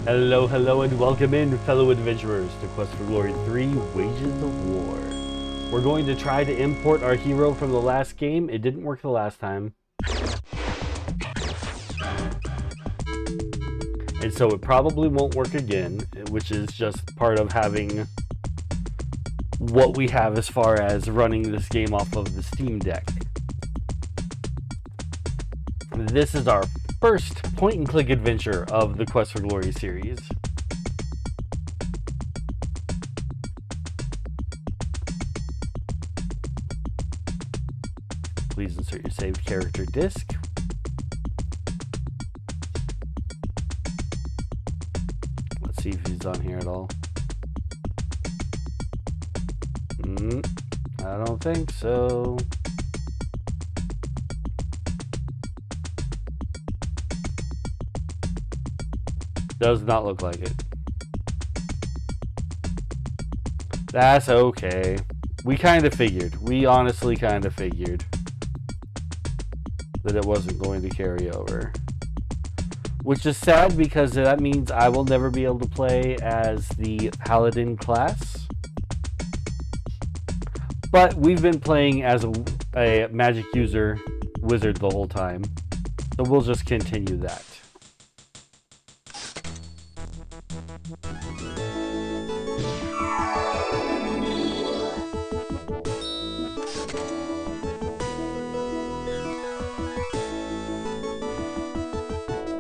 Hello, hello, and welcome in, fellow adventurers, to Quest for Glory 3, Wages of War. We're going to try to import our hero from the last game. It didn't work the last time. And so it probably won't work again, which is just part of having what we have as far as running this game off of the Steam Deck. This is our first point-and-click adventure of the Quest for Glory series. Please insert your saved character disc. Let's see if he's on here at all. I don't think so. Does not look like it. That's okay. We kind of figured. We honestly kind of figured that it wasn't going to carry over. Which is sad because that means I will never be able to play as the Paladin class. But we've been playing as a magic user wizard the whole time. So we'll just continue that.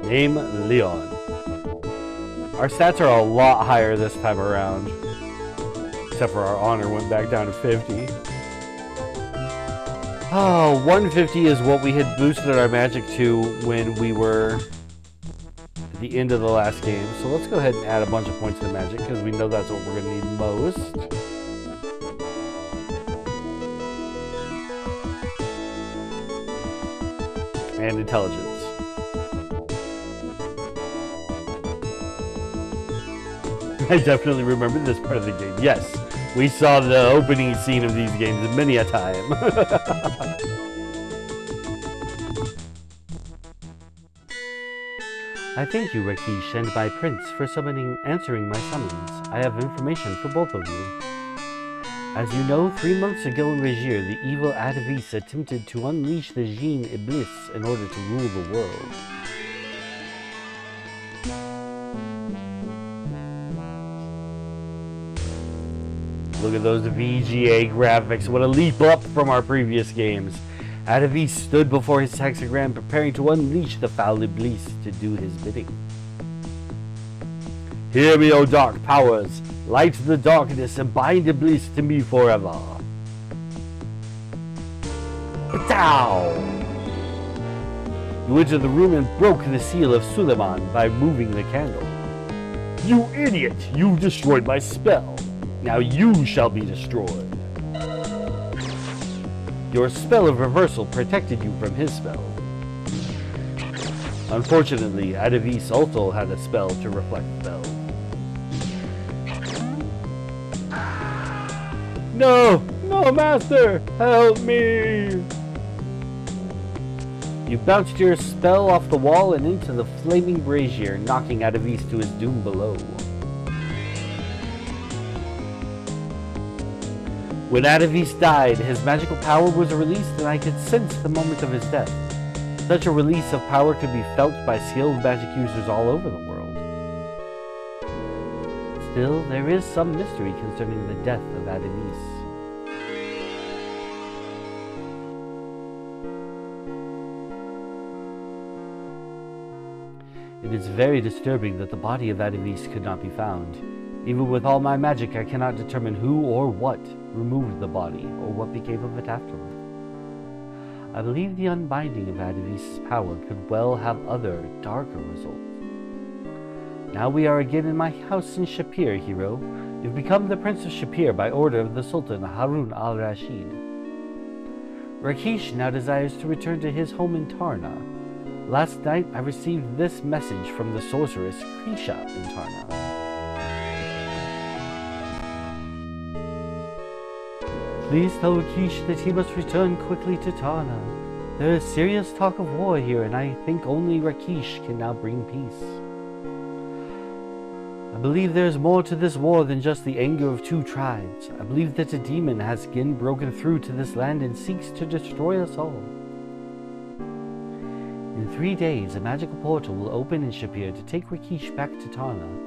Name Leon. Our stats are a lot higher this time around. Except for our honor went back down to 50. Oh, 150 is what we had boosted our magic to when we were at the end of the last game. So let's go ahead and add a bunch of points to magic because we know that's what we're going to need most. And intelligence. I definitely remember this part of the game. Yes, we saw the opening scene of these games many a time. I thank you, Rakeesh, and my prince, for answering my summons. I have information for both of you. As you know, 3 months ago in Regier, the evil Adavis attempted to unleash the Jinn Iblis in order to rule the world. Look at those VGA graphics. What a leap up from our previous games. Adavis stood before his hexagram, preparing to unleash the foul Iblis to do his bidding. Hear me, O dark powers. Light the darkness and bind Iblis to me forever. Patow! You entered the room and broke the seal of Suleiman by moving the candle. You idiot! You destroyed my spell. Now you shall be destroyed. Your spell of reversal protected you from his spell. Unfortunately, Adavis also had a spell to reflect spells. No! No, master! Help me! You bounced your spell off the wall and into the flaming brazier, knocking Adavis to his doom below. When Adavis died, his magical power was released and I could sense the moment of his death. Such a release of power could be felt by skilled magic users all over the world. Still, there is some mystery concerning the death of Adavis. It is very disturbing that the body of Adavis could not be found. Even with all my magic, I cannot determine who or what removed the body, or what became of it afterward. I believe the unbinding of Adavis' power could well have other, darker results. Now we are again in my house in Shapir, hero. You've become the Prince of Shapir by order of the Sultan Harun al-Rashid. Rakeesh now desires to return to his home in Tarna. Last night I received this message from the sorceress Krisha in Tarna. Please tell Rakeesh that he must return quickly to Tarna. There is serious talk of war here, and I think only Rakeesh can now bring peace. I believe there is more to this war than just the anger of two tribes. I believe that a demon has again broken through to this land and seeks to destroy us all. In 3 days, a magical portal will open in Shapeir to take Rakeesh back to Tarna.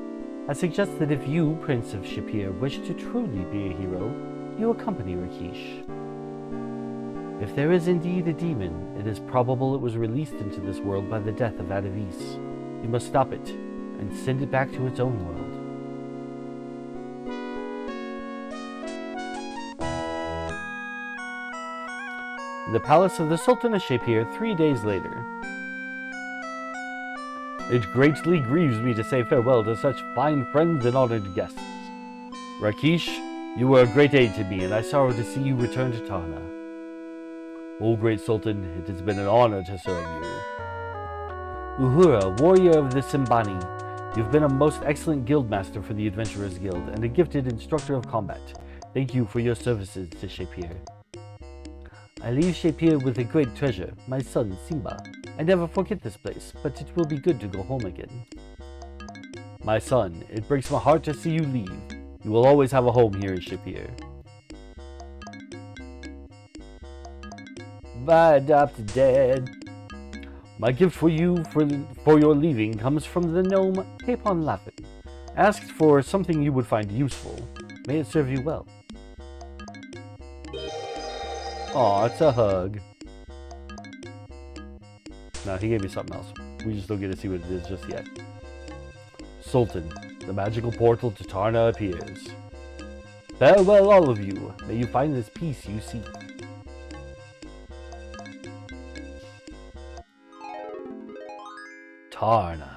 I suggest that if you, Prince of Shapeir, wish to truly be a hero, you accompany Rakeesh. If there is indeed a demon, it is probable it was released into this world by the death of Adavis. You must stop it and send it back to its own world. In the palace of the Sultan of Shapeir 3 days later. It greatly grieves me to say farewell to such fine friends and honored guests. Rakeesh, you were a great aid to me, and I sorrow to see you return to Tarna. O great Sultan, it has been an honor to serve you. Uhura, warrior of the Simbani, you've been a most excellent guildmaster for the Adventurers Guild, and a gifted instructor of combat. Thank you for your services to Shapeir. I leave Shapeir with a great treasure, my son Simba. I never forget this place, but it will be good to go home again. My son, it breaks my heart to see you leave. You will always have a home here in Shapeir. My adopted dad. My gift for you for your leaving comes from the gnome Capon Laffin. Asked for something you would find useful. May it serve you well. Aw, it's a hug. No, he gave me something else. We just don't get to see what it is just yet. Sultan, the magical portal to Tarna appears. Farewell, all of you. May you find this peace you seek. Tarna.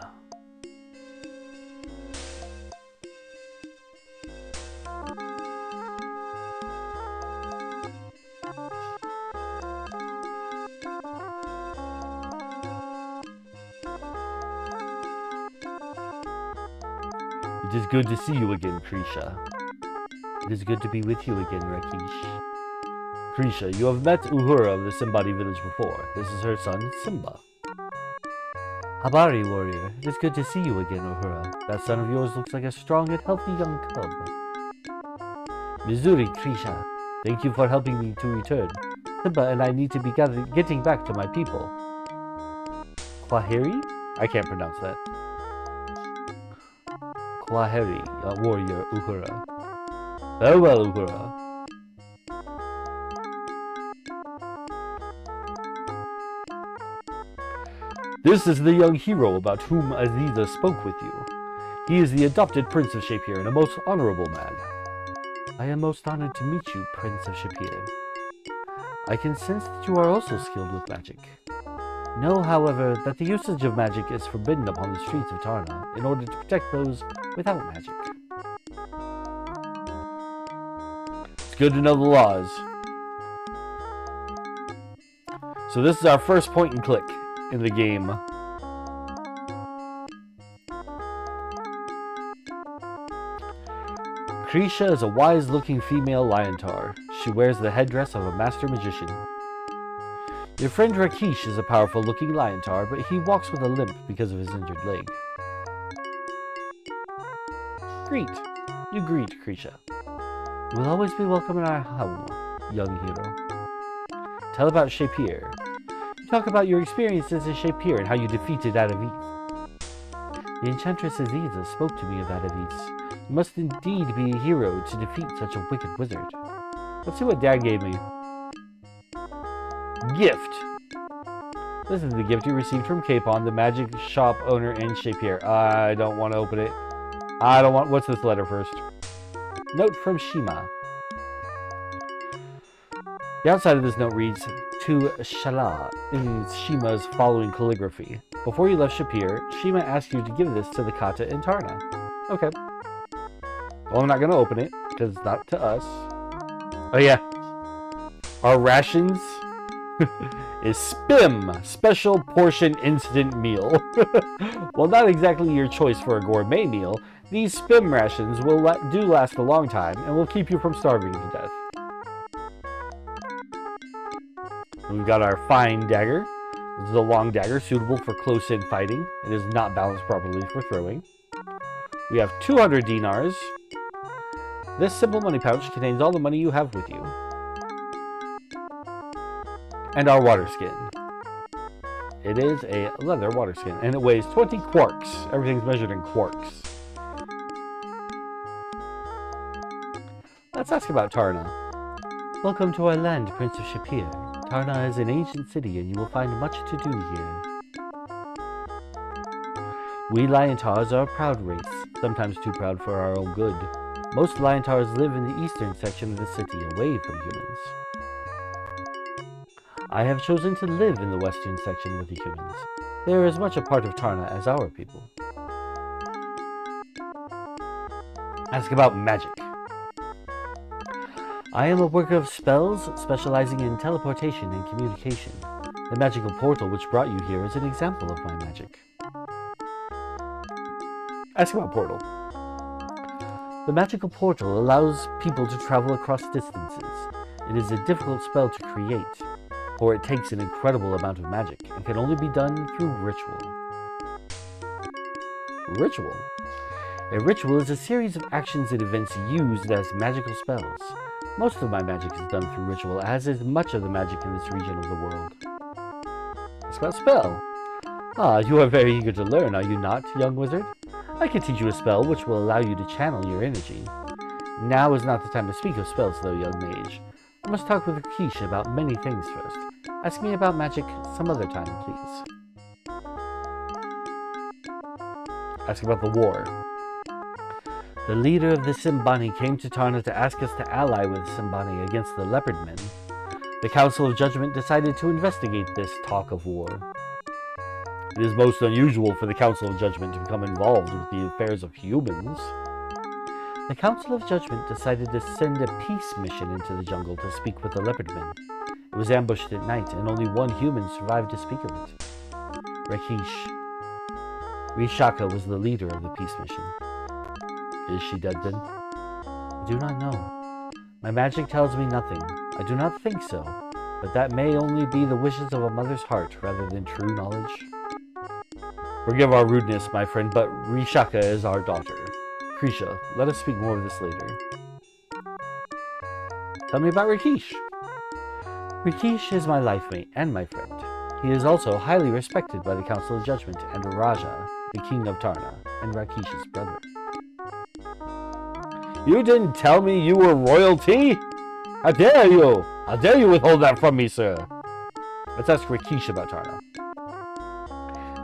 It is good to see you again, Krisha. It is good to be with you again, Rakeesh. Krisha, you have met Uhura of the Simbani village before. This is her son, Simba. Habari, warrior. It is good to see you again, Uhura. That son of yours looks like a strong and healthy young cub. Mizuri, Krisha. Thank you for helping me to return. Simba and I need to be getting back to my people. Kwaheri? I can't pronounce that. Kwaheri, warrior Uhura. Farewell, Uhura. This is the young hero about whom Aziza spoke with you. He is the adopted Prince of Shapeir and a most honorable man. I am most honored to meet you, Prince of Shapeir. I can sense that you are also skilled with magic. Know, however, that the usage of magic is forbidden upon the streets of Tarna in order to protect those without magic. It's good to know the laws. So this is our first point and click in the game. Krisha is a wise-looking female Liontar. She wears the headdress of a master magician. Your friend Rakeesh is a powerful-looking Liontar, but he walks with a limp because of his injured leg. Greet. You greet, Krisha. You will always be welcome in our home, young hero. Tell about Shapeir. You talk about your experiences in Shapeir and how you defeated Adavis. The Enchantress Aziza spoke to me of Adavis. You must indeed be a hero to defeat such a wicked wizard. Let's see what Dad gave me. Gift. This is the gift you received from Capon, the magic shop owner in Shapeir. I don't want to open it. I don't want... What's this letter first? Note from Shima. The outside of this note reads, to Shala, in Shima's following calligraphy. Before you left Shapeir, Shima asked you to give this to the Kata in Tarna. Okay. Well, I'm not going to open it, because it's not to us. Oh yeah. Our rations is SPIM, Special Portion Instant Meal. Well, not exactly your choice for a gourmet meal, these SPIM rations will do last a long time and will keep you from starving to death. We've got our fine dagger. This is a long dagger suitable for close-in fighting. It is not balanced properly for throwing. We have 200 dinars. This simple money pouch contains all the money you have with you. And our water skin. It is a leather water skin, and it weighs 20 quarks. Everything's measured in quarks. Let's ask about Tarna. Welcome to our land, Prince of Shapir. Tarna is an ancient city, and you will find much to do here. We Liontars are a proud race, sometimes too proud for our own good. Most Liontars live in the eastern section of the city, away from humans. I have chosen to live in the western section with the humans. They are as much a part of Tarna as our people. Ask about magic. I am a worker of spells, specializing in teleportation and communication. The magical portal which brought you here is an example of my magic. Ask about portal. The magical portal allows people to travel across distances. It is a difficult spell to create, for it takes an incredible amount of magic and can only be done through ritual. Ritual? A ritual is a series of actions and events used as magical spells. Most of my magic is done through ritual, as is much of the magic in this region of the world. Ask about spell. Ah, you are very eager to learn, are you not, young wizard? I can teach you a spell which will allow you to channel your energy. Now is not the time to speak of spells, though, young mage. I must talk with Rakeesh about many things first. Ask me about magic some other time, please. Ask about the war. The leader of the Simbani came to Tarna to ask us to ally with Simbani against the Leopard Men. The Council of Judgment decided to investigate this talk of war. It is most unusual for the Council of Judgment to become involved with the affairs of humans. The Council of Judgment decided to send a peace mission into the jungle to speak with the Leopard Men. It was ambushed at night, and only one human survived to speak of it. Rakeesh. Rishaka was the leader of the peace mission. Is she dead then? I do not know. My magic tells me nothing. I do not think so, but that may only be the wishes of a mother's heart rather than true knowledge. Forgive our rudeness, my friend, but Rishaka is our daughter. Krisha, let us speak more of this later. Tell me about Rakeesh. Rakeesh is my life mate and my friend. He is also highly respected by the Council of Judgment and Raja, the king of Tarna, and Rakeesh's brother. You didn't tell me you were royalty? How dare you? How dare you withhold that from me, sir? Let's ask Rakeesh about Tarna.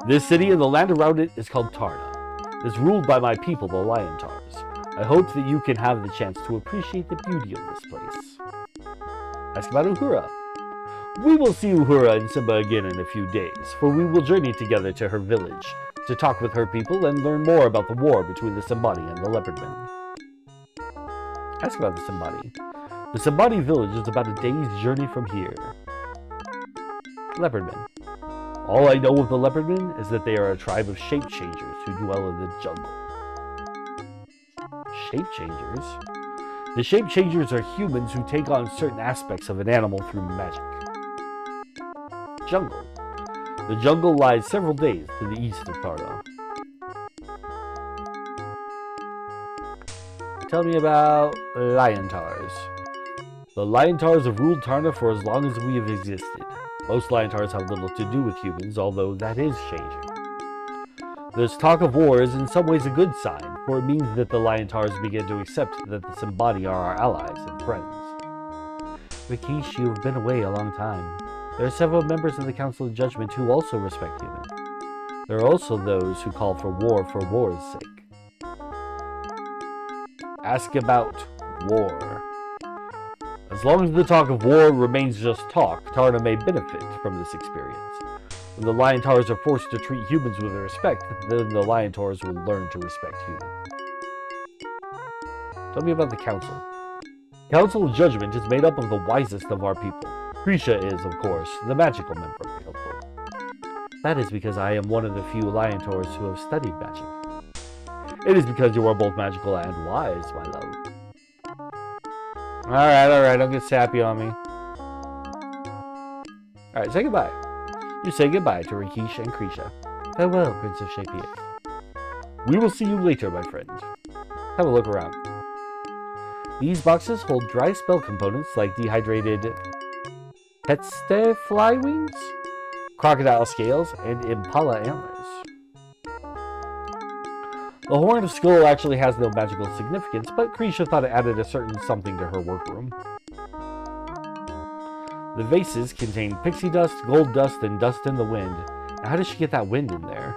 This city and the land around it is called Tarna. It is ruled by my people, the Liontars. I hope that you can have the chance to appreciate the beauty of this place. Ask about Uhura. We will see Uhura and Simba again in a few days, for we will journey together to her village to talk with her people and learn more about the war between the Simbani and the Leopard Men. Ask about the Simbani. The Simbani village is about a day's journey from here. Leopard Men. All I know of the Leopard Men is that they are a tribe of shape changers who dwell in the jungle. Shape changers? The shape changers are humans who take on certain aspects of an animal through magic. Jungle. The jungle lies several days to the east of Tarna. Tell me about Liontars. The Liontars have ruled Tarna for as long as we have existed. Most Liontars have little to do with humans, although that is changing. This talk of war is in some ways a good sign, for it means that the Liontars begin to accept that the Simbani are our allies and friends. Rakeesh, you have been away a long time. There are several members of the Council of Judgment who also respect humans. There are also those who call for war's sake. Ask about war. As long as the talk of war remains just talk, Tarna may benefit from this experience. When the Liontars are forced to treat humans with respect, then the Liontars will learn to respect humans. Tell me about the Council. Council of Judgment is made up of the wisest of our people. Krisha is, of course, the magical member of the Council. That is because I am one of the few Liontars who have studied magic. It is because you are both magical and wise, my love. Alright, don't get sappy on me. Alright, say goodbye. You say goodbye to Rakeesh and Krisha. Farewell, Prince of Shapir. We will see you later, my friend. Have a look around. These boxes hold dry spell components like dehydrated Petste fly wings, crocodile scales, and impala antlers. The Horn of Skull actually has no magical significance, but Krisha thought it added a certain something to her workroom. The vases contain pixie dust, gold dust, and dust in the wind. Now, how did she get that wind in there?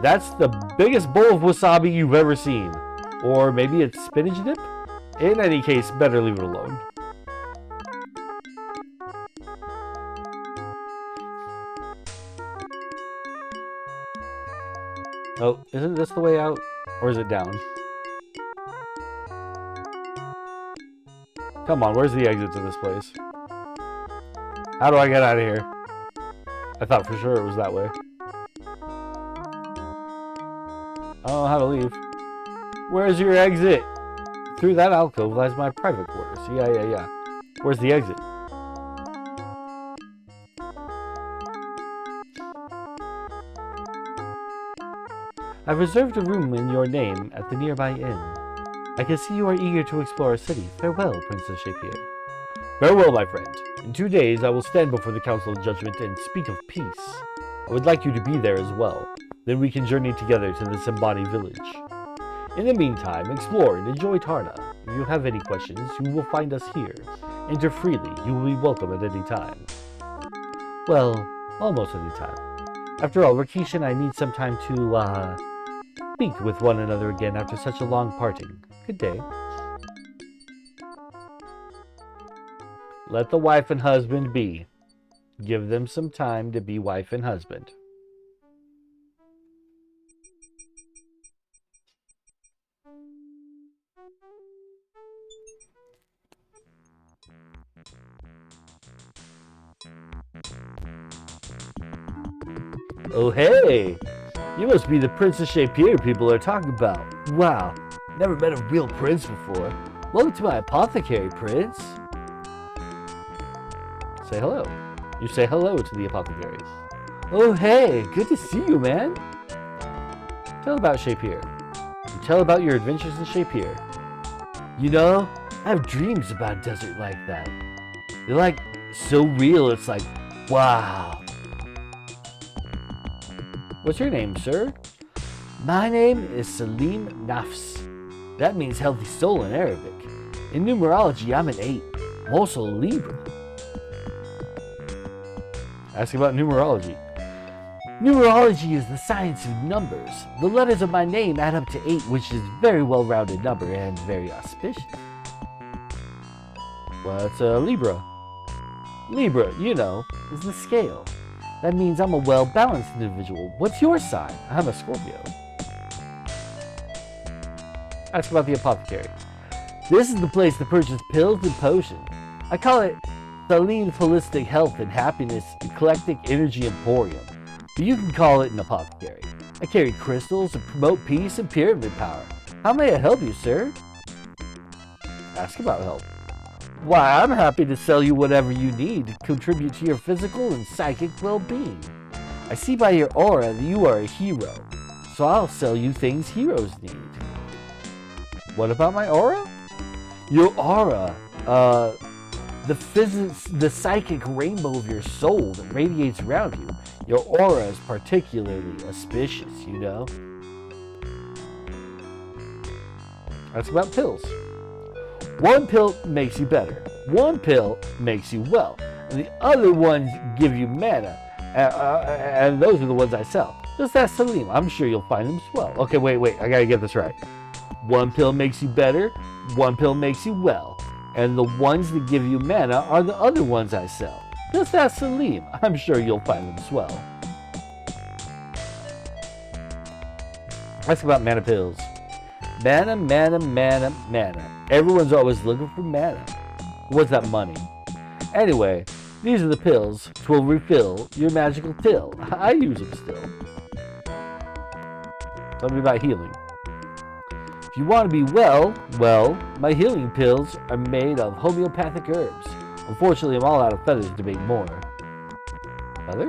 That's the biggest bowl of wasabi you've ever seen. Or maybe it's spinach dip? In any case, better leave it alone. Oh, isn't this the way out? Or is it down? Come on, where's the exit to this place? How do I get out of here? I thought for sure it was that way. I don't know how to leave. Where's your exit? Through that alcove lies my private quarters. Yeah. Where's the exit? I've reserved a room in your name at the nearby inn. I can see you are eager to explore a city. Farewell, Princess Shapier. Farewell, my friend. In 2 days, I will stand before the Council of Judgment and speak of peace. I would like you to be there as well. Then we can journey together to the Simbani village. In the meantime, explore and enjoy Tarna. If you have any questions, you will find us here. Enter freely. You will be welcome at any time. Well, almost any time. After all, Rakesh and I need some time to, speak with one another again after such a long parting. Good day. Let the wife and husband be. Give them some time to be wife and husband. Oh hey! You must be the Princess Shapier people are talking about. Wow, never met a real prince before. Welcome to my apothecary, Prince. Say hello. You say hello to the apothecary. Oh hey, good to see you, man. Tell about Shapier. Tell about your adventures in Shapier. You know, I have dreams about a desert like that. They're like so real, it's like, wow. What's your name, sir? My name is Salim Nafs. That means healthy soul in Arabic. In numerology, I'm an 8. I'm also a Libra. Ask about numerology. Numerology is the science of numbers. The letters of my name add up to 8, which is a very well-rounded number and very auspicious. What's a Libra? Libra, you know, is the scale. That means I'm a well-balanced individual. What's your sign? I'm a Scorpio. Ask about the apothecary. This is the place to purchase pills and potions. I call it Salim Holistic Health and Happiness Eclectic Energy Emporium. But you can call it an apothecary. I carry crystals to promote peace and pyramid power. How may I help you, sir? Ask about help. Why, I'm happy to sell you whatever you need to contribute to your physical and psychic well-being. I see by your aura that you are a hero, so I'll sell you things heroes need. What about my aura? Your aura, the psychic rainbow of your soul that radiates around you. Your aura is particularly auspicious, you know? That's about pills. One pill makes you better. One pill makes you well. And the other ones give you mana. And those are the ones I sell. Just ask Salim. I'm sure you'll find them as well. Okay, wait. I gotta get this right. One pill makes you better. One pill makes you well. And the ones that give you mana are the other ones I sell. Just ask Salim. I'm sure you'll find them as well. Ask about mana pills. Mana. Everyone's always looking for mana. What's that money? Anyway, these are the pills. 'Twill refill your magical till. I use them still. Tell me about healing. If you want to be well, my healing pills are made of homeopathic herbs. Unfortunately, I'm all out of feathers to make more. Feather?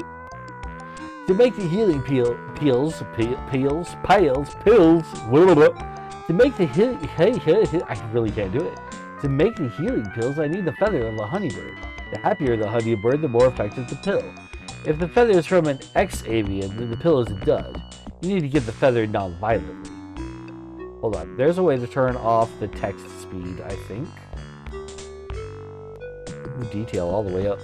To make the healing pills, to make the I really can't do it. To make the healing pills, I need the feather of a honeybird. The happier the honeybird, the more effective the pill. If the feather is from an ex-avian, then the pill is a dud. You need to get the feather non-violently. Hold on, there's a way to turn off the text speed, I think. Detail all the way up.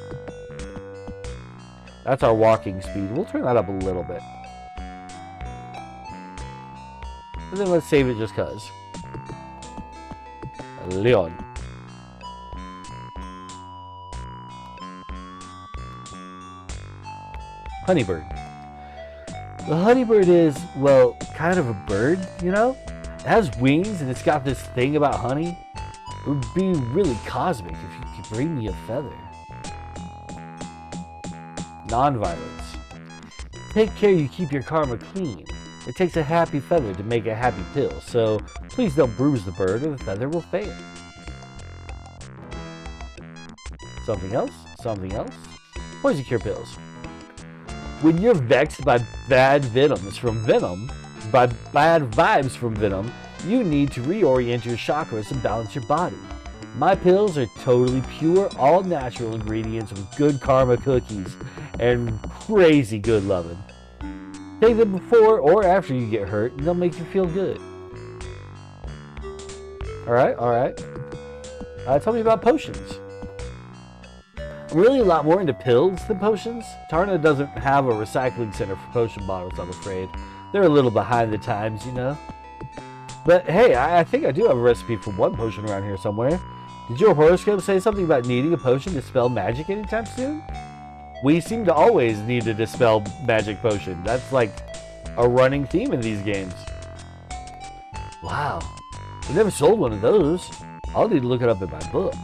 That's our walking speed. We'll turn that up a little bit. And then let's save it just cuz. Leon. Honeybird. The honeybird is, well, kind of a bird, you know? It has wings and it's got this thing about honey. It would be really cosmic if you could bring me a feather. Non-violence. Take care you keep your karma clean. It takes a happy feather to make a happy pill, so please don't bruise the bird or the feather will fail. Something else? Something else? Poison cure pills. When you're vexed by bad venoms from venom, by bad vibes from venom, you need to reorient your chakras and balance your body. My pills are totally pure, all natural ingredients with good karma cookies and crazy good loving. Take them before or after you get hurt and they'll make you feel good. Alright. Tell me about potions. I'm really a lot more into pills than potions. Tarna doesn't have a recycling center for potion bottles, I'm afraid. They're a little behind the times, you know. But hey, I think I do have a recipe for one potion around here somewhere. Did your horoscope say something about needing a potion to dispel magic anytime soon? We seem to always need to dispel magic potion. That's like a running theme in these games. Wow, I've never sold one of those. I'll need to look it up in my book.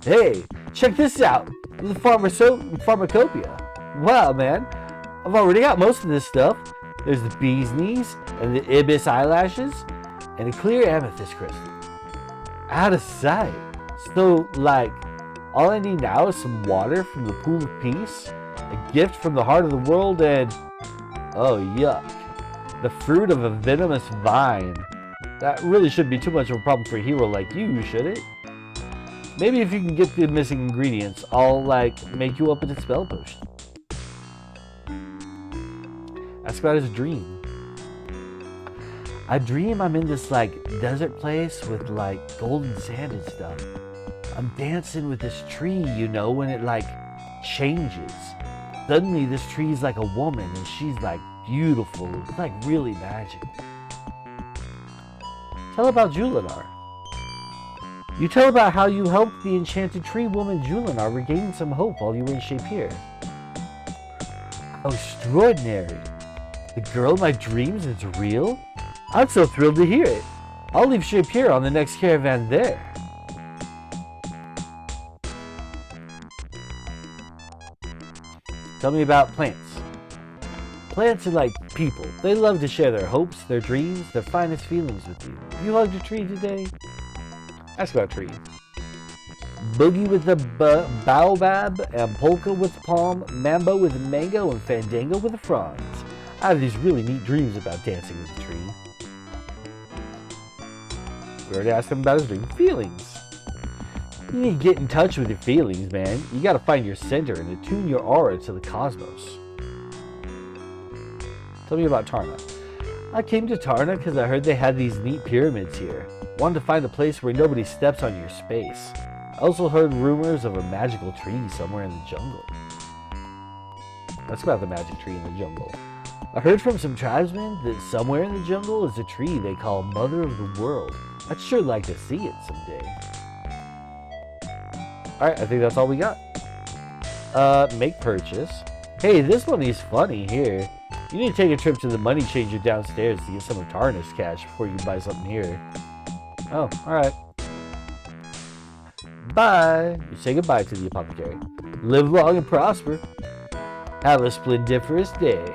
Hey, check this out. The pharmacopoeia. Wow, man. I've already got most of this stuff. There's the bee's knees and the ibis eyelashes and a clear amethyst crystal. Out of sight. So, like, all I need now is some water from the pool of peace, a gift from the heart of the world, and, oh, yuck, the fruit of a venomous vine. That really shouldn't be too much of a problem for a hero like you, should it? Maybe if you can get the missing ingredients, I'll, like, make you up a dispel potion. Ask about his dream. I dream I'm in this, like, desert place with, like, golden sand and stuff. I'm dancing with this tree, you know, and it, like, changes. Suddenly, this tree's like a woman, and she's, like, beautiful. It's, like, really magical. Tell about Julinar. You tell about how you helped the enchanted tree woman Julinar regain some hope while you were in Shapier. How extraordinary. The girl of my dreams is real? I'm so thrilled to hear it. I'll leave Shapier on the next caravan there. Tell me about plants. Plants are like people. They love to share their hopes, their dreams, their finest feelings with you. You hugged a tree today? Ask about trees. Boogie with the baobab, and polka with the palm, mambo with the mango, and fandango with the fronds. I have these really neat dreams about dancing with the tree. We already asked him about his dream. Feelings. You need to get in touch with your feelings, man. You gotta find your center and attune your aura to the cosmos. Tell me about Tarna. I came to Tarna because I heard they had these neat pyramids here. Wanted to find a place where nobody steps on your space. I also heard rumors of a magical tree somewhere in the jungle. That's about the magic tree in the jungle. I heard from some tribesmen that somewhere in the jungle is a tree they call Mother of the World. I'd sure like to see it someday. Alright, I think that's all we got. Make purchase. Hey, this one is funny here. You need to take a trip to the money changer downstairs to get some of Tarna's cash before you buy something here. Oh, alright. Bye. You say goodbye to the apothecary. Live long and prosper. Have a splendiferous day.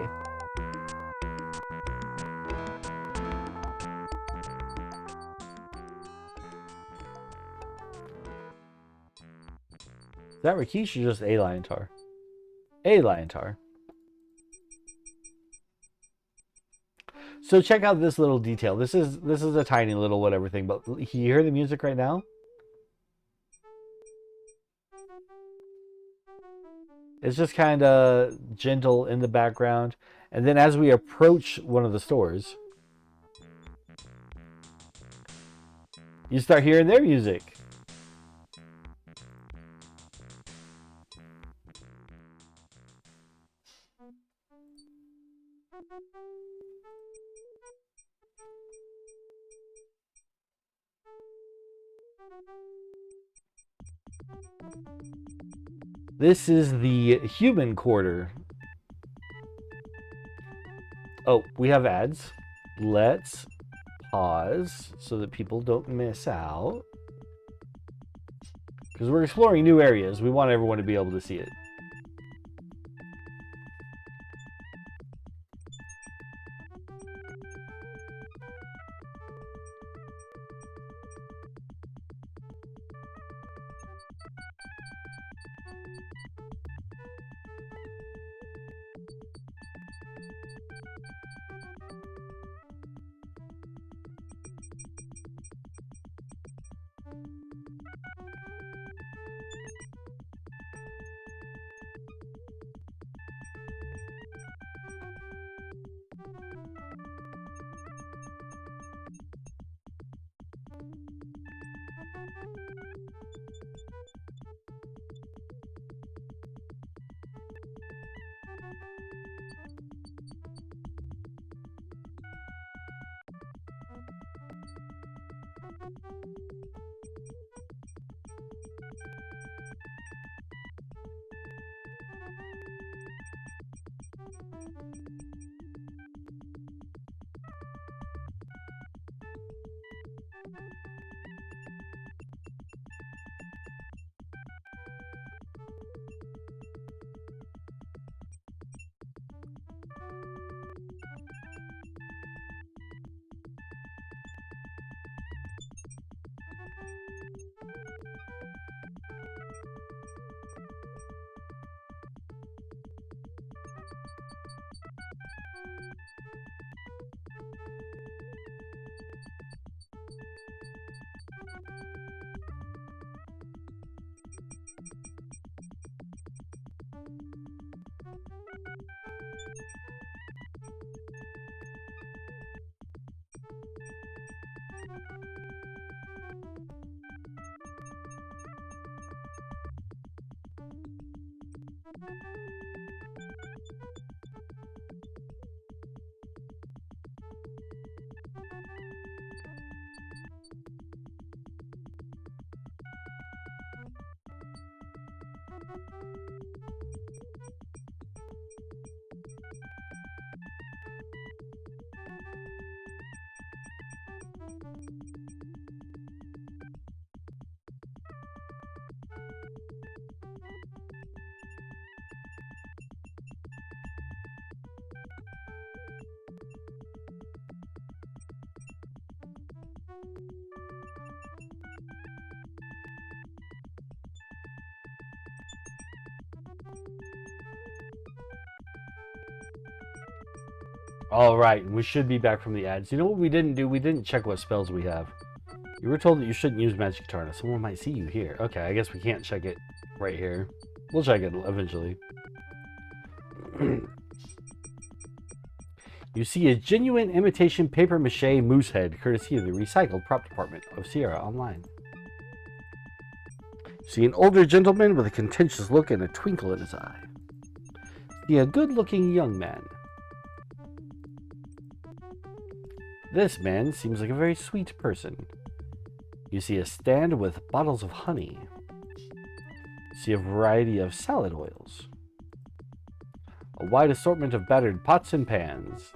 Is that Rakeesh or just a Liontar? A Liontar. So check out this little detail. This is a tiny little whatever thing, but you hear the music right now? It's just kind of gentle in the background. And then as we approach one of the stores, you start hearing their music. This is the human quarter. Oh, we have ads. Let's pause so that people don't miss out. Because we're exploring new areas. We want everyone to be able to see it. All right, we should be back from the ads. You know what we didn't do? We didn't check what spells we have. You were told that you shouldn't use Magic Tarna. Someone might see you here. Okay, I guess we can't check it right here. We'll check it eventually. You see a genuine imitation papier-mâché moose head, courtesy of the recycled prop department of Sierra Online. See an older gentleman with a contentious look and a twinkle in his eye. See a good-looking young man. This man seems like a very sweet person. You see a stand with bottles of honey. See a variety of salad oils. A wide assortment of battered pots and pans.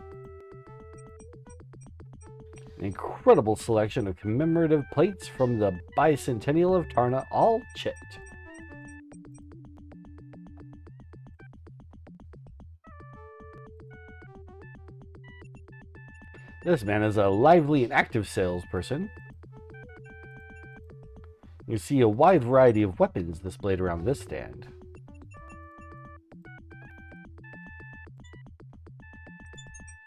An incredible selection of commemorative plates from the bicentennial of Tarna, all chipped. This man is a lively and active salesperson. You see a wide variety of weapons displayed around this stand.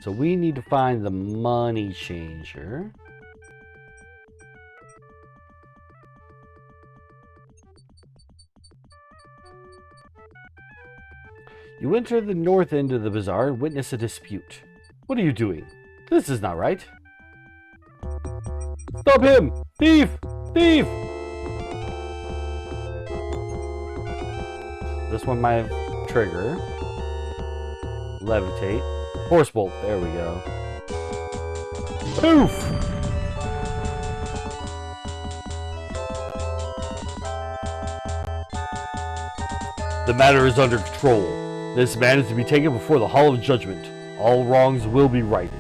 So we need to find the money changer. You enter the north end of the bazaar and witness a dispute. What are you doing? This is not right. Stop him! Thief! Thief! This one might have trigger. Levitate. Horse bolt. There we go. Poof! The matter is under control. This man is to be taken before the Hall of Judgment. All wrongs will be righted.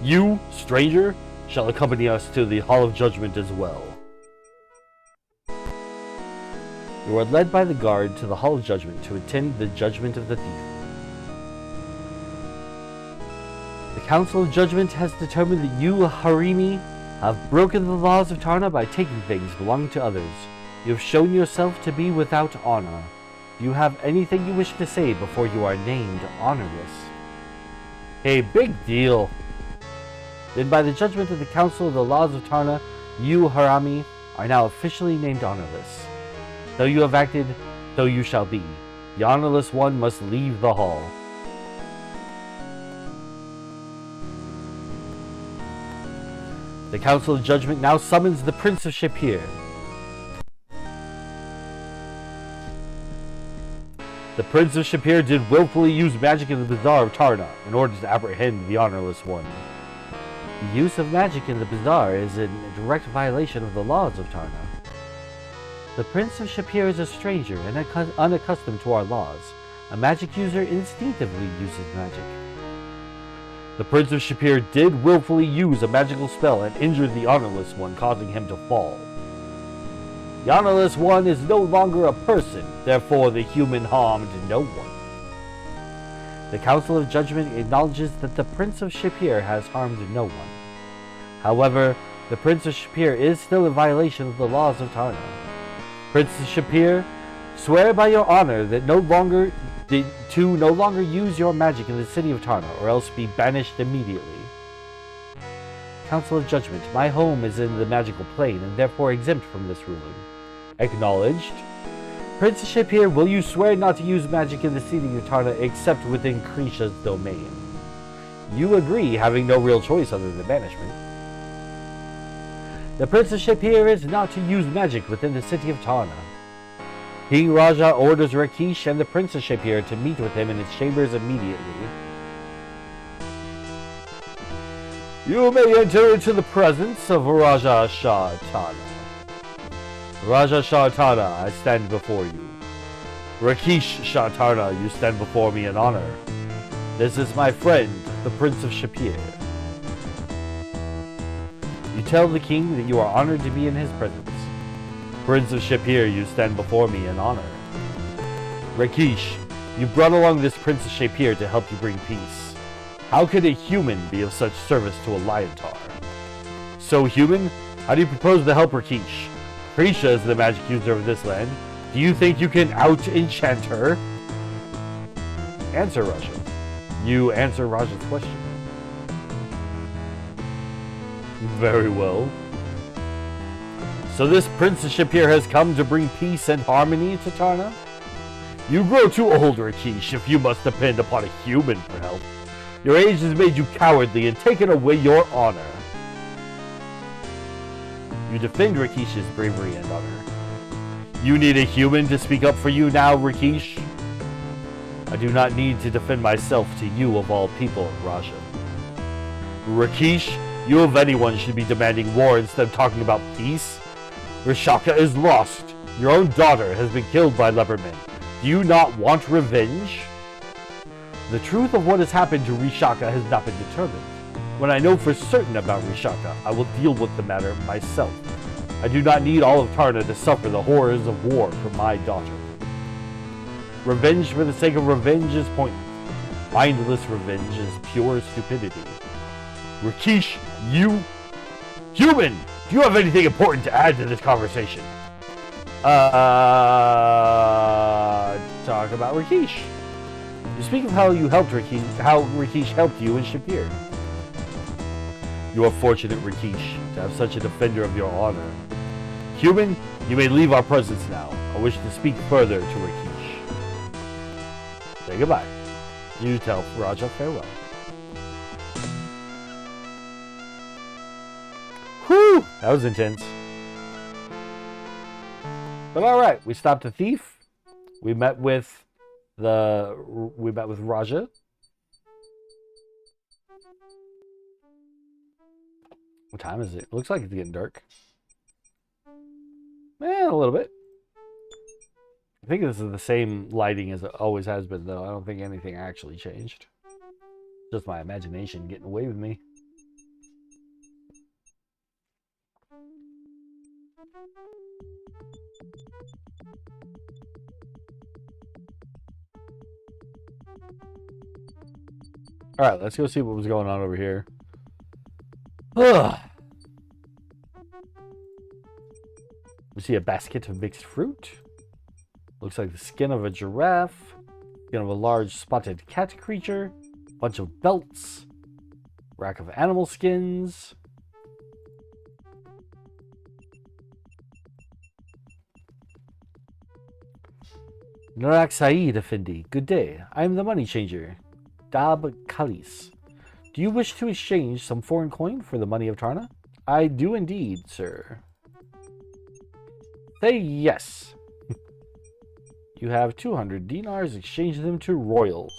You, stranger, shall accompany us to the Hall of Judgment as well. You are led by the guard to the Hall of Judgment to attend the judgment of the thief. The Council of Judgment has determined that you, Harimi, have broken the laws of Tarna by taking things belonging to others. You have shown yourself to be without honor. Do you have anything you wish to say before you are named honorless? A big deal. Then by the judgment of the Council of the Laws of Tarna, you, Harami, are now officially named honorless. Though you have acted, so you shall be. The honorless one must leave the hall. The Council of Judgment now summons the Prince of Shapir. The Prince of Shapir did willfully use magic in the Bazaar of Tarna in order to apprehend the honorless one. The use of magic in the Bazaar is in direct violation of the laws of Tarna. The Prince of Shapir is a stranger and unaccustomed to our laws. A magic user instinctively uses magic. The Prince of Shapir did willfully use a magical spell and injured the honorless one, causing him to fall. The honorless one is no longer a person, therefore the human harmed no one. The Council of Judgment acknowledges that the Prince of Shapir has harmed no one. However, the Prince of Shapir is still in violation of the laws of Tarna. Prince of Shapir, swear by your honor that no longer use your magic in the city of Tarna, or else be banished immediately. Council of Judgment, my home is in the magical plane, and therefore exempt from this ruling. Acknowledged. Prince of Shapir, will you swear not to use magic in the city of Tarna except within Krisha's domain? You agree, having no real choice other than banishment. The Prince of Shapir is not to use magic within the city of Tarna. King Raja orders Rakesh and the Prince of Shapir to meet with him in his chambers immediately. You may enter into the presence of Raja Shah Tana. Raja Shah Tana, I stand before you. Rakesh Shah Tana, you stand before me in honor. This is my friend, the Prince of Shapir. You tell the king that you are honored to be in his presence. Prince of Shapir, you stand before me in honor. Rakesh, you brought along this Prince of Shapir to help you bring peace. How could a human be of such service to a Liontar? So human, how do you propose to help Rakesh? Krisha is the magic user of this land. Do you think you can out-enchant her? Answer, Raja. You answer Raja's question. Very well. So this Prince of Shapir has come to bring peace and harmony to Tarna? You grow too old, Rakesh, if you must depend upon a human for help. Your age has made you cowardly and taken away your honor. You defend Rakesh's bravery and honor. You need a human to speak up for you now, Rakesh? I do not need to defend myself to you of all people, Raja. Rakesh, you of anyone should be demanding war instead of talking about peace. Rishaka is lost. Your own daughter has been killed by Leopardmen. Do you not want revenge? The truth of what has happened to Rishaka has not been determined. When I know for certain about Rishaka, I will deal with the matter myself. I do not need all of Tarna to suffer the horrors of war for my daughter. Revenge for the sake of revenge is pointless. Mindless revenge is pure stupidity. Rakesh, you... Human, do you have anything important to add to this conversation? Talk about Rakeesh. You speak of how you helped Rakeesh, how Rakeesh helped you in Shapir. You are fortunate, Rakeesh, to have such a defender of your honor. Human, you may leave our presence now. I wish to speak further to Rakeesh. Say goodbye. You tell Raja farewell. Whew! That was intense. But alright, we stopped a thief. We met with Raja. What time is it? Looks like it's getting dark. A little bit. I think this is the same lighting as it always has been, though. I don't think anything actually changed. Just my imagination getting away with me. Alright, let's go see what was going on over here. Ugh. We see a basket of mixed fruit. Looks like the skin of a giraffe. Skin of a large spotted cat creature. Bunch of belts. Rack of animal skins. Narak Saeed Effendi, good day. I am the money changer, Dab Khalis. Do you wish to exchange some foreign coin for the money of Tarna? I do indeed, sir. Say yes. You have 200 dinars. Exchange them to royals.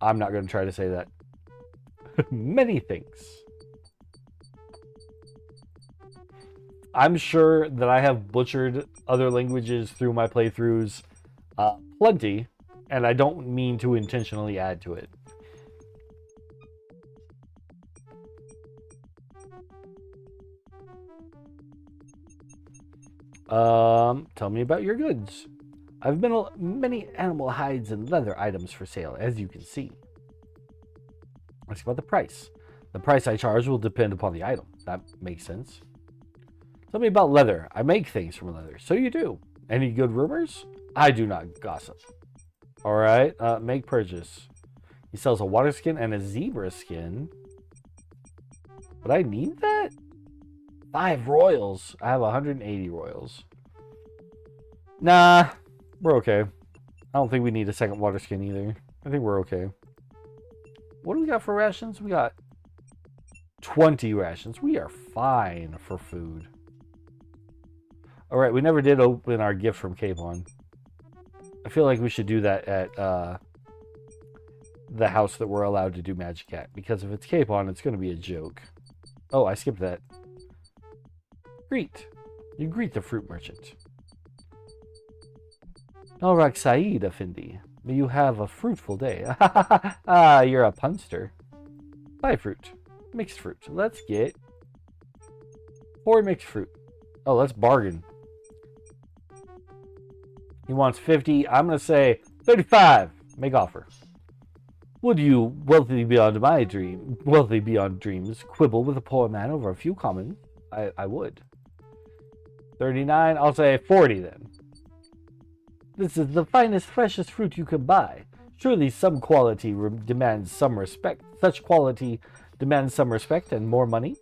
I'm not going to try to say that. Many things. I'm sure that I have butchered other languages through my playthroughs plenty, and I don't mean to intentionally add to it. Tell me about your goods. I've been many animal hides and leather items for sale, as you can see. Ask about the price. The price I charge will depend upon the item. That makes sense. Tell me about leather. I make things from leather. So you do. Any good rumors? I do not gossip. Alright, make purchase. He sells a water skin and a zebra skin. But I need that? 5 royals. I have 180 royals. Nah, we're okay. I don't think we need a second water skin either. I think we're okay. What do we got for rations? We got 20 rations. We are fine for food. Alright, we never did open our gift from Capon. I feel like we should do that at the house that we're allowed to do magic at. Because if it's Capon, it's going to be a joke. Oh, I skipped that. Greet. You greet the fruit merchant. Narak Saeed Effendi. May you have a fruitful day. Ah, you're a punster. Buy fruit. Mixed fruit. Let's get 4 mixed fruit. Oh, let's bargain. He wants 50. I'm going to say 35. Make offer. Would you, wealthy beyond dreams, quibble with a poor man over a few common? I would. 39. I'll say 40 then. This is the finest, freshest fruit you can buy. Surely some quality demands some respect. Such quality demands some respect and more money.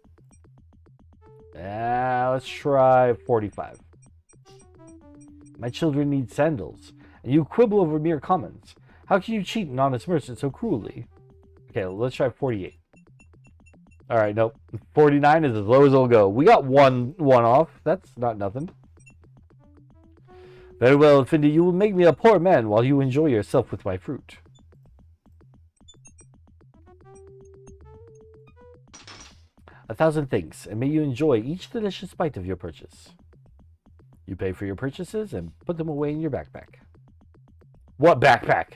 Let's try 45. My children need sandals, and you quibble over mere commons. How can you cheat an honest merchant so cruelly? Okay, let's try 48. Alright, nope. 49 is as low as it'll go. We got one off. That's not nothing. Very well, Effendi, you will make me a poor man while you enjoy yourself with my fruit. A thousand thanks, and may you enjoy each delicious bite of your purchase. You pay for your purchases and put them away in your backpack. What backpack?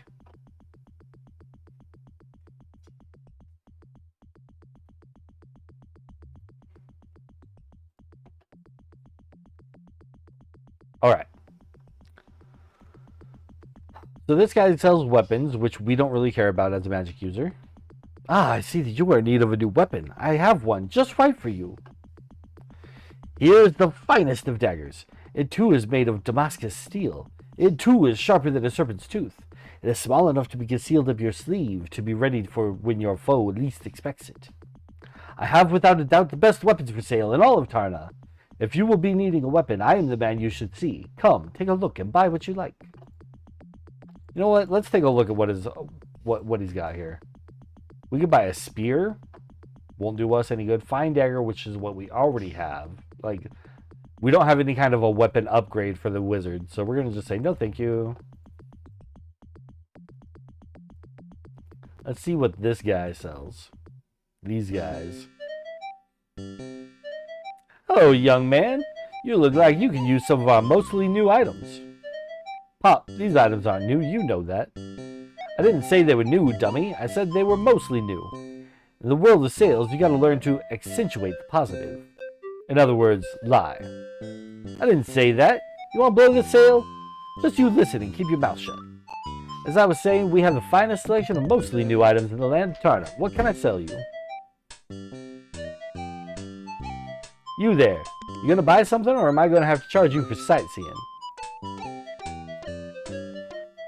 Alright. So this guy sells weapons, which we don't really care about as a magic user. Ah, I see that you are in need of a new weapon. I have one just right for you. Here's the finest of daggers. It too is made of Damascus steel. It too is sharper than a serpent's tooth. It is small enough to be concealed up your sleeve, to be ready for when your foe least expects it. I have without a doubt the best weapons for sale in all of Tarna. If you will be needing a weapon, I am the man you should see. Come, take a look and buy what you like. You know what? Let's take a look at what he's got here. We could buy a spear. Won't do us any good. Fine dagger, which is what we already have. Like, we don't have any kind of a weapon upgrade for the wizard, so we're going to just say no thank you. Let's see what this guy sells. These guys. Hello, young man. You look like you can use some of our mostly new items. Pop, these items aren't new, you know that. I didn't say they were new, dummy. I said they were mostly new. In the world of sales, you gotta learn to accentuate the positive. In other words, lie. I didn't say that. You wanna blow the sale? Just you listen and keep your mouth shut. As I was saying, we have the finest selection of mostly new items in the land of Tarna. What can I sell you? You there. You gonna buy something, or am I gonna have to charge you for sightseeing?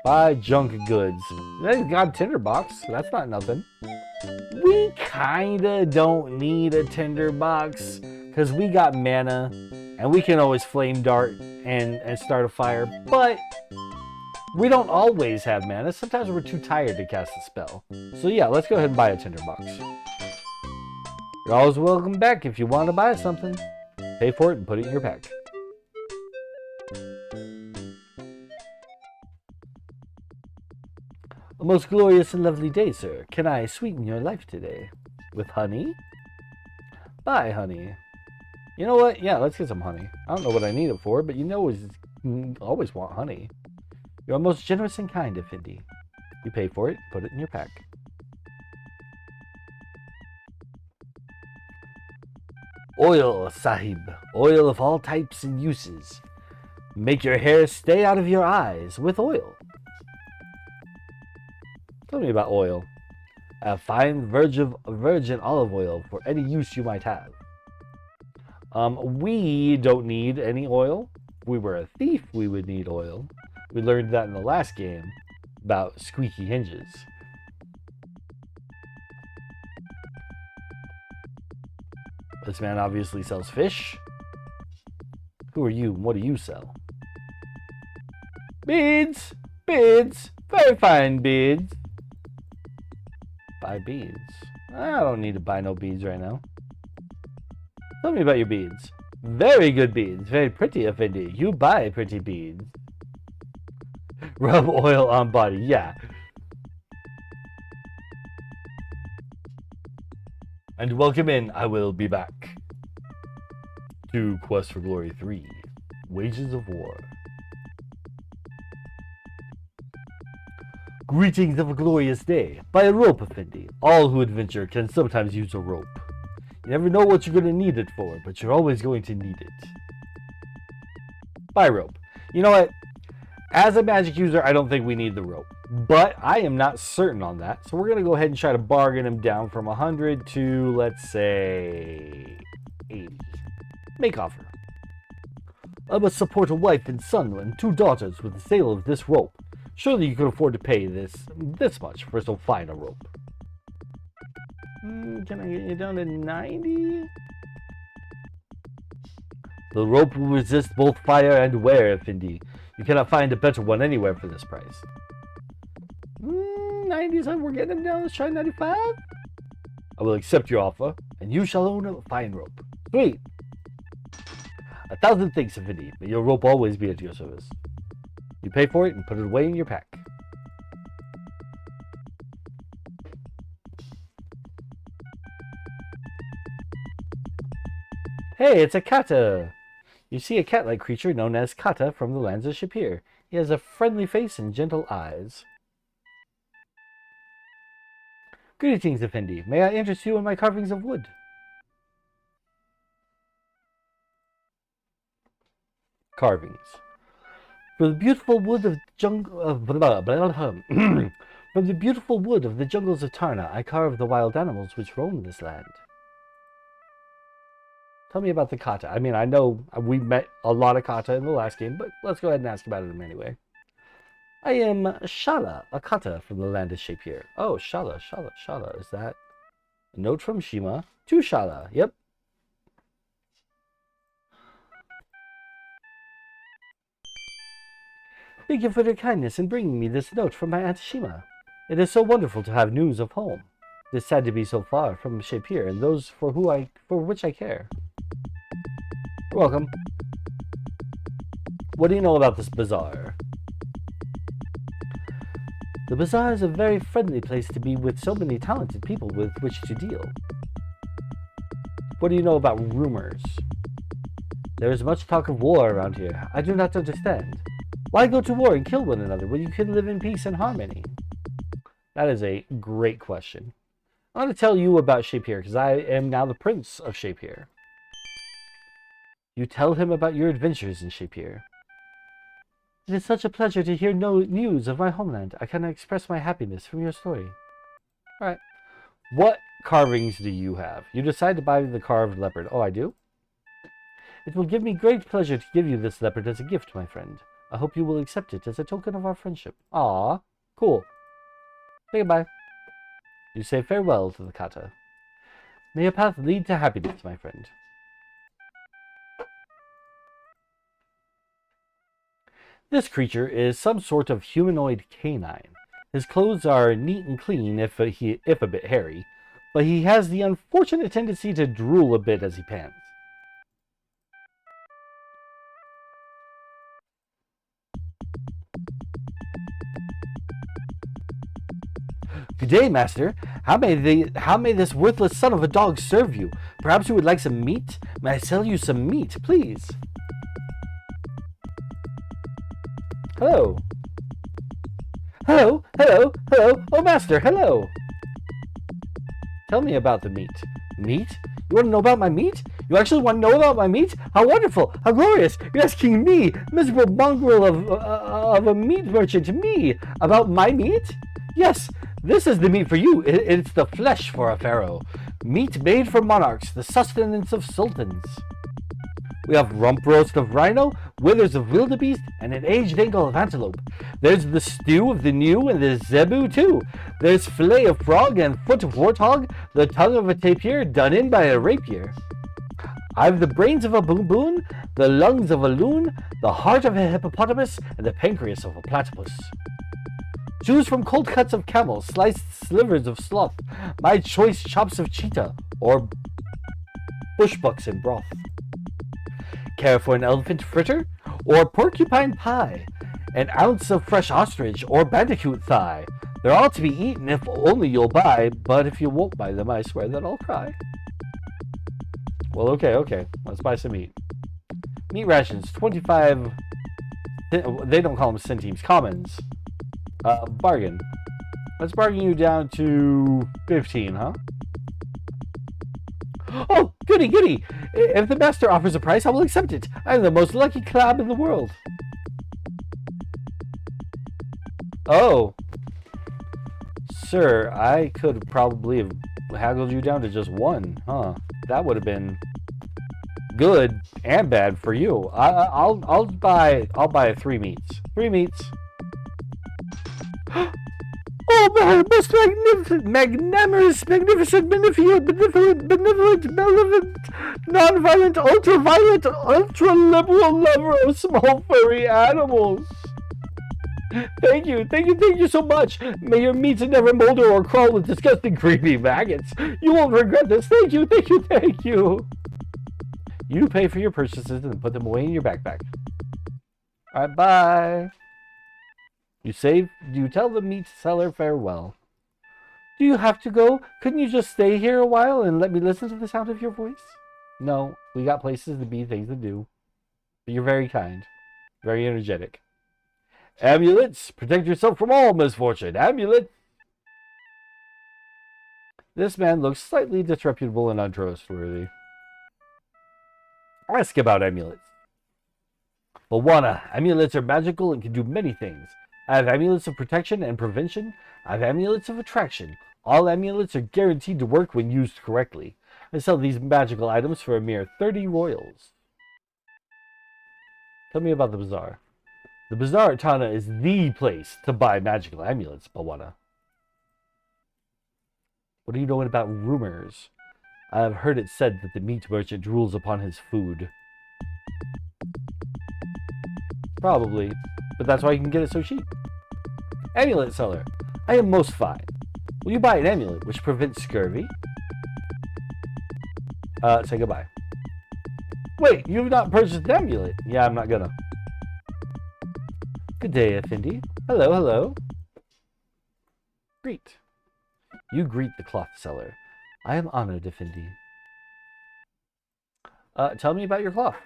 Buy junk goods. They got a tinderbox. That's not nothing. We kinda don't need a tinderbox because we got mana and we can always flame dart and start a fire, but we don't always have mana. Sometimes we're too tired to cast a spell. So yeah, let's go ahead and buy a tinderbox. You're always welcome back if you want to buy something. Pay for it and put it in your pack. A most glorious and lovely day, sir. Can I sweeten your life today? With honey? Buy honey. You know what? Yeah, let's get some honey. I don't know what I need it for, but you know always want honey. You're most generous and kind, Effendi. You pay for it, put it in your pack. Oil, sahib. Oil of all types and uses. Make your hair stay out of your eyes with oil. Tell me about oil. A fine virgin olive oil for any use you might have. We don't need any oil. If we were a thief, we would need oil. We learned that in the last game about squeaky hinges. This man obviously sells fish. Who are you and what do you sell? Beads! Beads! Very fine beads. Buy beads. I don't need to buy no beads right now. Tell me about your beads. Very good beads. Very pretty, Effendi. You buy pretty beads. Rub oil on body. Yeah. And welcome in. I will be back. To Quest for Glory 3. Wages of War. Greetings of a glorious day. Buy a rope, Effendi. All who adventure can sometimes use a rope. You never know what you're going to need it for, but you're always going to need it. Buy rope. You know what? As a magic user, I don't think we need the rope. But I am not certain on that, so we're going to go ahead and try to bargain him down from 100 to, let's say, 80. Make offer. I must support a wife and son and 2 daughters with the sale of this rope. Surely you could afford to pay this much for so fine a rope. Can I get you down to 90? The rope will resist both fire and wear, Effendi. You cannot find a better one anywhere for this price. 90, so we're getting him down. Let's try 95. I will accept your offer, and you shall own a fine rope. Sweet. 1,000 thanks, Effendi. May your rope always be at your service. You pay for it and put it away in your pack. Hey, it's a kata! You see a cat-like creature known as Kata from the lands of Shapir. He has a friendly face and gentle eyes. Greetings, Effendi. May I interest you in my carvings of wood? Carvings. For the beautiful wood of From the beautiful wood of the jungles of Tarna, I carved the wild animals which roam this land. Tell me about the kata. I mean, I know we met a lot of kata in the last game, but let's go ahead and ask about them anyway. I am Shala, a kata from the land of Shapier. Oh, Shala. Is that a note from Shima to Shala? Yep. Thank you for your kindness in bringing me this note from my Aunt Shima. It is so wonderful to have news of home. It is sad to be so far from Shapier and those for which I care. You're welcome. What do you know about this bazaar? The bazaar is a very friendly place to be with so many talented people with which to deal. What do you know about rumors? There is much talk of war around here. I do not understand. Why go to war and kill one another when you can live in peace and harmony? That is a great question. I want to tell you about Shapier because I am now the prince of Shapier. You tell him about your adventures in Shapier. It is such a pleasure to hear news of my homeland. I cannot express my happiness from your story. Alright. What carvings do you have? You decide to buy the carved leopard. Oh, I do? It will give me great pleasure to give you this leopard as a gift, my friend. I hope you will accept it as a token of our friendship. Ah, cool. Say goodbye. You say farewell to the kata. May your path lead to happiness, my friend. This creature is some sort of humanoid canine. His clothes are neat and clean, if a bit hairy, but he has the unfortunate tendency to drool a bit as he pants. Good day, master. How may this worthless son of a dog serve you? Perhaps you would like some meat? May I sell you some meat, please? Hello. Hello. Oh, master, hello. Tell me about the meat. Meat? You want to know about my meat? You actually want to know about my meat? How wonderful! How glorious! You're asking me, miserable mongrel of a meat merchant, me, about my meat? Yes, this is the meat for you. It's the flesh for a pharaoh. Meat made for monarchs, the sustenance of sultans. We have rump roast of rhino, withers of wildebeest, and an aged ankle of antelope. There's the stew of the new and the zebu too. There's fillet of frog and foot of warthog, the tongue of a tapir done in by a rapier. I've the brains of a baboon, the lungs of a loon, the heart of a hippopotamus, and the pancreas of a platypus. Choose from cold cuts of camel, sliced slivers of sloth, my choice chops of cheetah, or bushbucks in broth. Care for an elephant fritter, or porcupine pie, an ounce of fresh ostrich, or bandicoot thigh. They're all to be eaten if only you'll buy, but if you won't buy them, I swear that I'll cry. Well, okay, let's buy some meat. Meat rations, 25, they don't call them centimes, commons. Bargain. Let's bargain you down to 15, huh? Oh, goody! If the master offers a price, I will accept it. I'm the most lucky crab in the world. Oh. Sir, I could probably have haggled you down to just one, huh? That would have been good and bad for you. I'll buy 3 meats. 3 meats. Oh, my most magnificent, magnanimous, magnificent, benevolent, malevolent, non-violent, ultra-violent, ultra-liberal lover of small furry animals. Thank you so much. May your meats never molder or crawl with disgusting, creepy maggots. You won't regret this. Thank you. You pay for your purchases and put them away in your backpack. Alright, bye. You tell the meat seller farewell. Do you have to go? Couldn't you just stay here a while and let me listen to the sound of your voice? No, we got places to be, things to do. But you're very kind. Very energetic. Amulets! Protect yourself from all misfortune. Amulet! This man looks slightly disreputable and untrustworthy. Ask about amulets. Bwana, amulets are magical and can do many things. I have amulets of protection and prevention. I have amulets of attraction. All amulets are guaranteed to work when used correctly. I sell these magical items for a mere 30 royals. Tell me about the bazaar. The bazaar at Tana is the place to buy magical amulets, Bawana. What are you knowing about rumors? I have heard it said that the meat merchant drools upon his food. Probably, but that's why you can get it so cheap. Amulet seller. I am most fine. Will you buy an amulet which prevents scurvy? Say goodbye. Wait, you've not purchased an amulet? Yeah, I'm not gonna. Good day, Effendi. Hello, hello. Greet. You greet the cloth seller. I am honored, Effendi. Tell me about your cloth.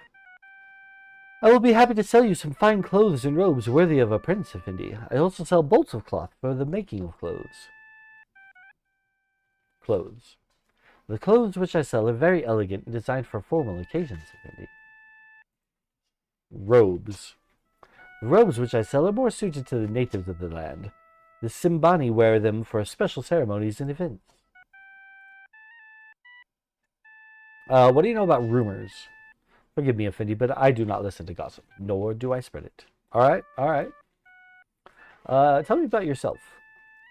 I will be happy to sell you some fine clothes and robes worthy of a prince, Effendi. I also sell bolts of cloth for the making of clothes. Clothes. The clothes which I sell are very elegant and designed for formal occasions, Effendi. Robes. The robes which I sell are more suited to the natives of the land. The Simbani wear them for special ceremonies and events. What do you know about rumors? Forgive me, Effendi, but I do not listen to gossip, nor do I spread it. Alright, alright. Tell me about yourself.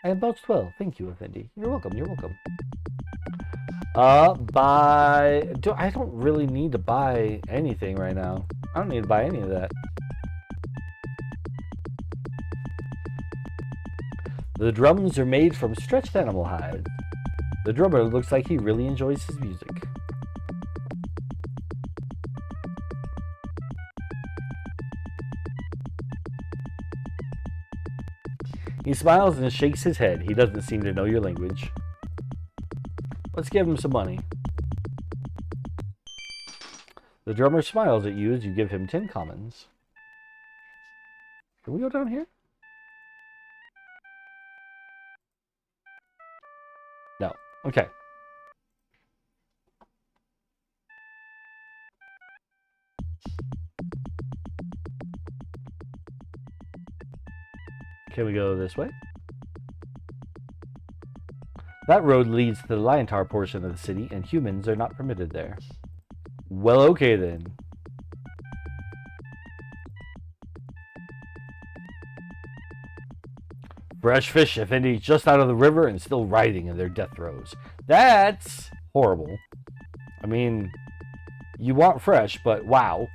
I am bounced well, thank you, Effendi. You're welcome, you're welcome. I don't really need to buy anything right now. I don't need to buy any of that. The drums are made from stretched animal hides. The drummer looks like he really enjoys his music. He smiles and shakes his head. He doesn't seem to know your language. Let's give him some money. The drummer smiles at you as you give him 10 commons. Can we go down here? No. Okay. Can we go this way? That road leads to the Liontar portion of the city, and humans are not permitted there. Well, okay then. Fresh fish, Effendi, just out of the river and still writhing in their death throes. That's horrible. I mean, you want fresh, but wow.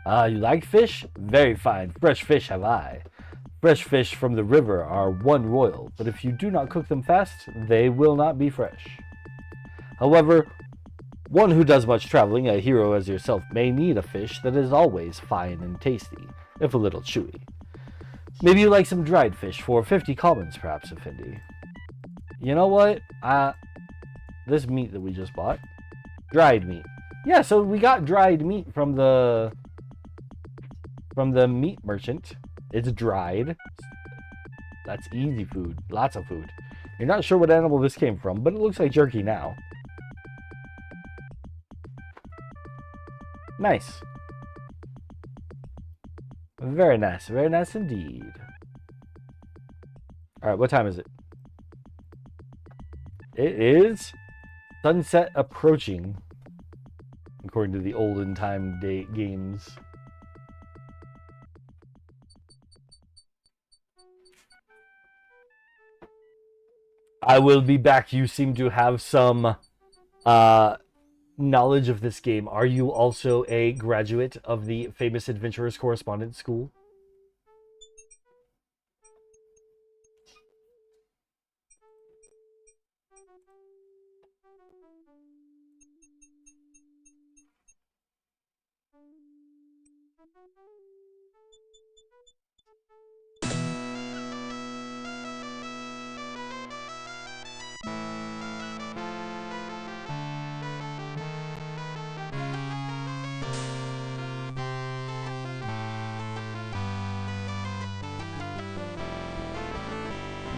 You like fish? Very fine. Fresh fish have I. Fresh fish from the river are 1 royal, but if you do not cook them fast, they will not be fresh. However, one who does much traveling, a hero as yourself, may need a fish that is always fine and tasty, if a little chewy. Maybe you like some dried fish for 50 commons, perhaps, Effendi. You know what? This meat that we just bought. Dried meat. Yeah, so we got dried meat from the meat merchant. It's dried. That's easy food. Lots of food. You're not sure what animal this came from, but it looks like jerky now. Nice. Very nice. Very nice indeed. Alright, what time is it? It is sunset approaching, according to the olden time games. I will be back. You seem to have some knowledge of this game. Are you also a graduate of the famous Adventurers Correspondence School?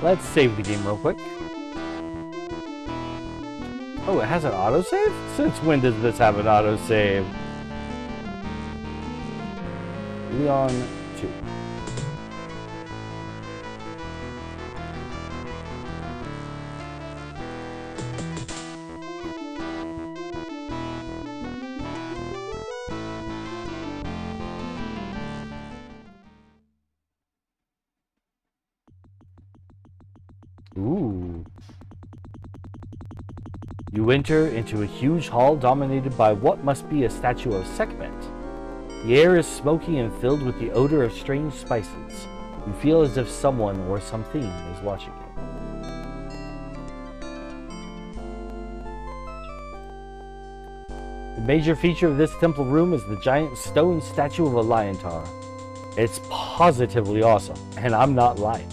Let's save the game real quick. Oh, it has an autosave? Since when does this have an autosave? Leon 2. Ooh. You enter into a huge hall dominated by what must be a statue of Sekhmet. The air is smoky and filled with the odor of strange spices. You feel as if someone or something is watching you. The major feature of this temple room is the giant stone statue of a Liontar. It's positively awesome, and I'm not lying.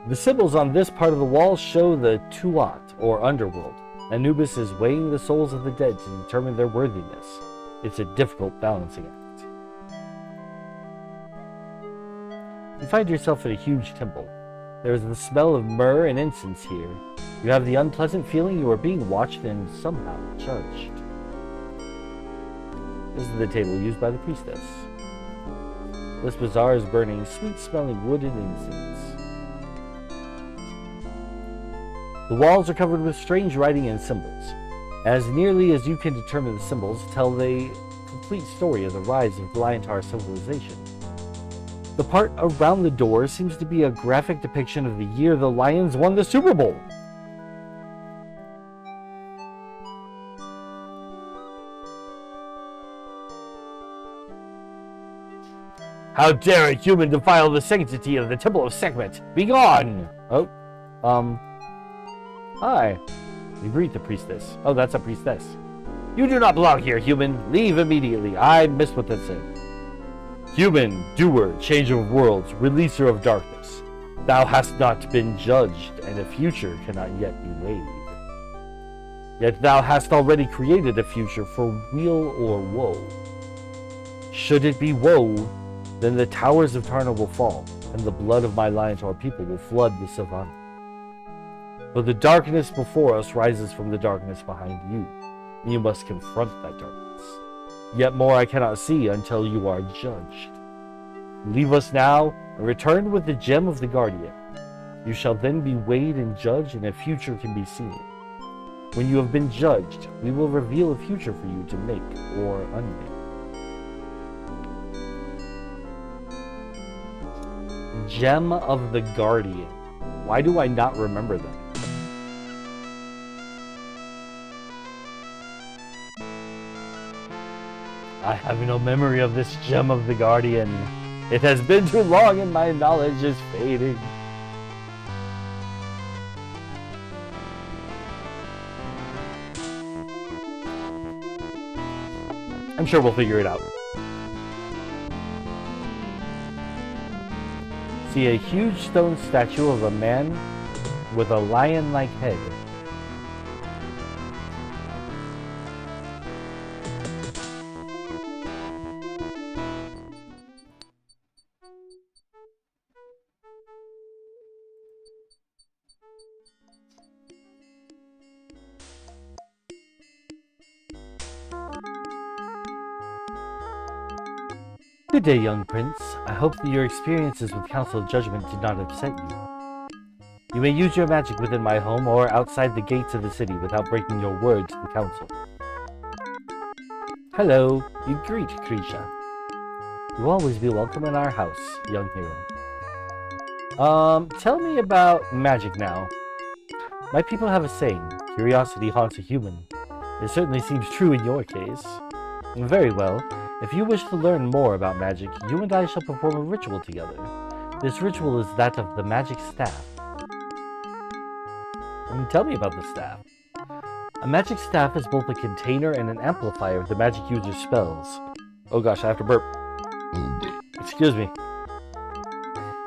The symbols on this part of the wall show the Tuat, or underworld. Anubis is weighing the souls of the dead to determine their worthiness. It's a difficult balancing act. You find yourself in a huge temple. There is the smell of myrrh and incense here. You have the unpleasant feeling you are being watched and somehow judged. This is the table used by the priestess. This bazaar is burning sweet-smelling wood and incense. The walls are covered with strange writing and symbols. As nearly as you can determine, the symbols tell the complete story of the rise of Liontar civilization. The part around the door seems to be a graphic depiction of the year the Lions won the Super Bowl. How dare a human defile the sanctity of the Temple of Sekhmet? Begone! Oh, hi. You greet the priestess. Oh, that's a priestess. You do not belong here, human. Leave immediately. I missed what that said. Human, doer, changer of worlds, releaser of darkness. Thou hast not been judged, and a future cannot yet be weighed. Yet thou hast already created a future for weal or woe. Should it be woe, then the towers of Tarna will fall, and the blood of my Liontar people will flood the savannah. But the darkness before us rises from the darkness behind you. You must confront that darkness. Yet more I cannot see until you are judged. Leave us now, and return with the gem of the Guardian. You shall then be weighed and judged, and a future can be seen. When you have been judged, we will reveal a future for you to make or unmake. Gem of the Guardian. Why do I not remember that? I have no memory of this Gem of the Guardian. It has been too long and my knowledge is fading. I'm sure we'll figure it out. See a huge stone statue of a man with a lion-like head. Good day, young prince. I hope that your experiences with Council of Judgment did not upset you. You may use your magic within my home or outside the gates of the city without breaking your word to the council. Hello, you greet Krisha. You'll always be welcome in our house, young hero. Tell me about magic now. My people have a saying, curiosity haunts a human. It certainly seems true in your case. Very well. If you wish to learn more about magic, you and I shall perform a ritual together. This ritual is that of the magic staff. Tell me about the staff. A magic staff is both a container and an amplifier of the magic user's spells. Oh gosh, I have to burp. Excuse me.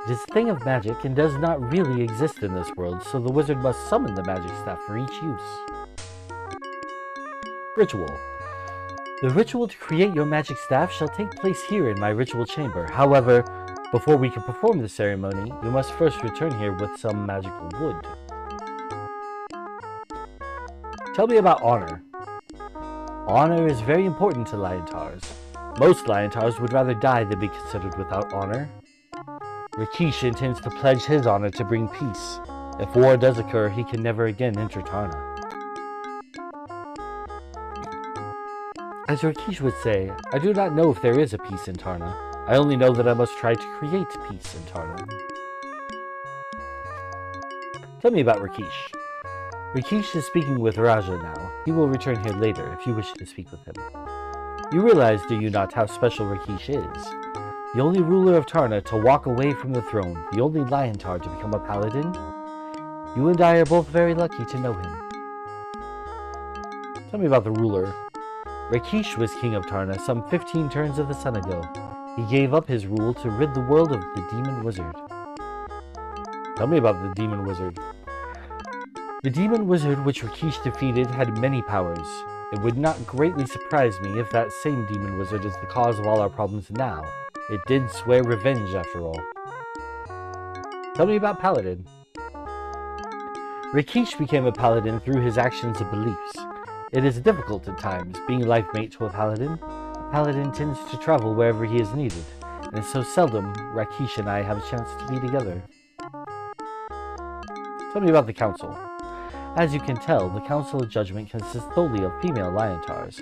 It is a thing of magic and does not really exist in this world, so the wizard must summon the magic staff for each use. Ritual. The ritual to create your magic staff shall take place here in my ritual chamber. However, before we can perform the ceremony, you must first return here with some magical wood. Tell me about honor. Honor is very important to Liontars. Most Liontars would rather die than be considered without honor. Rakesh intends to pledge his honor to bring peace. If war does occur, he can never again enter Tarna. As Rakesh would say, I do not know if there is a peace in Tarna. I only know that I must try to create peace in Tarna. Tell me about Rakesh. Rakesh is speaking with Raja now. He will return here later if you wish to speak with him. You realize, do you not, how special Rakesh is? The only ruler of Tarna to walk away from the throne, the only Liontar to become a paladin? You and I are both very lucky to know him. Tell me about the ruler. Rakesh was king of Tarna some 15 turns of the sun ago. He gave up his rule to rid the world of the demon wizard. Tell me about the demon wizard. The demon wizard which Rakesh defeated had many powers. It would not greatly surprise me if that same demon wizard is the cause of all our problems now. It did swear revenge after all. Tell me about Paladin. Rakesh became a paladin through his actions and beliefs. It is difficult at times, being life mate to a paladin. A paladin tends to travel wherever he is needed, and so seldom Rakesh and I have a chance to be together. Tell me about the council. As you can tell, the Council of Judgment consists solely of female Liontars.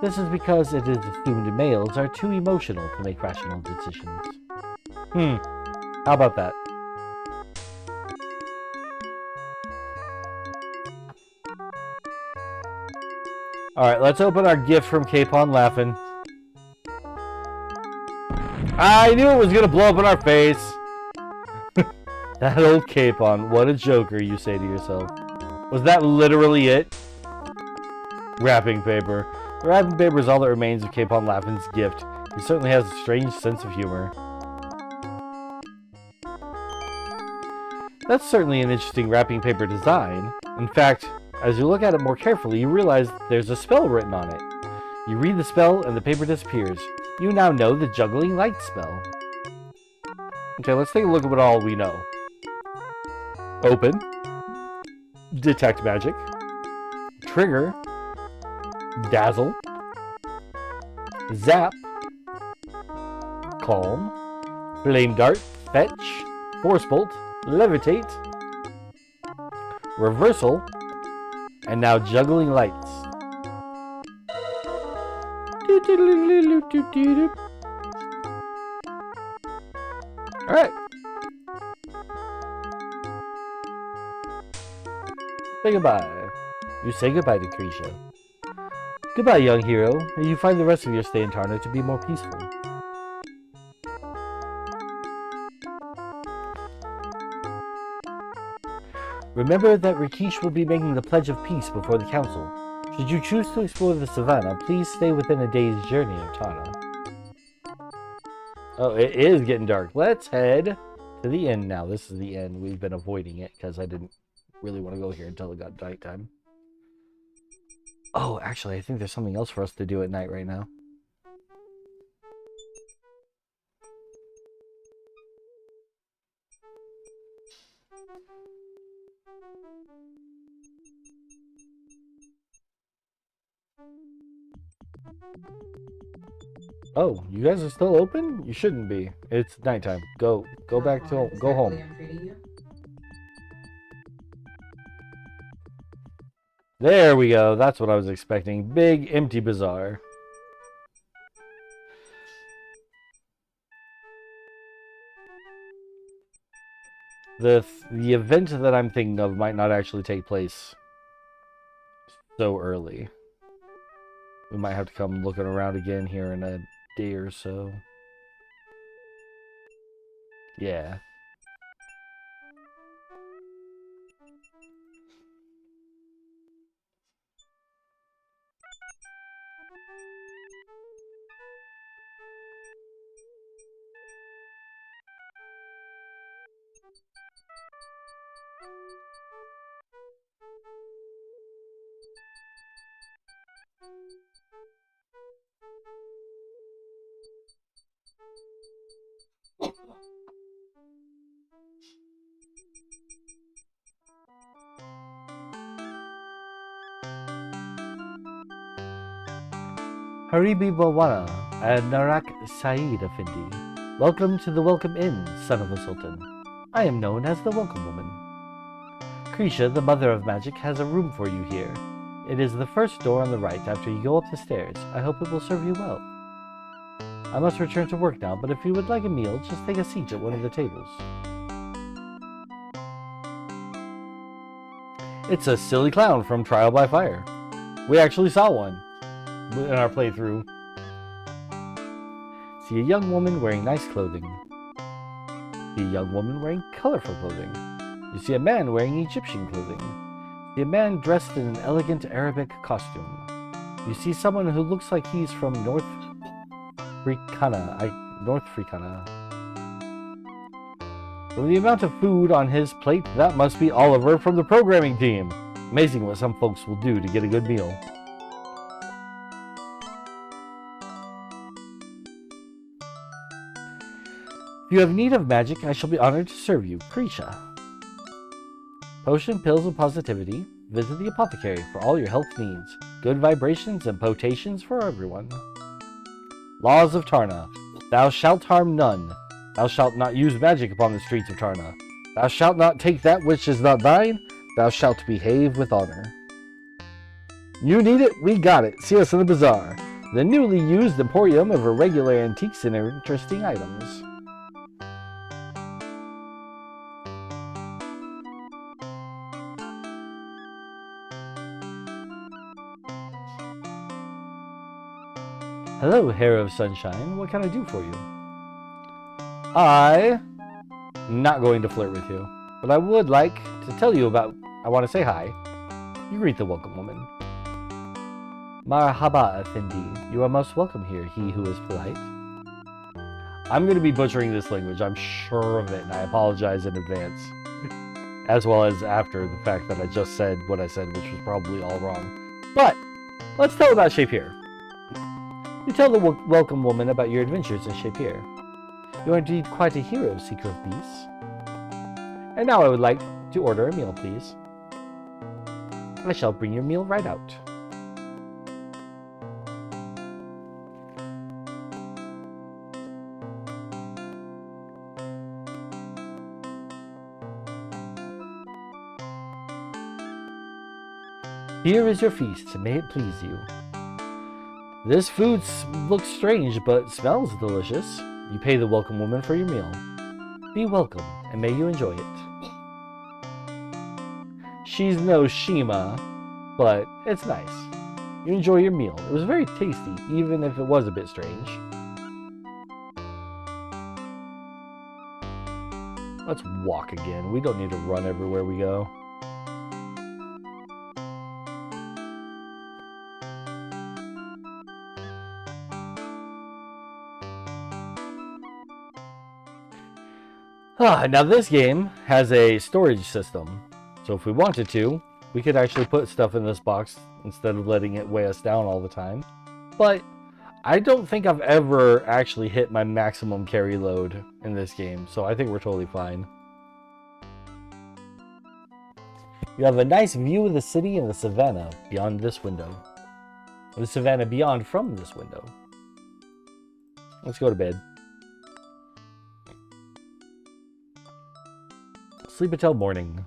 This is because it is assumed males are too emotional to make rational decisions. How about that? Alright, let's open our gift from Capon laughing. I knew it was gonna blow up in our face! That old Capon, what a joker, you say to yourself. Was that literally it? Wrapping paper. The wrapping paper is all that remains of Capon Laughing's gift. He certainly has a strange sense of humor. That's certainly an interesting wrapping paper design. In fact, as you look at it more carefully, you realize there's a spell written on it. You read the spell and the paper disappears. You now know the Juggling Light spell. Okay, let's take a look at what all we know. Open. Detect magic, trigger, dazzle, zap, calm, flame dart, fetch, force bolt, levitate, reversal, and now juggling lights. Alright. Say goodbye. You say goodbye to Krisha. Goodbye, young hero. May you find the rest of your stay in Tarna to be more peaceful. Remember that Rakesh will be making the Pledge of Peace before the Council. Should you choose to explore the Savannah, please stay within a day's journey of Tarna. Oh, it is getting dark. Let's head to the inn now. This is the inn. We've been avoiding it because I didn't really want to go here until it got nighttime. Oh, actually, I think there's something else for us to do at night right now. Oh, you guys are still open? You shouldn't be. It's nighttime. Go back to go home. There we go. That's what I was expecting. Big empty bazaar. The event that I'm thinking of might not actually take place so early. We might have to come looking around again here in a day or so. Yeah. Haribi Bawana and Narak Saeed Effendi. Welcome to the Welcome Inn, son of the Sultan. I am known as the Welcome Woman. Krisha, the Mother of Magic, has a room for you here. It is the first door on the right after you go up the stairs. I hope it will serve you well. I must return to work now, but if you would like a meal, just take a seat at one of the tables. It's a silly clown from Trial by Fire. We actually saw one in our playthrough. See a young woman wearing nice clothing. See a young woman wearing colorful clothing. You see a man wearing Egyptian clothing. See a man dressed in an elegant Arabic costume. You see someone who looks like he's from North Africana. From the amount of food on his plate, that must be Oliver from the programming team. Amazing what some folks will do to get a good meal. If you have need of magic, I shall be honored to serve you. Krisha. Potion, pills, and positivity. Visit the apothecary for all your health needs. Good vibrations and potations for everyone. Laws of Tarna. Thou shalt harm none. Thou shalt not use magic upon the streets of Tarna. Thou shalt not take that which is not thine. Thou shalt behave with honor. You need it? We got it. See us in the bazaar. The newly used emporium of irregular antiques and interesting items. Hello, Hair of Sunshine. What can I do for you? I'm not going to flirt with you, but I would like to tell you about... I want to say hi. You greet the welcome woman. Marhaba, Effendi. You are most welcome here, he who is polite. I'm going to be butchering this language, I'm sure of it, and I apologize in advance. As well as after the fact that I just said what I said, which was probably all wrong. But, let's tell about Shapier. You tell the welcome woman about your adventures in Shapier. You are indeed quite a hero, Seeker of Beasts. And now I would like to order a meal, please. I shall bring your meal right out. Here is your feast, may it please you. This food looks strange, but smells delicious. You pay the welcome woman for your meal. Be welcome, and may you enjoy it. She's no Shima, but it's nice. You enjoy your meal. It was very tasty, even if it was a bit strange. Let's walk again. We don't need to run everywhere we go. Now this game has a storage system, so if we wanted to, we could actually put stuff in this box instead of letting it weigh us down all the time. But I don't think I've ever actually hit my maximum carry load in this game, so I think we're totally fine. You have a nice view of the city and the savannah beyond this window. The savannah beyond from this window. Let's go to bed. Sleep until morning.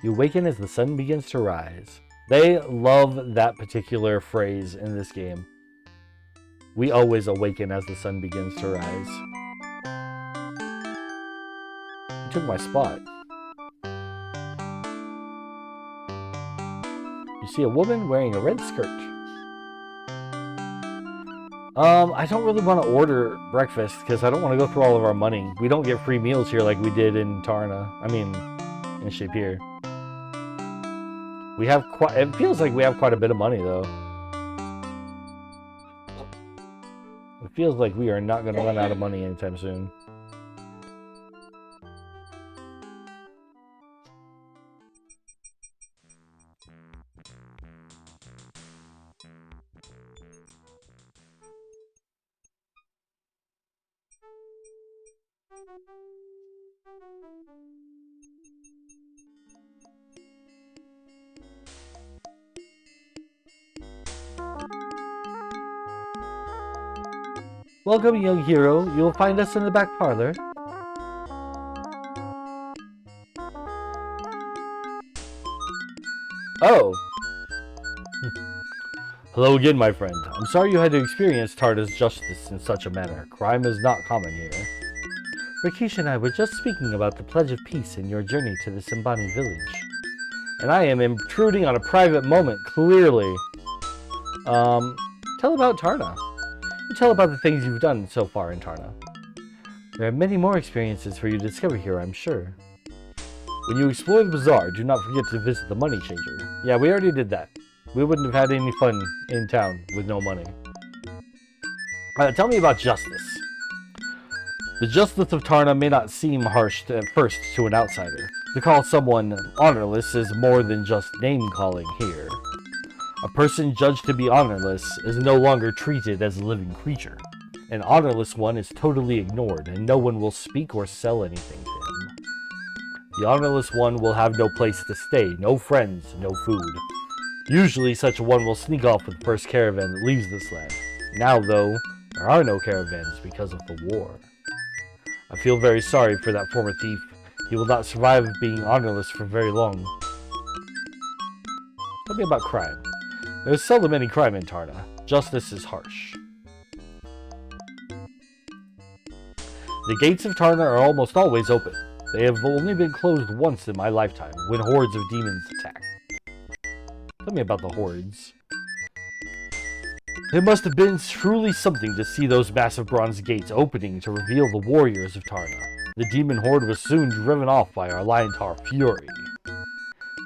You awaken as the sun begins to rise. They love that particular phrase in this game. We always awaken as the sun begins to rise. You took my spot. You see a woman wearing a red skirt. I don't really want to order breakfast because I don't want to go through all of our money. We don't get free meals here like we did in Tarna. I mean, in Shapier. We have quite... It feels like we have quite a bit of money, though. It feels like we are not going to run out of money anytime soon. Welcome, young hero. You'll find us in the back parlor. Hello again, my friend. I'm sorry you had to experience Tarna's justice in such a manner. Crime is not common here. Rakesh and I were just speaking about the Pledge of Peace and your journey to the Simbani village. And I am intruding on a private moment, clearly. Tell about Tarna. You tell about the things you've done so far in Tarna. There are many more experiences for you to discover here, I'm sure. When you explore the bazaar, do not forget to visit the money changer. Yeah, we already did that. We wouldn't have had any fun in town with no money. Tell me about justice. The justice of Tarna may not seem harsh at first to an outsider. To call someone honorless is more than just name-calling here. A person judged to be honorless is no longer treated as a living creature. An honorless one is totally ignored, and no one will speak or sell anything to him. The honorless one will have no place to stay, no friends, no food. Usually such a one will sneak off with the first caravan that leaves this land. Now, though, there are no caravans because of the war. I feel very sorry for that former thief. He will not survive being honorless for very long. Tell me about crime. There is seldom any crime in Tarna. Justice is harsh. The gates of Tarna are almost always open. They have only been closed once in my lifetime, when hordes of demons attack. Tell me about the hordes. It must have been truly something to see those massive bronze gates opening to reveal the warriors of Tarna. The demon horde was soon driven off by our Liontar fury.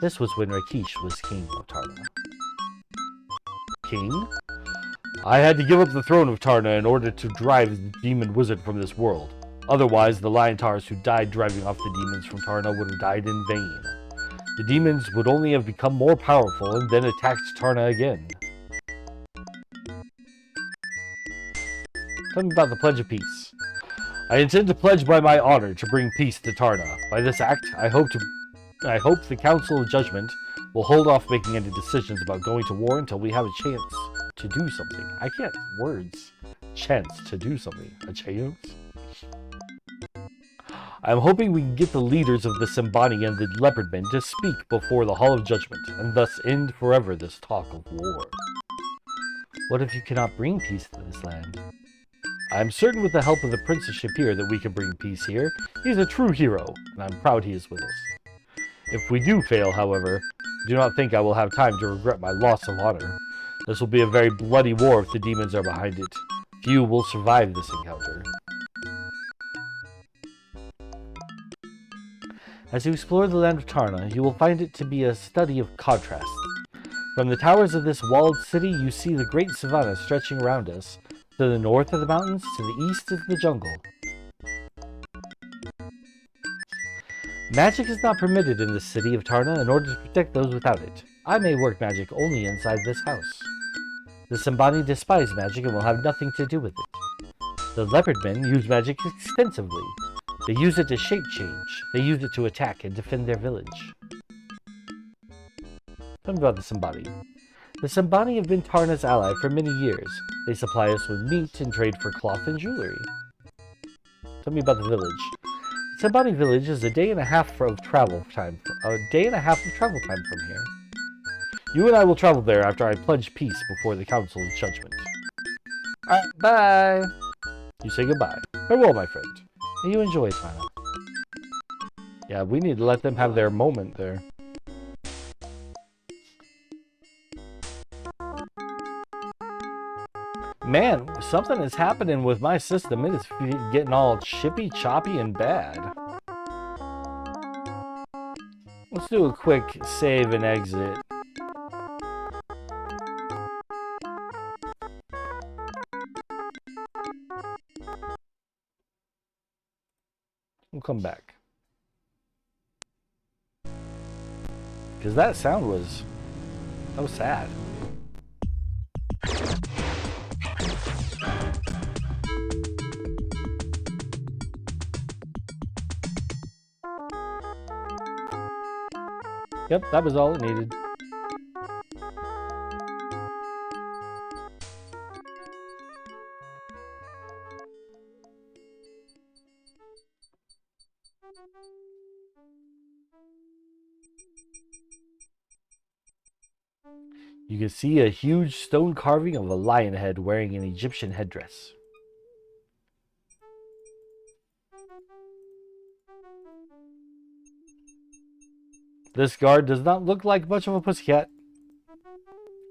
This was when Rakesh was king of Tarna. King? I had to give up the throne of Tarna in order to drive the demon wizard from this world. Otherwise, the Liontars who died driving off the demons from Tarna would have died in vain. The demons would only have become more powerful and then attacked Tarna again. Tell me about the Pledge of Peace. I intend to pledge by my honor to bring peace to Tarna. By this act, I hope the Council of Judgment will hold off making any decisions about going to war until we have a chance to do something. I can't words. Chance to do something. A chance? I'm hoping we can get the leaders of the Simbani and the Leopardmen to speak before the Hall of Judgment, and thus end forever this talk of war. What if you cannot bring peace to this land? I am certain with the help of the Prince of Shapir that we can bring peace here. He's a true hero, and I'm proud he is with us. If we do fail, however, do not think I will have time to regret my loss of honor. This will be a very bloody war if the demons are behind it. Few will survive this encounter. As you explore the land of Tarna, you will find it to be a study of contrasts. From the towers of this walled city, you see the great savanna stretching around us. To the north of the mountains, to the east is the jungle. Magic is not permitted in the city of Tarna in order to protect those without it. I may work magic only inside this house. The Simbani despise magic and will have nothing to do with it. The Leopardmen use magic extensively. They use it to shape change. They use it to attack and defend their village. Tell me about the Simbani. The Simbani have been Tarna's ally for many years. They supply us with meat and trade for cloth and jewelry. Tell me about the village. The Simbani village is a day and a half of travel time from here. You and I will travel there after I pledge peace before the Council of Judgment. Alright, bye! You say goodbye. Farewell, my friend. May you enjoy Tarna. Yeah, we need to let them have their moment there. Man, something is happening with my system. It is getting all chippy, choppy, and bad. Let's do a quick save and exit. We'll come back. Because that sound was so sad. Yep, that was all it needed. You can see a huge stone carving of a lion head wearing an Egyptian headdress. This guard does not look like much of a pussycat.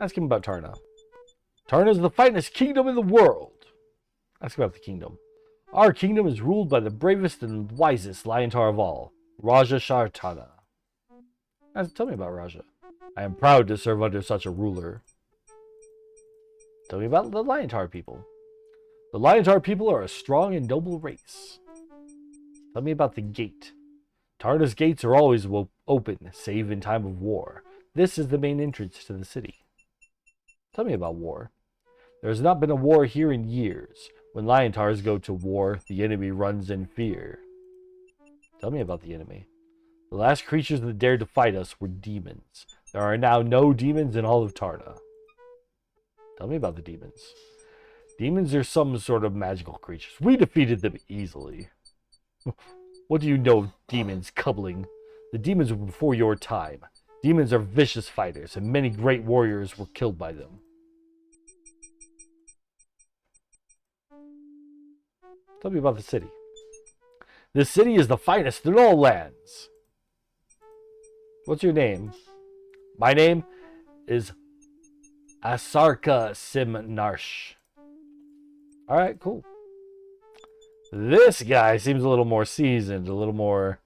Ask him about Tarna. Tarna is the finest kingdom in the world. Ask about the kingdom. Our kingdom is ruled by the bravest and wisest Liontar of all, Raja Shartana. Tell me about Raja. I am proud to serve under such a ruler. Tell me about the Liontar people. The Liontar people are a strong and noble race. Tell me about the gate. Tarna's gates are always open, save in time of war. This is the main entrance to the city. Tell me about war. There has not been a war here in years. When Liontars go to war, the enemy runs in fear. Tell me about the enemy. The last creatures that dared to fight us were demons. There are now no demons in all of Tarna. Tell me about the demons. Demons are some sort of magical creatures. We defeated them easily. What do you know of demons, Cubbling? The demons were before your time. Demons are vicious fighters, and many great warriors were killed by them. Tell me about the city. This city is the finest in all lands. What's your name? My name is Asarka Simnarsh. Alright, cool. This guy seems a little more seasoned, a little more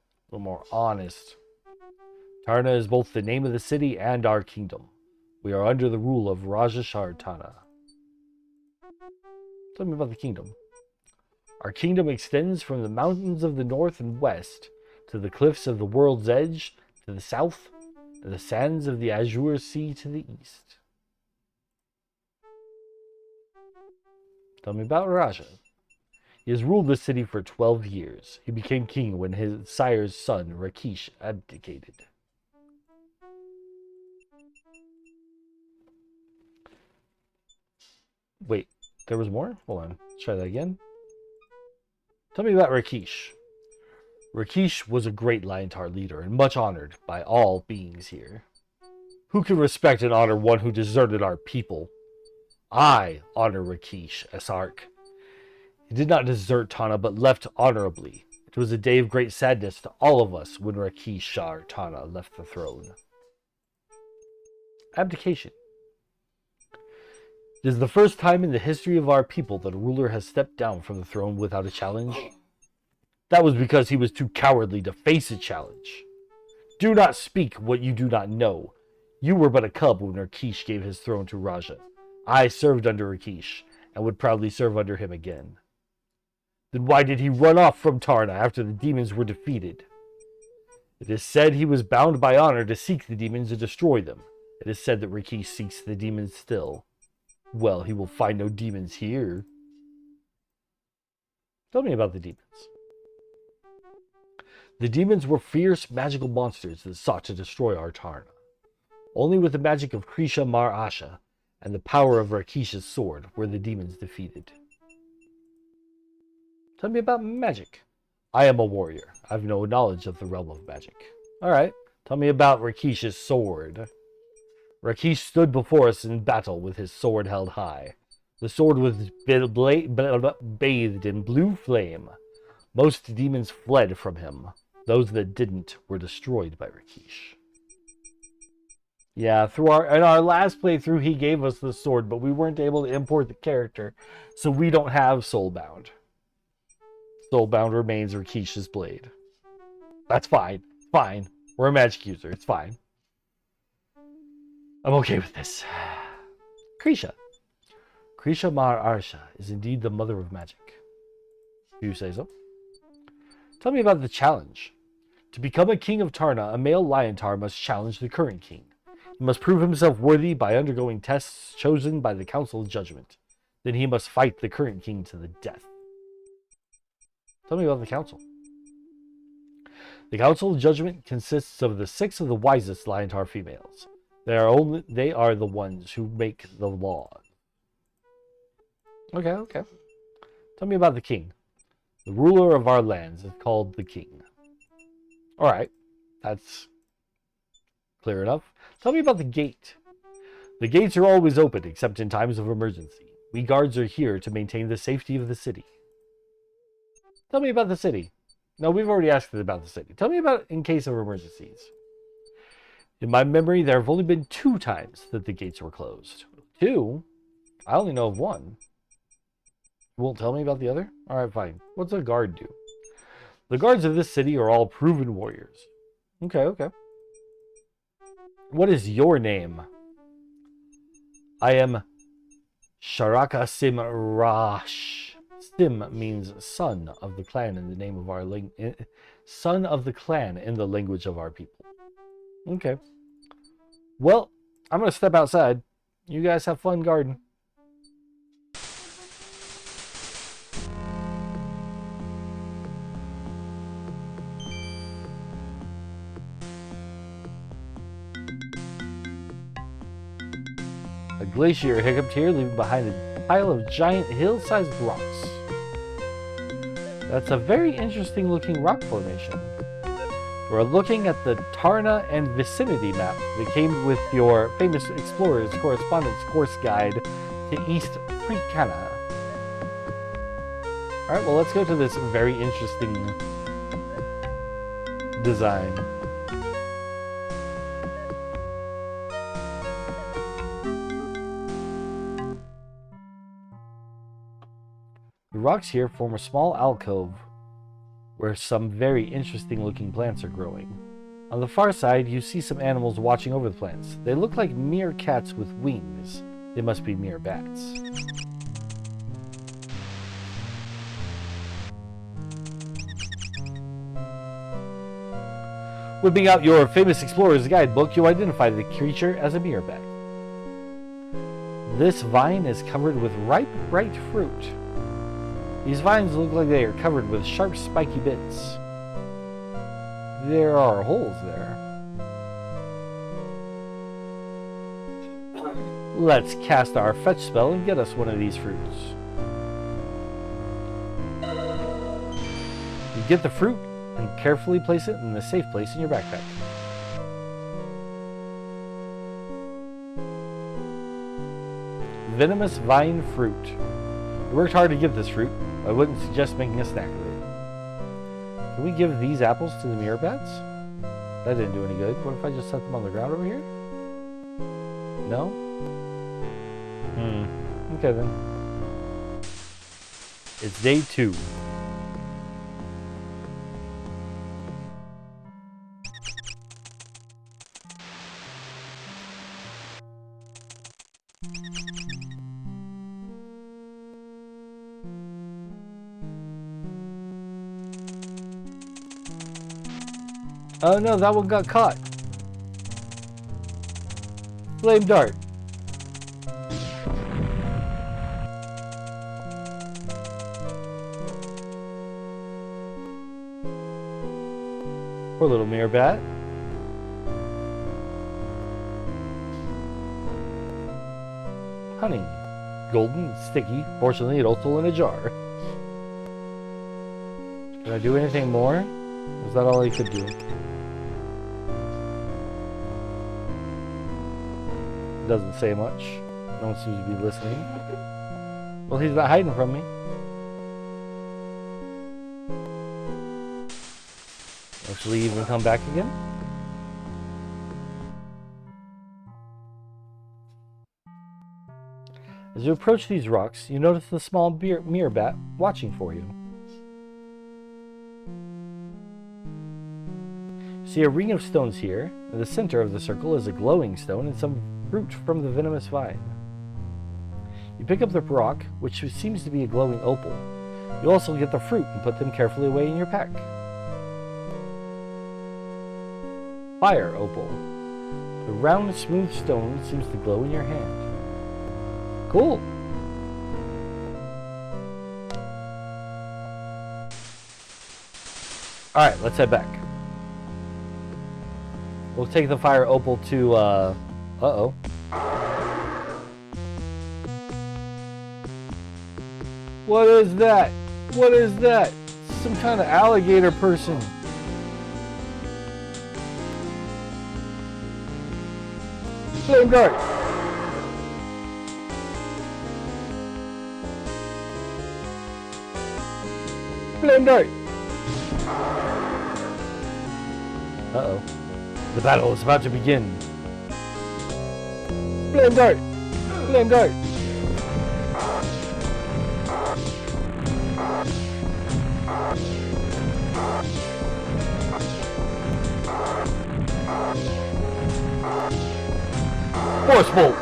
honest. Tarna is both the name of the city and our kingdom. We are under the rule of Raja Shartana. Tell me about the kingdom. Our kingdom extends from the mountains of the north and west to the cliffs of the world's edge to the south and the sands of the Azure Sea to the east. Tell me about Raja. He has ruled the city for 12 years. He became king when his sire's son, Rakesh, abdicated. Wait, there was more? Hold on, let's try that again. Tell me about Rakesh. Rakesh was a great Liontar leader and much honored by all beings here. Who can respect and honor one who deserted our people? I honor Rakesh, Asark. He did not desert Tana, but left honorably. It was a day of great sadness to all of us when Rakesh Shar Tana left the throne. Abdication. It is the first time in the history of our people that a ruler has stepped down from the throne without a challenge. That was because he was too cowardly to face a challenge. Do not speak what you do not know. You were but a cub when Rakesh gave his throne to Raja. I served under Rakesh, and would proudly serve under him again. Then why did he run off from Tarna after the demons were defeated? It is said he was bound by honor to seek the demons and destroy them. It is said that Rakesh seeks the demons still. Well, he will find no demons here. Tell me about the demons. The demons were fierce magical monsters that sought to destroy our Tarna. Only with the magic of Krisha Mar Asha and the power of Rakesh's sword were the demons defeated. Tell me about magic. I am a warrior. I have no knowledge of the realm of magic. Alright, tell me about Rakesh's sword. Rakesh stood before us in battle with his sword held high. The sword was bathed in blue flame. Most demons fled from him. Those that didn't were destroyed by Rakesh. Yeah, in our last playthrough, he gave us the sword, but we weren't able to import the character, so we don't have Soulbound. Soulbound remains Rakesh's blade. That's fine. Fine. We're a magic user. It's fine. I'm okay with this. Krisha. Krisha Mar Arsha is indeed the mother of magic. Do you say so? Tell me about the challenge. To become a king of Tarna, a male Liontar must challenge the current king. He must prove himself worthy by undergoing tests chosen by the Council of Judgment. Then he must fight the current king to the death. Tell me about the council. The Council of Judgment consists of the 6 of the wisest Liontar females. They are the ones who make the law. Okay. Tell me about the king. The ruler of our lands is called the king. Alright, that's clear enough. Tell me about the gate. The gates are always open, except in times of emergency. We guards are here to maintain the safety of the city. Tell me about the city. No, we've already asked about the city. Tell me about in case of emergencies. In my memory, there have only been 2 times that the gates were closed. 2? I only know of 1. You won't tell me about the other? Alright, fine. What's a guard do? The guards of this city are all proven warriors. Okay. What is your name? I am Sharaka Sim Rash. Sim means son of the clan in the name of our son of the clan in the language of our people. Okay. Well, I'm gonna step outside. You guys have fun guarding. A glacier hiccuped here, leaving behind a pile of giant hill-sized rocks. That's a very interesting looking rock formation. We're looking at the Tarna and vicinity map that came with your famous explorer's correspondence course guide to East Fricana. Alright, well let's go to this very interesting design. The rocks here form a small alcove where some very interesting looking plants are growing. On the far side, you see some animals watching over the plants. They look like meerkats with wings. They must be meerbats. Whipping out your famous explorer's guidebook, you identify the creature as a meerbat. This vine is covered with ripe, bright fruit. These vines look like they are covered with sharp, spiky bits. There are holes there. Let's cast our fetch spell and get us one of these fruits. You get the fruit and carefully place it in a safe place in your backpack. Venomous vine fruit. You worked hard to get this fruit. I wouldn't suggest making a snack of it. Can we give these apples to the meerbats? That didn't do any good. What if I just set them on the ground over here? No? Okay then. It's day 2. Oh no, that one got caught. Flame dart. Poor little meerbat. Honey. Golden, sticky. Fortunately, it's also in a jar. Can I do anything more? Or is that all he could do? Doesn't say much. No one seems to be listening. Well, he's not hiding from me. Let's leave and come back again. As you approach these rocks, you notice the small meerbat watching for you. See a ring of stones here. In the center of the circle is a glowing stone and some fruit from the venomous vine. You pick up the rock, which seems to be a glowing opal. You also get the fruit and put them carefully away in your pack. Fire opal. The round, smooth stone seems to glow in your hand. Cool. Alright, let's head back. We'll take the fire opal to, uh-oh. What is that? What is that? Some kind of alligator person. Flame dart. Splendor! Uh-oh. The battle is about to begin. Splendor! Splendor! Force bolt!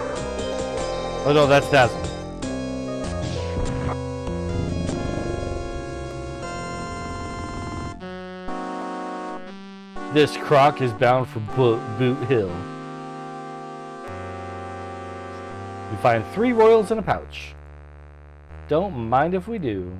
Oh no, that's Dazzle. This croc is bound for Boot Hill. We find 3 royals in a pouch. Don't mind if we do.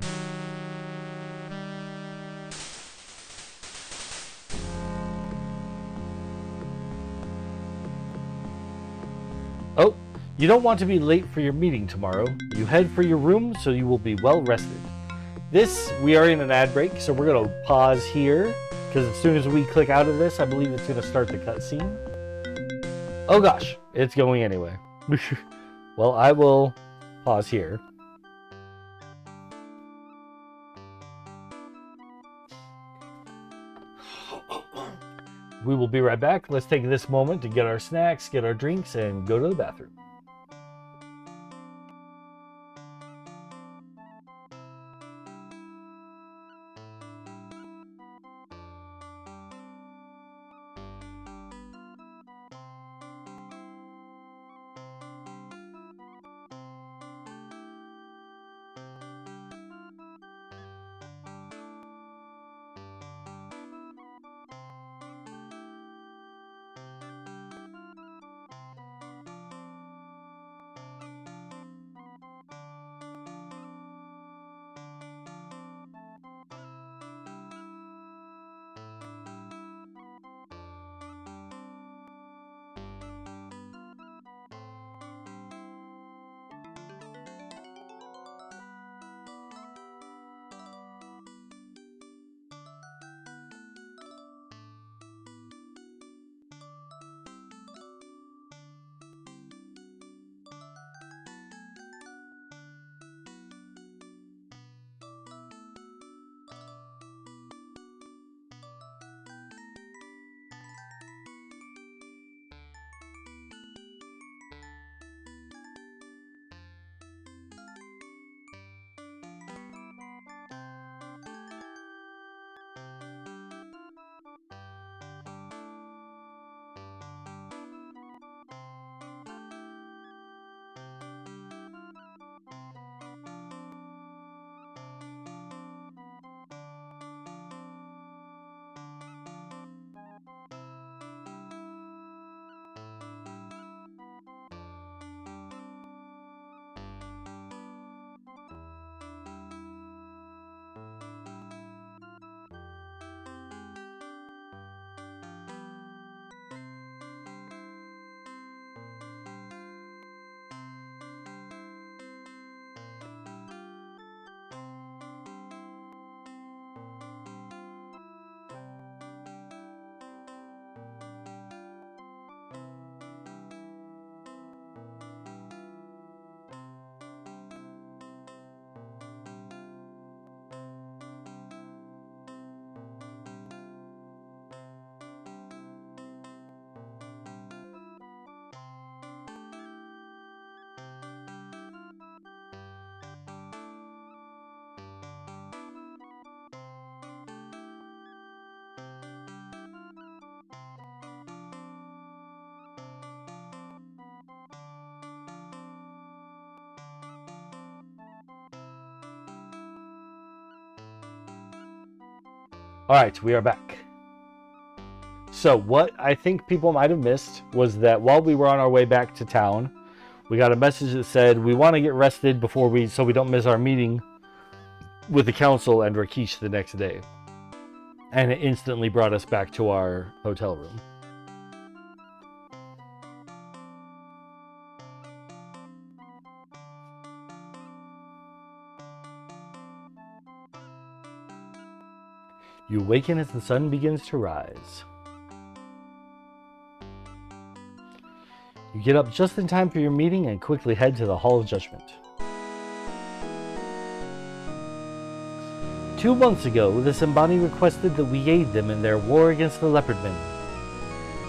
Oh, you don't want to be late for your meeting tomorrow. You head for your room so you will be well rested. We are in an ad break, so we're going to pause here, because as soon as we click out of this, I believe it's going to start the cutscene. Oh gosh, it's going anyway. Well, I will pause here. We will be right back. Let's take this moment to get our snacks, get our drinks, and go to the bathroom. Alright, we are back. So what I think people might have missed was that while we were on our way back to town, we got a message that said we want to get rested so we don't miss our meeting with the council and Rakeesh the next day. And it instantly brought us back to our hotel room. You awaken as the sun begins to rise. You get up just in time for your meeting and quickly head to the Hall of Judgment. 2 months ago, the Simbani requested that we aid them in their war against the Leopardmen.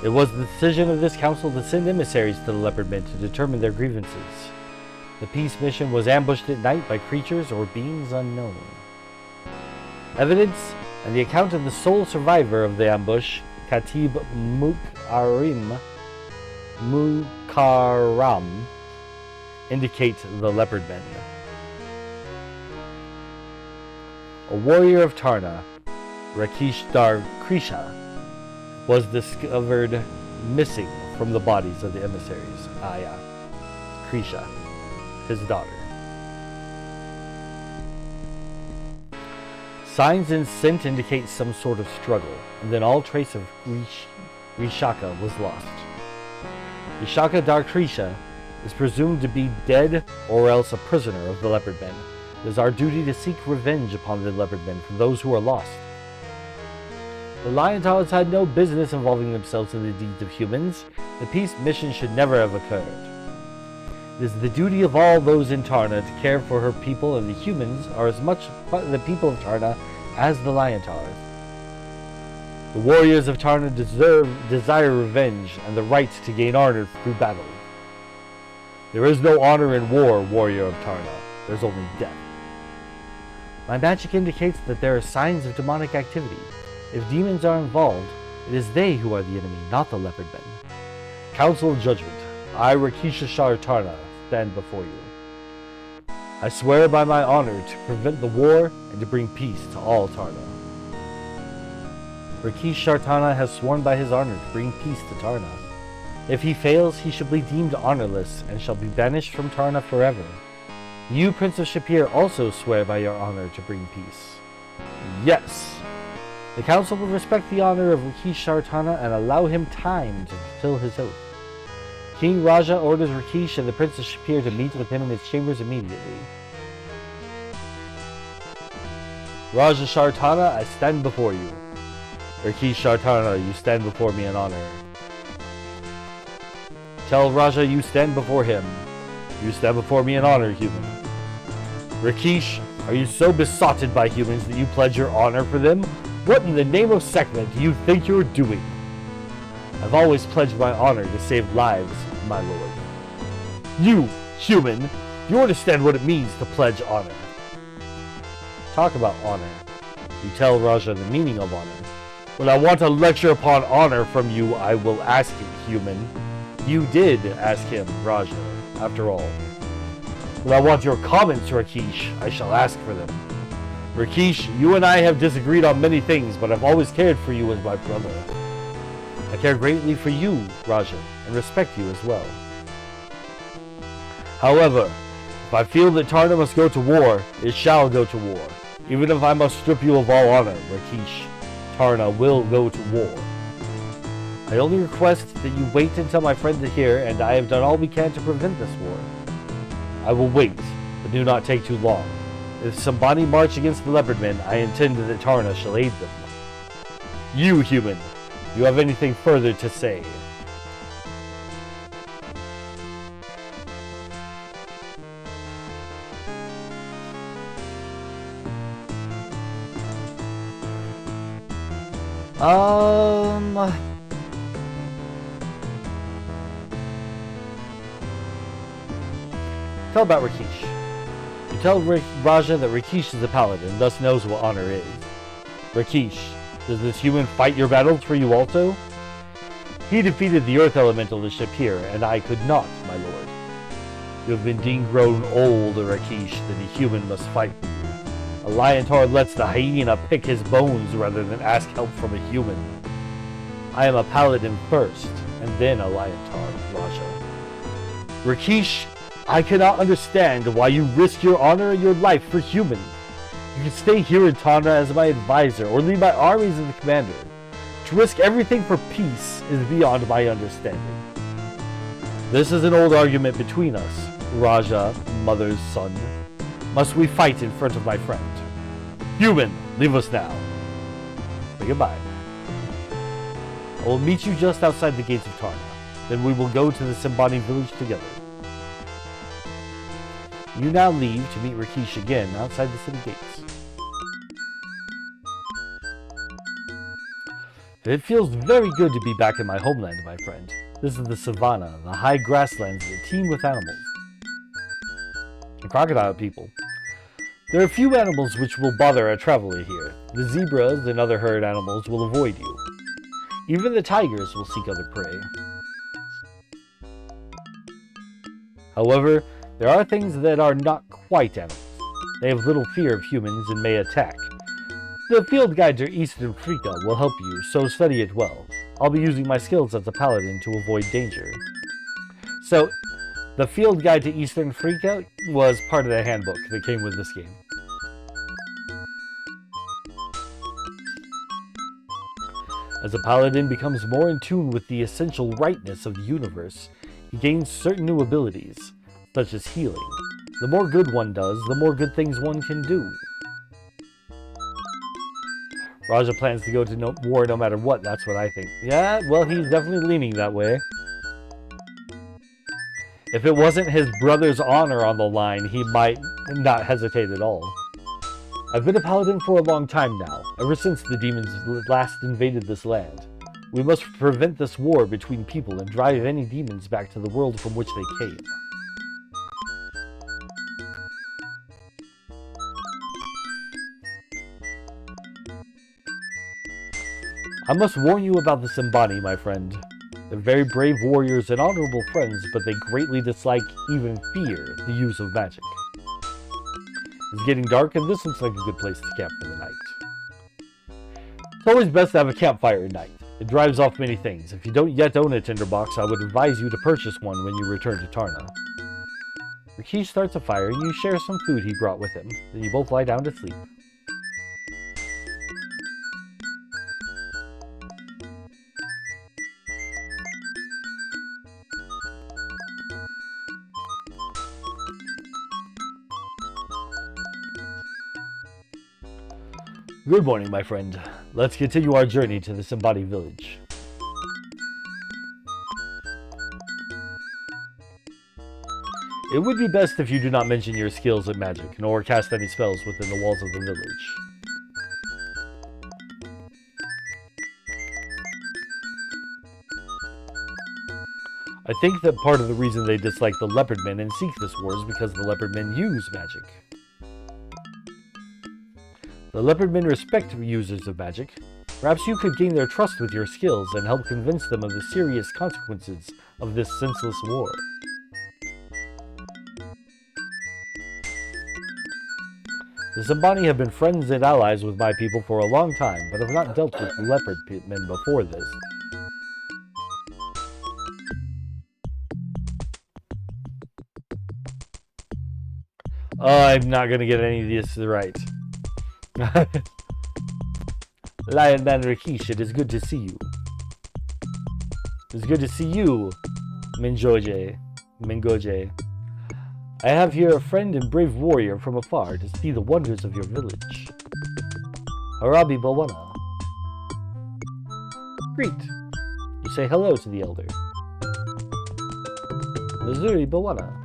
It was the decision of this council to send emissaries to the Leopardmen to determine their grievances. The peace mission was ambushed at night by creatures or beings unknown. Evidence and the account of the sole survivor of the ambush, Khatib Mukarram, indicate the Leopardmen. A warrior of Tarna, Rakesh Dar Krisha, was discovered missing from the bodies of the emissaries. Krisha, his daughter. Signs and scent indicate some sort of struggle, and then all trace of Rishaka was lost. Rishaka Dar Krisha is presumed to be dead or else a prisoner of the Leopardmen. It is our duty to seek revenge upon the Leopardmen for those who are lost. The Liontars had no business involving themselves in the deeds of humans. The peace mission should never have occurred. It is the duty of all those in Tarna to care for her people, and the humans are as much the people of Tarna as the Liontars. The warriors of Tarna desire revenge and the right to gain honor through battle. There is no honor in war, warrior of Tarna. There's only death. My magic indicates that there are signs of demonic activity. If demons are involved, it is they who are the enemy, not the Leopardmen. Council of Judgment, I, Rakesh Tarna, stand before you. I swear by my honor to prevent the war and to bring peace to all Tarna. Rakesh Tarna has sworn by his honor to bring peace to Tarna. If he fails, he shall be deemed honorless and shall be banished from Tarna forever. You, Prince of Shapir, also swear by your honor to bring peace. Yes. The council will respect the honor of Rakesh Tarna and allow him time to fulfill his oath. King Raja orders Rakesh and the Prince of Shapir to meet with him in his chambers immediately. Raja Shartana, I stand before you. Rakesh Shartana, you stand before me in honor. Tell Raja you stand before him. You stand before me in honor, human. Rakesh, are you so besotted by humans that you pledge your honor for them? What in the name of Sekhmet do you think you're doing? I've always pledged my honor to save lives, my lord. You, human, you understand what it means to pledge honor. Talk about honor. You tell Raja the meaning of honor. When I want a lecture upon honor from you, I will ask it, human. You did ask him, Raja, after all. When I want your comments, Rakesh, I shall ask for them. Rakesh, you and I have disagreed on many things, but I've always cared for you as my brother. I care greatly for you, Raja, and respect you as well. However, if I feel that Tarna must go to war, it shall go to war. Even if I must strip you of all honor, Rakesh, Tarna will go to war. I only request that you wait until my friends are here, and I have done all we can to prevent this war. I will wait, but do not take too long. If Simbani march against the Leopardmen, I intend that Tarna shall aid them. You, human, you have anything further to say? Tell about Rakesh. You tell Raja that Rakesh is a paladin, thus knows what honor is. Rakesh, does this human fight your battles for you also? He defeated the earth elemental to Shapir, and I could not, my lord. You have been deemed grown old, Rakesh, that a human must fight for you. A Liontar lets the hyena pick his bones rather than ask help from a human. I am a paladin first, and then a Liontar, Raja. Rakesh, I cannot understand why you risk your honor and your life for humans. You can stay here in Tarna as my advisor, or lead my armies as the commander. To risk everything for peace is beyond my understanding. This is an old argument between us, Raja, mother's son. Must we fight in front of my friend? Human, leave us now. Say goodbye. I will meet you just outside the gates of Tarna. Then we will go to the Simbani village together. You now leave to meet Rakesh again outside the city gates. It feels very good to be back in my homeland, my friend. This is the savannah, the high grasslands that teem with animals. And crocodile people. There are few animals which will bother a traveler here. The zebras and other herd animals will avoid you. Even the tigers will seek other prey. However, there are things that are not quite animals. They have little fear of humans and may attack. The field guide to Eastern Africa will help you, so study it well. I'll be using my skills as a paladin to avoid danger. So, the field guide to Eastern Africa was part of the handbook that came with this game. As a paladin becomes more in tune with the essential rightness of the universe, he gains certain new abilities, such as healing. The more good one does, the more good things one can do. Raja plans to go to war no matter what, that's what I think. Yeah, well, he's definitely leaning that way. If it wasn't his brother's honor on the line, he might not hesitate at all. I've been a paladin for a long time now, ever since the demons last invaded this land. We must prevent this war between people and drive any demons back to the world from which they came. I must warn you about the Simbani, my friend. They're very brave warriors and honorable friends, but they greatly dislike, even fear, the use of magic. It's getting dark, and this looks like a good place to camp for the night. It's always best to have a campfire at night. It drives off many things. If you don't yet own a tinderbox, I would advise you to purchase one when you return to Tarna. Rakesh starts a fire, and you share some food he brought with him. Then you both lie down to sleep. Good morning, my friend. Let's continue our journey to the Simbani village. It would be best if you do not mention your skills at magic, nor cast any spells within the walls of the village. I think that part of the reason they dislike the Leopardmen and seek this war is because the Leopardmen use magic. The Leopardmen respect users of magic. Perhaps you could gain their trust with your skills and help convince them of the serious consequences of this senseless war. The Simbani have been friends and allies with my people for a long time, but have not dealt with Leopardmen before this. I'm not going to get any of this right. Lion Man Rakesh, it is good to see you. It's good to see you, Mingoje. I have here a friend and brave warrior from afar to see the wonders of your village. Harabi Bawana. Greet. You say hello to the elder. Missouri Bawana.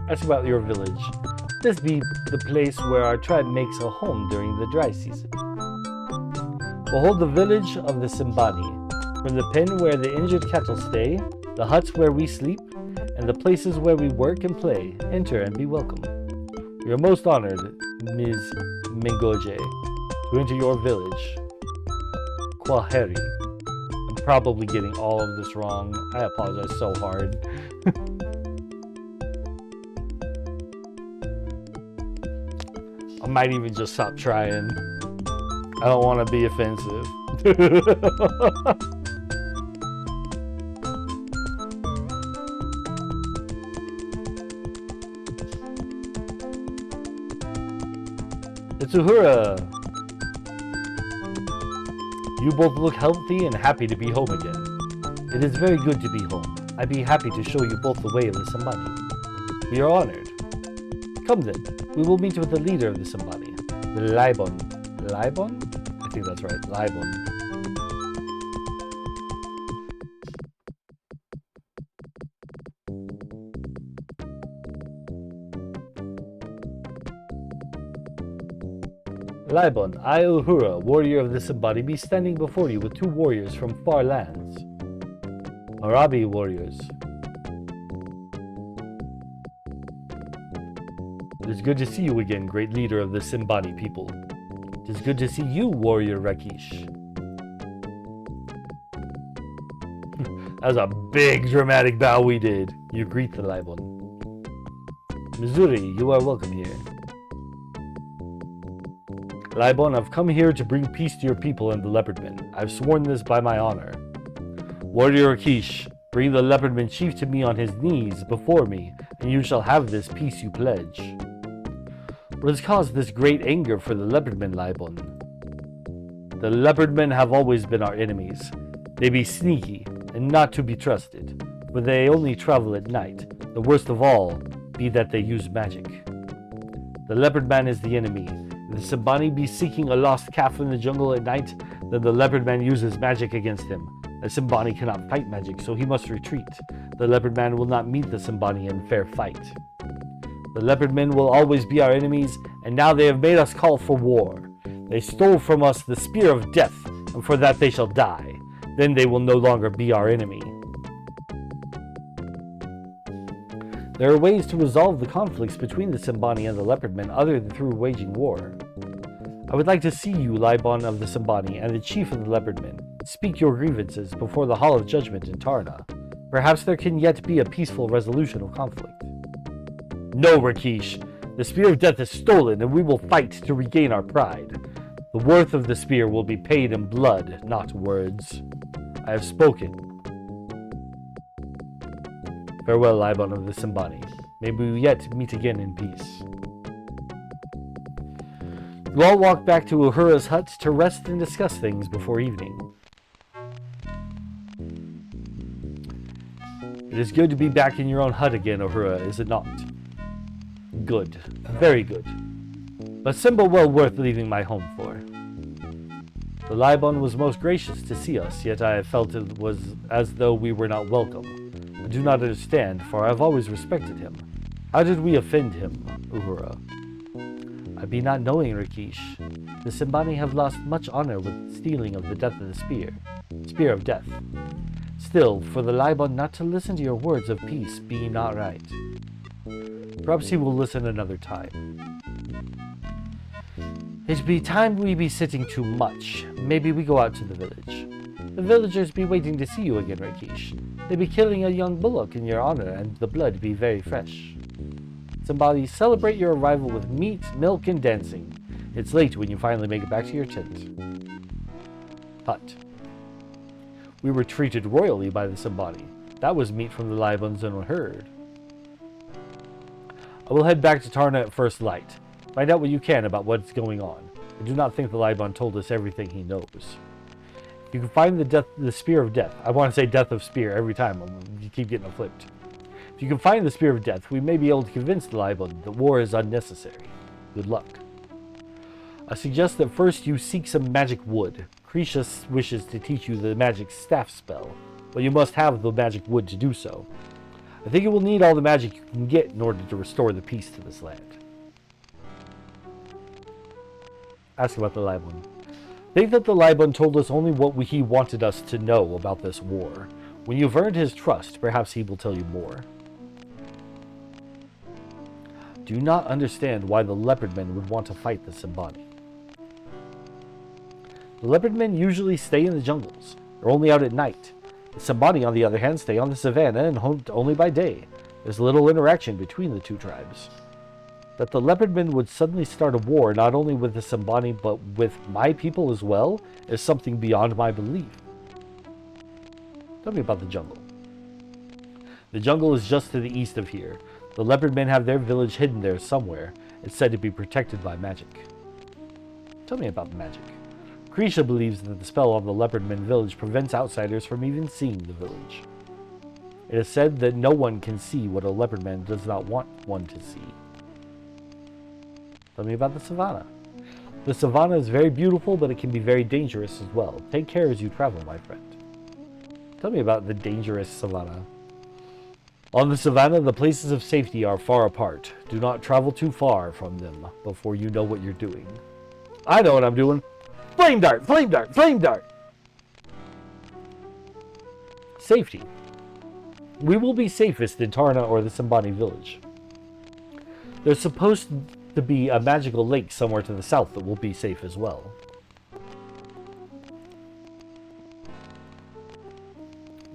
Ask about your village. This be the place where our tribe makes a home during the dry season. Behold the village of the Simbani, from the pen where the injured cattle stay, the huts where we sleep, and the places where we work and play. Enter and be welcome. We are most honored, Ms. Mingoje, to enter your village. Kwaheri. I'm probably getting all of this wrong. I apologize so hard. I might even just stop trying. I don't want to be offensive. It's Uhura. You both look healthy and happy to be home again. It is very good to be home. I'd be happy to show you both the way of the Simbani. We are honored. Come then. We will meet with the leader of the Simbani, the Laibon. Laibon? I think that's right, Laibon. Libon, I, Uhura, warrior of the Simbani, be standing before you with 2 warriors from far lands. Arabi warriors. It is good to see you again, great leader of the Simbani people. It is good to see you, warrior Rakish. That was a big dramatic bow we did. You greet the Libon. Missouri, you are welcome here. Libon, I've come here to bring peace to your people and the Leopardmen. I've sworn this by my honor. Warrior Rakish, bring the Leopardman chief to me on his knees before me, and you shall have this peace you pledge. What has caused this great anger for the Leopardmen, Libon? The Leopardmen have always been our enemies. They be sneaky and not to be trusted, for they only travel at night. The worst of all be that they use magic. The Leopardman is the enemy. If the Simbani be seeking a lost calf in the jungle at night, then the Leopardman uses magic against him. The Simbani cannot fight magic, so he must retreat. The Leopardman will not meet the Simbani in fair fight. The Leopardmen will always be our enemies, and now they have made us call for war. They stole from us the Spear of Death, and for that they shall die. Then they will no longer be our enemy. There are ways to resolve the conflicts between the Simbani and the Leopardmen other than through waging war. I would like to see you, Libon of the Simbani, and the chief of the Leopardmen. Speak your grievances before the Hall of Judgment in Tarna. Perhaps there can yet be a peaceful resolution of conflict. No, Rakish. The Spear of Death is stolen, and we will fight to regain our pride. The worth of the spear will be paid in blood, not words. I have spoken. Farewell, Libon of the Simbani. May we yet meet again in peace. You all walk back to Uhura's hut to rest and discuss things before evening. It is good to be back in your own hut again, Uhura, is it not? Good. Very good. But symbol well worth leaving my home for. The Libon was most gracious to see us, yet I felt it was as though we were not welcome. I do not understand, for I have always respected him. How did we offend him, Uhura? I be not knowing, Rakish. The Simbani have lost much honor with stealing of the death of the Spear of Death. Still, for the Libon not to listen to your words of peace be not right. Perhaps he will listen another time. It be time we be sitting too much. Maybe we go out to the village. The villagers be waiting to see you again, Rakish. They be killing a young bullock in your honor, and the blood be very fresh. Somebody celebrate your arrival with meat, milk, and dancing. It's late when you finally make it back to your tent. Hut. We were treated royally by the Simbani. That was meat from the Libon's own herd. I will head back to Tarna at first light. Find out what you can about what's going on. I do not think the Libon told us everything he knows. You can find the Spear of Death. I want to say Death of Spear every time. You keep getting it flipped. If you can find the Spear of Death, we may be able to convince the Libon that war is unnecessary. Good luck. I suggest that first you seek some magic wood. Krisha wishes to teach you the magic staff spell, but you must have the magic wood to do so. I think you will need all the magic you can get in order to restore the peace to this land. Ask about the Libon. Think that the Libon told us only what he wanted us to know about this war. When you've earned his trust, perhaps he will tell you more. Do not understand why the Leopardmen would want to fight the Simbani. The Leopardmen usually stay in the jungles. They're only out at night. The Simbani, on the other hand, stay on the savannah and hunt only by day. There's little interaction between the two tribes. That the Leopardmen would suddenly start a war not only with the Simbani but with my people as well is something beyond my belief. Tell me about the jungle. The jungle is just to the east of here. The Leopardmen have their village hidden there somewhere. It's said to be protected by magic. Tell me about the magic. Krisha believes that the spell on the Leopardmen village prevents outsiders from even seeing the village. It is said that no one can see what a Leopardman does not want one to see. Tell me about the savannah. The savannah is very beautiful, but it can be very dangerous as well. Take care as you travel, my friend. Tell me about the dangerous savannah. On the savannah, the places of safety are far apart. Do not travel too far from them before you know what you're doing. I know what I'm doing. Flame dart, flame dart, flame dart. Safety. We will be safest in Tarna or the Simbani village. There's supposed to be a magical lake somewhere to the south that will be safe as well.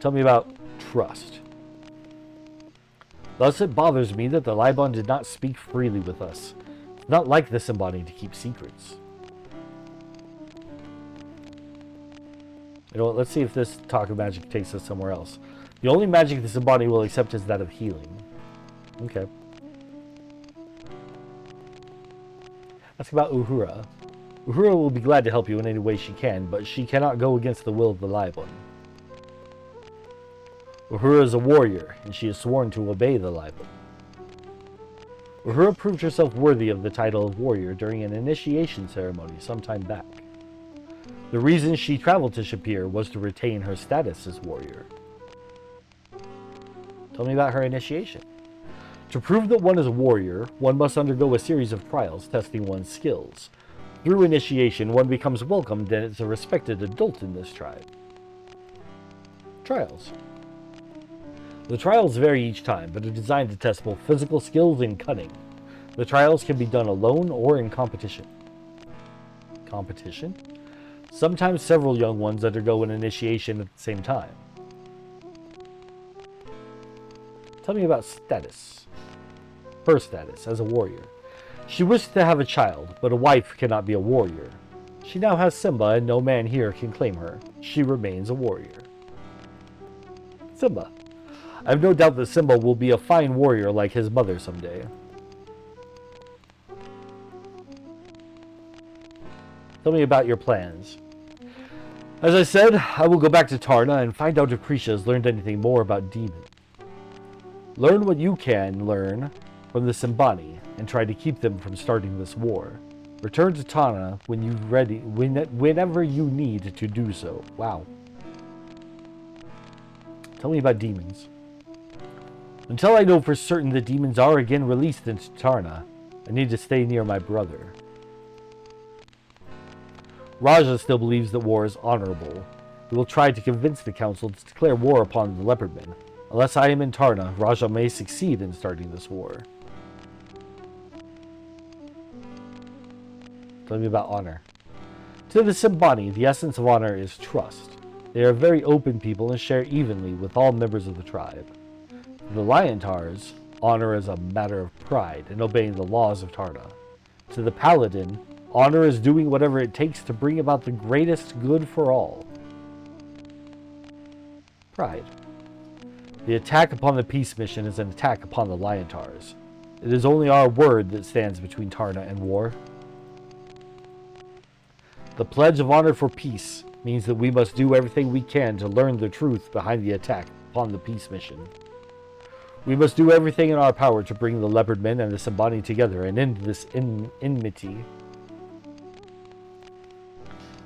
Tell me about trust. Thus it bothers me that the Libon did not speak freely with us. It's not like the Simbani to keep secrets. You know what, let's see if this talk of magic takes us somewhere else. The only magic the Simbani will accept is that of healing. Okay. Ask about Uhura. Uhura will be glad to help you in any way she can, but she cannot go against the will of the Libon. Uhura is a warrior, and she is sworn to obey the Libon. Uhura proved herself worthy of the title of warrior during an initiation ceremony some time back. The reason she traveled to Shapir was to retain her status as warrior. Tell me about her initiation. To prove that one is a warrior, one must undergo a series of trials testing one's skills. Through initiation, one becomes welcomed and is a respected adult in this tribe. Trials. The trials vary each time, but are designed to test both physical skills and cunning. The trials can be done alone or in competition. Competition? Sometimes several young ones undergo an initiation at the same time. Tell me about status. Her status as a warrior. She wished to have a child, but a wife cannot be a warrior. She now has Simba, and no man here can claim her. She remains a warrior. Simba. I have no doubt that Simba will be a fine warrior like his mother someday. Tell me about your plans. As I said, I will go back to Tarna and find out if Krisha has learned anything more about demons. Learn what you can learn from the Simbani and try to keep them from starting this war. Return to Tarna whenever you need to do so. Wow. Tell me about demons. Until I know for certain that demons are again released into Tarna, I need to stay near my brother. Raja still believes that war is honorable. He will try to convince the council to declare war upon the Leopardmen. Unless I am in Tarna, Raja may succeed in starting this war. Tell me about honor. To the Simbani, the essence of honor is trust. They are very open people and share evenly with all members of the tribe. To the Liontars, honor is a matter of pride and obeying the laws of Tarna. To the Paladin, honor is doing whatever it takes to bring about the greatest good for all. Pride. The attack upon the peace mission is an attack upon the Liontars. It is only our word that stands between Tarna and war. The pledge of honor for peace means that we must do everything we can to learn the truth behind the attack upon the peace mission. We must do everything in our power to bring the Leopardmen and the Simbani together and end this enmity.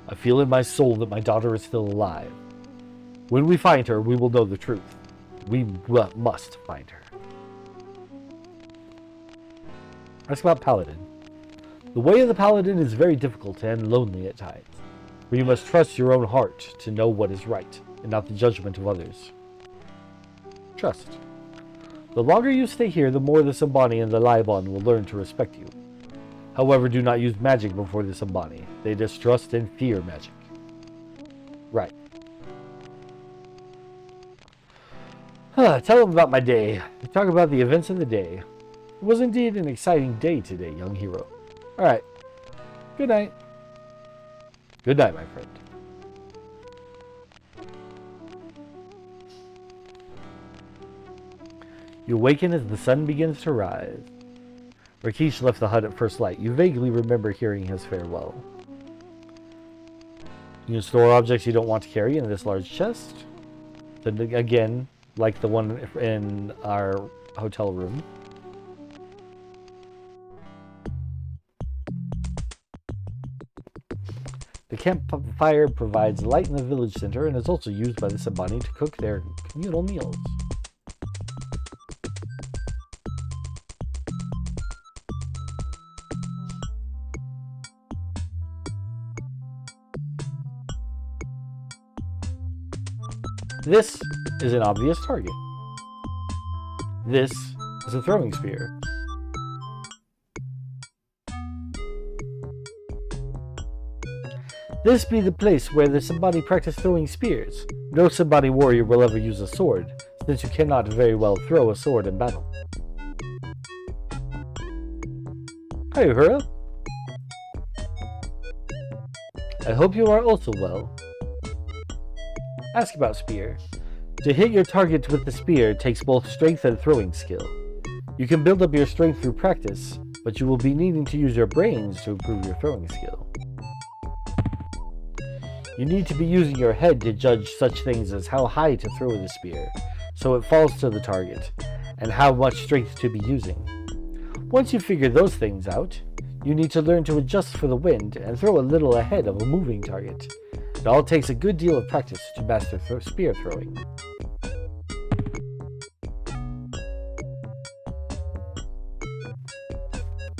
I feel in my soul that my daughter is still alive. When we find her, we will know the truth. We must find her. Ask about Paladin. The way of the Paladin is very difficult and lonely at times, where you must trust your own heart to know what is right, and not the judgment of others. Trust. The longer you stay here, the more the Simbani and the Libon will learn to respect you. However, do not use magic before the Simbani. They distrust and fear magic. Right. Tell them about my day. Talk about the events of the day. It was indeed an exciting day today, young hero. Alright. Good night. Good night, my friend. You awaken as the sun begins to rise. Rakesh left the hut at first light. You vaguely remember hearing his farewell. You can store objects you don't want to carry in this large chest. Then again, like the one in our hotel room. The campfire provides light in the village center and is also used by the Simbani to cook their communal meals. This is an obvious target. This is a throwing spear. This be the place where the Sambani practice throwing spears. No Sambani warrior will ever use a sword, since you cannot very well throw a sword in battle. Hi, Uhura. I hope you are also well. Ask about spear. To hit your target with the spear takes both strength and throwing skill. You can build up your strength through practice, but you will be needing to use your brains to improve your throwing skill. You need to be using your head to judge such things as how high to throw the spear, so it falls to the target, and how much strength to be using. Once you figure those things out, you need to learn to adjust for the wind and throw a little ahead of a moving target. It all takes a good deal of practice to master spear throwing.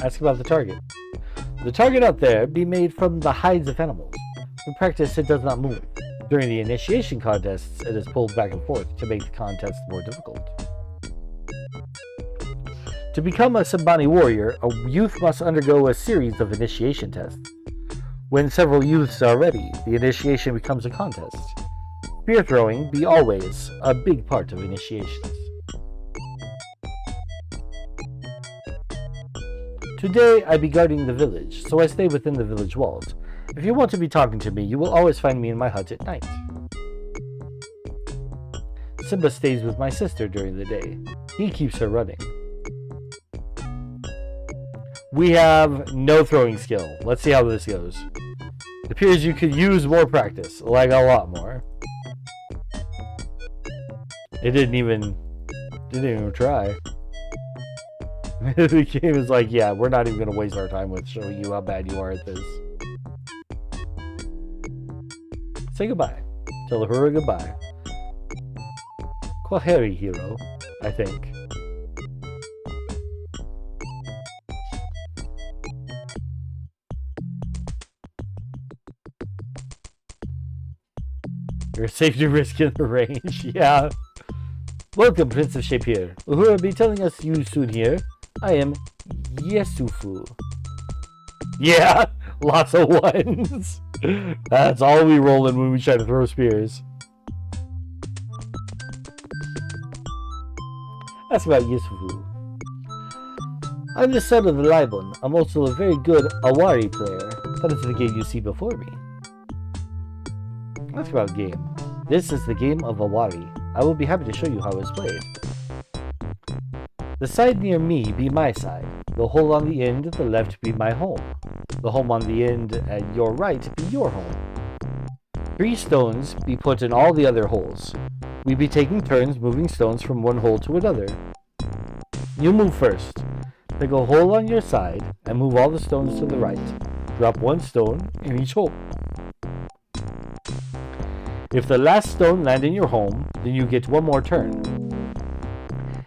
Ask about the target. The target out there be made from the hides of animals. In practice, it does not move. During the initiation contests, it is pulled back and forth to make the contest more difficult. To become a Sambani warrior, a youth must undergo a series of initiation tests. When several youths are ready, the initiation becomes a contest. Spear throwing be always a big part of initiations. Today I be guarding the village, so I stay within the village walls. If you want to be talking to me, you will always find me in my hut at night. Simba stays with my sister during the day. He keeps her running. We have no throwing skill. Let's see how this goes. It appears you could use more practice, like a lot more. It didn't even try. The game is like, yeah, we're not even going to waste our time with showing you how bad you are at this. Say goodbye. Tell Uhura goodbye. Kwaheri, hero, I think. You're safe to risk in the range, yeah. Welcome, Prince of Shapir. Uhura be telling us you soon here. I am Yesufu. Yeah, lots of ones. That's all we roll in when we try to throw spears. Ask about Yesufu. I'm the son of the Libon. I'm also a very good Awari player. That is the game you see before me. Ask about game. This is the game of Awari. I will be happy to show you how it's played. The side near me be my side. The hole on the end at the left be my home. The home on the end at your right be your home. 3 stones be put in all the other holes. We be taking turns moving stones from one hole to another. You move first. Pick a hole on your side and move all the stones to the right. Drop 1 stone in each hole. If the last stone land in your home, then you get 1 more turn.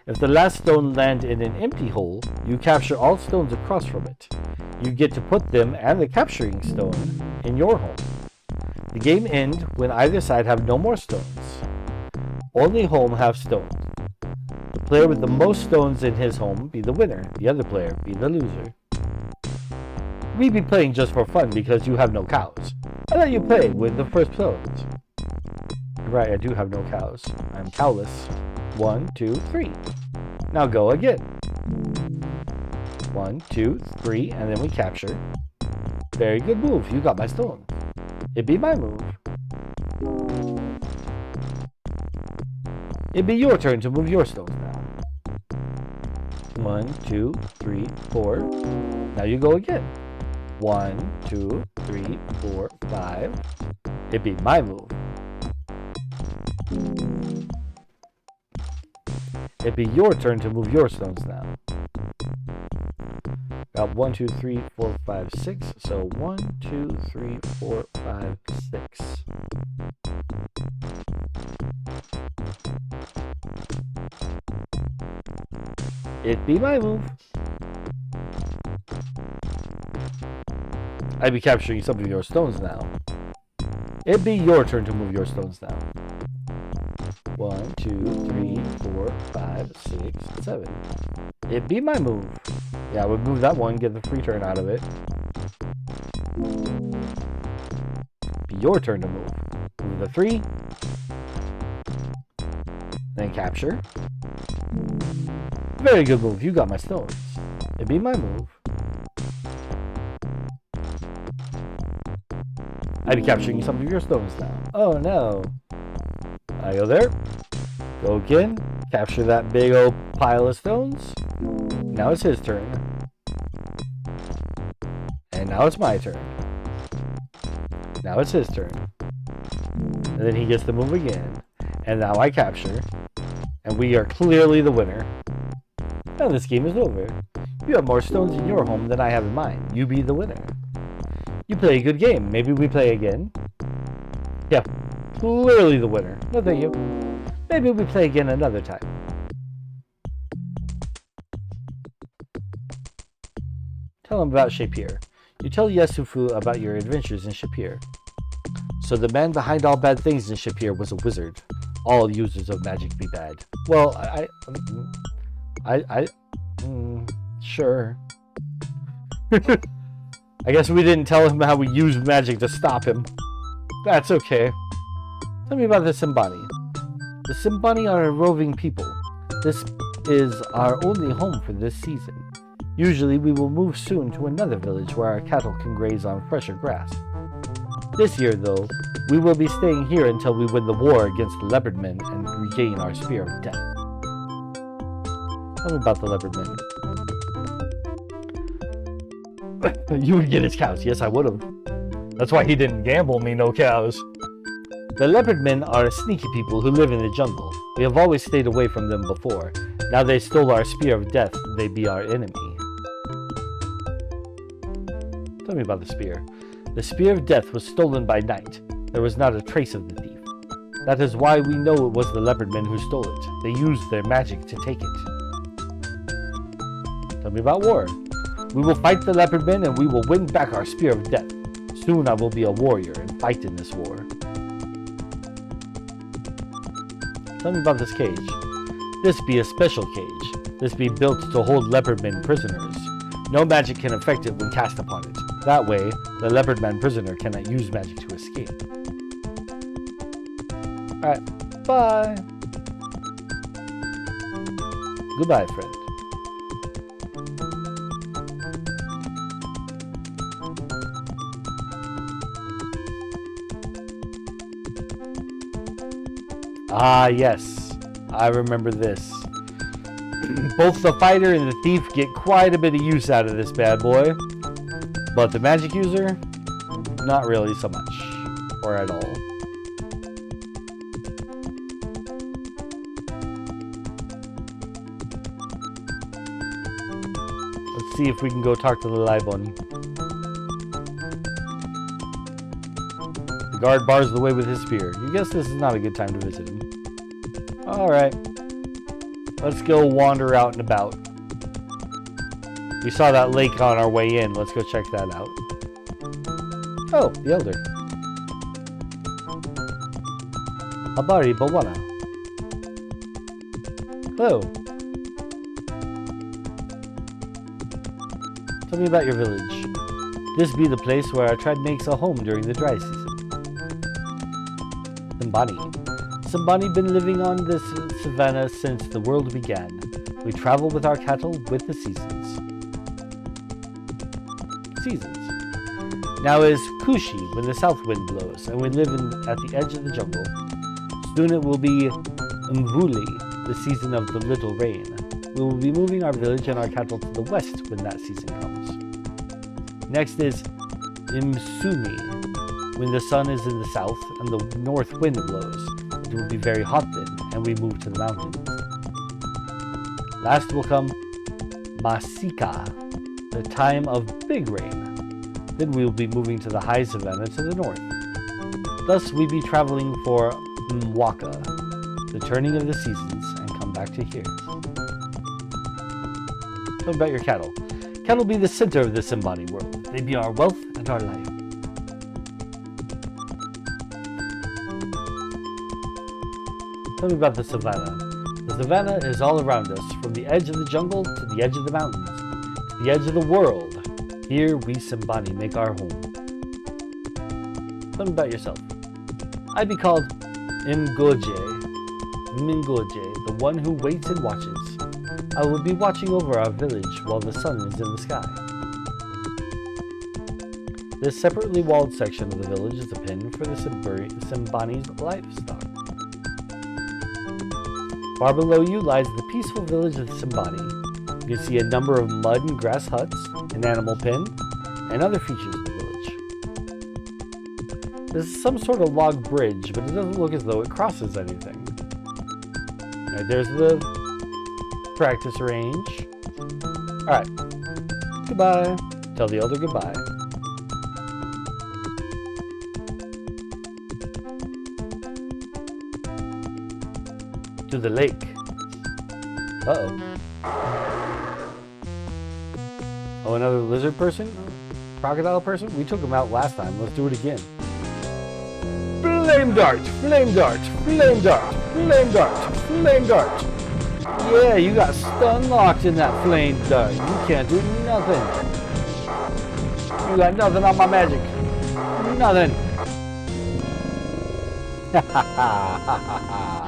If the last stone land in an empty hole, you capture all stones across from it. You get to put them and the capturing stone in your home. The game ends when either side have no more stones. Only home have stones. The player with the most stones in his home be the winner. The other player be the loser. We be playing just for fun because you have no cows. I let you play with the first stones. Right, I do have no cows. I'm cowless. 1, 2, 3. Now go again. 1, 2, 3, and then we capture. Very good move. You got my stone. It be my move. It be your turn to move your stones now. 1, 2, 3, 4. Now you go again. 1, 2, 3, 4, 5. It be my move. It'd be your turn to move your stones now. Got 1, 2, 3, 4, 5, 6. So 1, 2, 3, 4, 5, 6. It'd be my move. I'd be capturing some of your stones now. It'd be your turn to move your stones now. 1, 2, 3, 4, 5, 6, 7. It be my move. Yeah, I would move that one, get the free turn out of it. Be your turn to move. Move the 3. Then capture. Very good move. You got my stones. It be my move. I'd be capturing some of your stones now. Oh no. I go there. Go again. Capture that big old pile of stones. Now it's his turn. And now it's my turn. Now it's his turn. And then he gets to move again. And now I capture. And we are clearly the winner. Now this game is over. You have more stones in your home than I have in mine. You be the winner. You play a good game. Maybe we play again? Yeah, clearly the winner. No thank you. Maybe we play again another time. Tell him about Shapeir. You tell Yasufu about your adventures in Shapeir. So the man behind all bad things in Shapeir was a wizard. All users of magic be bad. Well, sure. I guess we didn't tell him how we used magic to stop him. That's okay. Tell me about the Simbani. The Simbani are a roving people. This is our only home for this season. Usually we will move soon to another village where our cattle can graze on fresher grass. This year, though, we will be staying here until we win the war against the Leopardmen and regain our Spear of Death. Tell me about the Leopardmen. You would get his cows. Yes, I would have. That's why he didn't gamble me no cows. The Leopardmen are a sneaky people who live in the jungle. We have always stayed away from them before. Now they stole our Spear of Death. They be our enemy. Tell me about the spear. The Spear of Death was stolen by night. There was not a trace of the thief. That is why we know it was the Leopardmen who stole it. They used their magic to take it. Tell me about war. We will fight the Leopardmen and we will win back our Spear of Death. Soon I will be a warrior and fight in this war. Tell me about this cage. This be a special cage. This be built to hold Leopardmen prisoners. No magic can affect it when cast upon it. That way, the Leopardman prisoner cannot use magic to escape. Alright, bye! Goodbye, friend. Ah, yes. I remember this. Both the fighter and the thief get quite a bit of use out of this bad boy. But the magic user, not really so much. Or at all. Let's see if we can go talk to the Libon. The guard bars the way with his spear. You guess this is not a good time to visit him. Alright. Let's go wander out and about. We saw that lake on our way in. Let's go check that out. Oh, the Elder. Habari Bawana. Hello. Tell me about your village. This be the place where our tribe makes a home during the dry season. Simbani. Simbani been living on this savannah since the world began. We travel with our cattle with the seasons. Now is Kushi when the south wind blows, and we live at the edge of the jungle. Soon it will be Mvuli, the season of the little rain. We will be moving our village and our cattle to the west when that season comes. Next is Imsumi, when the sun is in the south and the north wind blows. It will be very hot then, and we move to the mountains. Last will come Masika, the time of big rain. Then we will be moving to the high savannah to the north. Thus we be traveling for Mwaka, the turning of the seasons, and come back to here. Tell me about your cattle. Cattle be the center of the Simbani world. They be our wealth and our life. Tell me about the savannah. The savannah is all around us, from the edge of the jungle to the edge of the mountains, to the edge of the world. Here we Simbani make our home. Tell me about yourself. I'd be called Mgoje, the one who waits and watches. I will be watching over our village while the sun is in the sky. This separately walled section of the village is a pen for the Simbani's livestock. Far below you lies the peaceful village of Simbani. You can see a number of mud and grass huts, an animal pen, and other features of the village. There's some sort of log bridge, but it doesn't look as though it crosses anything. Right, there's the practice range. Alright. Goodbye. Tell the elder goodbye. To the lake. Uh-oh. Oh, another lizard person? Crocodile person? We took him out last time. Let's do it again. Flame dart! Flame dart! Flame dart! Flame dart! Flame dart! Yeah, you got stun locked in that flame dart. You can't do nothing. You got nothing on my magic. Nothing. Ha ha ha ha ha.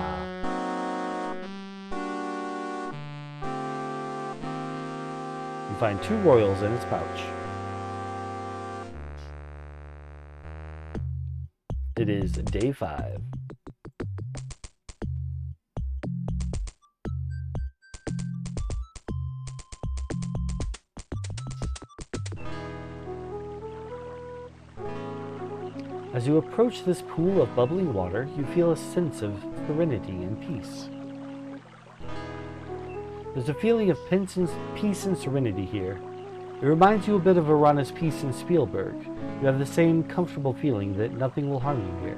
You find 2 royals in its pouch. It is day 5. As you approach this pool of bubbling water, you feel a sense of serenity and peace. There's a feeling of peace and serenity here. It reminds you a bit of Arana's peace in Spielberg. You have the same comfortable feeling that nothing will harm you here.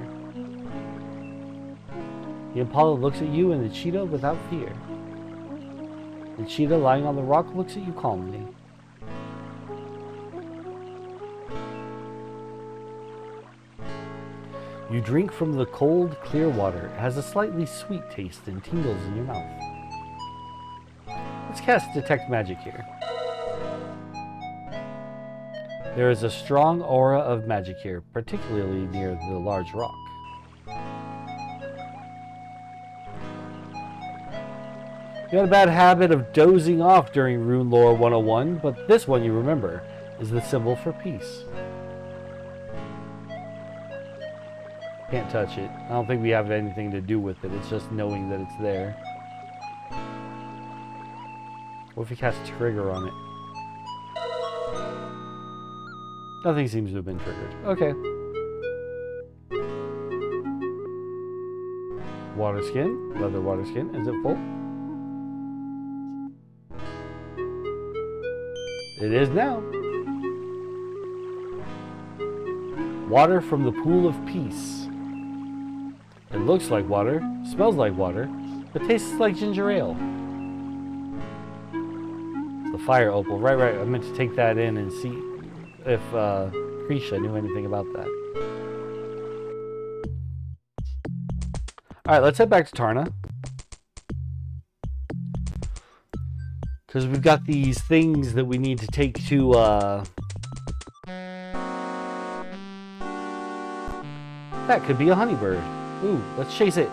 The Impala looks at you and the cheetah without fear. The cheetah lying on the rock looks at you calmly. You drink from the cold, clear water. It has a slightly sweet taste and tingles in your mouth. Let's cast Detect Magic here. There is a strong aura of magic here, particularly near the large rock. You had a bad habit of dozing off during Rune Lore 101, but this one you remember is the symbol for peace. Can't touch it. I don't think we have anything to do with it. It's just knowing that it's there. What if we cast Trigger on it? Nothing seems to have been triggered. Okay. Water skin. Leather water skin. Is it full? It is now. Water from the pool of peace. It looks like water, smells like water, but tastes like ginger ale. The fire opal. Right. I meant to take that in and see if Krisha knew anything about that. Alright, let's head back to Tarna. Because we've got these things that we need to take to, that could be a honeybird. Ooh, let's chase it.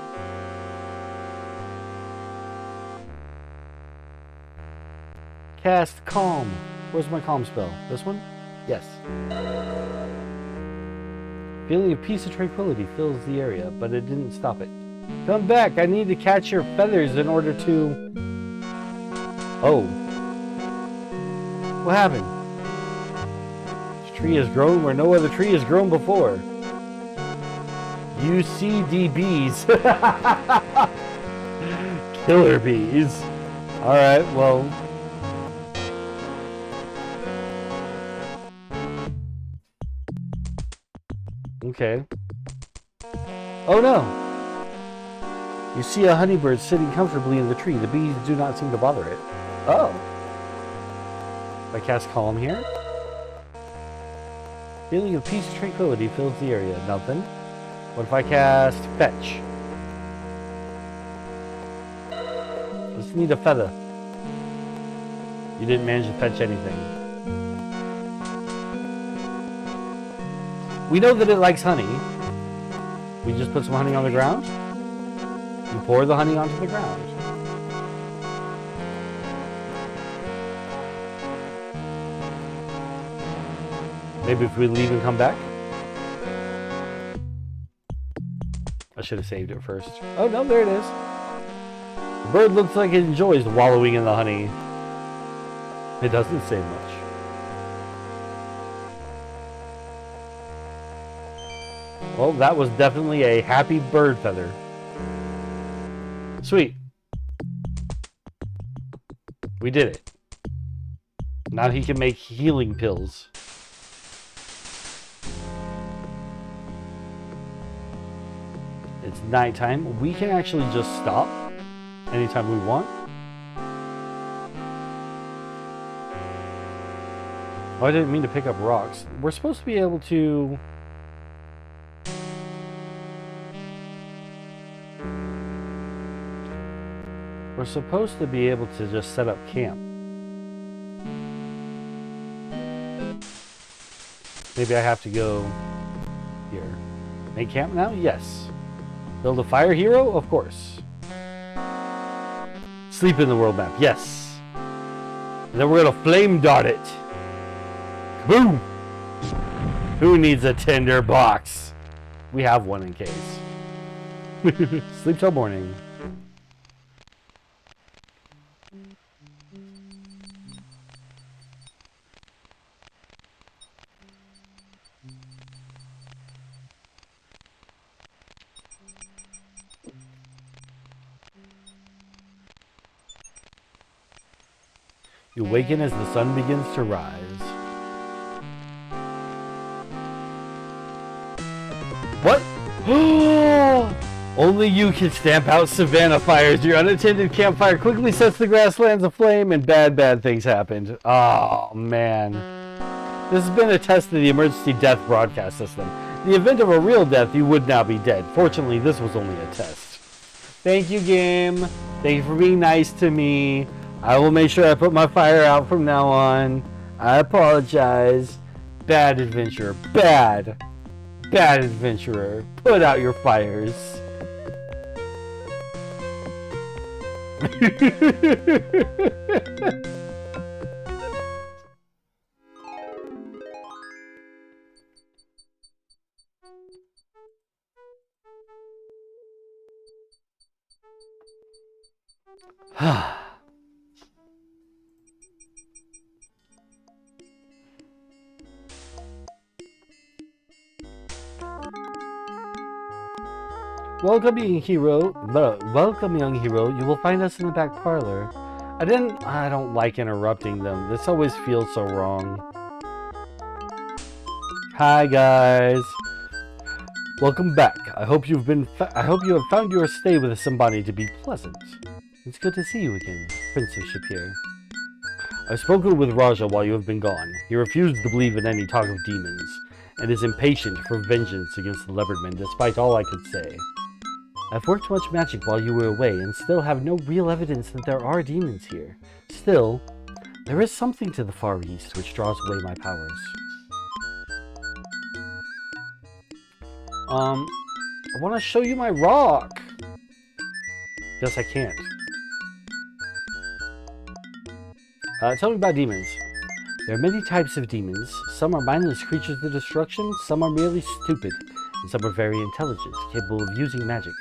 Cast Calm. Where's my Calm spell? This one? Yes. Feeling of peace and tranquility fills the area, but it didn't stop it. Come back! I need to catch your feathers in order to... Oh. What happened? This tree has grown where no other tree has grown before. UCDBs. Killer bees. Alright, well... Okay. Oh no! You see a honeybird sitting comfortably in the tree. The bees do not seem to bother it. Oh! If I cast Calm here. Feeling of peace and tranquility fills the area. Nothing. What if I cast Fetch? Just need a feather. You didn't manage to fetch anything. We know that it likes honey. We just put some honey on the ground. You pour the honey onto the ground. Maybe if we leave and come back. I should have saved it first. Oh no, there it is. The bird looks like it enjoys wallowing in the honey. It doesn't say much. Well, that was definitely a happy bird feather. Sweet. We did it. Now he can make healing pills. It's nighttime. We can actually just stop anytime we want. Oh, I didn't mean to pick up rocks. We're supposed to be able to... We're supposed to be able to just set up camp. Maybe I have to go here. Make camp now? Yes. Build a fire hero? Of course. Sleep in the world map? Yes. And then we're gonna flame dot it. Boom! Who needs a tinder box? We have one in case. Sleep till morning. You awaken as the sun begins to rise. What? Only you can stamp out savannah fires. Your unattended campfire quickly sets the grasslands aflame and bad things happened. Oh, man. This has been a test of the emergency death broadcast system. In the event of a real death, you would now be dead. Fortunately, this was only a test. Thank you, game. Thank you for being nice to me. I will make sure I put my fire out from now on. I apologize. Bad adventurer. Bad adventurer. Put out your fires. Welcome, young hero. Welcome, young hero. You will find us in the back parlor. I don't like interrupting them. This always feels so wrong. Hi, guys. Welcome back. I hope you have found your stay with the Simbani to be pleasant. It's good to see you again, Prince of Shapir. I've spoken with Raja while you have been gone. He refused to believe in any talk of demons, and is impatient for vengeance against the Leopardmen, despite all I could say. I've worked much magic while you were away, and still have no real evidence that there are demons here. Still, there is something to the Far East which draws away my powers. I want to show you my rock! Guess I can't. Tell me about demons. There are many types of demons. Some are mindless creatures of destruction, some are merely stupid, and some are very intelligent, capable of using magic.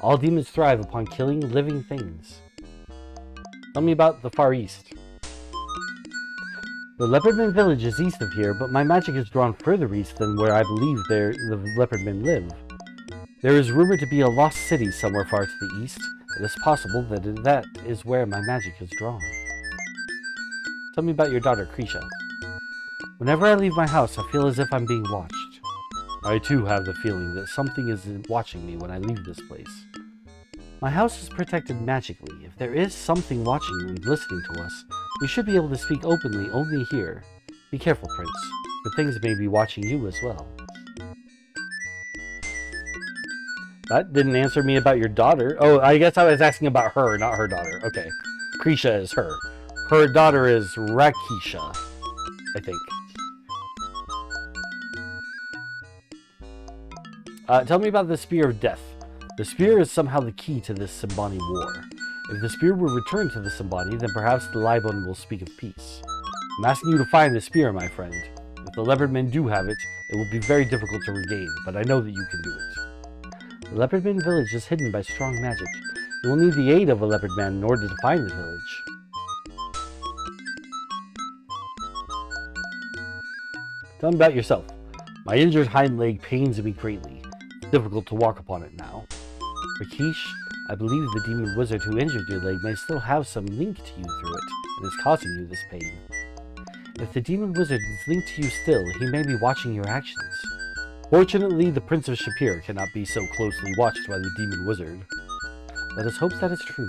All demons thrive upon killing living things. Tell me about the Far East. The Leopardman village is east of here, but my magic is drawn further east than where I believe the Leopardmen live. There is rumored to be a lost city somewhere far to the east. It is possible that that is where my magic is drawn. Tell me about your daughter, Krisha. Whenever I leave my house, I feel as if I'm being watched. I too have the feeling that something is watching me when I leave this place. My house is protected magically. If there is something watching and listening to us, we should be able to speak openly only here. Be careful, Prince, for things may be watching you as well. That didn't answer me about your daughter. Oh, I guess I was asking about her, not her daughter. Okay. Krisha is her. Her daughter is Rakisha, I think. Tell me about the Spear of Death. The Spear is somehow the key to this Symbani war. If the Spear were returned to the Symbani, then perhaps the Libon will speak of peace. I'm asking you to find the Spear, my friend. If the Leopard Men do have it, it will be very difficult to regain, but I know that you can do it. The Leopard Men village is hidden by strong magic. You will need the aid of a Leopard Man in order to find the village. Tell me about yourself. My injured hind leg pains me greatly. It's difficult to walk upon it now. Rakesh, I believe the demon wizard who injured your leg may still have some link to you through it, and is causing you this pain. If the demon wizard is linked to you still, he may be watching your actions. Fortunately, the Prince of Shapir cannot be so closely watched by the demon wizard. Let us hope that is true.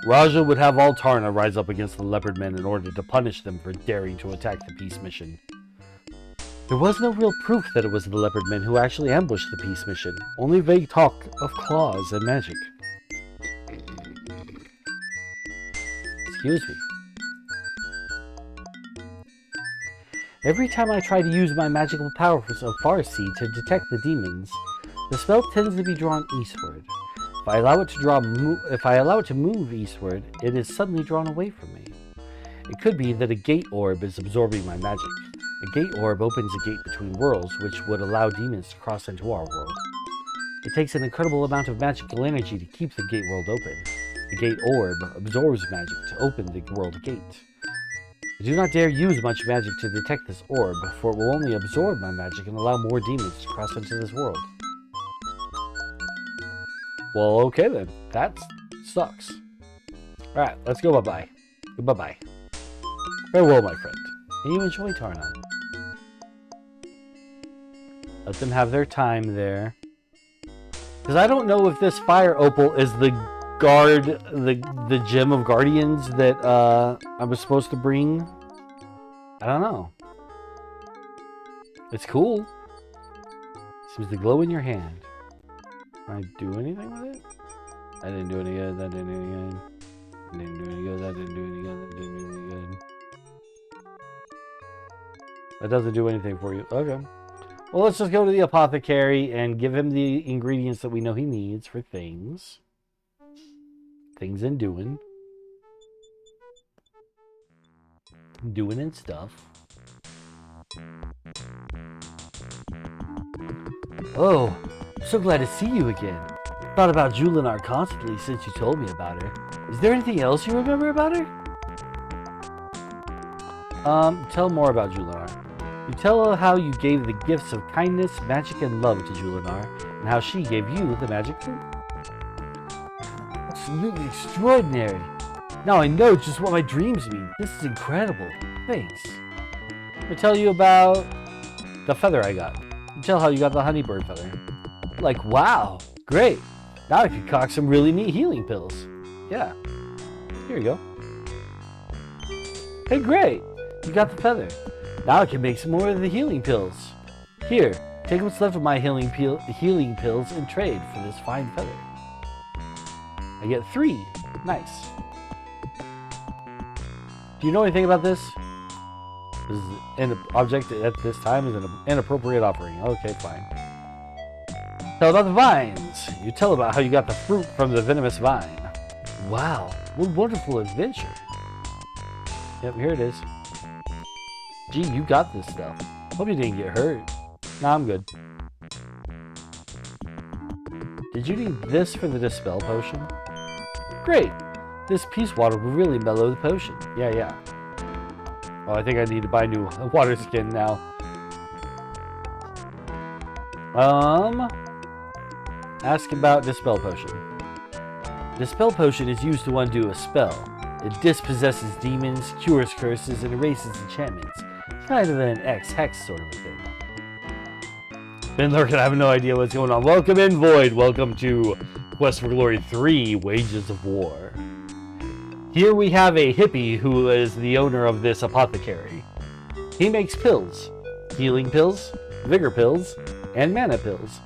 Raja would have all Tarna rise up against the Leopard Men in order to punish them for daring to attack the peace mission. There was no real proof that it was the Leopard Men who actually ambushed the peace mission, only vague talk of claws and magic. Excuse me. Every time I try to use my magical powers of Farseed to detect the demons, the spell tends to be drawn eastward. If I allow it to move eastward, it is suddenly drawn away from me. It could be that a gate orb is absorbing my magic. A gate orb opens a gate between worlds, which would allow demons to cross into our world. It takes an incredible amount of magical energy to keep the gate world open. The gate orb absorbs magic to open the world gate. I do not dare use much magic to detect this orb, for it will only absorb my magic and allow more demons to cross into this world. Well, okay then. That sucks. Alright, let's go bye-bye. Bye-bye. Farewell, my friend. May you enjoy Tarna. Let them have their time there. Because I don't know if this fire opal is the the gem of guardians that I was supposed to bring. I don't know. It's cool. Seems to glow in your hand. Can I do anything with it? I didn't do any good. That didn't do any good. I didn't do any good. That didn't do any good. That didn't do any good. That doesn't do anything for you. Okay. Well, let's just go to the apothecary and give him the ingredients that we know he needs for things. Things and doing. Doing and stuff. Oh, I'm so glad to see you again. Thought about Julinar constantly since you told me about her. Is there anything else you remember about her? Tell more about Julinar. You tell how you gave the gifts of kindness, magic, and love to Julinar, and how she gave you the magic fruit. Absolutely extraordinary. Now I know just what my dreams mean. This is incredible. Thanks. I'll tell you about the feather I got. You tell how you got the honeybird feather. Like, wow, great. Now I can cock some really neat healing pills. Yeah. Here you go. Hey, great. You got the feather. Now I can make some more of the healing pills. Here, take what's left of my healing pills and trade for this fine feather. I get 3. Nice. Do you know anything about this? This is an object at this time is an inappropriate offering. Okay, fine. Tell about the vines. You tell about how you got the fruit from the venomous vine. Wow, what a wonderful adventure. Yep, here it is. Gee, you got this stuff. Hope you didn't get hurt. Nah, I'm good. Did you need this for the Dispel Potion? Great! This peace water will really mellow the potion. Yeah. Oh, I think I need to buy new water skin now. Ask about Dispel Potion. Dispel Potion is used to undo a spell. It dispossesses demons, cures curses, and erases enchantments. Kind of an X-Hex sort of a thing. Finlurk, I have no idea what's going on. Welcome in, Void. Welcome to Quest for Glory 3, Wages of War. Here we have a hippie who is the owner of this apothecary. He makes pills. Healing pills. vigor pills, and mana pills.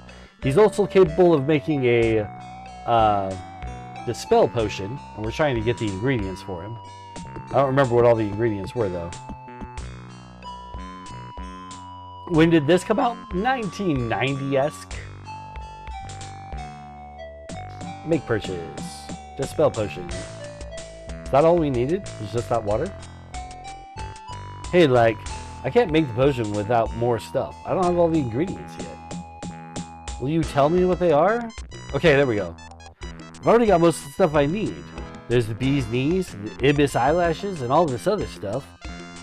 He's also capable of making a dispel potion, and we're trying to get the ingredients for him. I don't remember what all the ingredients were, though. When did this come out? 1990-esque. Make purchase. Dispel potion. Is that all we needed? Was just that water? Hey, like, I can't make the potion without more stuff. I don't have all the ingredients yet. Will you tell me what they are? Okay, there we go. I've already got most of the stuff I need. There's the bee's knees, the ibis eyelashes, and all this other stuff.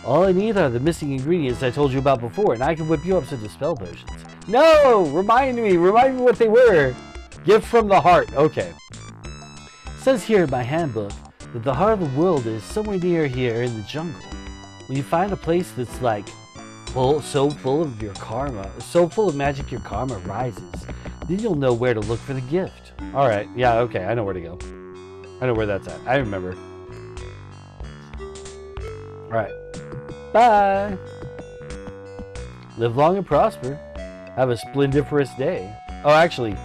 All I need are the missing ingredients I told you about before, and I can whip you up some dispel potions. No! Remind me what they were. Gift from the heart. Okay. It says here in my handbook that the heart of the world is somewhere near here in the jungle. When you find a place that's like so full of your karma, so full of magic your karma rises, then you'll know where to look for the gift. All right. Yeah. Okay. I know where to go. I know where that's at. I remember. All right. Bye. Live long and prosper. Have a splendiferous day. Oh, actually,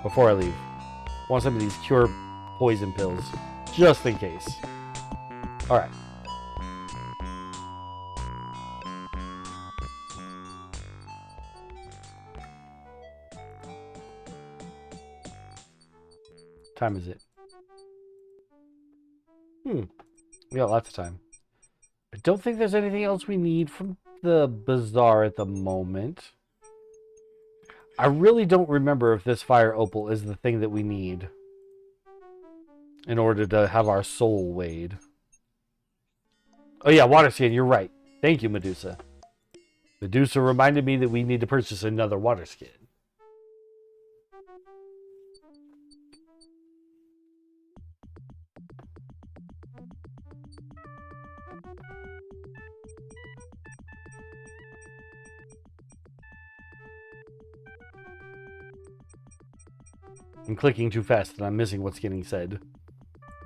before I leave, I want some of these cure poison pills, just in case. All right. Time is it? We got lots of time. I don't think there's anything else we need from the bazaar at the moment. I really don't remember if this fire opal is the thing that we need in order to have our soul weighed. Oh yeah, water skin, you're right. Thank you, Medusa. Medusa reminded me that we need to purchase another water skin. I'm clicking too fast and I'm missing what's getting said.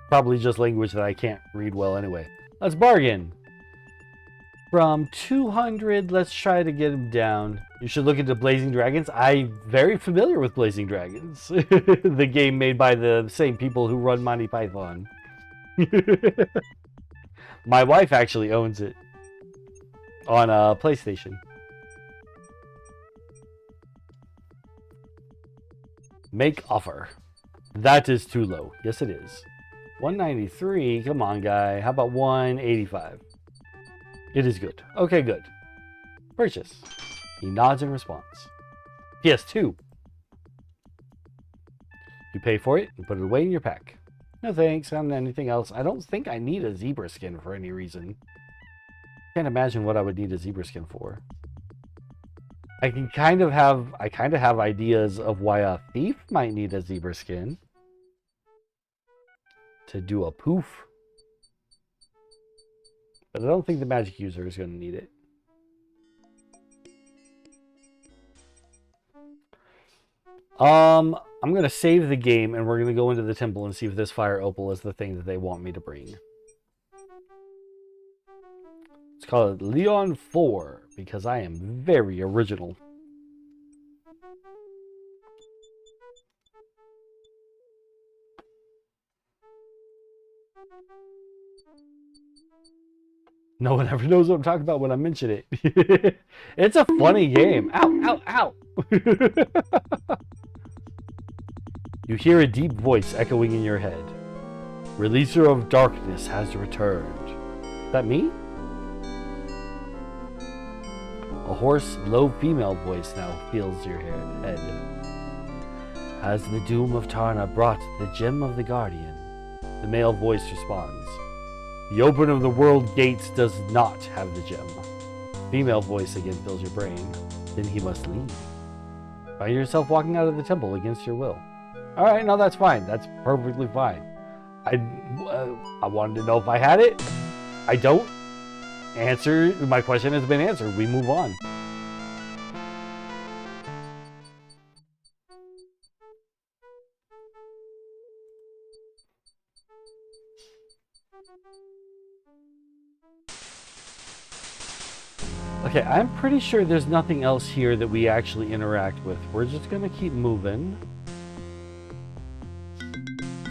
Probably just language that I can't read well anyway. Let's bargain. From 200, let's try to get him down. You should look into Blazing Dragons. I'm very familiar with Blazing Dragons. The game made by the same people who run Monty Python. My wife actually owns it on PlayStation. Make offer. That is too low. Yes, it is. 193. Come on, guy. How about 185? It is good. Okay, good. Purchase. He nods in response. PS2. You pay for it and put it away in your pack. No thanks on anything else. I don't think I need a zebra skin for any reason. Can't imagine what I would need a zebra skin for. I kind of have ideas of why a thief might need a zebra skin. To do a poof. But I don't think the magic user is going to need it. I'm going to save the game and we're going to go into the temple and see if this fire opal is the thing that they want me to bring. It's called Leon 4 because I am very original. No one ever knows what I'm talking about when I mention it. It's a funny game. Ow, ow, ow. You hear a deep voice echoing in your head. Releaser of darkness has returned. Is that me? A hoarse, low female voice now fills your head. Has the doom of Tarna brought the gem of the Guardian? The male voice responds. The open of the world gates does not have the gem. Female voice again fills your brain. Then he must leave. Find yourself walking out of the temple against your will. Alright, no, that's fine. That's perfectly fine. I wanted to know if I had it. I don't. My question has been answered. We move on. Okay, I'm pretty sure there's nothing else here that we actually interact with. We're just gonna keep moving.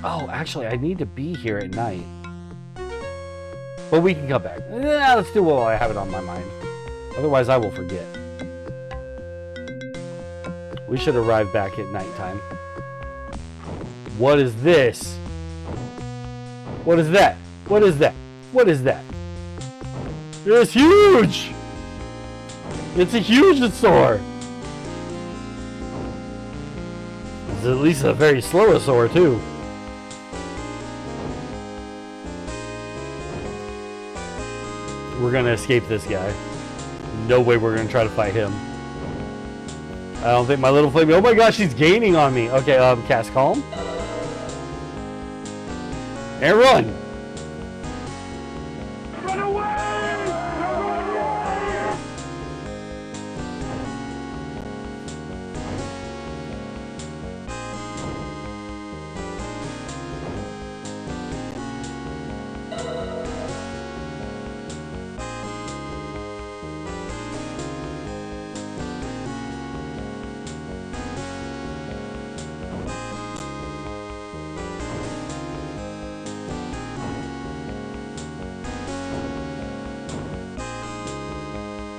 Oh, actually, I need to be here at night. But we can come back. Let's do it while I have it on my mind. Otherwise, I will forget. We should arrive back at nighttime. What is this? What is that? What is that? What is that? It's huge! It's a huge sword! It's at least a very slow sword, too. We're gonna escape this guy. No way we're gonna try to fight him. I don't think my little flame... Oh my gosh, he's gaining on me. Okay, cast calm. And run! Run away! Run away!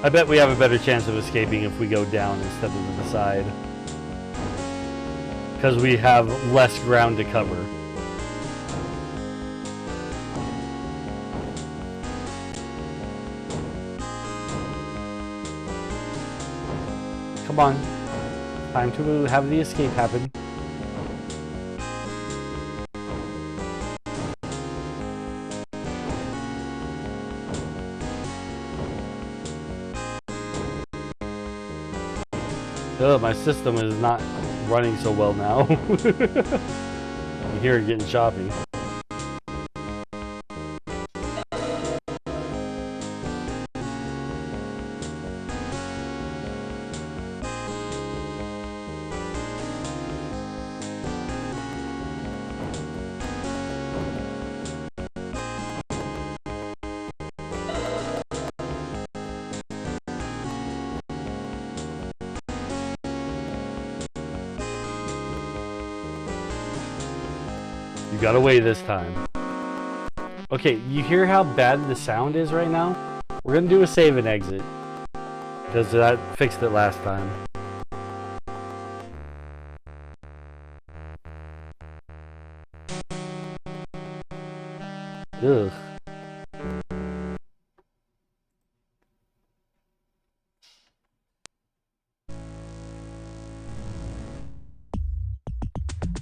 I bet we have a better chance of escaping if we go down instead of to the side. Because we have less ground to cover. Come on. Time to have the escape happen. Ugh, my system is not running so well now. I'm here getting choppy. Got away this time. Okay, you hear how bad the sound is right now? We're gonna do a save and exit. Because that fixed it last time. Ugh.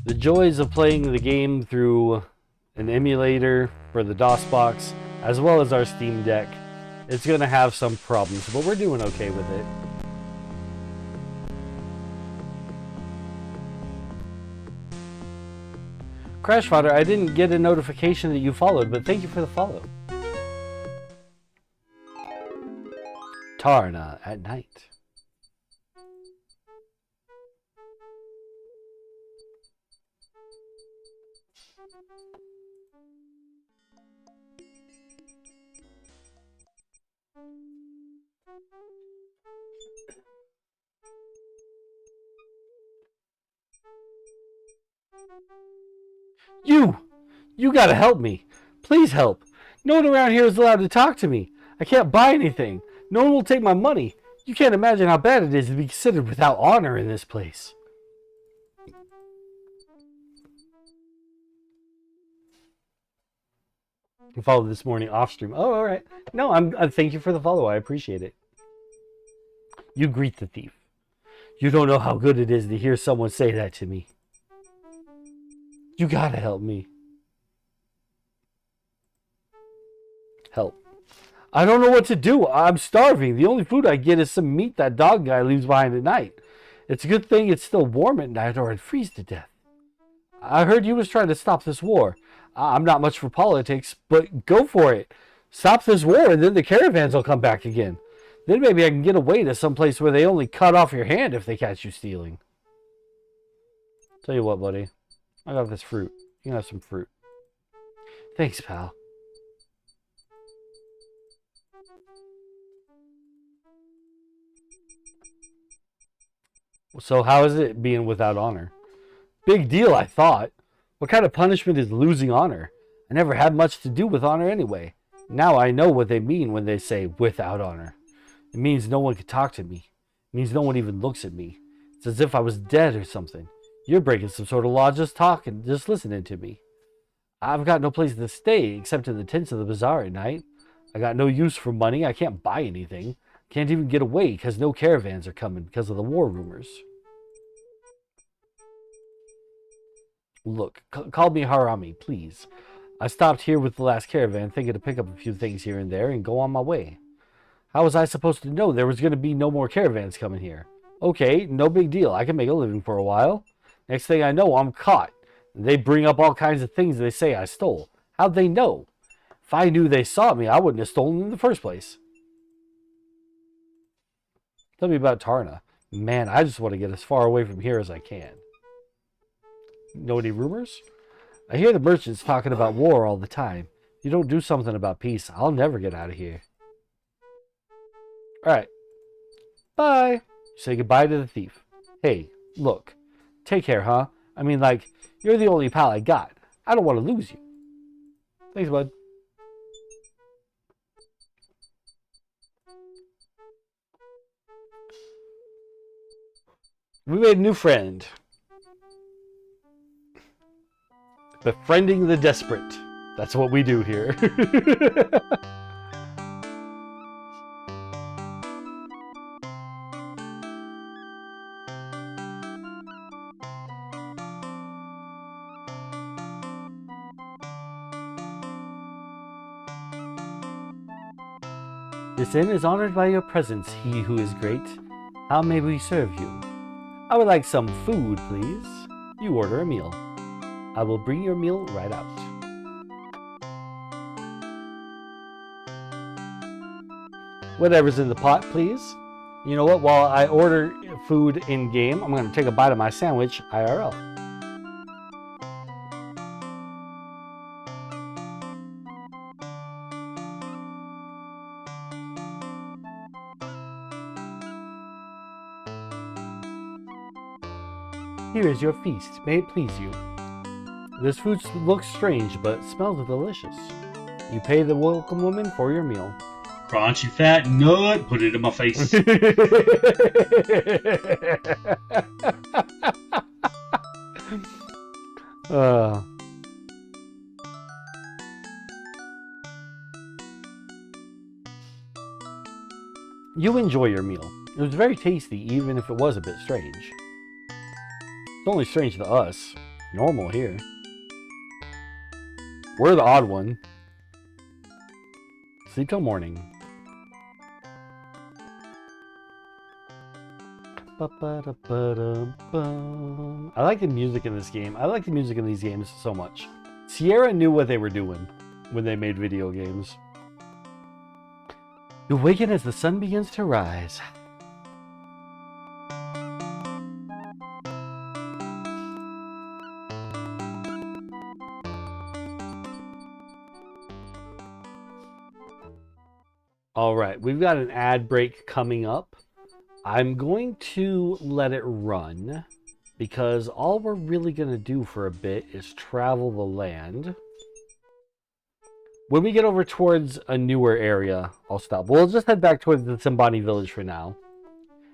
The joys of playing the game through an emulator for the DOSBox, as well as our Steam Deck, it's going to have some problems, but we're doing okay with it. Crashfodder, I didn't get a notification that you followed, but thank you for the follow. Tarna at night. You gotta help me. Please help. No one around here is allowed to talk to me. I can't buy anything. No one will take my money. You can't imagine how bad it is to be considered without honor in this place. You followed this morning off stream. Oh, all right. No, thank you for the follow. I appreciate it. You greet the thief. You don't know how good it is to hear someone say that to me. You gotta help me. Help. I don't know what to do. I'm starving. The only food I get is some meat that dog guy leaves behind at night. It's a good thing it's still warm at night or I'd freeze to death. I heard you was trying to stop this war. I'm not much for politics, but go for it. Stop this war and then the caravans will come back again. Then maybe I can get away to some place where they only cut off your hand if they catch you stealing. Tell you what, buddy. I got this fruit. You can have some fruit. Thanks, pal. So how is it being without honor? Big deal, I thought. What kind of punishment is losing honor? I never had much to do with honor anyway. Now I know what they mean when they say without honor. It means no one can talk to me. It means no one even looks at me. It's as if I was dead or something. You're breaking some sort of law just talking, just listening to me. I've got no place to stay except in the tents of the bazaar at night. I got no use for money. I can't buy anything. Can't even get away because no caravans are coming because of the war rumors. Look, call me Harami, please. I stopped here with the last caravan thinking to pick up a few things here and there and go on my way. How was I supposed to know there was going to be no more caravans coming here? Okay, no big deal. I can make a living for a while. Next thing I know, I'm caught. They bring up all kinds of things they say I stole. How'd they know? If I knew they saw me, I wouldn't have stolen in the first place. Tell me about Tarna. Man, I just want to get as far away from here as I can. Know any rumors? I hear the merchants talking about war all the time. If you don't do something about peace, I'll never get out of here. Alright. Bye. Say goodbye to the thief. Hey, look. Take care, huh? I mean, like, you're the only pal I got. I don't want to lose you. Thanks, bud. We made a new friend. Befriending the desperate. That's what we do here. This inn is honored by your presence, he who is great. How may we serve you? I would like some food, please. You order a meal. I will bring your meal right out. Whatever's in the pot, please. You know what? While I order food in-game, I'm going to take a bite of my sandwich IRL. Here is your feast. May it please you. This food looks strange, but smells delicious. You pay the welcome woman for your meal. Crunchy fat nut, put it in my face. You enjoy your meal. It was very tasty, even if it was a bit strange. It's only strange to us. Normal here. We're the odd one. Sleep till morning. I like the music in this game. I like the music in these games so much. Sierra knew what they were doing when they made video games. You awaken as the sun begins to rise. All right, we've got an ad break coming up. I'm going to let it run because all we're really going to do for a bit is travel the land. When we get over towards a newer area, I'll stop. We'll just head back towards the Simbani village for now.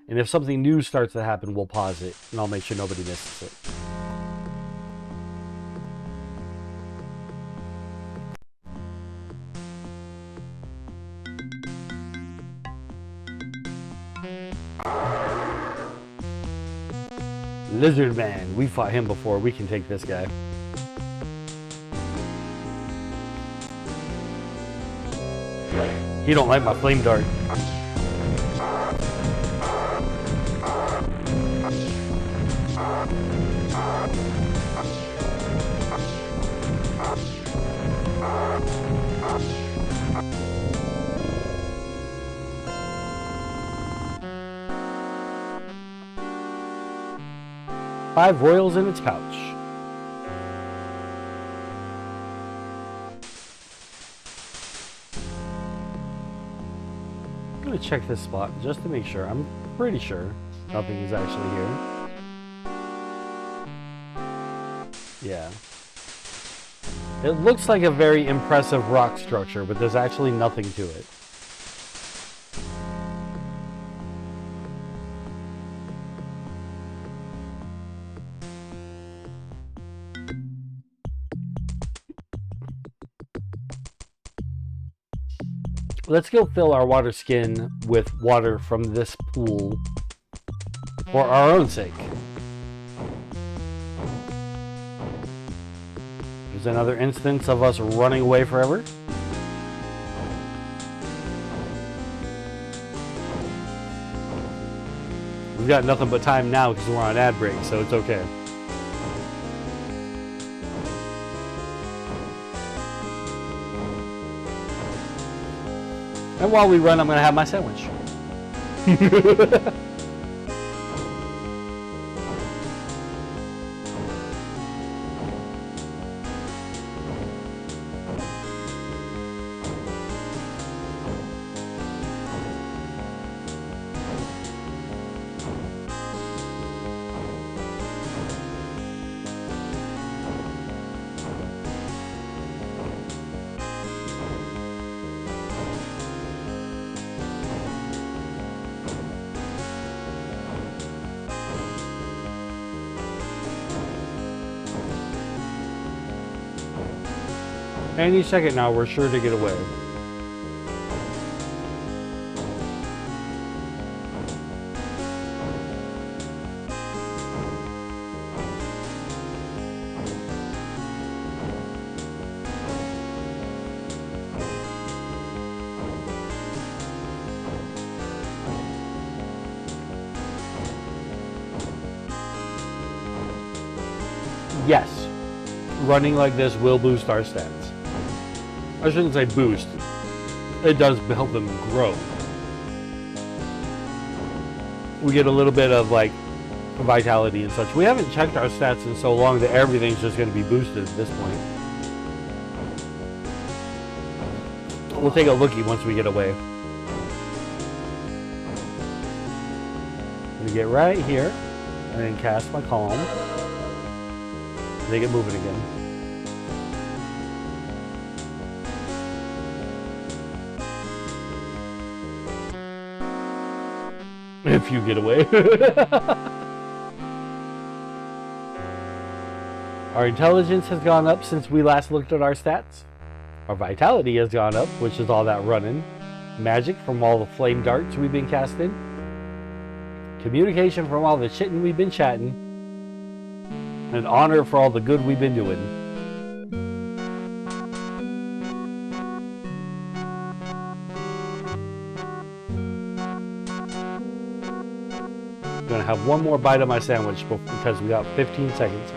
And if something new starts to happen, we'll pause it and I'll make sure nobody misses it. Lizard Man, we fought him before. We can take this guy. He don't like my flame dart. Five royals in its pouch. I'm gonna check this spot just to make sure. I'm pretty sure. Nothing is actually here. Yeah. It looks like a very impressive rock structure, but there's actually nothing to it. Let's go fill our water skin with water from this pool for our own sake. There's another instance of us running away forever. We've got nothing but time now because we're on ad break, so it's okay. And while we run, I'm going to have my sandwich. Any second now, we're sure to get away. Yes, running like this will boost our stats. I shouldn't say boost. It does help them grow. We get a little bit of like vitality and such. We haven't checked our stats in so long that everything's just going to be boosted at this point. We'll take a lookie once we get away. I'm going to get right here and then cast my calm. They get moving again. If you get away. Our intelligence has gone up since we last looked at our stats. Our vitality has gone up, which is all that running. Magic from all the flame darts we've been casting. Communication from all the chitting we've been chatting. And honor for all the good we've been doing. I'm gonna have one more bite of my sandwich because we got 15 seconds.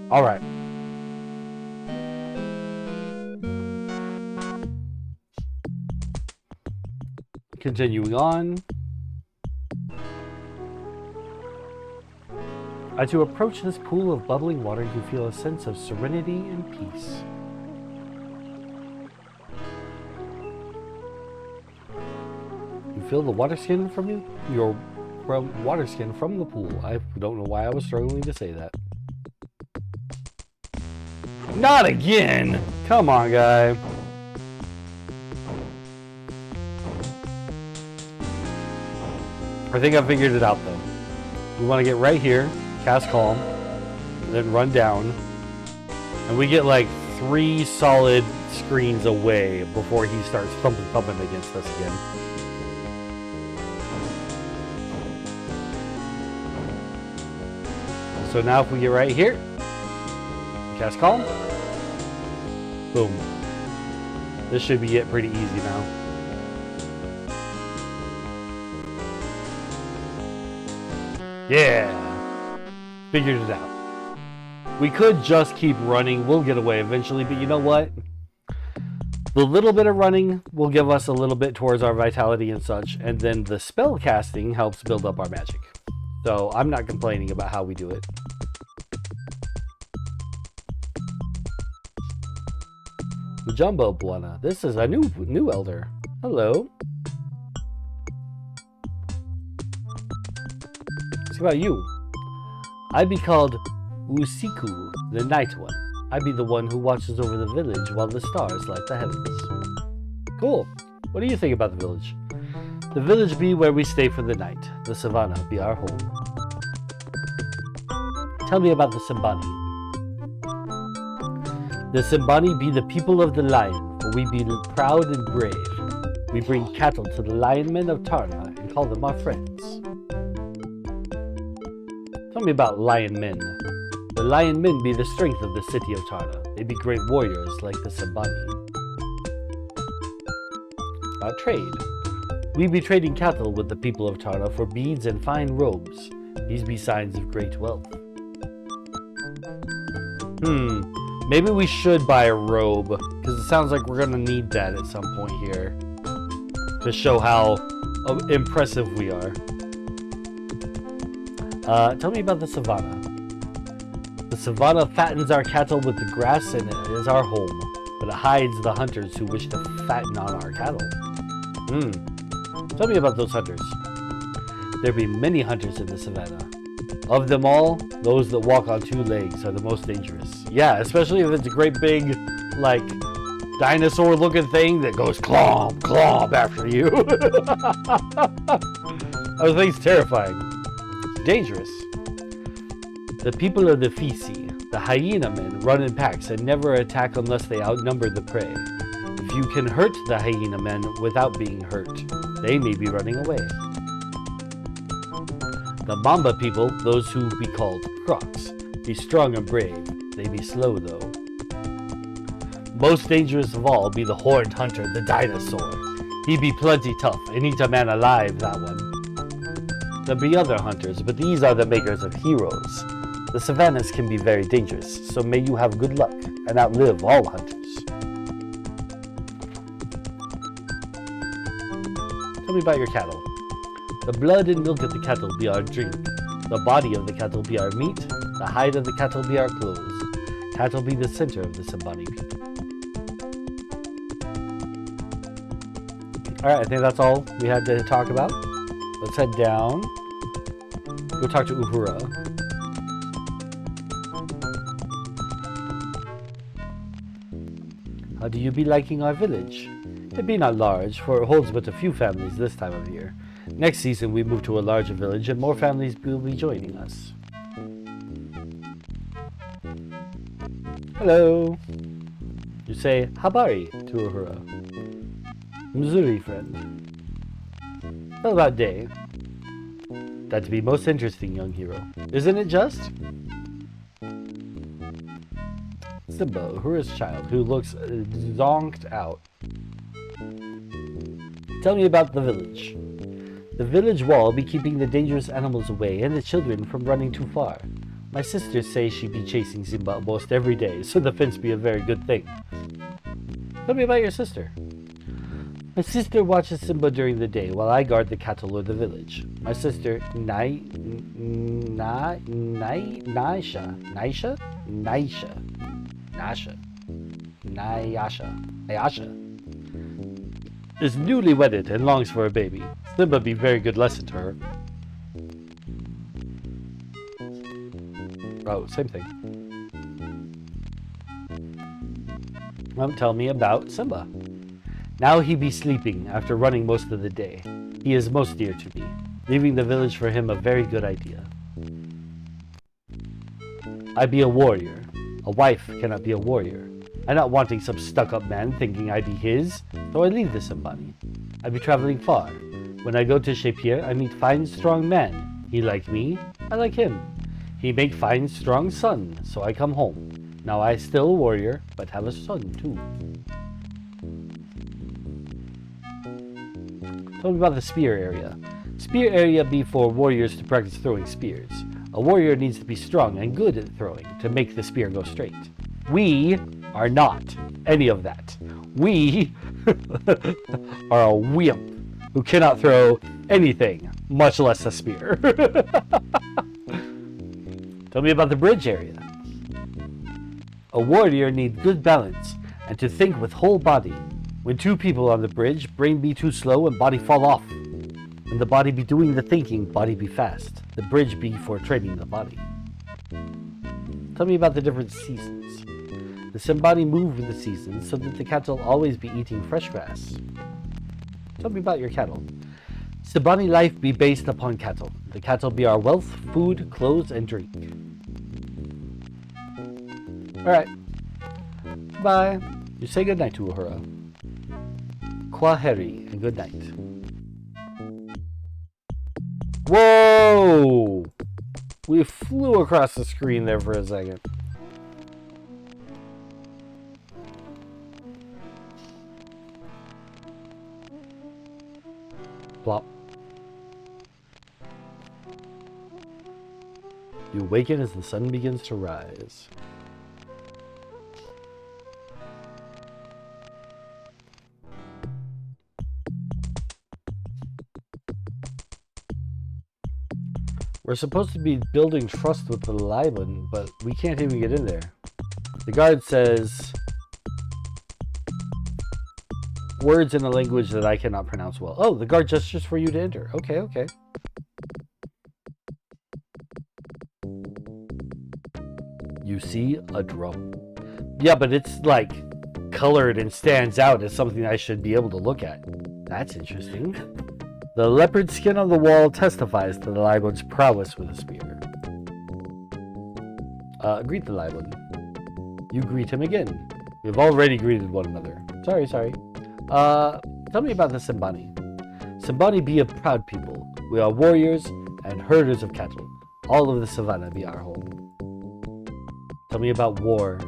All right. Continuing on. As you approach this pool of bubbling water, you feel a sense of serenity and peace. You feel the water skin from your water skin from the pool. I don't know why I was struggling to say that. Not again! Come on, guy. I think I figured it out, though. We want to get right here, cast Calm, then run down, and we get like 3 solid screens away before he starts thumping against us again. So now if we get right here, cast Calm, boom. This should be it pretty easy now. Yeah! Figured it out. We could just keep running. We'll get away eventually, but you know what? The little bit of running will give us a little bit towards our vitality and such, and then the spell casting helps build up our magic. So I'm not complaining about how we do it. Jumbo Buana. This is a new elder. Hello. Let's see about you. I be called Usiku, the Night One. I be the one who watches over the village while the stars light the heavens. Cool. What do you think about the village? The village be where we stay for the night. The savannah be our home. Tell me about the Simbani. The Simbani be the people of the lion, for we be proud and brave. We bring cattle to the lion men of Tarna and call them our friends. Tell me about lion men. The lion men be the strength of the city of Tarna. They be great warriors like the Simbani. About trade. We be trading cattle with the people of Tarna for beads and fine robes. These be signs of great wealth. Maybe we should buy a robe, because it sounds like we're going to need that at some point here to show how impressive we are. Tell me about the savannah. The savannah fattens our cattle with the grass and it is our home, but it hides the hunters who wish to fatten on our cattle. Tell me about those hunters. There be many hunters in the savannah. Of them all, those that walk on two legs are the most dangerous. Yeah, especially if it's a great big, like, dinosaur-looking thing that goes clomp, clomp after you. That thing's terrifying. Dangerous. The people of the Fisi, the hyena men, run in packs and never attack unless they outnumber the prey. If you can hurt the hyena men without being hurt, they may be running away. The Mamba people, those who be called Crocs, be strong and brave. They be slow, though. Most dangerous of all be the horned hunter, the dinosaur. He be plenty tough, and eat a man alive, that one. There be other hunters, but these are the makers of heroes. The savannas can be very dangerous, so may you have good luck and outlive all hunters. Tell me about your cattle. The blood and milk of the cattle be our drink. The body of the cattle be our meat. The hide of the cattle be our clothes. Cattle be the center of the Simbani people. Alright, I think that's all we had to talk about. Let's head down. Go talk to Uhura. How do you be liking our village? It be not large, for it holds but a few families this time of year. Next season we move to a larger village and more families will be joining us. Hello. You say Habari to Uhura. Missouri friend. Tell about day. That'd be most interesting, young hero. Isn't it just? Simba, Uhura's child, who looks zonked out. Tell me about the village. The village wall be keeping the dangerous animals away and the children from running too far. My sisters say she be chasing Simba almost every day, so the fence be a very good thing. Tell me about your sister. My sister watches Simba during the day while I guard the cattle or the village. My sister, Nyasha, is newly wedded and longs for a baby. Simba be very good lesson to her. Oh, same thing. Tell me about Simba. Now he be sleeping after running most of the day. He is most dear to me. Leaving the village for him a very good idea. I be a warrior. A wife cannot be a warrior. I not wanting some stuck-up man thinking I be his, so I leave the Simbani. I be traveling far. When I go to Shapir, I meet fine, strong man. He like me, I like him. He make fine, strong son, so I come home. Now I still a warrior, but have a son too. Tell me about the spear area. Spear area be for warriors to practice throwing spears. A warrior needs to be strong and good at throwing to make the spear go straight. We are not any of that. We are a wimp who cannot throw anything, much less a spear. Tell me about the bridge area. A warrior needs good balance and to think with whole body. When two people on the bridge, brain be too slow and body fall off. When the body be doing the thinking, body be fast. The bridge be for training the body. Tell me about the different seasons. The Simbani move with the seasons so that the cattle always be eating fresh grass. Tell me about your cattle. Simbani life be based upon cattle. The cattle be our wealth, food, clothes, and drink. Alright. Bye. You say goodnight to Uhura. Kwaheri, and good night. Whoa! We flew across the screen there for a second. Plop. You awaken as the sun begins to rise. We're supposed to be building trust with the Liban, but we can't even get in there. The guard says words in a language that I cannot pronounce well. Oh, the guard gestures for you to enter. Okay, okay. You see a drum. Yeah, but it's like colored and stands out as something I should be able to look at. That's interesting. The leopard skin on the wall testifies to the Liban's prowess with a spear. Greet the Liban. You greet him again. We've already greeted one another. Sorry. Tell me about the Simbani. Simbani be a proud people. We are warriors and herders of cattle. All of the savannah be our home. Tell me about war.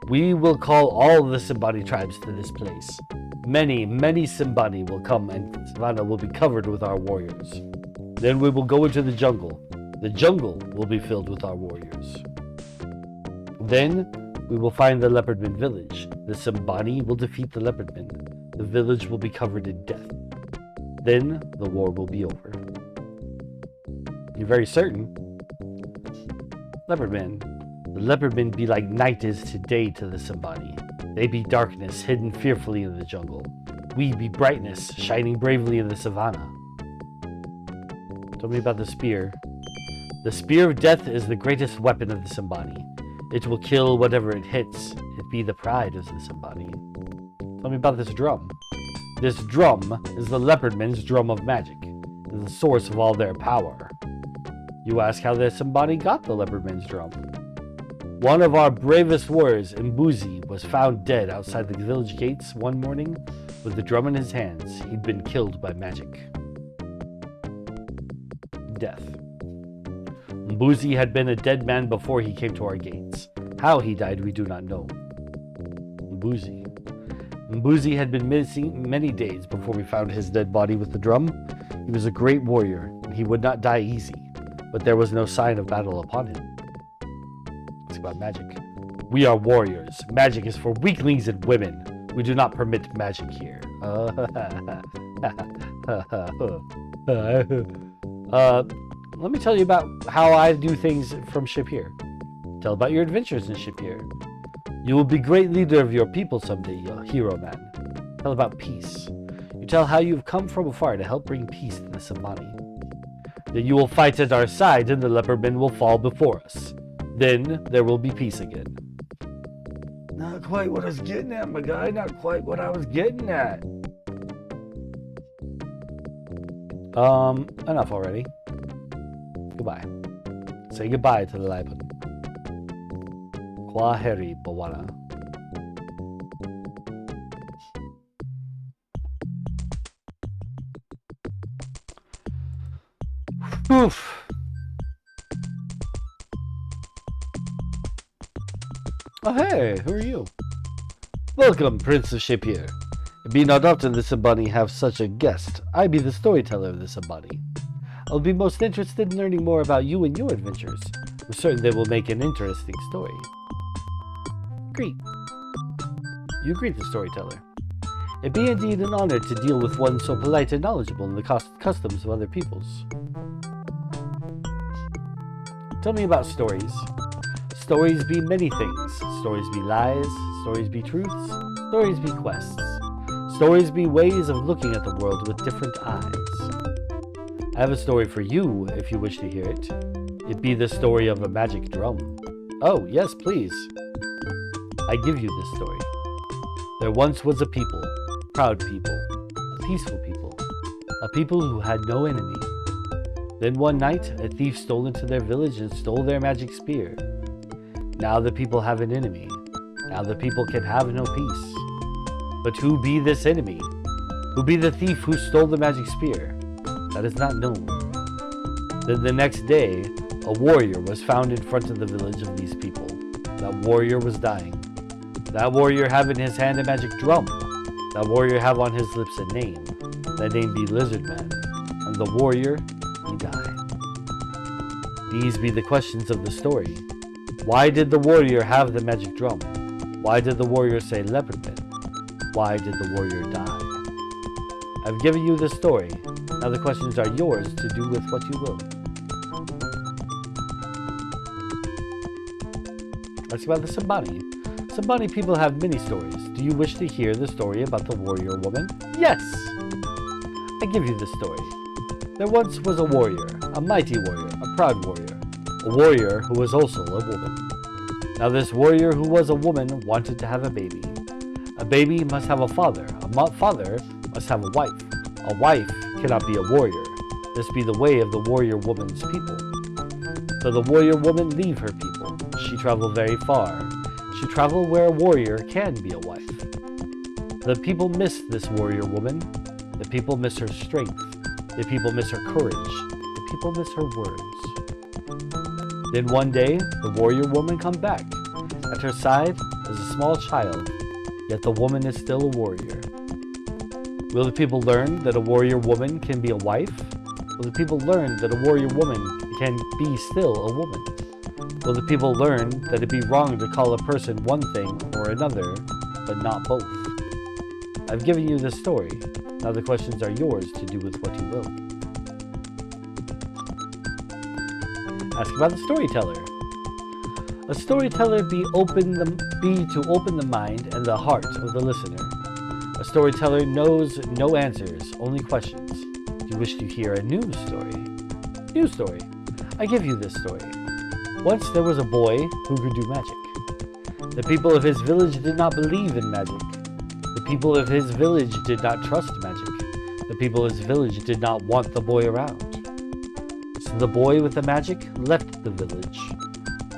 We will call all the Simbani tribes to this place. Many Simbani will come and savannah will be covered with our warriors. Then we will go into the jungle. The jungle will be filled with our warriors. Then we will find the Leopardman village. The Simbani will defeat the Leopardmen. The village will be covered in death. Then the war will be over. You're very certain? Leopardman. The Leopardmen be like night is today to the Simbani. They be darkness, hidden fearfully in the jungle. We be brightness, shining bravely in the savannah. Tell me about the spear. The spear of death is the greatest weapon of the Simbani. It will kill whatever it hits. It be the pride of the Simbani. Tell me about this drum. This drum is the Leopardman's drum of magic. It is the source of all their power. You ask how the Simbani got the Leopardman's drum. One of our bravest warriors, Mbuzi, was found dead outside the village gates one morning with the drum in his hands. He'd been killed by magic. Death. Mbuzi had been a dead man before he came to our gates. How he died we do not know. Mbuzi had been missing many days before we found his dead body with the drum. He was a great warrior, and he would not die easy, but there was no sign of battle upon him. It's about magic. We are warriors. Magic is for weaklings and women. We do not permit magic here. Let me tell you about how I do things from Shapir. Tell about your adventures in Shapir. You will be great leader of your people someday, hero man. Tell about peace. You tell how you've come from afar to help bring peace to the Simbani. That you will fight at our side and the Leopardmen will fall before us. Then there will be peace again. Not quite what I was getting at, my guy. Not quite what I was getting at. Enough already. Goodbye. Say goodbye to the Liban. Kwaheri, Bawana. Oof. Oh hey, who are you? Welcome, Prince of Shapir. It be not often the Simbani have such a guest. I be the storyteller of the Simbani. I'll be most interested in learning more about you and your adventures. I'm certain they will make an interesting story. Greet. You greet the storyteller. It be indeed an honor to deal with one so polite and knowledgeable in the customs of other peoples. Tell me about stories. Stories be many things. Stories be lies, stories be truths, stories be quests. Stories be ways of looking at the world with different eyes. I have a story for you, if you wish to hear it. It be the story of a magic drum. Oh, yes, please. I give you this story. There once was a people, proud people, a peaceful people, a people who had no enemy. Then one night, a thief stole into their village and stole their magic spear. Now the people have an enemy. Now the people can have no peace. But who be this enemy? Who be the thief who stole the magic spear? That is not known. Then the next day, a warrior was found in front of the village of these people. That warrior was dying. That warrior have in his hand a magic drum. That warrior have on his lips a name. That name be Lizard Man. And the warrior, he died. These be the questions of the story. Why did the warrior have the magic drum? Why did the warrior say Leopard Man? Why did the warrior die? I've given you the story. Now the questions are yours to do with what you will. Let's go about the Sambani. Sambani people have many stories. Do you wish to hear the story about the warrior woman? Yes! I give you the story. There once was a warrior, a mighty warrior, a proud warrior, a warrior who was also a woman. Now this warrior who was a woman wanted to have a baby. A baby must have a father. A father must have a wife. A wife cannot be a warrior. This be the way of the warrior woman's people. So the warrior woman leave her people. She travel very far. She travel where a warrior can be a wife. The people miss this warrior woman. The people miss her strength. The people miss her courage. The people miss her words. Then one day, the warrior woman come back. At her side is a small child, yet the woman is still a warrior. Will the people learn that a warrior woman can be a wife? Will the people learn that a warrior woman can be still a woman? Will the people learn that it be wrong to call a person one thing or another, but not both? I've given you this story. Now the questions are yours to do with what you will. Ask about the storyteller. A storyteller be to open the mind and the heart of the listener. A storyteller knows no answers, only questions. Do you wish to hear a new story? New story. I give you this story. Once there was a boy who could do magic. The people of his village did not believe in magic. The people of his village did not trust magic. The people of his village did not want the boy around. So the boy with the magic left the village.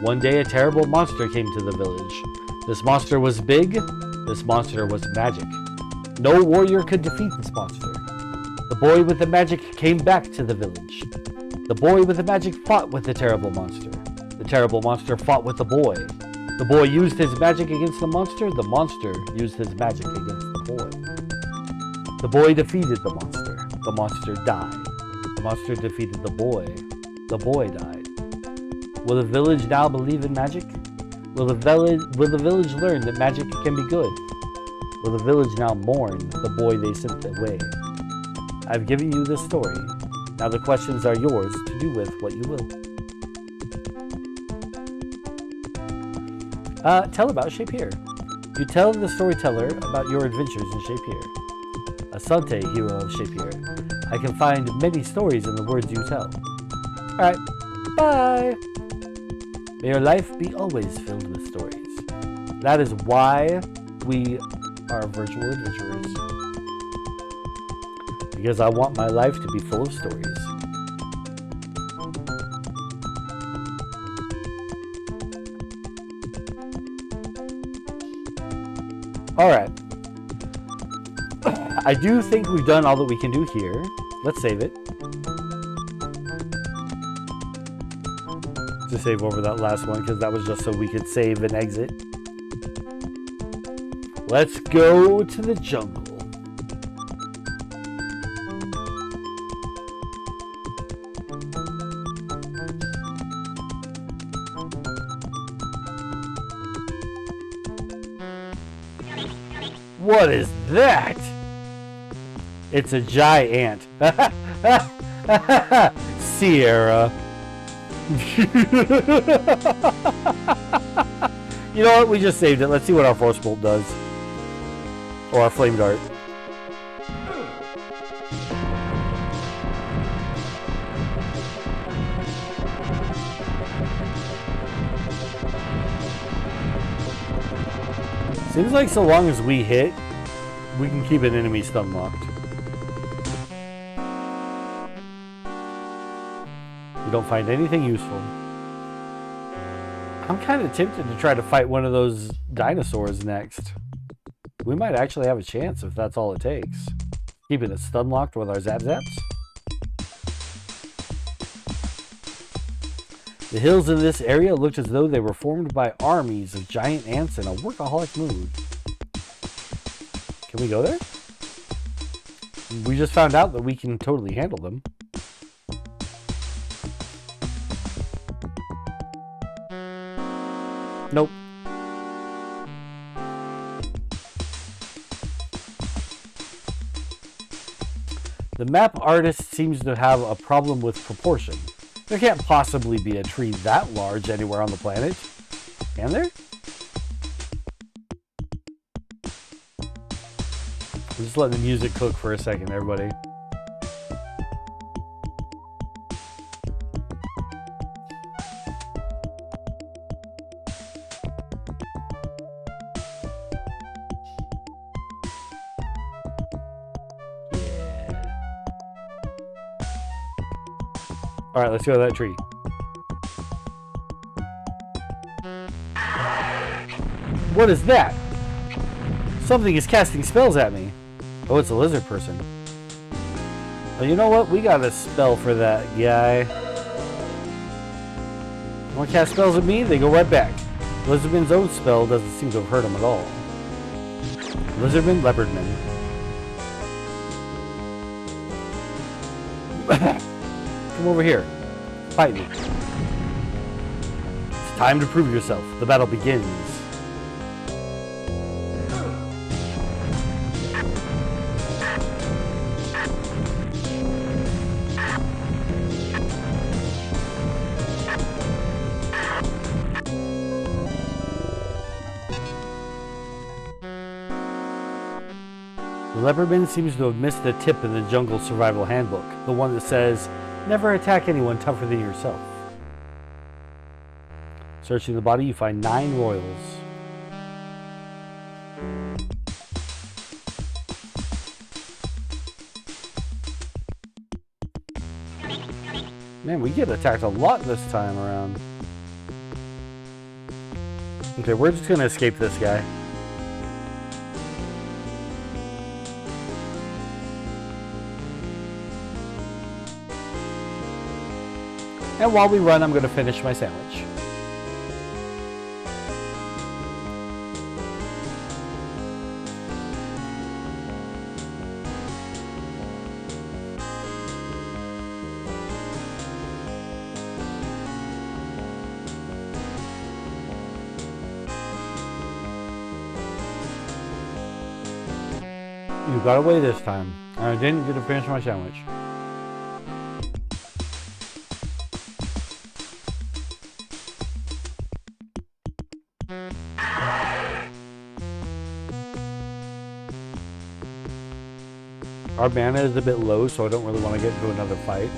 One day a terrible monster came to the village. This monster was big. This monster was magic. No warrior could defeat this monster. The boy with the magic came back to the village. The boy with the magic fought with the terrible monster. The terrible monster fought with the boy. The boy used his magic against the monster. The monster used his magic against the boy. The boy defeated the monster. The monster died. The monster defeated the boy. The boy died. Will the village now believe in magic? Will the village learn that magic can be good? Will the village now mourn the boy they sent away? I've given you this story. Now the questions are yours to do with what you will. Tell about Shapier. You tell the storyteller about your adventures in Shapier. Asante, hero of Shapier. I can find many stories in the words you tell. Alright, bye! May your life be always filled with stories. That is why we are virtual adventurers. Because I want my life to be full of stories. Alright. I do think we've done all that we can do here. Let's save it. To save over that last one, because that was just so we could save and exit. Let's go to the jungle. What is that? It's a giant. Sierra. You know what? We just saved it. Let's see what our force bolt does. Or our flame dart. Seems like so long as we hit, we can keep an enemy stun locked. You don't find anything useful. I'm kind of tempted to try to fight one of those dinosaurs next. We might actually have a chance if that's all it takes. Keeping it stun locked with our Zap Zaps. The hills in this area looked as though they were formed by armies of giant ants in a workaholic mood. Can we go there? We just found out that we can totally handle them. Nope. The map artist seems to have a problem with proportion. There can't possibly be a tree that large anywhere on the planet. Can there? I'm just letting the music cook for a second, everybody. Alright, let's go to that tree. What is that? Something is casting spells at me. Oh, it's a lizard person. Well, you know what? We got a spell for that guy. You want to cast spells at me? They go right back. Lizardman's own spell doesn't seem to have hurt him at all. Lizardman, Leopardman. Come over here. Fight me. It's time to prove yourself. The battle begins. The Leopardman seems to have missed the tip in the Jungle Survival Handbook, the one that says, never attack anyone tougher than yourself. Searching the body, you find 9 royals. Man, we get attacked a lot this time around. Okay, we're just gonna escape this guy. And while we run, I'm going to finish my sandwich. You got away this time. I didn't get to finish my sandwich. Our mana is a bit low, so I don't really want to get into another fight.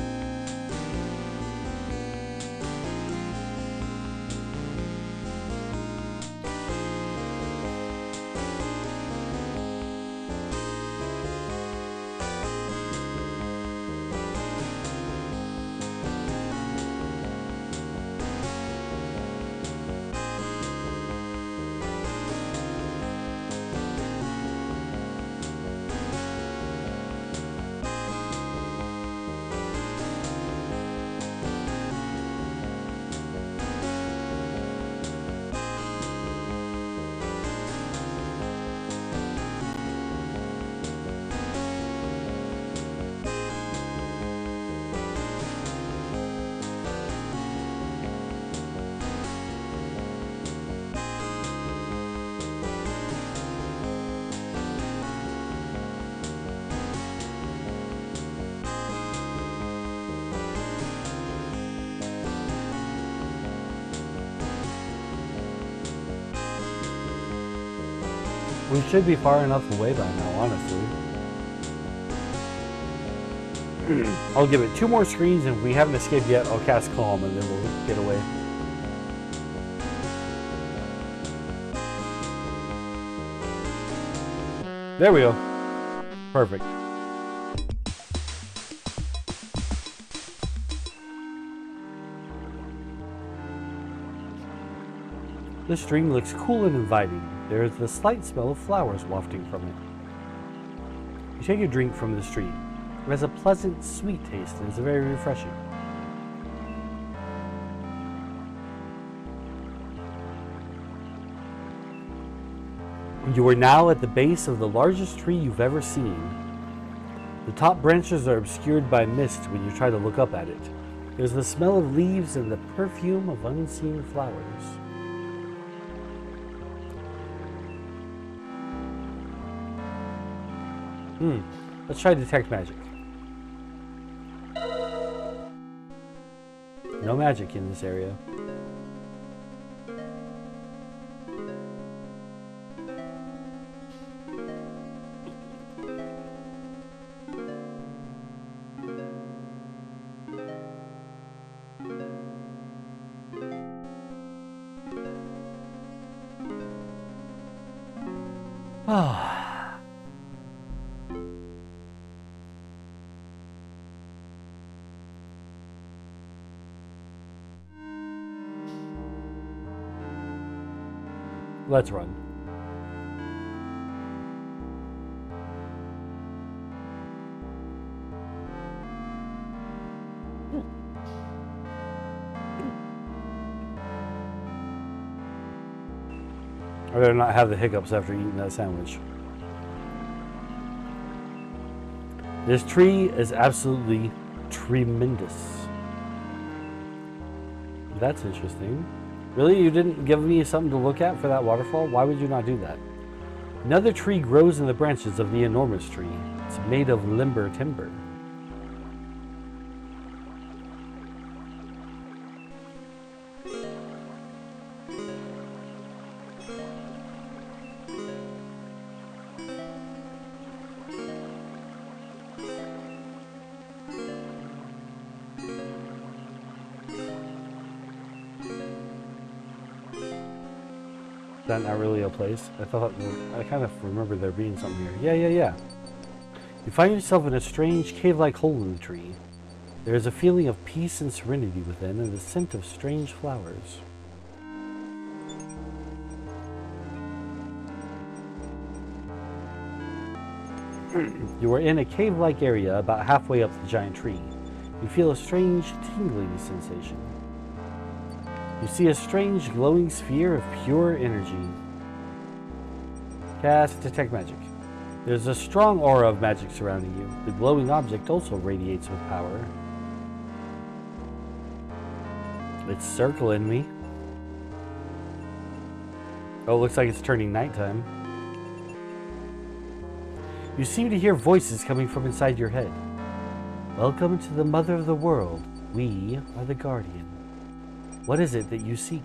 We should be far enough away by now, honestly. I'll give it 2 more screens, and if we haven't escaped yet, I'll cast Calm, and then we'll get away. There we go. Perfect. The stream looks cool and inviting. There is the slight smell of flowers wafting from it. You take a drink from the stream. It has a pleasant, sweet taste and is very refreshing. You are now at the base of the largest tree you've ever seen. The top branches are obscured by mist when you try to look up at it. There's the smell of leaves and the perfume of unseen flowers. Let's try detect magic. No magic in this area. Let's run. I better not have the hiccups after eating that sandwich. This tree is absolutely tremendous. That's interesting. Really? You didn't give me something to look at for that waterfall? Why would you not do that? Another tree grows in the branches of the enormous tree. It's made of limber timber. Is that not really a place? I kind of remember there being something here. Yeah. You find yourself in a strange cave-like hole in the tree. There is a feeling of peace and serenity within, and the scent of strange flowers. You are in a cave-like area about halfway up the giant tree. You feel a strange tingling sensation. You see a strange glowing sphere of pure energy. Cast Detect Magic. There's a strong aura of magic surrounding you. The glowing object also radiates with power. It's circling me. Oh, looks like it's turning nighttime. You seem to hear voices coming from inside your head. Welcome to the Mother of the World. We are the Guardian. What is it that you seek?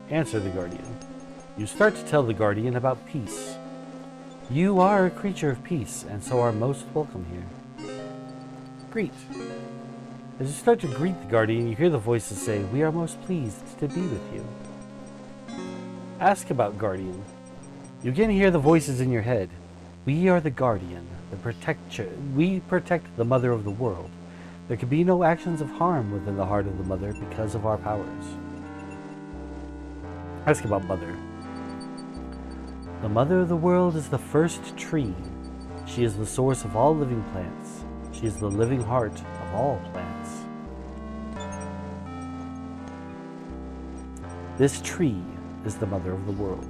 Answer the Guardian. You start to tell the Guardian about peace. You are a creature of peace, and so are most welcome here. Greet. As you start to greet the Guardian, you hear the voices say, "We are most pleased to be with you." Ask about Guardian. You again hear the voices in your head. We are the Guardian. We protect the Mother of the World. There can be no actions of harm within the heart of the Mother because of our powers. Ask about Mother. The Mother of the World is the first tree. She is the source of all living plants. She is the living heart of all plants. This tree is the Mother of the World.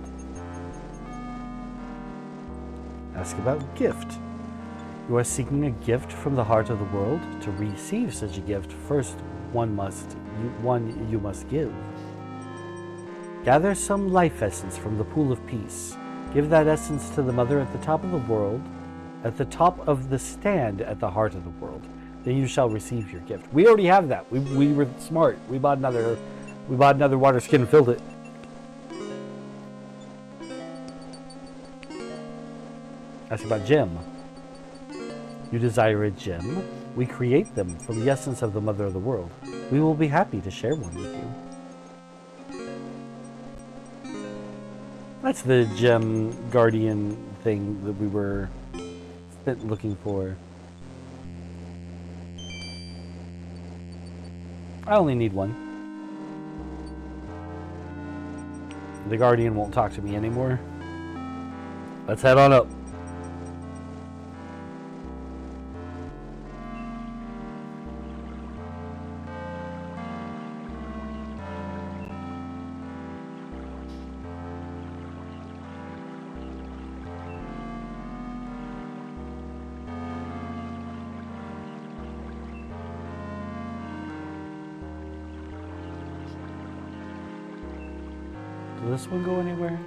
Ask about gift. You are seeking a gift from the heart of the world. To receive such a gift, first you must give. Gather some life essence from the pool of peace. Give that essence to the Mother at the top of the world, at the top of the stand at the heart of the world. then you shall receive your gift. We already have that. We were smart. We bought another water skin and filled it. Ask about gem. You desire a gem? We create them from the essence of the Mother of the World. We will be happy to share one with you. That's the gem guardian thing that we were looking for. I only need one. The guardian won't talk to me anymore. Let's head on up. Will this one go anywhere?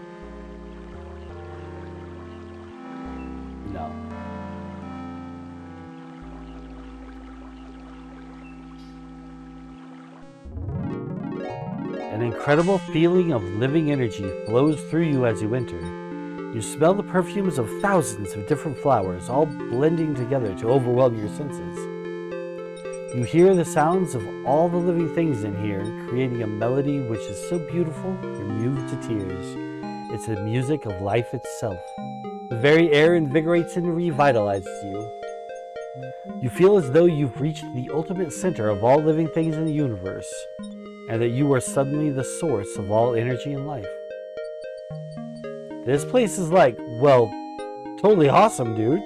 No. An incredible feeling of living energy flows through you as you enter. You smell the perfumes of thousands of different flowers, all blending together to overwhelm your senses. You hear the sounds of all the living things in here, creating a melody which is so beautiful, you're moved to tears. It's the music of life itself. The very air invigorates and revitalizes you. You feel as though you've reached the ultimate center of all living things in the universe, and that you are suddenly the source of all energy and life. This place is like, well, totally awesome, dude.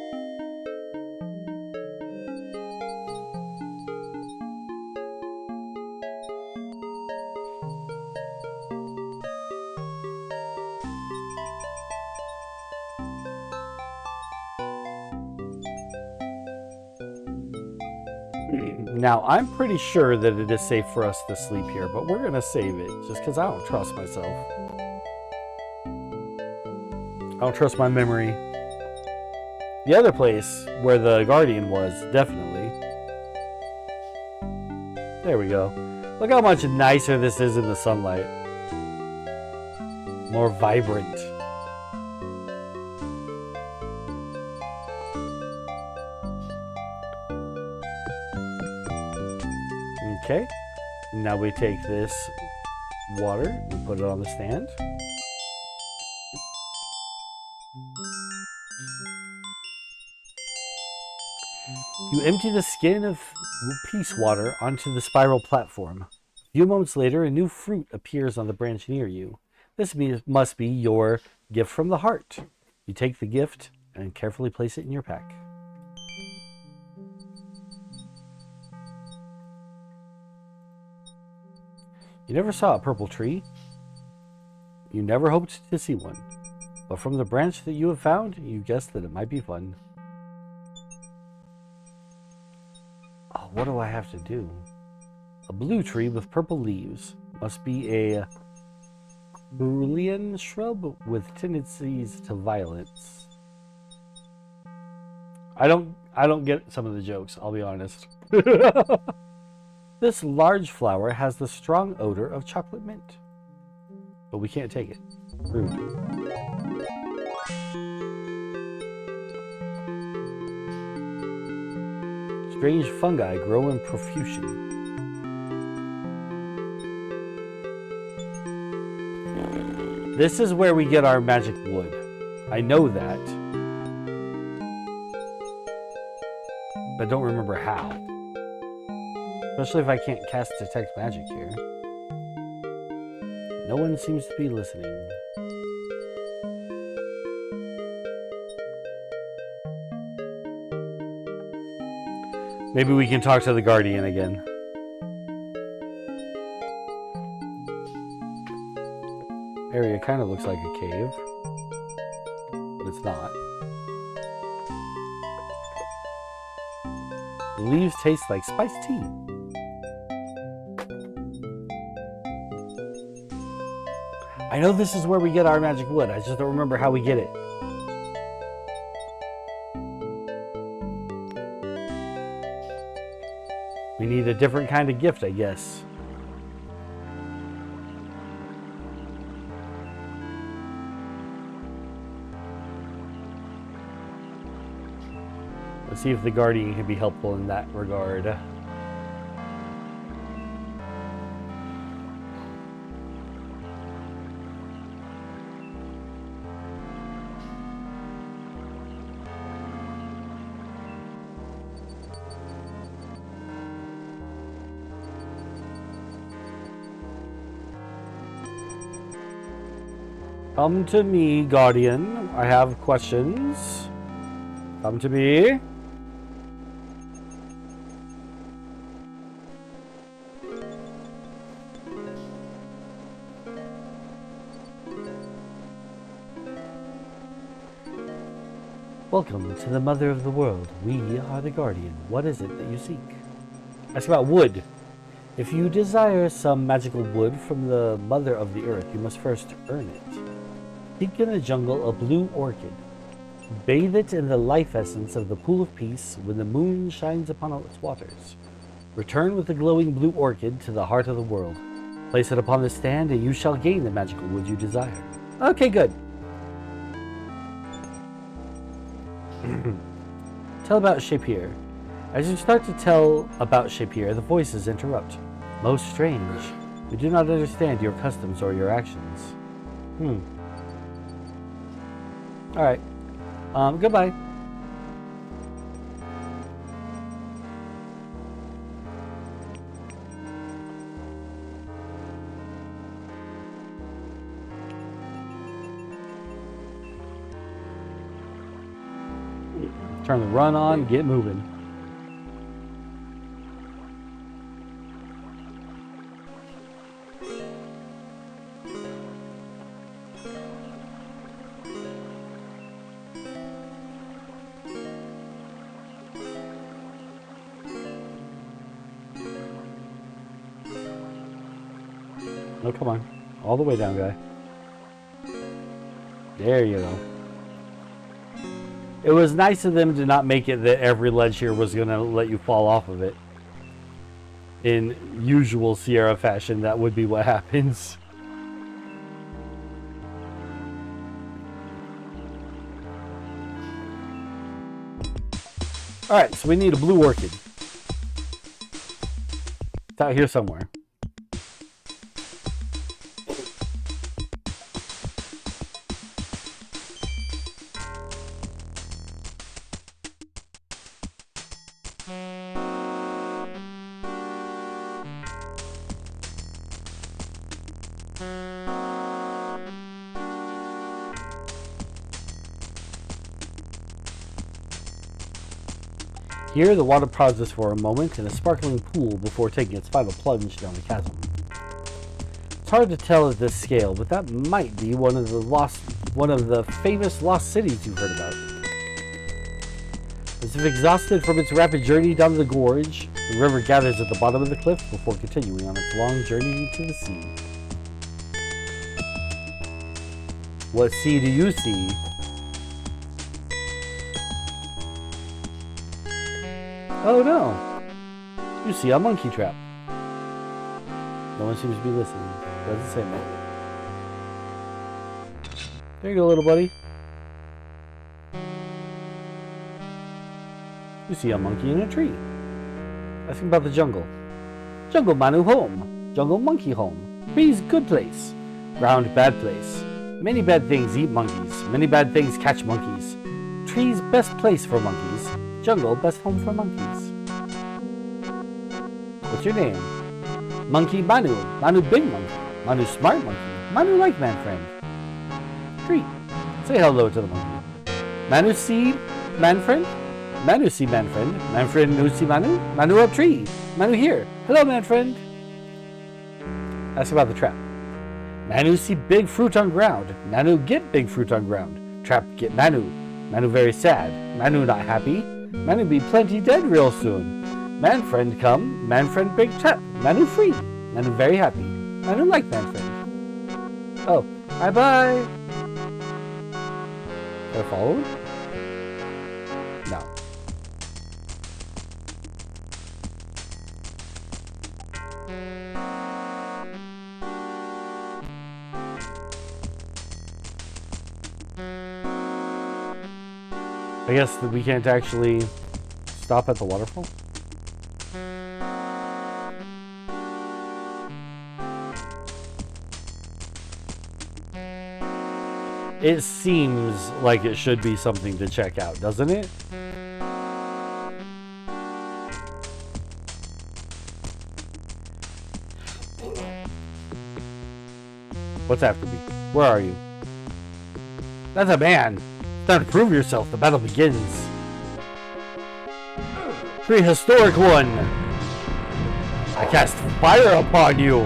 Now, I'm pretty sure that it is safe for us to sleep here, but we're going to save it just because I don't trust myself. I don't trust my memory. The other place where the Guardian was, definitely. There we go. Look how much nicer this is in the sunlight. More vibrant. Okay, now we take this water and put it on the stand. You empty the skin of peace water onto the spiral platform. A few moments later, a new fruit appears on the branch near you. This must be your gift from the heart. You take the gift and carefully place it in your pack. You never saw a purple tree. You never hoped to see one. But from the branch that you have found, you guessed that it might be fun. Oh, what do I have to do? A blue tree with purple leaves. Must be a Boolean shrub with tendencies to violence. I don't get some of the jokes, I'll be honest. This large flower has the strong odor of chocolate mint. But we can't take it. Rude. Strange fungi grow in profusion. This is where we get our magic wood. I know that. But I don't remember how. Especially if I can't cast Detect Magic here. No one seems to be listening. Maybe we can talk to the Guardian again. Area kind of looks like a cave, but it's not. The leaves taste like spiced tea. I know this is where we get our magic wood. I just don't remember how we get it. need a different kind of gift, I guess. Let's see if the Guardian can be helpful in that regard. Come to me, Guardian. I have questions. Come to me. Welcome to the Mother of the World. We are the Guardian. What is it that you seek? Ask about wood. If you desire some magical wood from the Mother of the Earth, you must first earn it. Seek in the jungle a blue orchid. Bathe it in the life essence of the pool of peace when the moon shines upon its waters. Return with the glowing blue orchid to the heart of the world. Place it upon the stand and you shall gain the magical wood you desire. Okay, good. Tell about Shapier. As you start to tell about Shapier, the voices interrupt. Most strange. We do not understand your customs or your actions. Alright. Goodbye. Turn the run on, get moving. Oh, come on. All the way down, guy. There you go. It was nice of them to not make it that every ledge here was going to let you fall off of it. In usual Sierra fashion, that would be what happens. Alright, so we need a blue orchid. It's out here somewhere. Here, the water pauses for a moment in a sparkling pool before taking its final plunge down the chasm. It's hard to tell at this scale, but that might be one of the famous lost cities you've heard about. As if exhausted from its rapid journey down the gorge, the river gathers at the bottom of the cliff before continuing on its long journey to the sea. What sea do you see? Oh no! You see a monkey trap. No one seems to be listening. Doesn't say much. There you go, little buddy. You see a monkey in a tree. Asking about the jungle. Jungle Manu home. Jungle monkey home. Trees good place. Ground bad place. Many bad things eat monkeys. Many bad things catch monkeys. Trees best place for monkeys. Jungle best home for monkeys. What's your name? Monkey Manu. Manu big monkey. Manu smart monkey. Manu like man friend. Tree. Say hello to the monkey. Manu see man friend? Manu see man friend. Man friend no see Manu? Manu up tree. Manu here. Hello man friend. Ask about the trap. Manu see big fruit on ground. Manu get big fruit on ground. Trap get Manu. Manu very sad. Manu not happy. Manu be plenty dead real soon. Man friend come. Man friend big trap. Manu free. Manu very happy. Manu like man friend. Oh, bye bye. Gotta follow him? No. I guess that we can't actually stop at the waterfall. It seems like it should be something to check out, doesn't it? What's after me? Where are you? That's a man. Time to prove yourself. The battle begins. Prehistoric one. I cast fire upon you.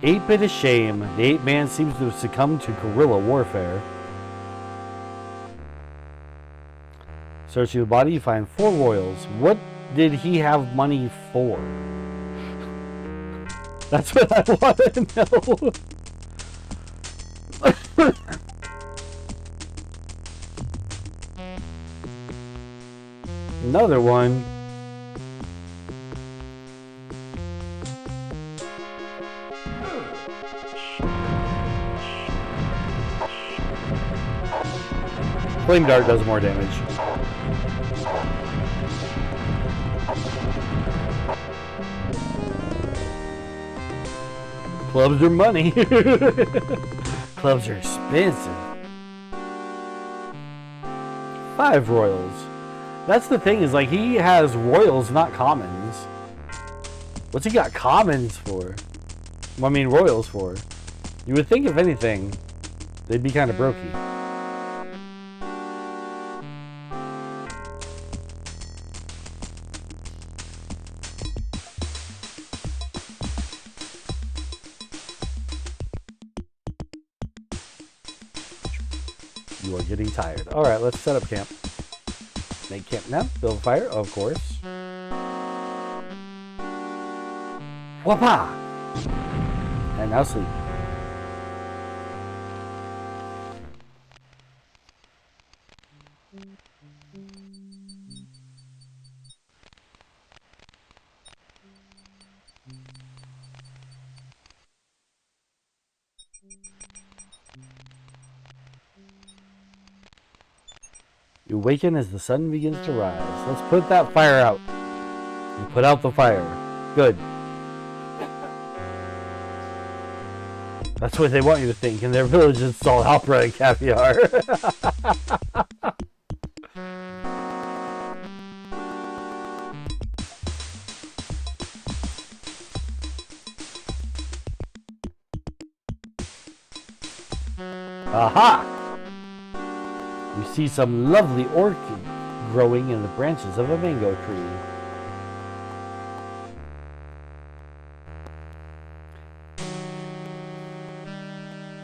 Eight-bit is shame. The ape-man seems to have succumbed to guerrilla warfare. Searching the body, you find 4 royals. What did he have money for? That's what I want to know. Another one. Flame Dart does more damage. Clubs are money. Clubs are expensive. 5 royals. That's the thing, is like he has royals, not commons. What's he got commons for? Well, I mean royals for. You would think if anything, they'd be kind of brokey. You are getting tired. Alright, let's set up camp. Make camp now. Build a fire, of course. Wapa! And now sleep. You awaken as the sun begins to rise. Let's put that fire out. You put out the fire. Good. That's what they want you to think. In their village, it's all opera and caviar. Aha! You see some lovely orchid growing in the branches of a mango tree.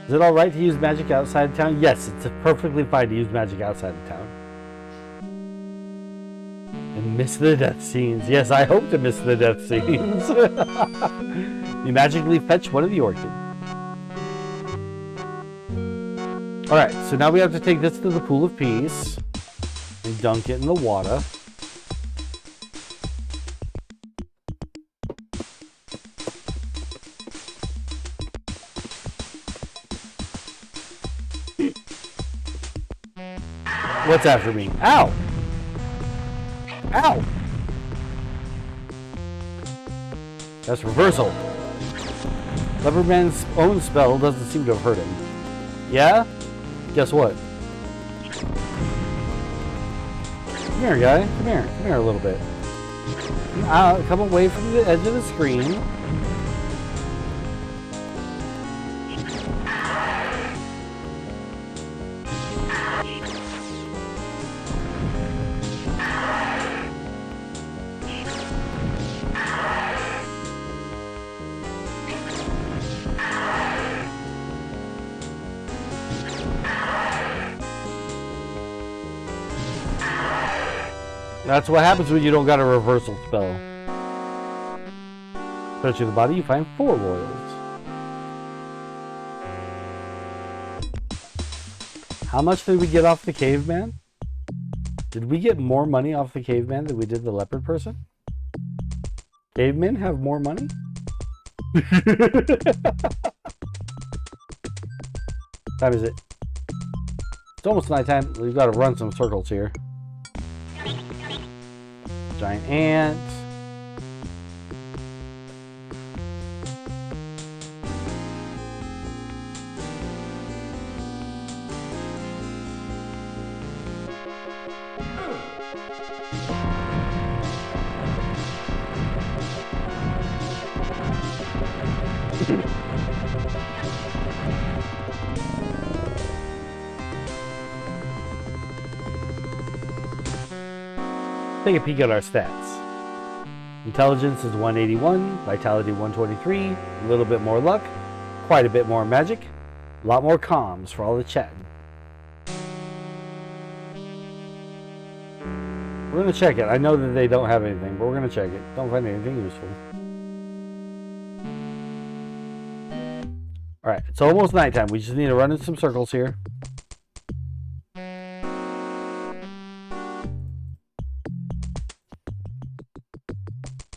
Is it alright to use magic outside of town? Yes, it's perfectly fine to use magic outside of town. And miss the death scenes. Yes, I hope to miss the death scenes. You magically fetch one of the orchids. Alright, so now we have to take this to the Pool of Peace and dunk it in the water. What's after me? Ow! Ow! That's reversal. Leopardman's own spell doesn't seem to have hurt him. Yeah? Guess what? Come here, guy. Come here. Come here a little bit. Come away from the edge of the screen. That's what happens when you don't got a reversal spell. Searching the body, you find 4 royals. How much did we get off the caveman? Did we get more money off the caveman than we did the leopard person? Cavemen have more money? Time is it? It's almost nighttime. We've got to run some circles here. Giant ant. Take a peek at our stats. Intelligence is 181, vitality 123, a little bit more luck, quite a bit more magic, a lot more comms for all the chatting. We're going to check it. I know that they don't have anything, but we're going to check it. Don't find anything useful. Alright, it's almost nighttime. We just need to run in some circles here.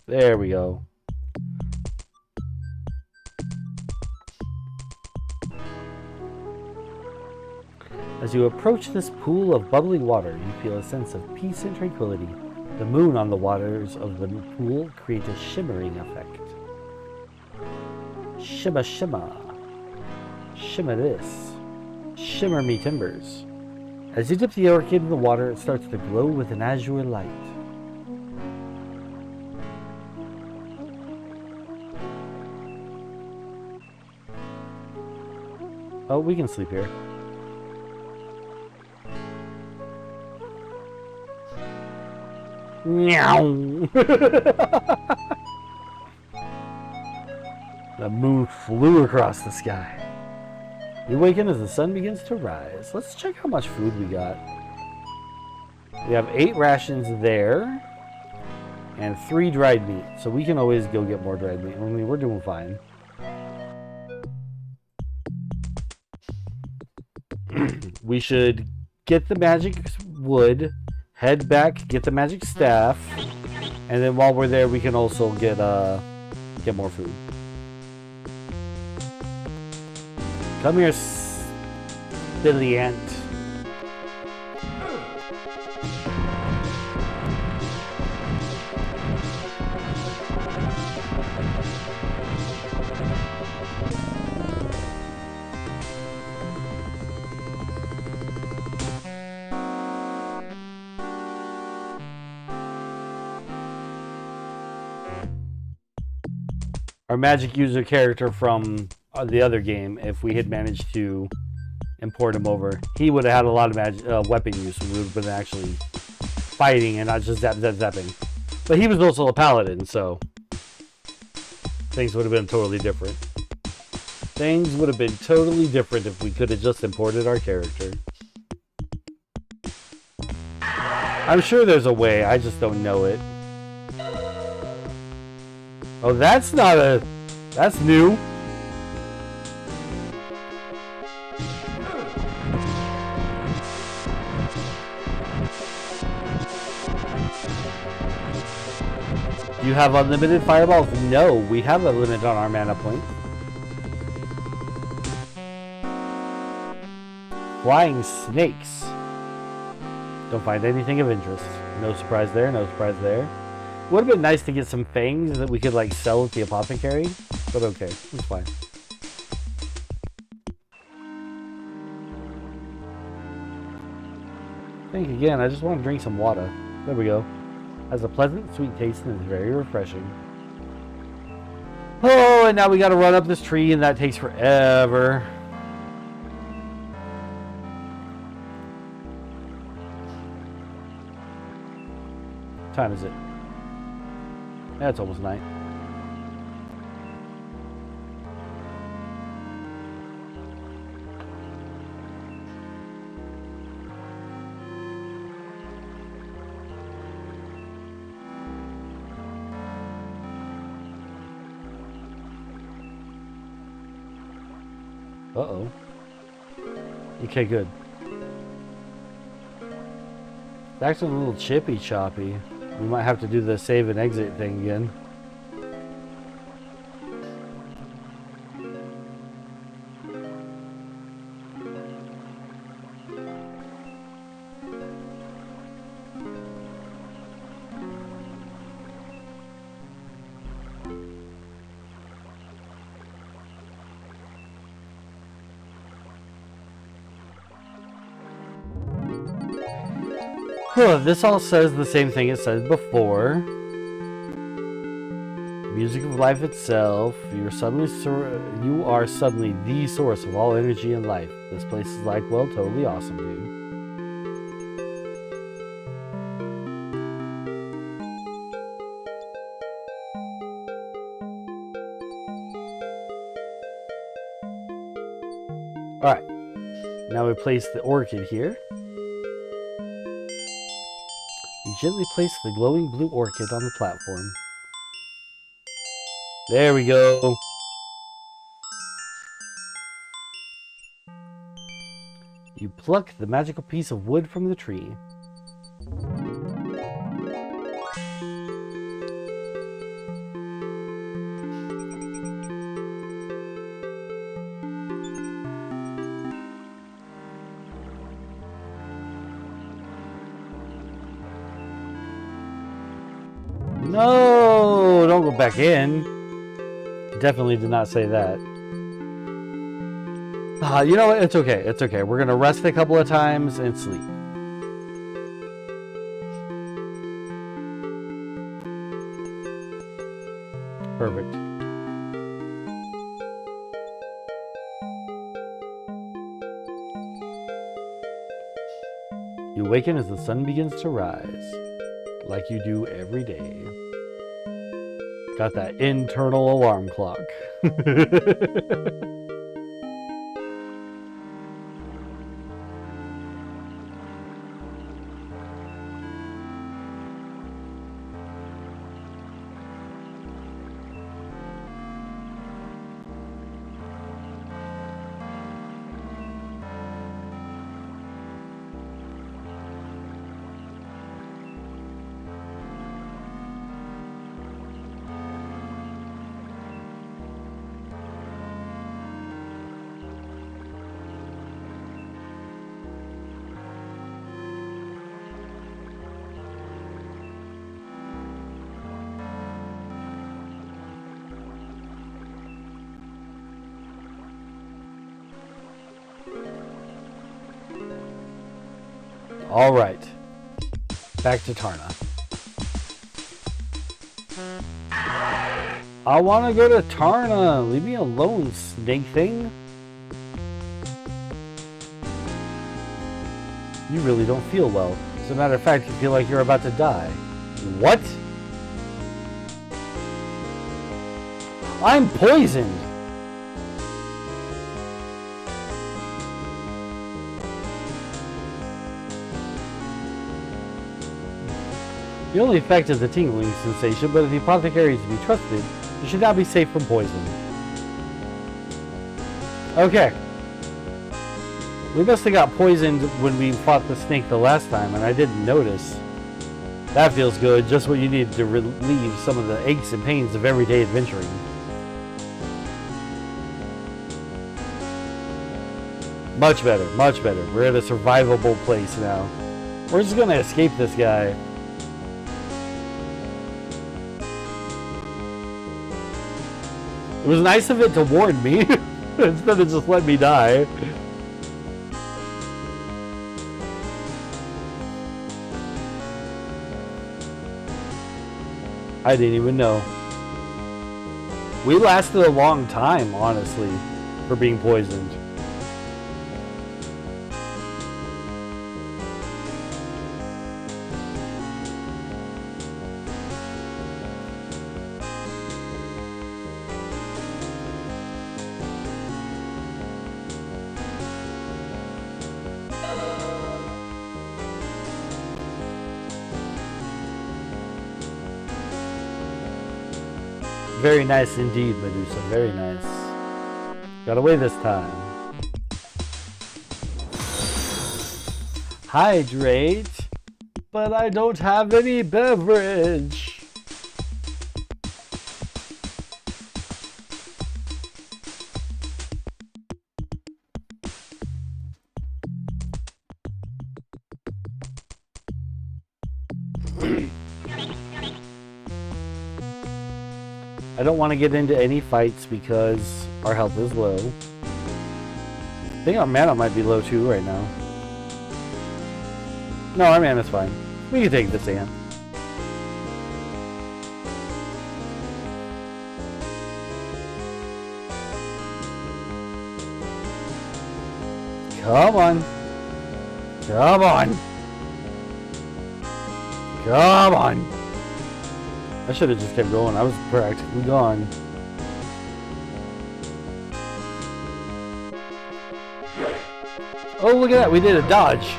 There we go. As you approach this pool of bubbling water, you feel a sense of peace and tranquility. The moon on the waters of the pool creates a shimmering effect. Shimma shimma. Shimmer this. Shimmer me timbers. As you dip the orchid in the water, it starts to glow with an azure light. Oh, we can sleep here. Meow. The moon flew across the sky. You awaken as the sun begins to rise. Let's check how much food we got. We have 8 rations there and 3 dried meat, so we can always go get more dried meat. I mean, we're doing fine. We should get the magic wood, head back, get the magic staff, and then while we're there, we can also get more food. Come here, silly ant. Our magic user character from the other game, if we had managed to import him over, he would have had a lot of magic, weapon use. We would have been actually fighting and not just zapping. But he was also a paladin, so things would have been totally different. Things would have been totally different if we could have just imported our character. I'm sure there's a way, I just don't know it. Oh, that's not a... That's new. You have unlimited fireballs? No, we have a limit on our mana point. Flying snakes. Don't find anything of interest. No surprise there, no surprise there. Would have been nice to get some fangs that we could like sell at the apothecary, but okay, it's fine. Think again, I just want to drink some water. There we go. Has a pleasant, sweet taste and is very refreshing. Oh, and now we gotta run up this tree and that takes forever. What time is it? Yeah, it's almost night. Uh-oh. Okay, good. Back to the little chippy choppy. We might have to do the save and exit thing again. This all says the same thing it said before. Music of life itself. You are suddenly the source of all energy and life. This place is like, well, totally awesome, dude. All right. Now we place the orchid here. You gently place the glowing blue orchid on the platform. There we go. You pluck the magical piece of wood from the tree. No, don't go back in. Definitely did not say that. You know what? It's okay. It's okay. We're going to rest a couple of times and sleep. Perfect. You awaken as the sun begins to rise, like you do every day. Got that internal alarm clock. All right, back to Tarna. I want to go to Tarna. Leave me alone, snake thing. You really don't feel well. As a matter of fact, you feel like you're about to die. What? I'm poisoned. The only effect is the tingling sensation, but if the apothecary is to be trusted, you should not be safe from poison. Okay. We must have got poisoned when we fought the snake the last time, and I didn't notice. That feels good, just what you need to relieve some of the aches and pains of everyday adventuring. Much better, much better. We're at a survivable place now. We're just gonna escape this guy. It was nice of it to warn me, instead of just let me die. I didn't even know. We lasted a long time, honestly, for being poisoned. Very nice indeed, Medusa. Very nice. Got away this time. Hydrate. but I don't have any beverage. I don't want to get into any fights because our health is low. I think our mana might be low too right now. No, our mana's fine. We can take this in. Come on. Come on. Come on. I should have just kept going. I was practically gone. Oh, look at that. We did a dodge.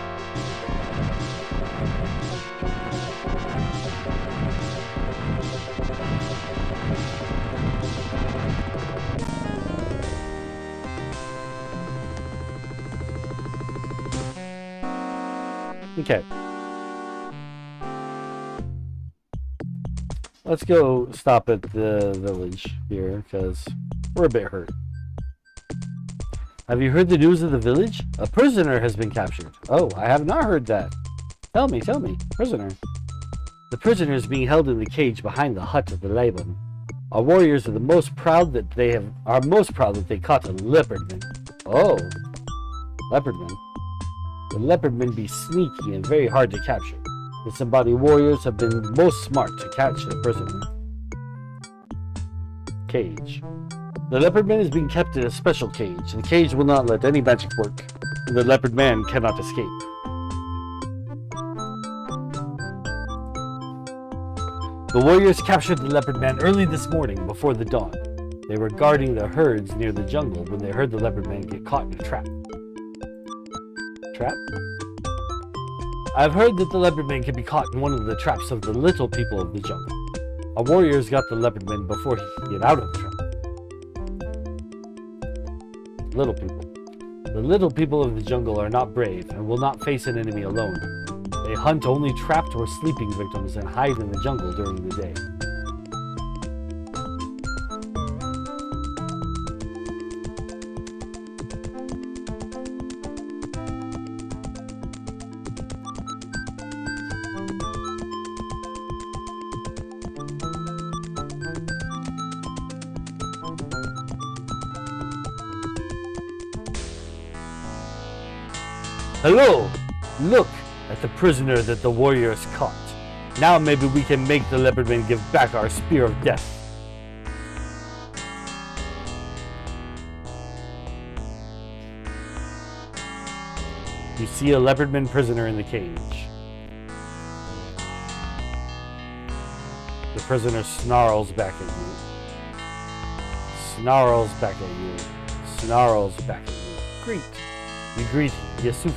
Okay. Let's go stop at the village here, because we're a bit hurt. Have you heard the news of the village? A prisoner has been captured. Oh, I have not heard that. Tell me, prisoner. The prisoner is being held in the cage behind the hut of the Laban. Our warriors are most proud that they caught a leopardman. Oh, leopardman. The leopardmen be sneaky and very hard to capture. The Sambadi warriors have been most smart to catch the prisoner. Cage. The leopard man is being kept in a special cage. The cage will not let any magic work, and the leopard man cannot escape. The warriors captured the leopard man early this morning before the dawn. They were guarding the herds near the jungle when they heard the leopard man get caught in a trap. Trap? I've heard that the leopardman can be caught in one of the traps of the little people of the jungle. Our warriors got the leopardman before he could get out of the trap. Little people. The little people of the jungle are not brave and will not face an enemy alone. They hunt only trapped or sleeping victims and hide in the jungle during the day. Hello! Look at the prisoner that the warriors caught. Now maybe we can make the leopardman give back our spear of death. You see a leopardman prisoner in the cage. The prisoner snarls back at you. Snarls back at you. Snarls back at you. Greet. You greet Yasufu.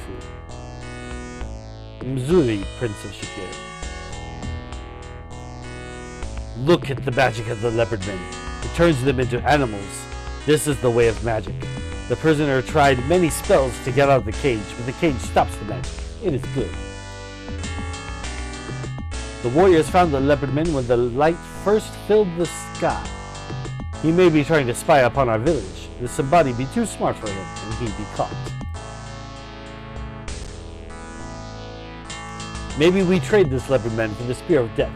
Mzuri, Prince of Shakir. Look at the magic of the leopardmen. It turns them into animals. This is the way of magic. The prisoner tried many spells to get out of the cage, but the cage stops the magic. It is good. The warriors found the leopardman when the light first filled the sky. He may be trying to spy upon our village. Will somebody be too smart for him, and he'd be caught. Maybe we trade this leopardman for the Spear of Death.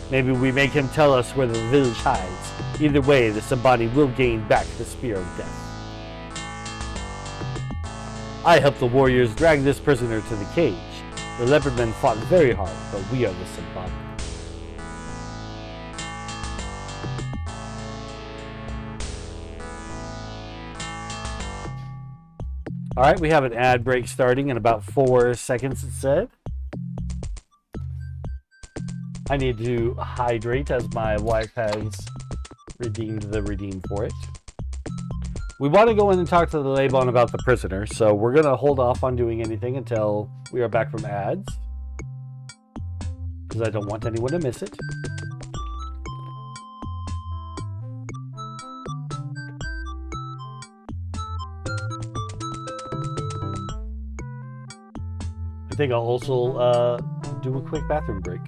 Maybe we make him tell us where the village hides. Either way, the somebody will gain back the Spear of Death. I helped the warriors drag this prisoner to the cage. The leopardmen fought very hard, but we are the somebody. Alright, we have an ad break starting in about 4 seconds, it said. I need to hydrate as my wife has redeemed the redeem for it. We want to go in and talk to the Laban about the prisoner, so we're going to hold off on doing anything until we are back from ads. Because I don't want anyone to miss it. I think I'll also do a quick bathroom break.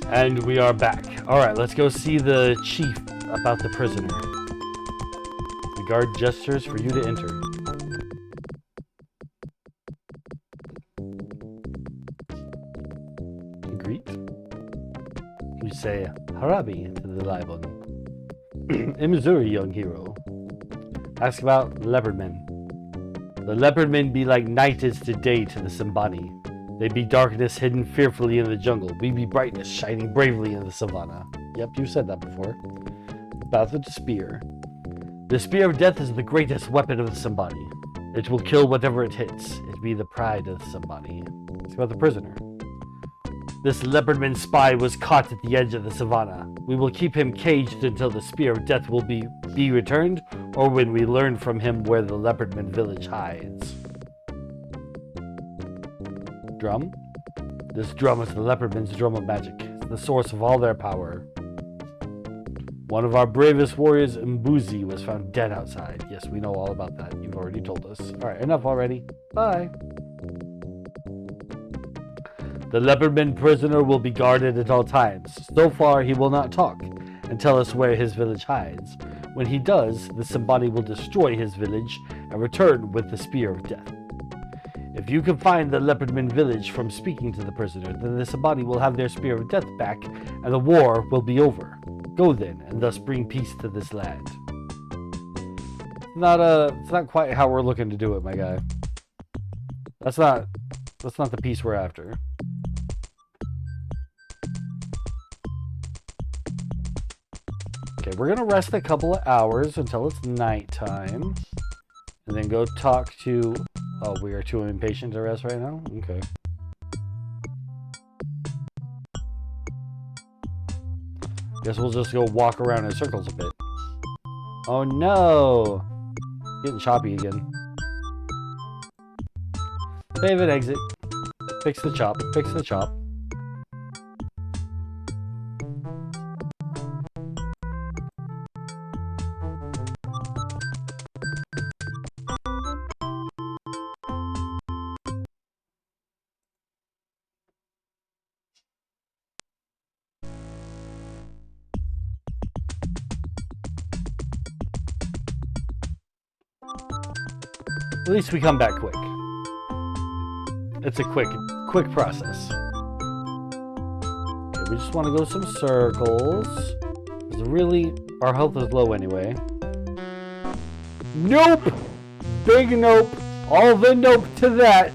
And we are back. Alright, let's go see the chief about the prisoner. The guard gestures for you to enter. You greet. You say, Harabi to the Libon. In Missouri, young hero. Ask about leopardmen. The leopardmen be like night is to day to the Simbani. They be darkness hidden fearfully in the jungle. We be brightness shining bravely in the savannah. Yep, you said that before. About the spear. The spear of death is the greatest weapon of the Simbani. It will kill whatever it hits. It be the pride of the Simbani. It's about the prisoner. This leopardman spy was caught at the edge of the savannah. We will keep him caged until the spear of death will be returned, or when we learn from him where the leopardman village hides. Drum? This drum is the leopardman's drum of magic. It's the source of all their power. One of our bravest warriors, Mbuzi, was found dead outside. Yes, we know all about that. You've already told us. Alright, enough already. Bye. The leopardman prisoner will be guarded at all times. So far, he will not talk and tell us where his village hides. When he does, the Simbani will destroy his village and return with the spear of death. If you can find the Leopardman village from speaking to the prisoner, then this body will have their spear of death back, and the war will be over. Go then, and thus bring peace to this land. It's not quite how we're looking to do it, my guy. That's not the peace we're after. Okay, we're gonna rest a couple of hours until it's nighttime, and then go talk to. Oh, we are too impatient to rest right now? Okay. Guess we'll just go walk around in circles a bit. Oh no! Getting choppy again. Save and exit. Fix the chop. Fix the chop. At least we come back quick. It's a quick process. Okay, we just want to go some circles. Really, our health is low anyway. Nope! Big nope! All the nope to that!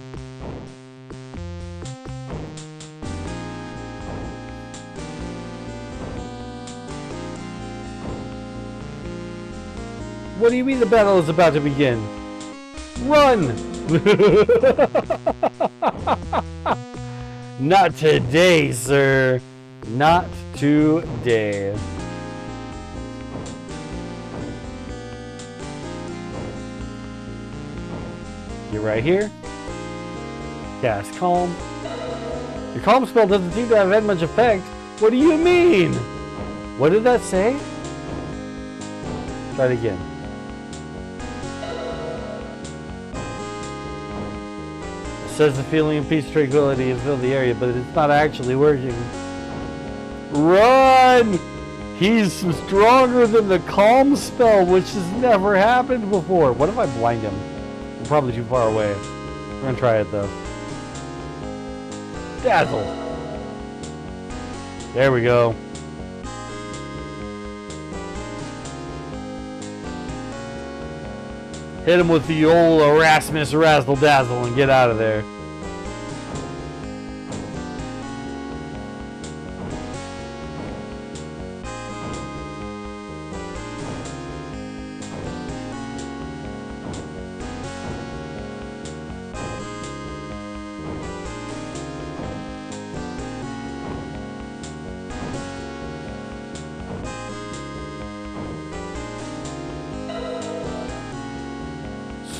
What do you mean the battle is about to begin? Run! Not today, sir. Not today. You're right here. Cast Calm. Your Calm spell doesn't seem to have had much effect. What do you mean? What did that say? Try it again. Says the feeling of peace, tranquility has filled the area, but it's not actually working. Run! He's stronger than the Calm spell, which has never happened before. What if I blind him? We're probably too far away. We're gonna try it though. Dazzle! There we go. Hit him with the old Erasmus Razzle Dazzle and get out of there.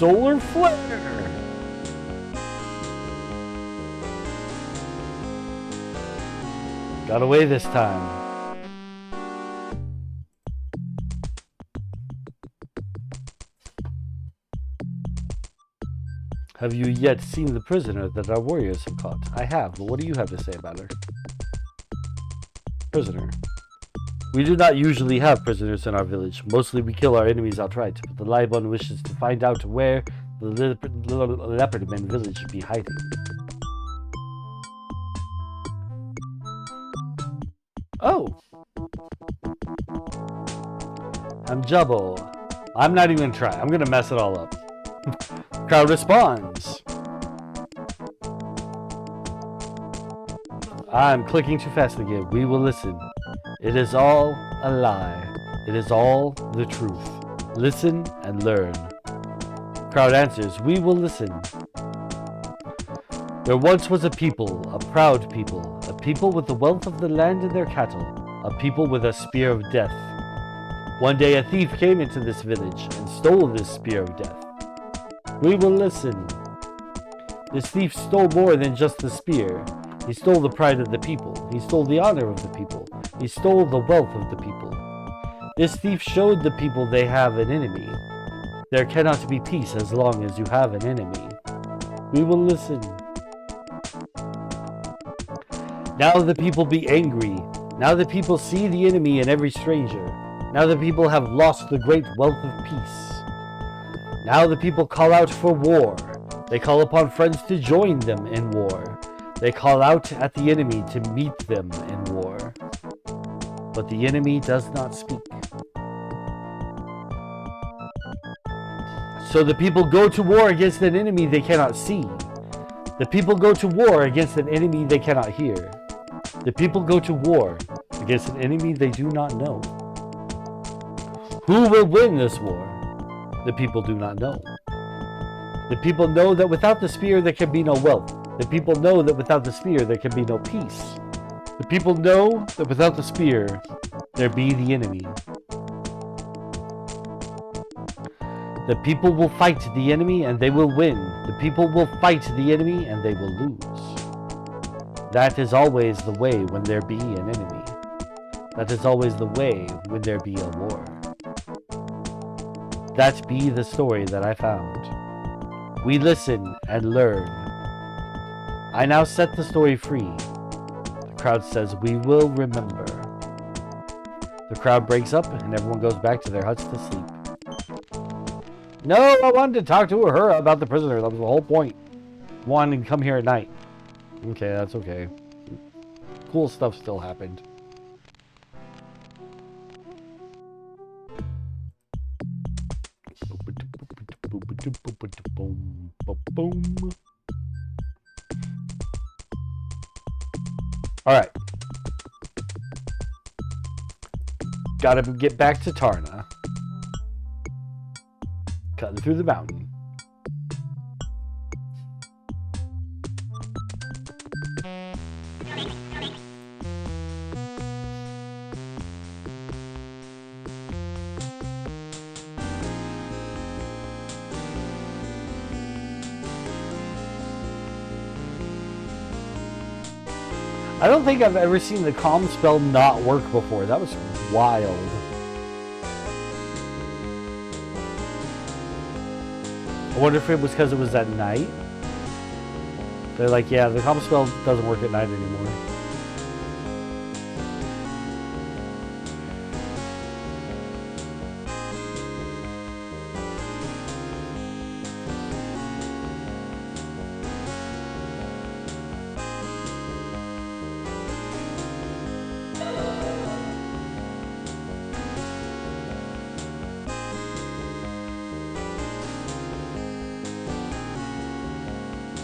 Solar Flare! Got away this time. Have you yet seen the prisoner that our warriors have caught? I have, but what do you have to say about her? Prisoner. We do not usually have prisoners in our village. Mostly we kill our enemies outright, but the Libon wishes to find out where the Leopardman village should be hiding. Oh! I'm Jubbo. I'm not even gonna try. I'm gonna mess it all up. Crowd responds. I'm clicking too fast again. We will listen. It is all a lie. It is all the truth. Listen and learn. Crowd answers, we will listen. There once was a people, a proud people, a people with the wealth of the land and their cattle, a people with a spear of death. One day a thief came into this village and stole this spear of death. We will listen. This thief stole more than just the spear. He stole the pride of the people. He stole the honor of the people. He stole the wealth of the people. This thief showed the people they have an enemy. There cannot be peace as long as you have an enemy. We will listen. Now the people be angry. Now the people see the enemy in every stranger. Now the people have lost the great wealth of peace. Now the people call out for war. They call upon friends to join them in war. They call out at the enemy to meet them in war. But the enemy does not speak. So the people go to war against an enemy they cannot see. The people go to war against an enemy they cannot hear. The people go to war against an enemy they do not know. Who will win this war? The people do not know. The people know that without the spear there can be no wealth. The people know that without the spear there can be no peace. The people know that without the spear there be the enemy. The people will fight the enemy and they will win. The people will fight the enemy and they will lose. That is always the way when there be an enemy. That is always the way when there be a war. That be the story that I found. We listen and learn. I now set the story free. The crowd says, we will remember. The crowd breaks up and everyone goes back to their huts to sleep. No, I wanted to talk to her about the prisoner. That was the whole point. Wanted to come here at night. Okay, that's okay. Cool stuff still happened. Alright. Gotta get back to Tarna. Cutting through the mountain. I don't think I've ever seen the calm spell not work before. That was wild. I wonder if it was because it was at night. They're like, yeah, the calm spell doesn't work at night anymore.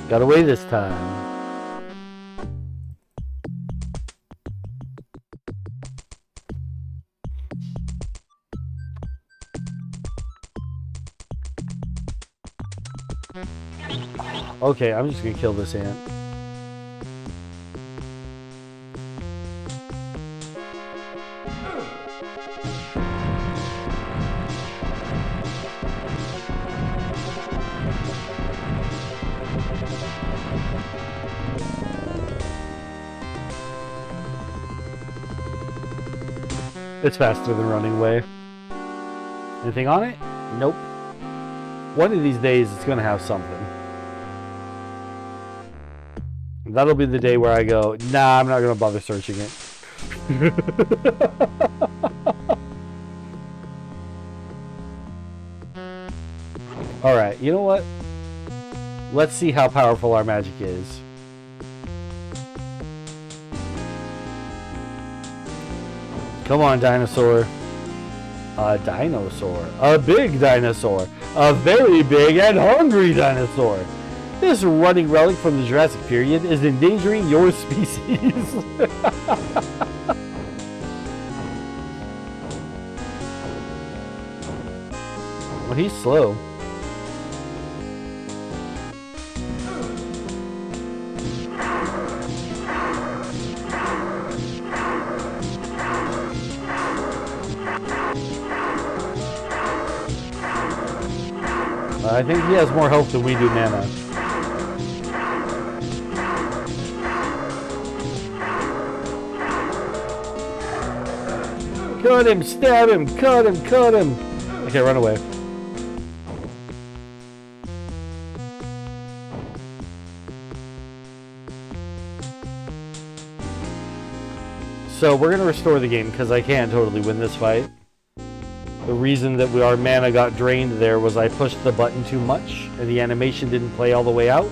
Got away this time. Okay, I'm just gonna kill this ant. It's faster than running away. Anything on it? Nope. One of these days it's gonna have something. That'll be the day where I go, nah, I'm not gonna bother searching it. Alright, you know what? Let's see how powerful our magic is. Come on, dinosaur. A dinosaur. A big dinosaur. A very big and hungry dinosaur. This running relic from the Jurassic period is endangering your species. Well, he's slow. I think he has more health than we do mana. Cut him, stab him, cut him, cut him. Okay, run away. So we're going to restore the game because I can't totally win this fight. The reason that our mana got drained there was I pushed the button too much and the animation didn't play all the way out,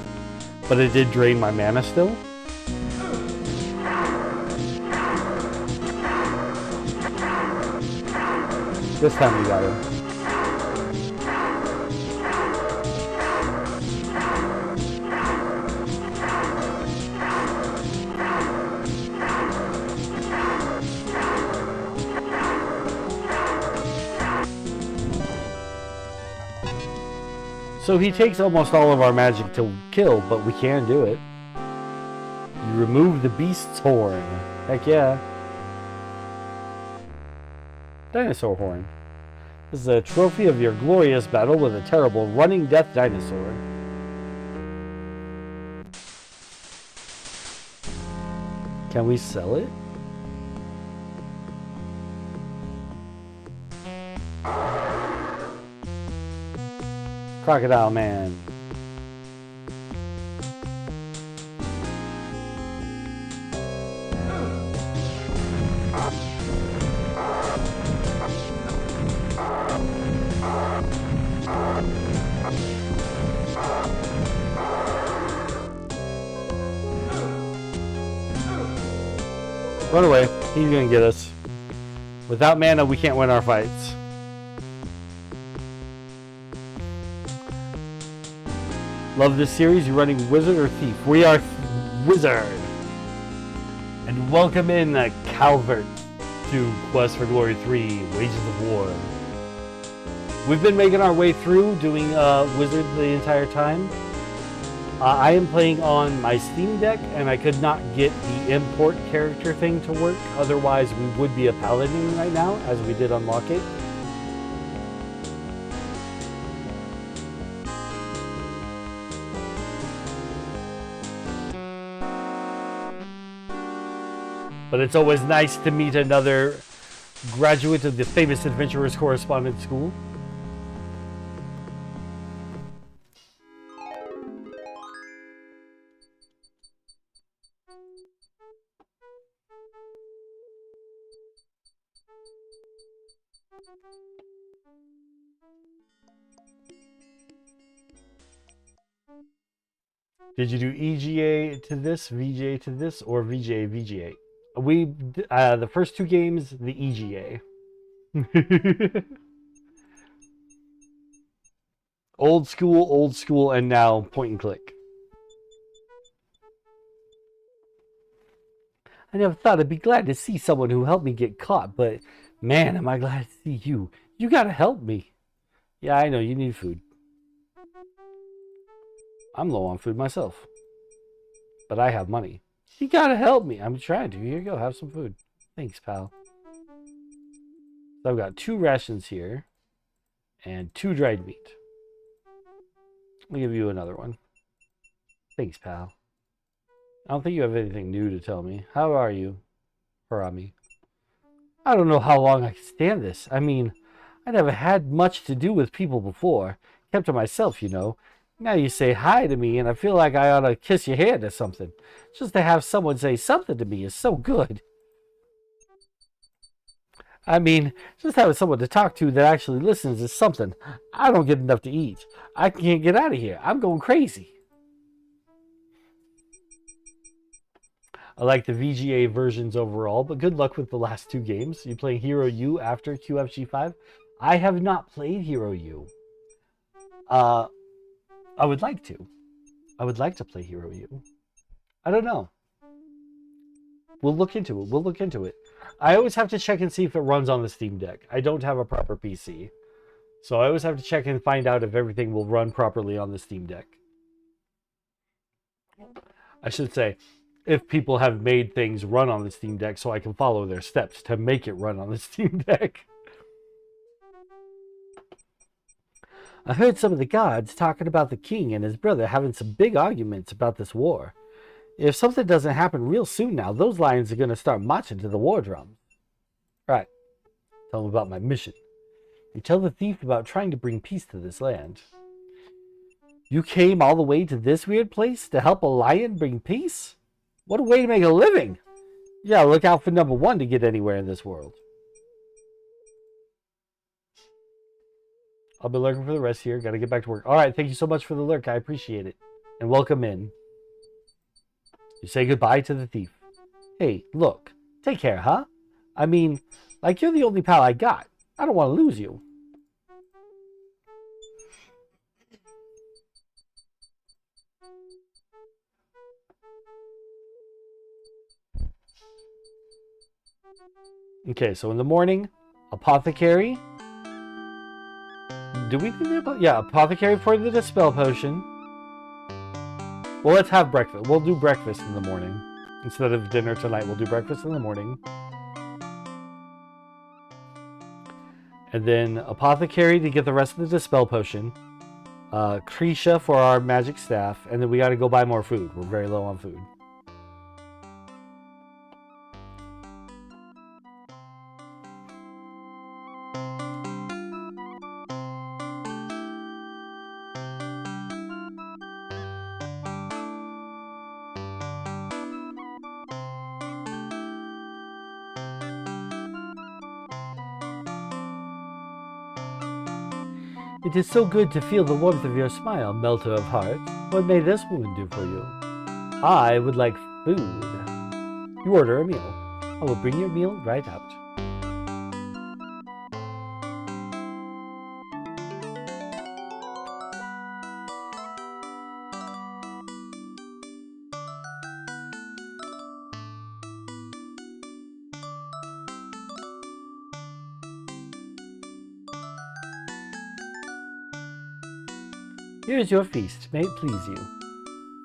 but it did drain my mana still. This time we got him. So he takes almost all of our magic to kill, but we can do it. You remove the beast's horn. Heck yeah. Dinosaur horn. This is a trophy of your glorious battle with a terrible running death dinosaur. Can we sell it? Crocodile Man. Run away. He's gonna get us. Without mana, we can't win our fights. Love this series. You're running wizard or thief? We are wizard. And welcome in Calvert to Quest for Glory 3, Wages of War. We've been making our way through doing wizard the entire time. I am playing on my Steam Deck, and I could not get the import character thing to work. Otherwise, we would be a paladin right now, as we did unlock it. But it's always nice to meet another graduate of the famous Adventurers Correspondence School. Did you do EGA to this, VGA to this, or VGA, VGA? We, the first two games, the EGA. old school, and now point and click. I never thought I'd be glad to see someone who helped me get caught, but man, am I glad to see you. You gotta help me. Yeah, I know, you need food. I'm low on food myself. But I have money. You gotta help me. I'm trying to. Here you go. Have some food. Thanks, pal. So I've got 2 rations here. And 2 dried meat. I'll give you another one. Thanks, pal. I don't think you have anything new to tell me. How are you, Harami? I don't know how long I can stand this. I mean, I never had much to do with people before. Kept to myself, you know. Now you say hi to me, and I feel like I ought to kiss your hand or something. Just to have someone say something to me is so good. I mean, just having someone to talk to that actually listens is something. I don't get enough to eat. I can't get out of here. I'm going crazy. I like the VGA versions overall, but good luck with the last 2 games. You playing Hero U after QFG5? I have not played Hero U. I would like to. I would like to play Hero U. I don't know. We'll look into it. We'll look into it. I always have to check and see if it runs on the Steam Deck. I don't have a proper PC. So I always have to check and find out if everything will run properly on the Steam Deck. I should say, if people have made things run on the Steam Deck so I can follow their steps to make it run on the Steam Deck. I heard some of the guards talking about the king and his brother having some big arguments about this war. If something doesn't happen real soon now, those lions are going to start marching to the war drums. Right. Tell them about my mission. You tell the thief about trying to bring peace to this land. You came all the way to this weird place to help a lion bring peace? What a way to make a living! Yeah, look out for number 1 to get anywhere in this world. I'll be lurking for the rest here. Gotta get back to work. Alright, thank you so much for the lurk. I appreciate it. And welcome in. You say goodbye to the thief. Hey, look. Take care, huh? I mean, like, you're the only pal I got. I don't want to lose you. Okay, so in the morning, apothecary. Do we do the apothecary for the dispel potion. Well, let's have breakfast. We'll do breakfast in the morning. Instead of dinner tonight, we'll do breakfast in the morning. And then apothecary to get the rest of the dispel potion. Krisha for our magic staff. And then we got to go buy more food. We're very low on food. It is so good to feel the warmth of your smile, melter of heart. What may this woman do for you? I would like food. You order a meal. I will bring your meal right out. Here is your feast. May it please you.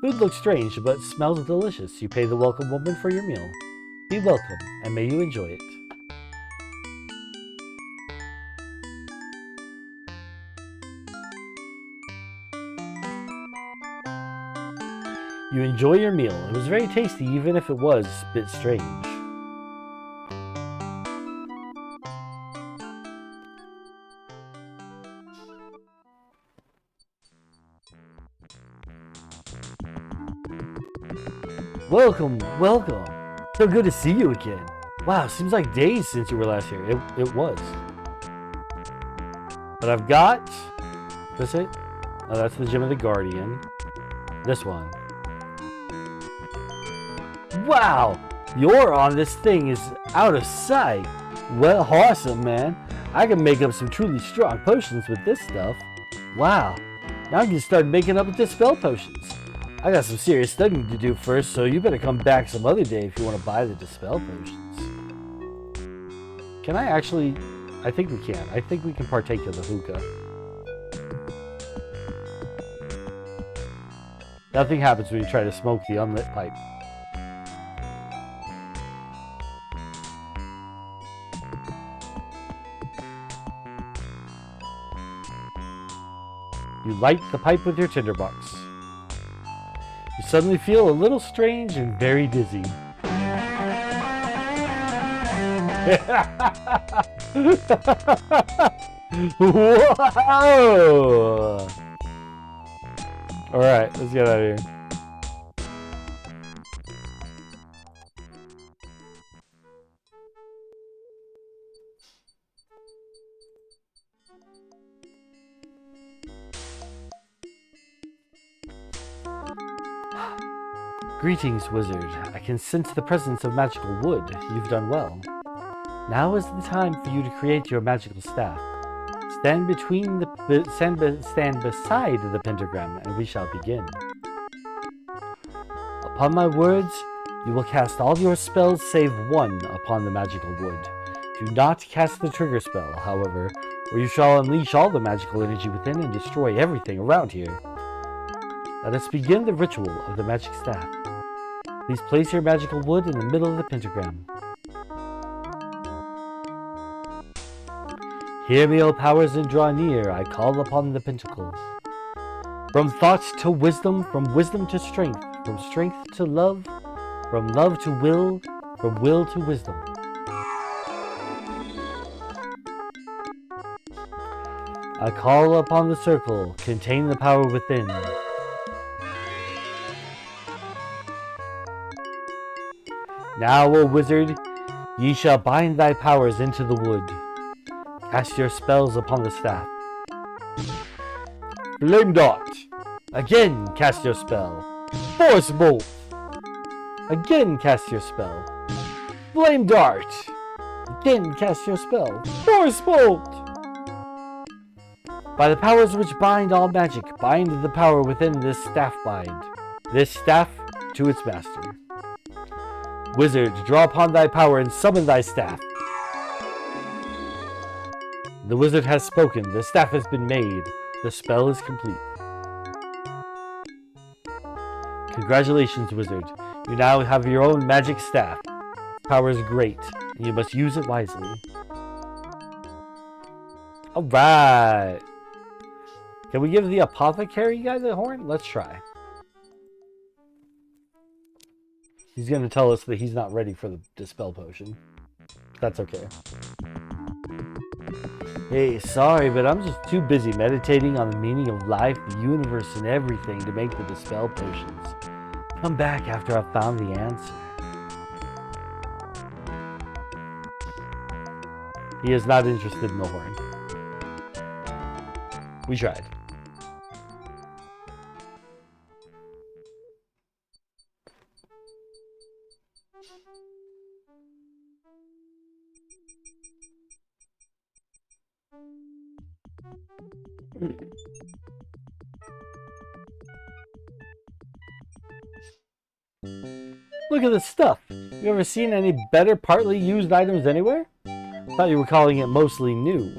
Food looks strange, but smells delicious. You pay the welcome woman for your meal. Be welcome, and may you enjoy it. You enjoy your meal. It was very tasty, even if it was a bit strange. Welcome, welcome. So good to see you again. Wow, seems like days since you were last here. It was. But I've got... This it? Oh, that's the Gem of the Guardian. This one. Wow! Your on this thing is out of sight. Well, awesome, man. I can make up some truly strong potions with this stuff. Wow. Now I can start making up with dispel potions. I got some serious studying to do first, so you better come back some other day if you want to buy the dispel potions. Can I actually... I think we can. I think we can partake of the hookah. Nothing happens when you try to smoke the unlit pipe. You light the pipe with your tinderbox. You suddenly feel a little strange and very dizzy. Whoa! Alright, let's get out of here. Greetings, wizard. I can sense the presence of magical wood. You've done well. Now is the time for you to create your magical staff. Stand beside the pentagram, and we shall begin. Upon my words, you will cast all your spells save one upon the magical wood. Do not cast the trigger spell, however, or you shall unleash all the magical energy within and destroy everything around here. Let us begin the ritual of the magic staff. Please place your magical wood in the middle of the pentagram. Hear me, O powers, and draw near. I call upon the pentacle. From thoughts to wisdom, from wisdom to strength, from strength to love, from love to will, from will to wisdom. I call upon the circle. Contain the power within. Now, O wizard, ye shall bind thy powers into the wood. Cast your spells upon the staff. Flame Dart. Again, cast your spell. Force Bolt. Again, cast your spell. Flame Dart. Again, cast your spell. Force Bolt. By the powers which bind all magic, bind the power within this staff bind. This staff to its master. Wizard, draw upon thy power and summon thy staff. The wizard has spoken. The staff has been made. The spell is complete. Congratulations, wizard. You now have your own magic staff. Power is great, and you must use it wisely. Alright. Can we give the apothecary guy the horn? Let's try. He's going to tell us that he's not ready for the dispel potion. That's okay. Hey, sorry, but I'm just too busy meditating on the meaning of life, the universe, and everything to make the dispel potions. Come back after I've found the answer. He is not interested in the horn. We tried. Look at this stuff. You ever seen any better partly used items anywhere? Thought you were calling it mostly new.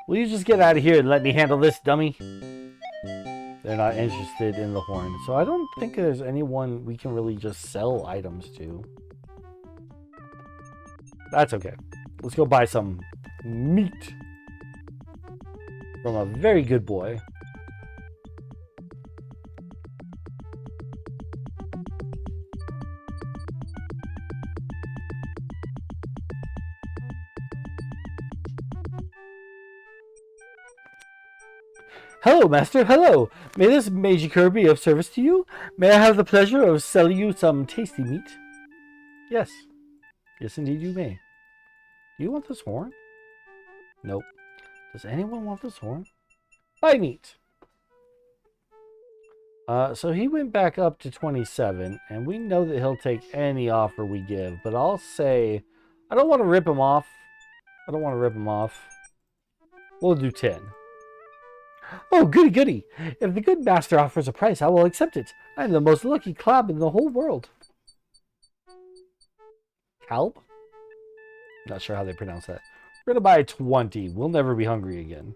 Will you just get out of here and let me handle this, dummy? They're not interested in the horn, so I don't think there's anyone we can really just sell items to. That's okay. Let's go buy some meat from a very good boy. Hello, master. Hello. May this Magi Cur be of service to you? May I have the pleasure of selling you some tasty meat? Yes. Yes, indeed you may. Do you want this horn? Nope. Does anyone want this horn? Buy meat. So he went back up to 27, and we know that he'll take any offer we give, but I'll say, I don't want to rip him off. We'll do 10. Oh, goody, goody. If the good master offers a price, I will accept it. I'm the most lucky clob in the whole world. Kalb? Not sure how they pronounce that. We're going to buy 20. We'll never be hungry again.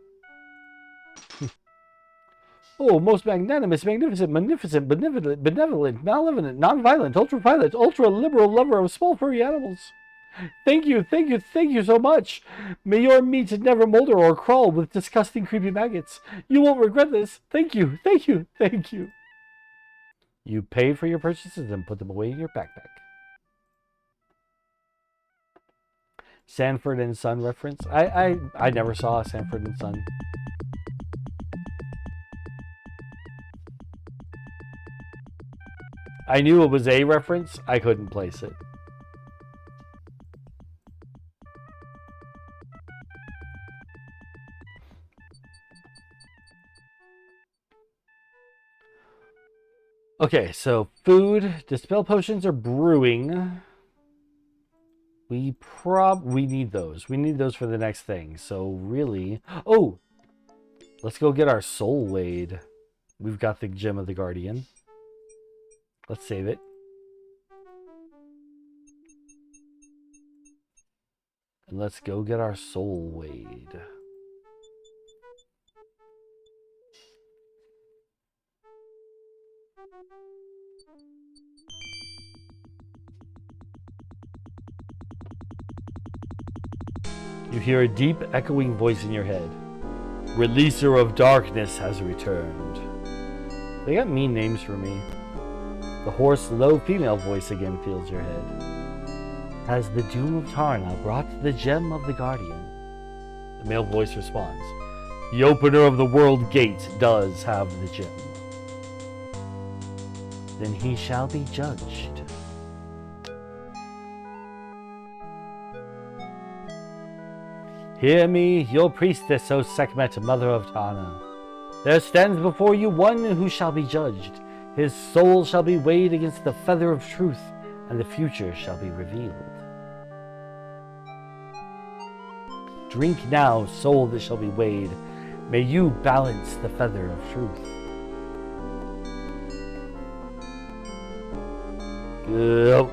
Oh, most magnanimous, magnificent, beneficent, benevolent, malevolent, non-violent, ultra-violent, ultra-liberal lover of small furry animals. Thank you so much. May your meat never molder or crawl with disgusting, creepy maggots. You won't regret this. Thank you. You pay for your purchases and put them away in your backpack. Sanford and Son reference. I never saw a Sanford and Son. I knew it was a reference. I couldn't place it. Okay, so food, dispel potions are brewing. We need those. We need those for the next thing. So really, oh, let's go get our soul wade. We've got the Gem of the Guardian. Let's save it. And let's go get our soul wade. You hear a deep, echoing voice in your head. Releaser of Darkness has returned. They got mean names for me. The hoarse, low female voice again fills your head. Has the doom of Tarna brought the Gem of the Guardian? The male voice responds. The opener of the world gate does have the gem. Then he shall be judged. Hear me, your priestess, O Sekhmet, mother of Tana. There stands before you one who shall be judged. His soul shall be weighed against the feather of truth, and the future shall be revealed. Drink now, soul that shall be weighed. May you balance the feather of truth. Go.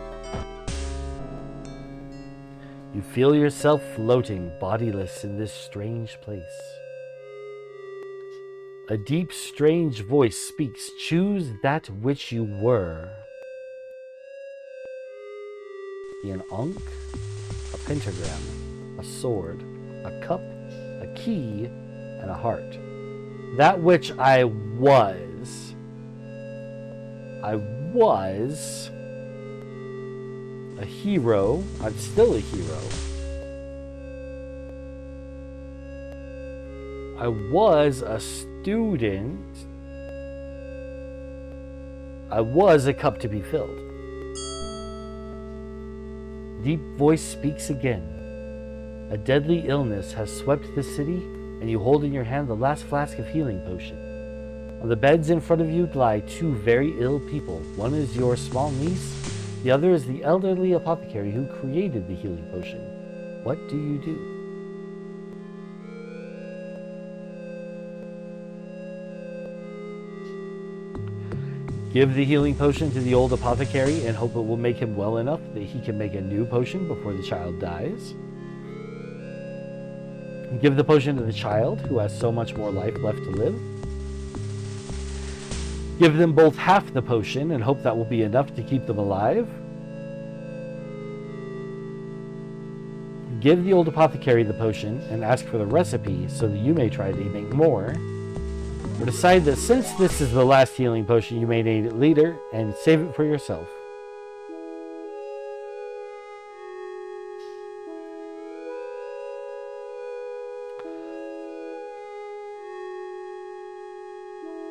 You feel yourself floating, bodiless in this strange place. A deep, strange voice speaks. Choose that which you were. Be an ankh, a pentagram, a sword, a cup, a key, and a heart. That which I was. I was a hero. I'm still a hero. I was a student. I was a cup to be filled. Deep voice speaks again. A deadly illness has swept the city, and you hold in your hand the last flask of healing potion. On the beds in front of you lie two very ill people. One is your small niece, the other is the elderly apothecary who created the healing potion. What do you do? Give the healing potion to the old apothecary and hope it will make him well enough that he can make a new potion before the child dies. Give the potion to the child, who has so much more life left to live. Give them both half the potion and hope that will be enough to keep them alive. Give the old apothecary the potion and ask for the recipe so that you may try to make more. Or decide that since this is the last healing potion, you may need it later and save it for yourself.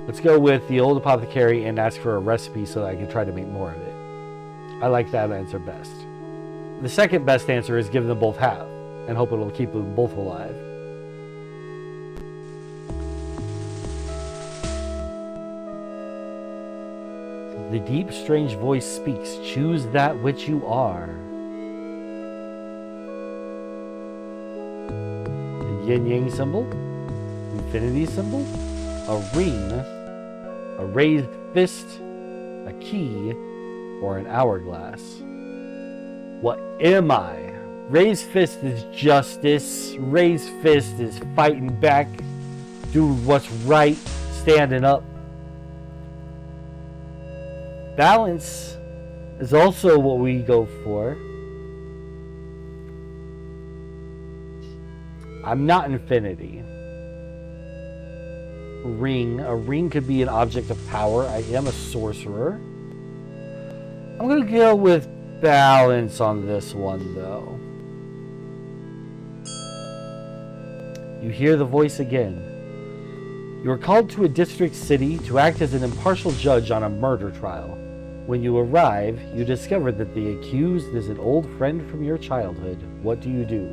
Let's go with the old apothecary and ask for a recipe so that I can try to make more of it. I like that answer best. The second best answer is give them both half and hope it'll keep them both alive. The deep, strange voice speaks. Choose that which you are. The yin-yang symbol, infinity symbol, a ring, a raised fist, a key, or an hourglass. What am I? Raised fist is justice. Raised fist is fighting back, doing what's right, standing up. Balance is also what we go for. I'm not infinity. Ring. A ring could be an object of power. I am a sorcerer. I'm going to go with balance on this one, though. You hear the voice again. You are called to a district city to act as an impartial judge on a murder trial. When you arrive, you discover that the accused is an old friend from your childhood. What do you do?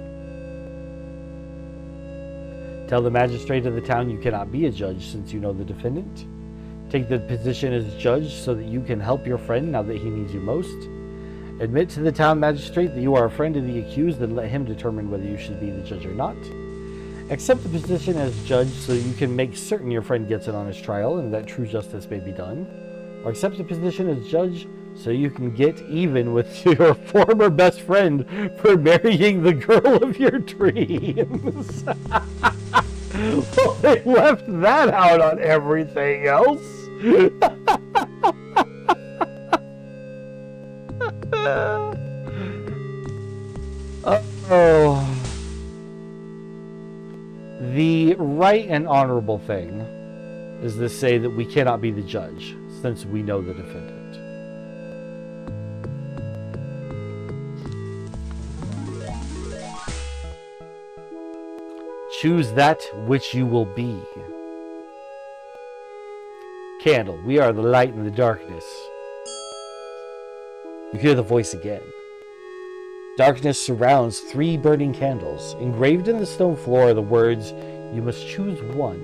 Tell the magistrate of the town you cannot be a judge since you know the defendant. Take the position as judge so that you can help your friend now that he needs you most. Admit to the town magistrate that you are a friend of the accused and let him determine whether you should be the judge or not. Accept the position as judge so you can make certain your friend gets in on his trial and that true justice may be done. Or accept the position as judge so you can get even with your former best friend for marrying the girl of your dreams. Well, they left that out on everything else. Oh. The right and honorable thing is to say that we cannot be the judge, since we know the defendant. Choose that which you will be. Candle, we are the light in the darkness. You hear the voice again. Darkness surrounds 3 burning candles. Engraved in the stone floor are the words, "You must choose one."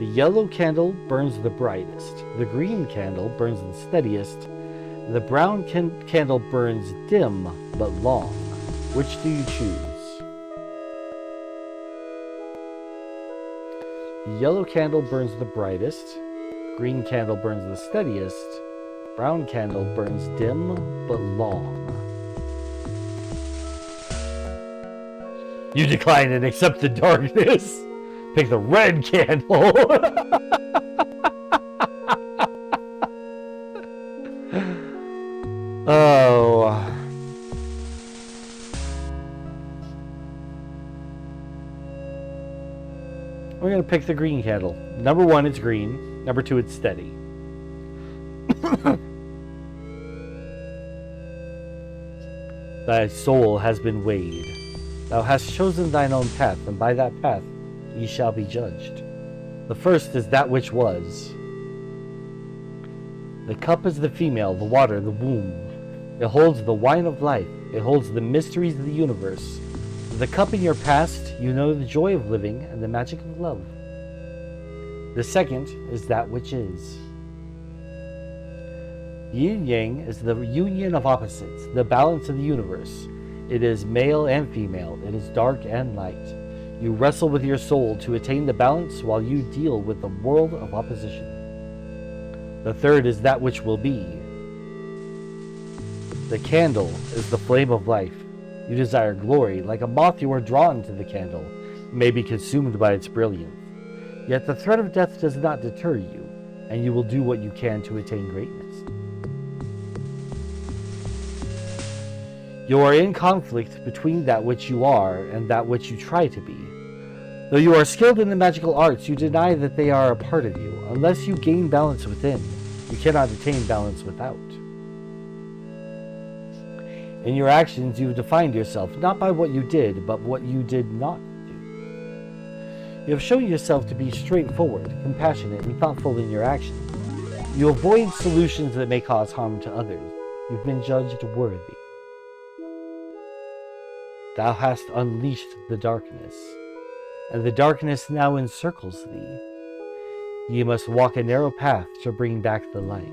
The yellow candle burns the brightest. The green candle burns the steadiest. The brown candle burns dim but long. Which do you choose? The yellow candle burns the brightest. Green candle burns the steadiest. Brown candle burns dim but long. You decline and accept the darkness. Pick the red candle. Oh. We're going to pick the green candle. Number 1, it's green. Number 2, it's steady. Thy soul has been weighed. Thou hast chosen thine own path, and by that path ye shall be judged. The first is that which was. The cup is the female, the water, the womb. It holds the wine of life. It holds the mysteries of the universe. The cup in your past, you know the joy of living and the magic of love. The second is that which is. Yin Yang is the union of opposites, the balance of the universe. It is male and female. It is dark and light. You wrestle with your soul to attain the balance while you deal with the world of opposition. The third is that which will be. The candle is the flame of life. You desire glory. Like a moth, you are drawn to the candle, may be consumed by its brilliance. Yet the threat of death does not deter you, and you will do what you can to attain greatness. You are in conflict between that which you are and that which you try to be. Though you are skilled in the magical arts, you deny that they are a part of you. Unless you gain balance within, you cannot attain balance without. In your actions, you have defined yourself not by what you did, but what you did not do. You have shown yourself to be straightforward, compassionate, and thoughtful in your actions. You avoid solutions that may cause harm to others. You've been judged worthy. Thou hast unleashed the darkness, and the darkness now encircles thee. Ye must walk a narrow path to bring back the light.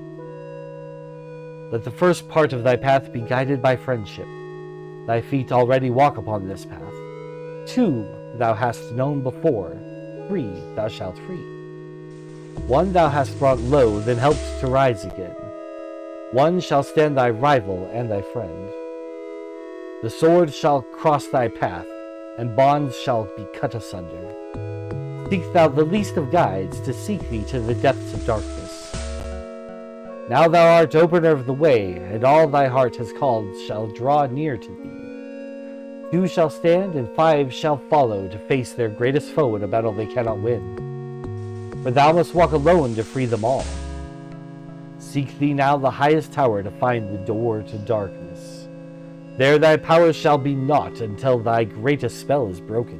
Let the first part of thy path be guided by friendship. Thy feet already walk upon this path. 2 thou hast known before. 3 thou shalt free. 1 thou hast brought low, then helped to rise again. 1 shall stand thy rival and thy friend. The sword shall cross thy path, and bonds shall be cut asunder. Seek thou the least of guides to seek thee to the depths of darkness. Now thou art opener of the way, and all thy heart has called shall draw near to thee. 2 shall stand, and 5 shall follow to face their greatest foe in a battle they cannot win. For thou must walk alone to free them all. Seek thee now the highest tower to find the door to darkness. There thy power shall be naught until thy greatest spell is broken.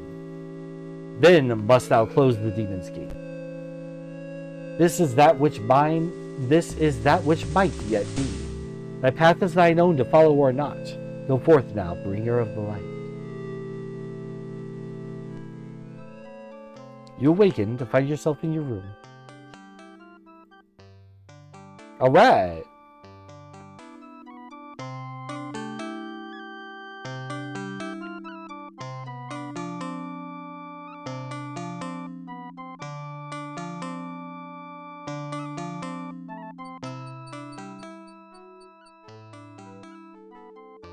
Then must thou close the demon's gate. This is that which might yet be. Thy path is thine own to follow or not. Go forth now, bringer of the light. You awaken to find yourself in your room. All right.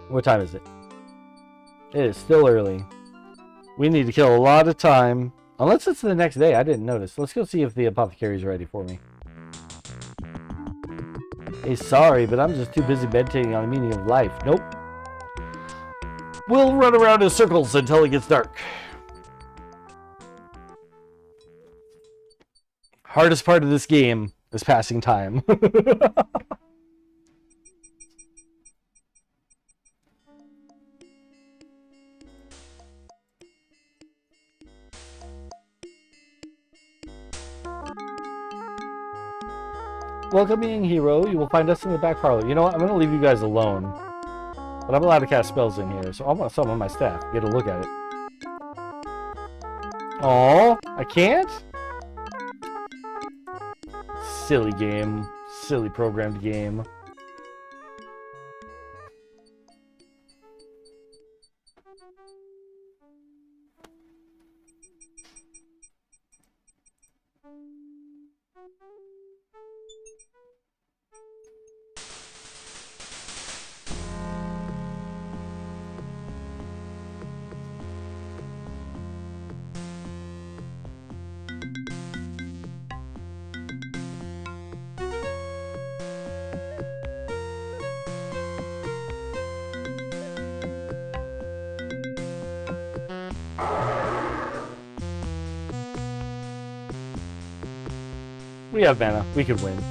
What time is it? It is still early. We need to kill a lot of time. Unless it's the next day. I didn't notice. Let's go see if the apothecary's ready for me. Hey, sorry, but I'm just too busy meditating on the meaning of life. Nope. We'll run around in circles until it gets dark. Hardest part of this game is passing time. Welcoming hero, you will find us in the back parlor. You know what? I'm going to leave you guys alone. But I'm allowed to cast spells in here, so I want some of my staff. Get a look at it. Oh, I can't? silly game. Silly programmed game. We have mana. We could win.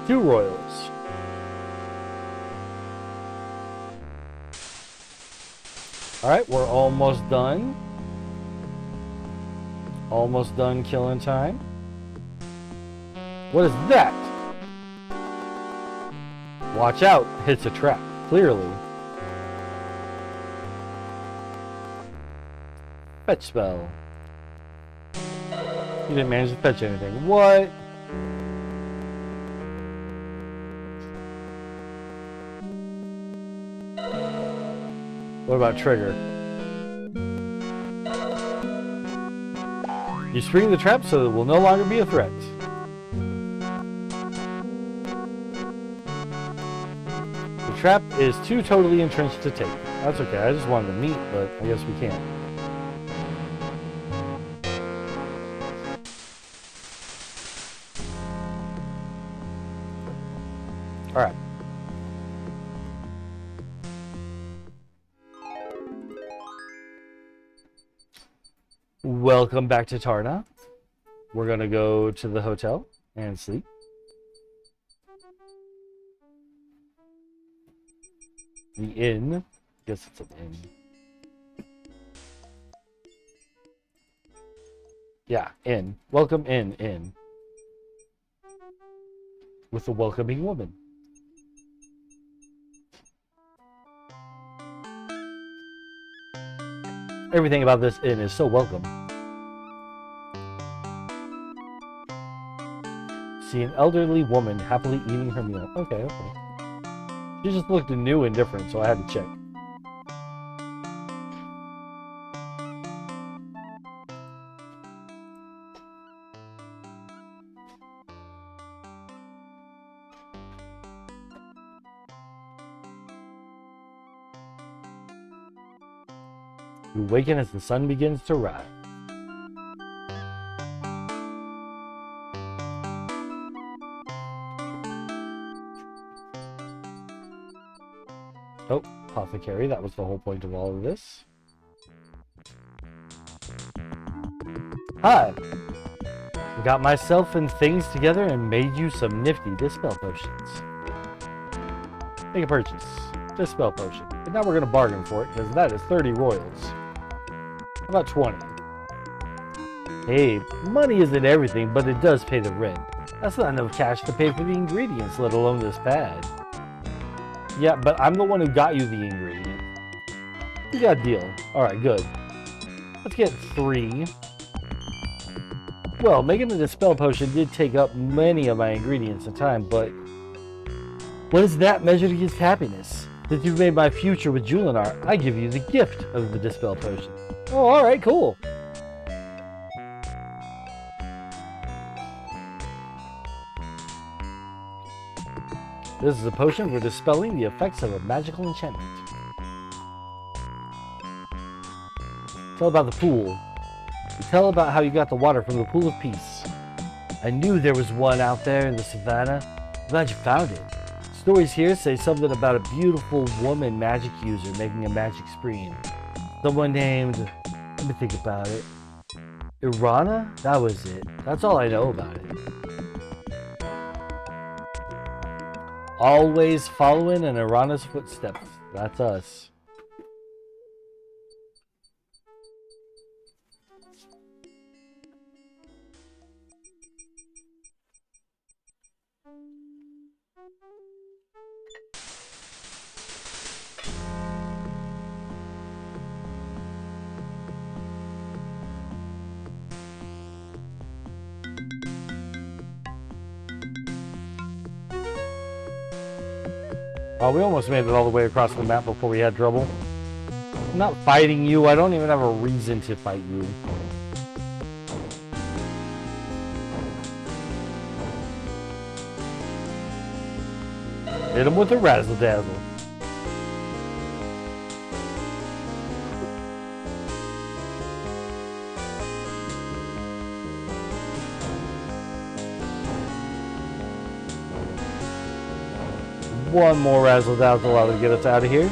Two royals. Alright, we're almost done. Almost done killing time. What is that? Watch out, it's a trap, clearly. Fetch spell. You didn't manage to fetch anything. What? What about trigger? You spring the trap so it will no longer be a threat. The trap is too totally entrenched to take. That's okay, I just wanted to meet, but I guess we can't. Alright. Welcome back to Tarna. We're gonna go to the hotel and sleep. The inn. Guess it's an inn. Yeah, inn. Welcome inn. With a welcoming woman. Everything about this inn is so welcome. See an elderly woman happily eating her meal. Okay. She just looked new and different, so I had to check. You awaken as the sun begins to rise. Oh, apothecary, that was the whole point of all of this. Hi! I got myself and things together and made you some nifty dispel potions. Make a purchase. Dispel potion. But now we're going to bargain for it, because that is 30 royals. How about 20? Hey, money isn't everything, but it does pay the rent. That's not enough cash to pay for the ingredients, let alone this pad. Yeah, but I'm the one who got you the ingredient. You got a deal. Alright, good. Let's get 3. Well, making a dispel potion did take up many of my ingredients and time, but what is that measured against happiness? Since you've made my future with Julinar, I give you the gift of the dispel potion. Oh, alright, cool. This is a potion for dispelling the effects of a magical enchantment. Tell about the pool. You tell about how you got the water from the Pool of Peace. I knew there was one out there in the savannah. Glad you found it. Stories here say something about a beautiful woman magic user making a magic spree. Someone named... Let me think about it. Irana? That was it. That's all I know about it. Always following in Irana's footsteps. That's us. We almost made it all the way across the map before we had trouble. I'm not fighting you. I don't even have a reason to fight you. Hit him with a razzle dazzle. One more razzle dazzle ought to get us out of here.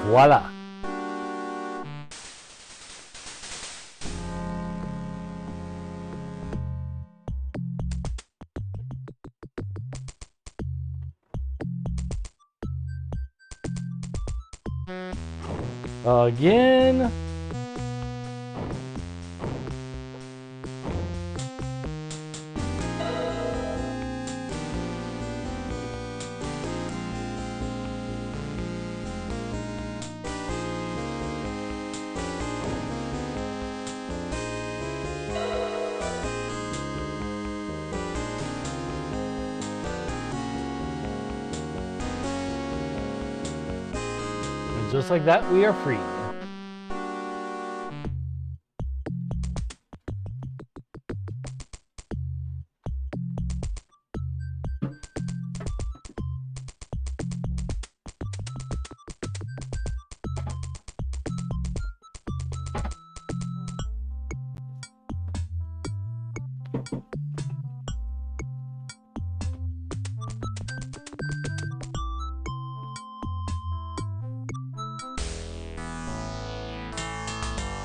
Voila. Again. And just like that, we are free.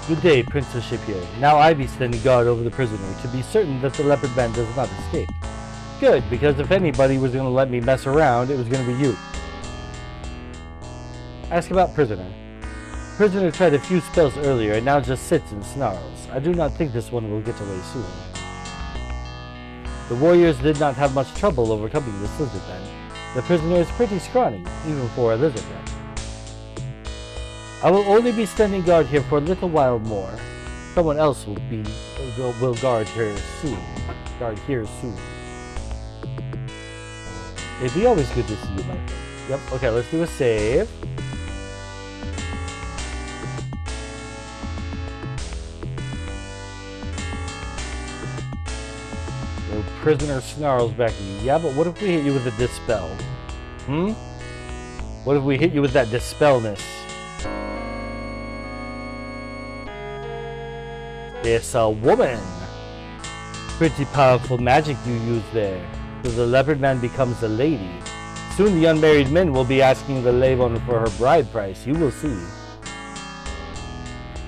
Good day, Princess Shapier. Now I be standing guard over the prisoner to be certain that the leopard man does not escape. Good, because if anybody was going to let me mess around, it was going to be you. Ask about prisoner. Prisoner tried a few spells earlier and now just sits and snarls. I do not think this one will get away soon. The warriors did not have much trouble overcoming this lizard man. The prisoner is pretty scrawny, even for a lizard man. I will only be standing guard here for a little while more. Someone else will guard here soon. It'd be always good to see you, my friend. Yep. Okay, let's do a save. The prisoner snarls back at you. Yeah, but what if we hit you with a dispel? What if we hit you with that dispelness? It's a woman. Pretty powerful magic you use there. So the leopard man becomes a lady. Soon the unmarried men will be asking the slave owner for her bride price. You will see.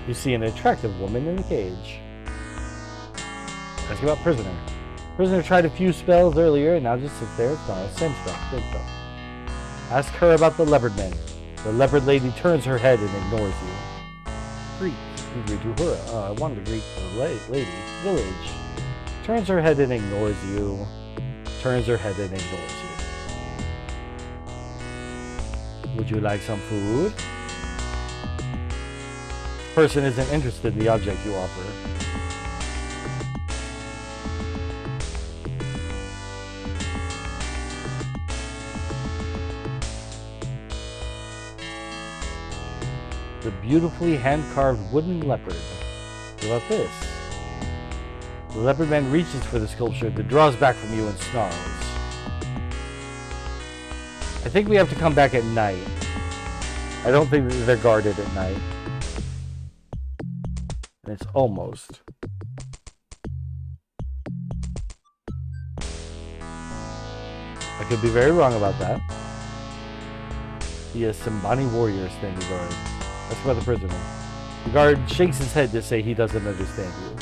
You see an attractive woman in a cage. Ask about prisoner. Prisoner tried a few spells earlier and now just sits there. Same stuff. Ask her about the leopard men. The leopard lady turns her head and ignores you. Greet. You greet to her. I wanted to greet the lady. Village. Turns her head and ignores you. Turns her head and ignores you. Would you like some food? Person isn't interested in the object you offer. The beautifully hand-carved wooden leopard. What about this? The leopard man reaches for the sculpture that draws back from you and snarls. I think we have to come back at night. I don't think that they're guarded at night. And it's almost. I could be very wrong about that. He is Simbani warrior standing guard. That's by the prisoner. The guard shakes his head to say he doesn't understand you.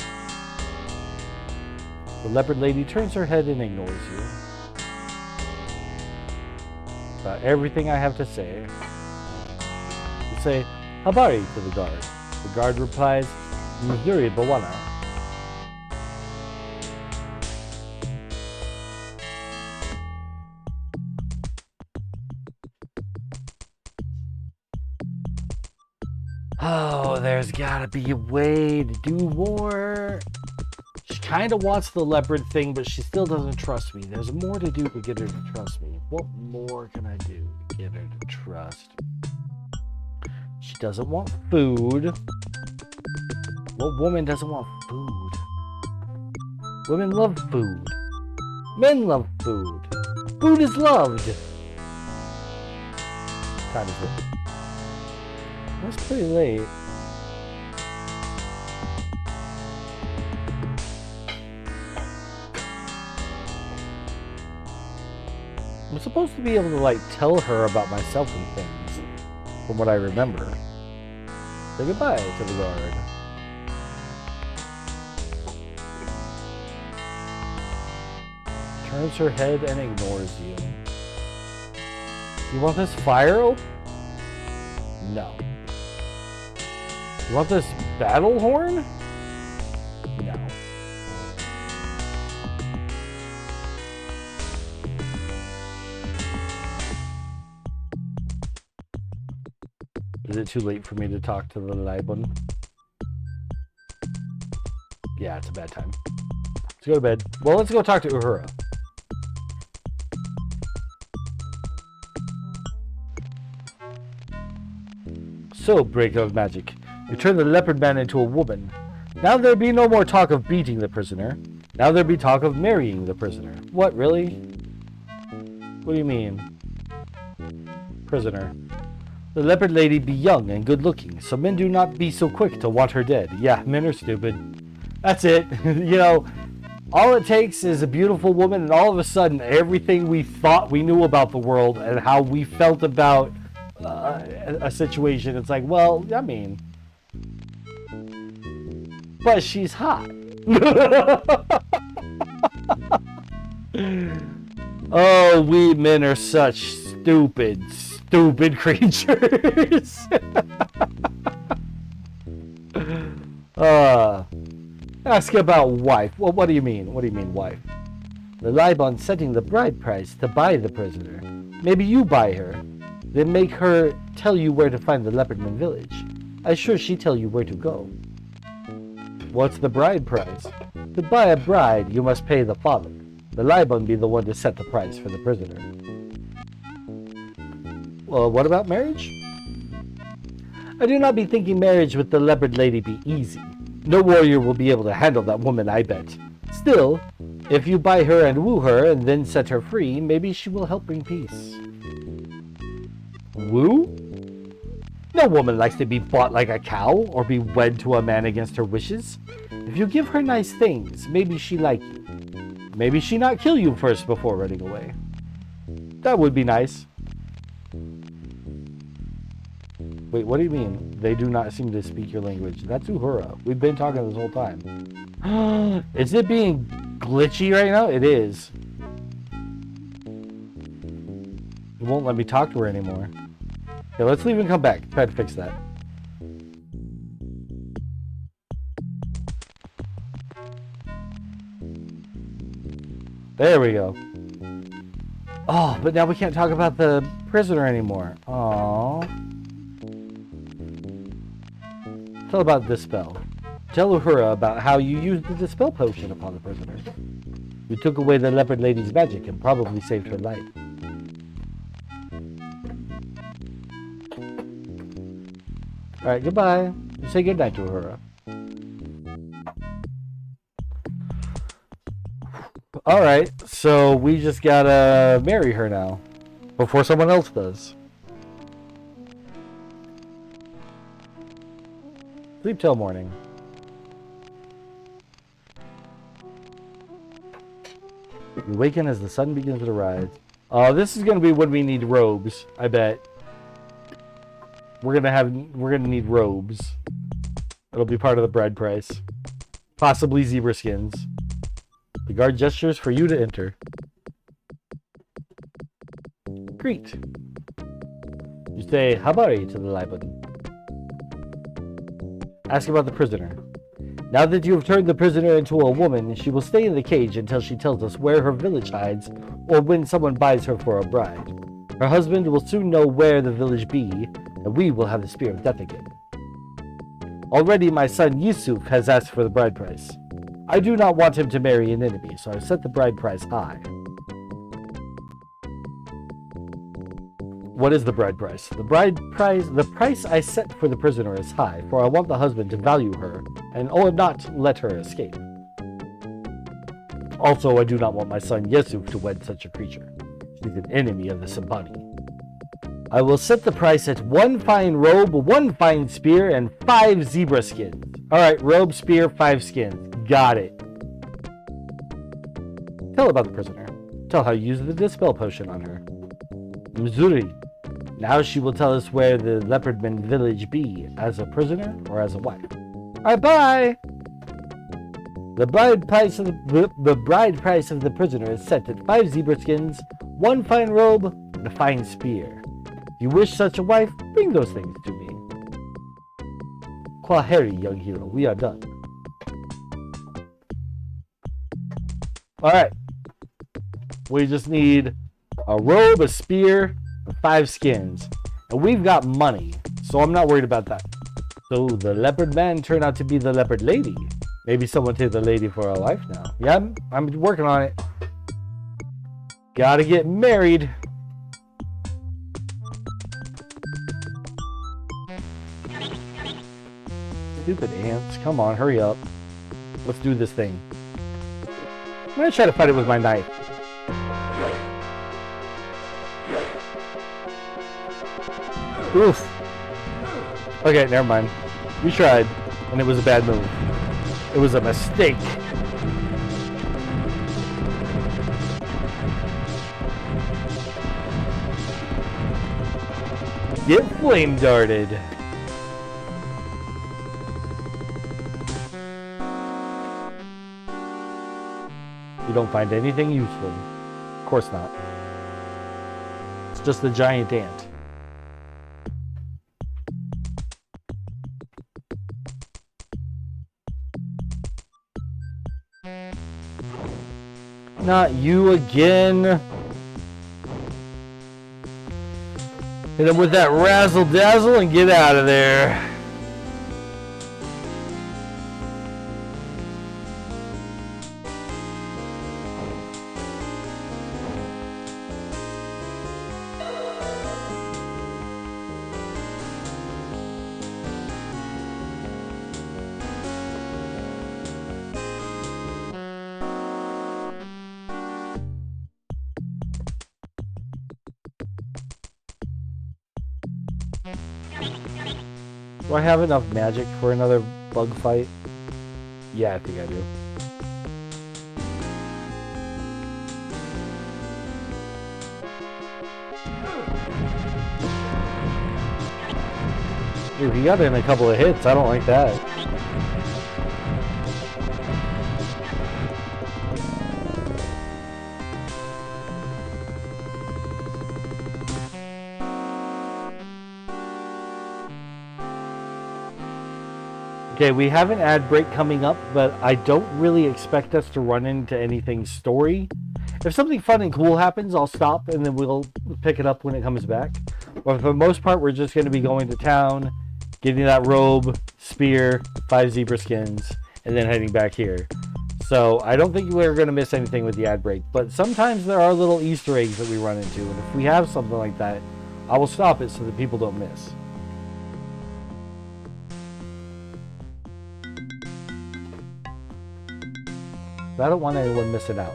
The leopard lady turns her head and ignores you. About everything I have to say. You say, Habari to the guard. The guard replies, Missouri Bawana. Oh, there's gotta be a way to do more. She kind of wants the leopard thing, but she still doesn't trust me. There's more to do to get her to trust me. What more can I do to get her to trust? She doesn't want food. What woman doesn't want food? Women love food. Men love food. Food is loved. What time is it? That's pretty late. I'm supposed to be able to, like, tell her about myself and things, from what I remember. Say goodbye to the guard. Turns her head and ignores you. You want this fire open? No. You want this battle horn? No. Is it too late for me to talk to the Laibon? Yeah, it's a bad time. Let's go to bed. Well, let's go talk to Uhura. So, breaker of magic, you turn the leopard man into a woman. Now there be no more talk of beating the prisoner. Now there be talk of marrying the prisoner. What, really? What do you mean? Prisoner. The leopard lady be young and good looking, so men do not be so quick to want her dead. Yeah, men are stupid. That's it. You know, all it takes is a beautiful woman, and all of a sudden, everything we thought we knew about the world and how we felt about a situation, it's like, well, I mean, but she's hot. Oh, we men are such stupid creatures. Ask about wife. Well, what do you mean? What do you mean, wife? The Laibon setting the bride price to buy the prisoner. Maybe you buy her. Then make her tell you where to find the Leopardman village. I'm sure she tell you where to go. What's the bride price? To buy a bride, you must pay the father. The Laibon be the one to set the price for the prisoner. Well, what about marriage? I do not be thinking marriage with the leopard lady be easy. No warrior will be able to handle that woman, I bet. Still, if you buy her and woo her and then set her free, maybe she will help bring peace. Woo? No woman likes to be bought like a cow or be wed to a man against her wishes. If you give her nice things, maybe she like you. Maybe she not kill you first before running away. That would be nice. Wait, what do you mean? They do not seem to speak your language. That's Uhura. We've been talking this whole time. Is it being glitchy right now? It is. It won't let me talk to her anymore. Okay, let's leave and come back. Try to fix that. There we go. Oh, but now we can't talk about the prisoner anymore. Aww. Tell about Dispel. Tell Uhura about how you used the Dispel potion upon the prisoner. You took away the leopard lady's magic and probably saved her life. Alright, goodbye. You say goodnight to Uhura. Alright, so we just gotta marry her now. Before someone else does. Sleep till morning. You waken as the sun begins to rise. This is gonna be when we need robes, I bet. we're gonna need robes. It'll be part of the bride price. Possibly zebra skins. The guard gestures for you to enter. Greet. You say habari to the Liban. Ask about the prisoner. Now that you have turned the prisoner into a woman, she will stay in the cage until she tells us where her village hides or when someone buys her for a bride. Her husband will soon know where the village be, and we will have the Spear of Death again. Already my son Yusuf has asked for the bride price. I do not want him to marry an enemy, so I've set the bride price high. What is the bride price? The price I set for the prisoner is high, for I want the husband to value her, and not let her escape. Also, I do not want my son Yusuf to wed such a creature. She's an enemy of the Simbani. I will set the price at 1 fine robe, 1 fine spear, and 5 zebra skins. Alright, robe, spear, 5 skins. Got it. Tell about the prisoner. Tell how you use the dispel potion on her. Missouri. Now she will tell us where the Leopardman village be, as a prisoner or as a wife. Alright, bye! The bride price of the prisoner is set at 5 zebra skins, 1 fine robe, and a fine spear. If you wish such a wife, bring those things to me. Kwaheri, young hero, we are done. Alright. We just need a robe, a spear, and 5 skins. And we've got money, so I'm not worried about that. So the leopard man turned out to be the leopard lady. Maybe someone take the lady for a wife now. Yeah, I'm working on it. Gotta get married. Stupid ants. Come on, hurry up. Let's do this thing. I'm gonna try to fight it with my knife. Oof. Okay, never mind. We tried, and it was a bad move. It was a mistake. Get flame darted. You don't find anything useful. Of course not. It's just a giant ant. Not you again. Hit him with that razzle dazzle and get out of there. Do I have enough magic for another bug fight? Yeah, I think I do. Dude, he got in a couple of hits. I don't like that. Okay, we have an ad break coming up, but I don't really expect us to run into anything story. If something fun and cool happens, I'll stop and then we'll pick it up when it comes back. But for the most part, we're just going to be going to town, getting that robe, spear, 5 zebra skins, and then heading back here. So I don't think we're going to miss anything with the ad break, but sometimes there are little Easter eggs that we run into, and if we have something like that, I will stop it so that people don't miss. I don't want anyone missing out.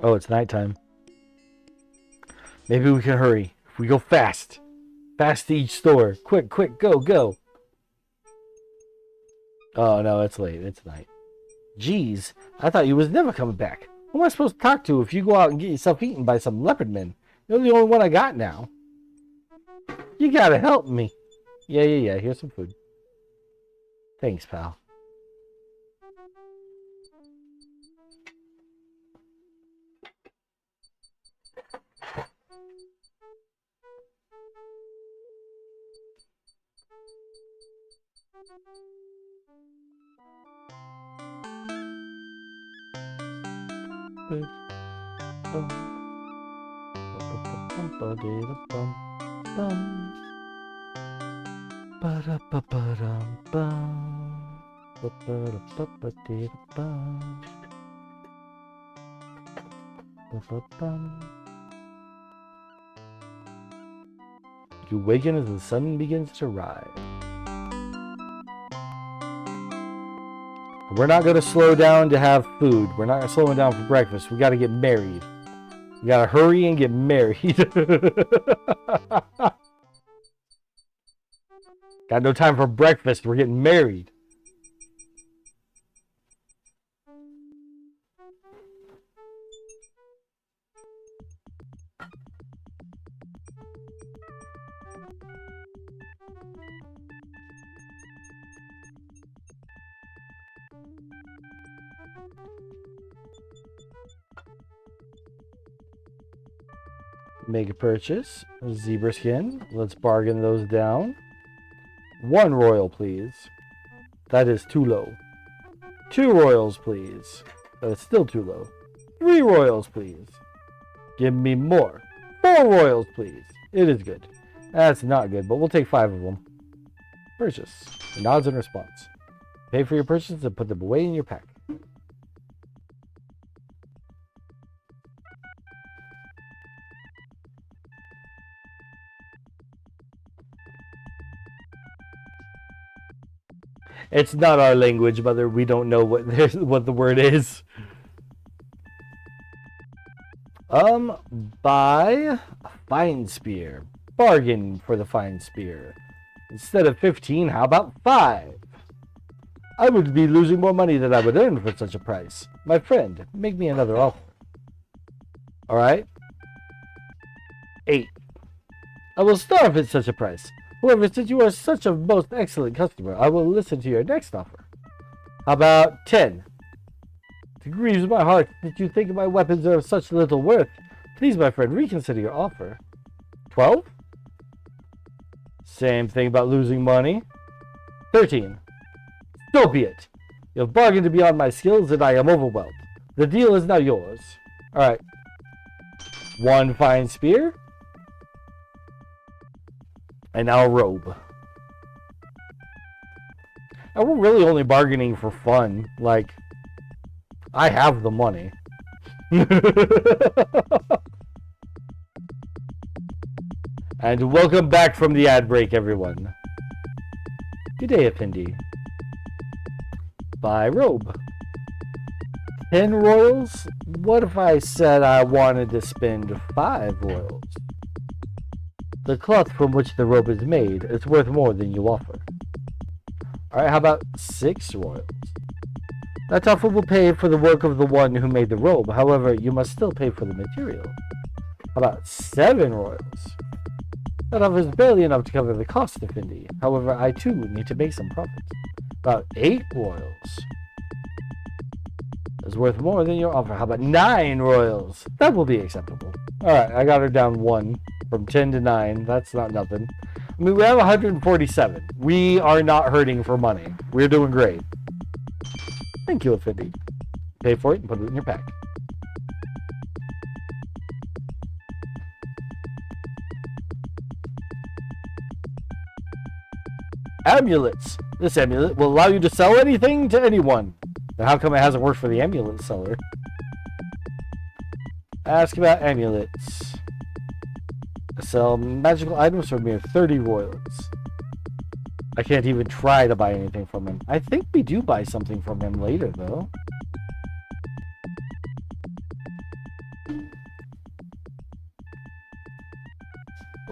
Oh, it's nighttime. Maybe we can hurry. If we go fast. Fast to each store. Quick, quick, go, go. Oh, no, it's late. It's night. Jeez, I thought you was never coming back. Who am I supposed to talk to if you go out and get yourself eaten by some leopard men? You're the only one I got now. You gotta help me. Yeah. Here's some food. Thanks, pal. You waken as the sun begins to rise. We're not going to slow down to have food. We're not slowing down for breakfast. We got to get married. We got to hurry and get married. Got no time for breakfast. We're getting married. Make a purchase. Zebra skin. Let's bargain those down. 1 royal, please. That is too low. 2 royals, please. That is still too low. 3 royals, please. Give me more. 4 royals, please. It is good. That's not good, but we'll take 5 of them. Purchase. Nods in response. Pay for your purchase and put them away in your pack. It's not our language, mother. We don't know what the word is. Buy a fine spear. Bargain for the fine spear. Instead of 15, how about 5? I would be losing more money than I would earn for such a price. My friend, make me another offer. All right. 8. I will starve at such a price. However, since you are such a most excellent customer, I will listen to your next offer. How about 10? It grieves my heart that you think my weapons are of such little worth. Please, my friend, reconsider your offer. 12? Same thing about losing money. 13. So be it. You have bargained beyond my skills, and I am overwhelmed. The deal is now yours. All right. 1 fine spear. And now a robe. And we're really only bargaining for fun. Like, I have the money. And welcome back from the ad break, everyone. Good day, Effendi. Buy robe. 10 royals? What if I said I wanted to spend 5 royals? The cloth from which the robe is made is worth more than you offer. Alright, how about 6 royals? That offer will pay for the work of the one who made the robe. However, you must still pay for the material. How about 7 royals? That offer is barely enough to cover the cost of Effendi. However, I too need to make some profit. About 8 royals. Is worth more than your offer. How about 9 royals? That will be acceptable. Alright, I got her down 1. From 10 to 9. That's not nothing. I mean, we have 147. We are not hurting for money. We're doing great. Thank you, Effendi. Pay for it and put it in your pack. Amulets. This amulet will allow you to sell anything to anyone. Now, how come it hasn't worked for the amulet seller? Ask about amulets. Sell magical items for mere 30 royals. I can't even try to buy anything from him. I think we do buy something from him later, though.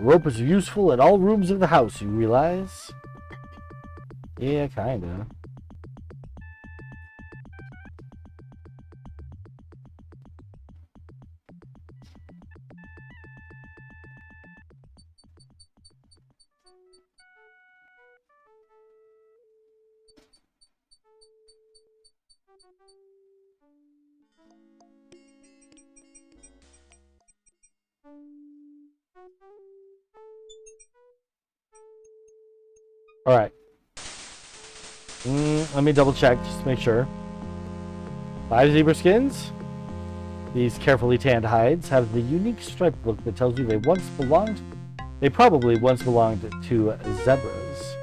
rope is useful in all rooms of the house, you realize? Yeah, kinda. Alright. Let me double check just to make sure. 5 zebra skins. These carefully tanned hides have the unique striped look that tells you they probably once belonged to zebras.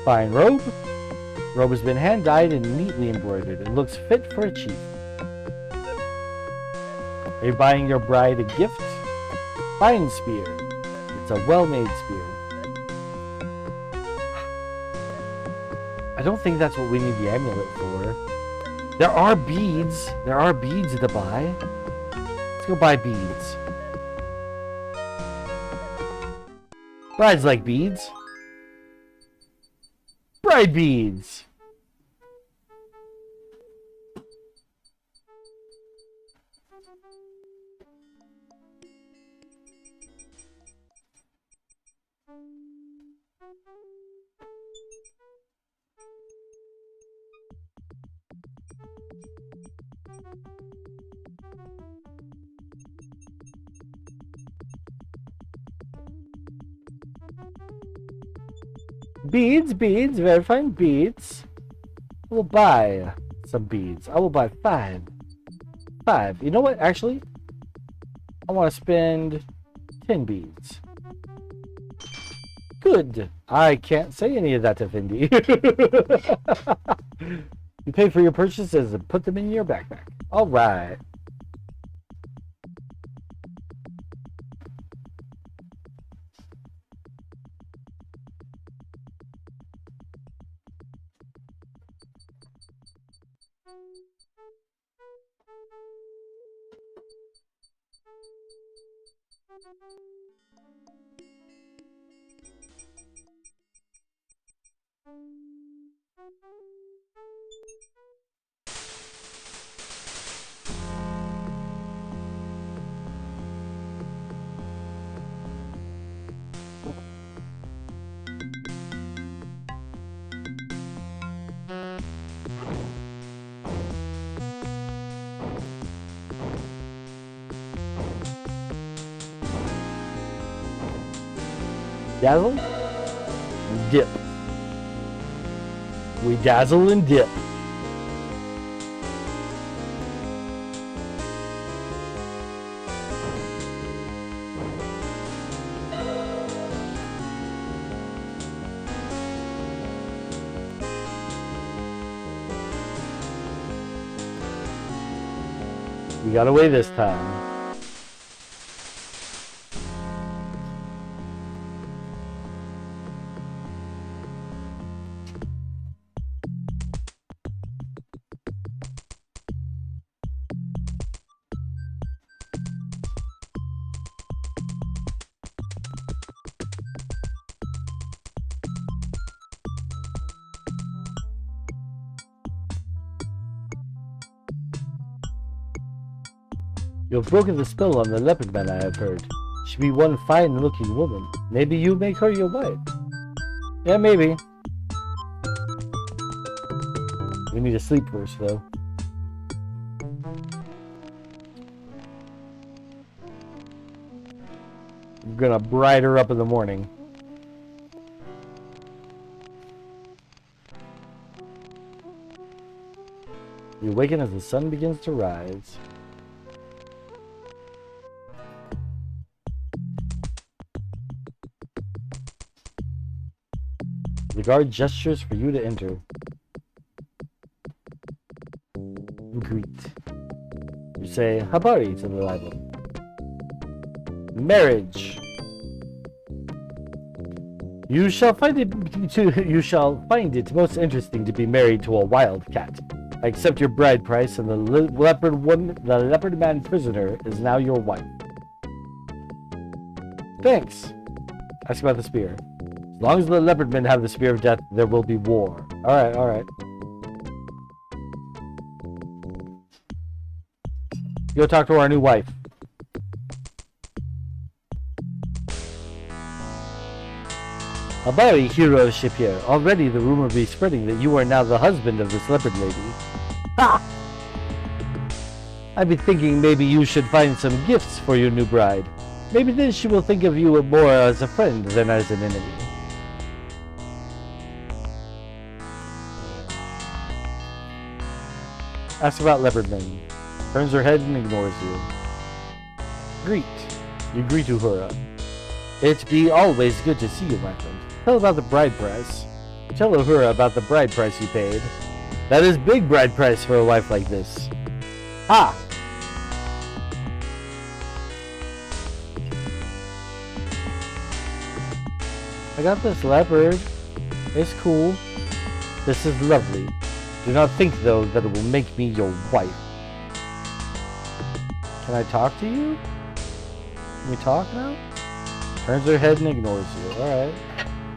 Fine robe. Robe has been hand dyed and neatly embroidered. It looks fit for a chief. Are you buying your bride a gift? Fine spear. It's a well-made spear. I don't think that's what we need the amulet for. There are beads. There are beads to buy. Let's go buy beads. Brides like beads. Bride beads. Beads, very fine beads. I will buy some beads. I will buy 5. 5. You know what, actually? I want to spend 10 beads. Good. I can't say any of that to Fendi. You pay for your purchases and put them in your backpack. Alright. Dazzle? Dip. We dazzle and dip. We got away this time. You have broken the spell on the leopard man, I have heard. She be one fine-looking woman. Maybe you make her your wife. Yeah, maybe. We need to sleep first, though. I'm gonna bride her up in the morning. You awaken as the sun begins to rise. The guard gestures for you to enter. You greet. You say habari to the rival. Marriage. You shall find it most interesting to be married to a wildcat. I accept your bride price, and the leopard man prisoner is now your wife. Thanks. Ask about the spear. As long as the leopardmen have the spear of death, there will be war. Alright, alright. Go talk to our new wife. Abari, hero of Shapir. Already the rumor be spreading that you are now the husband of this leopard lady. Ha! I've been thinking maybe you should find some gifts for your new bride. Maybe then she will think of you more as a friend than as an enemy. Ask about leopardmen. Turns her head and ignores you. Greet. You greet Uhura. It be always good to see you, my friend. Tell about the bride price. Tell Uhura about the bride price you paid. That is big bride price for a wife like this. Ha! I got this leopard. It's cool. This is lovely. Do not think, though, that it will make me your wife. Can I talk to you? Can we talk now? Turns her head and ignores you. Alright.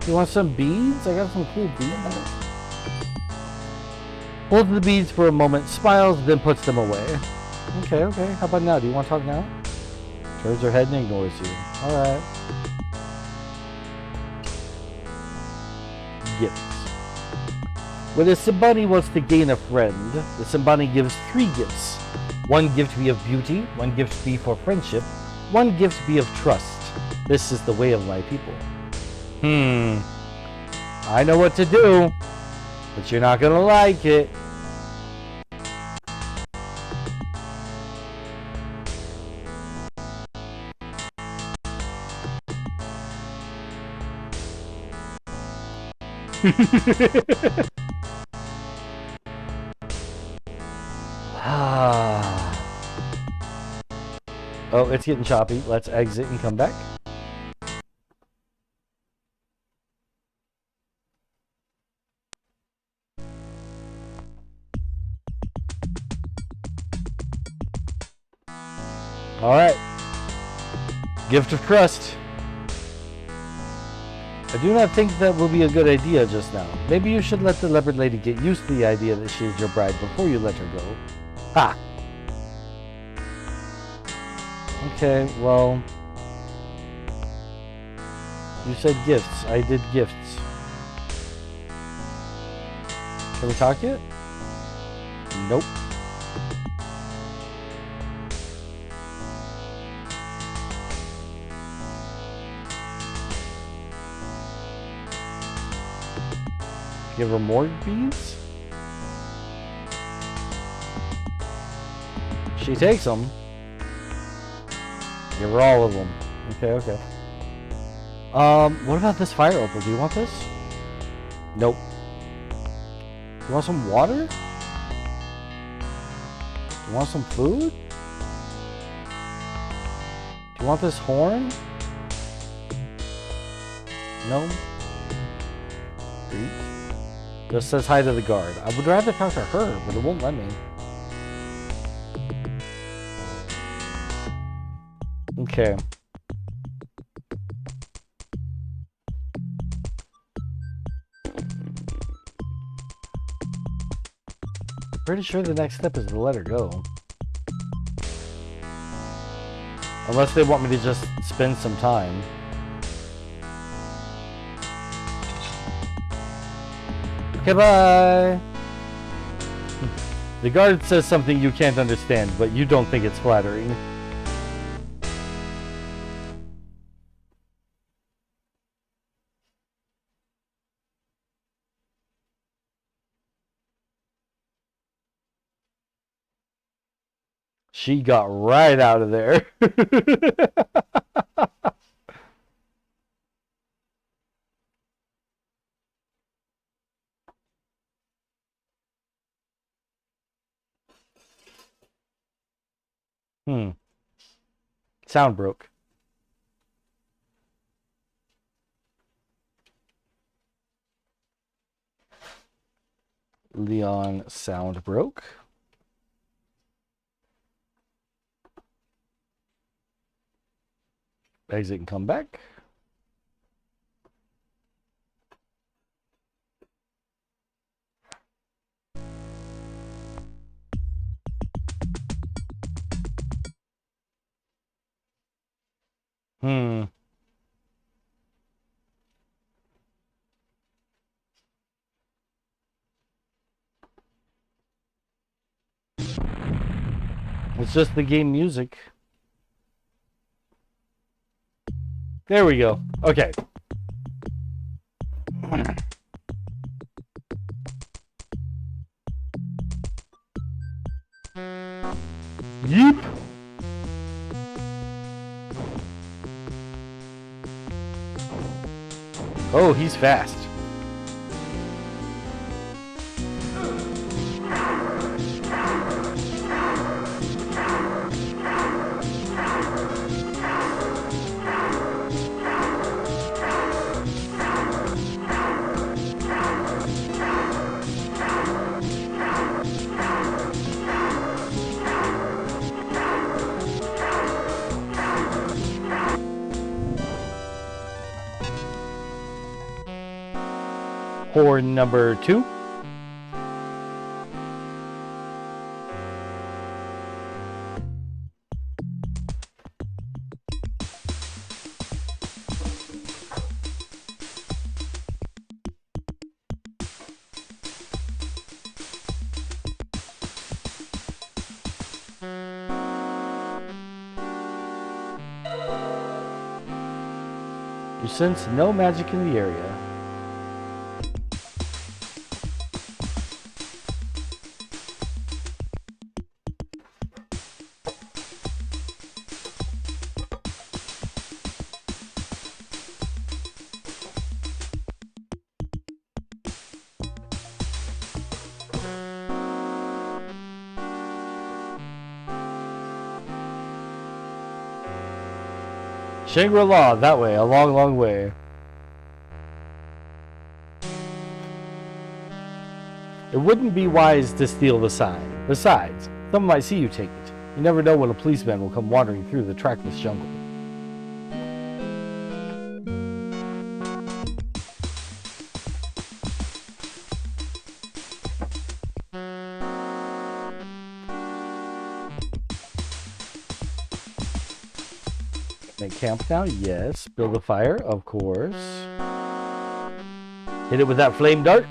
You want some beads? I got some cool beads. Holds the beads for a moment, smiles, then puts them away. Okay, okay. How about now? Do you want to talk now? Turns her head and ignores you. Alright. Gifts. When a Simbani wants to gain a friend, the Simbani gives 3 gifts. One gift be of beauty, one gift be for friendship, one gift be of trust. This is the way of my people. I know what to do, but you're not gonna like it. Oh, it's getting choppy. Let's exit and come back. Alright. Gift of trust. I do not think that will be a good idea just now. Maybe you should let the leopard lady get used to the idea that she is your bride before you let her go. Ha! Okay, well... You said gifts. I did gifts. Can we talk yet? Nope. Give her more beads? She takes them. Give her all of them. Okay, okay. What about this fire opal? Do you want this? Nope. You want some water? You want some food? Do you want this horn? No? Eat. Just says hi to the guard. I would rather talk to her, but it won't let me. Okay. Pretty sure the next step is to let her go. Unless they want me to just spend some time. Okay, bye! The guard says something you can't understand, but you don't think it's flattering. She got right out of there. Sound broke. Leon sound broke. Exit and come back. It's just the game music. There we go. Okay. Yeep. Oh, he's fast. Horn number 2. You sense no magic in the area. Shangri-La, that way, a long, long way. It wouldn't be wise to steal the sign. Besides, someone might see you take it. You never know when a policeman will come wandering through the trackless jungle. Make camp now? Yes. Build a fire? Of course. Hit it with that flame dart.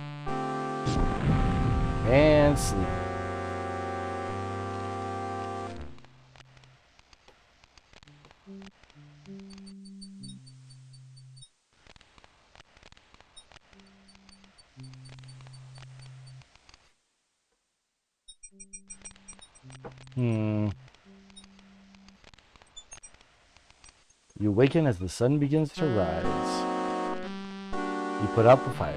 And sleep. You awaken as the sun begins to rise. You put out the fire.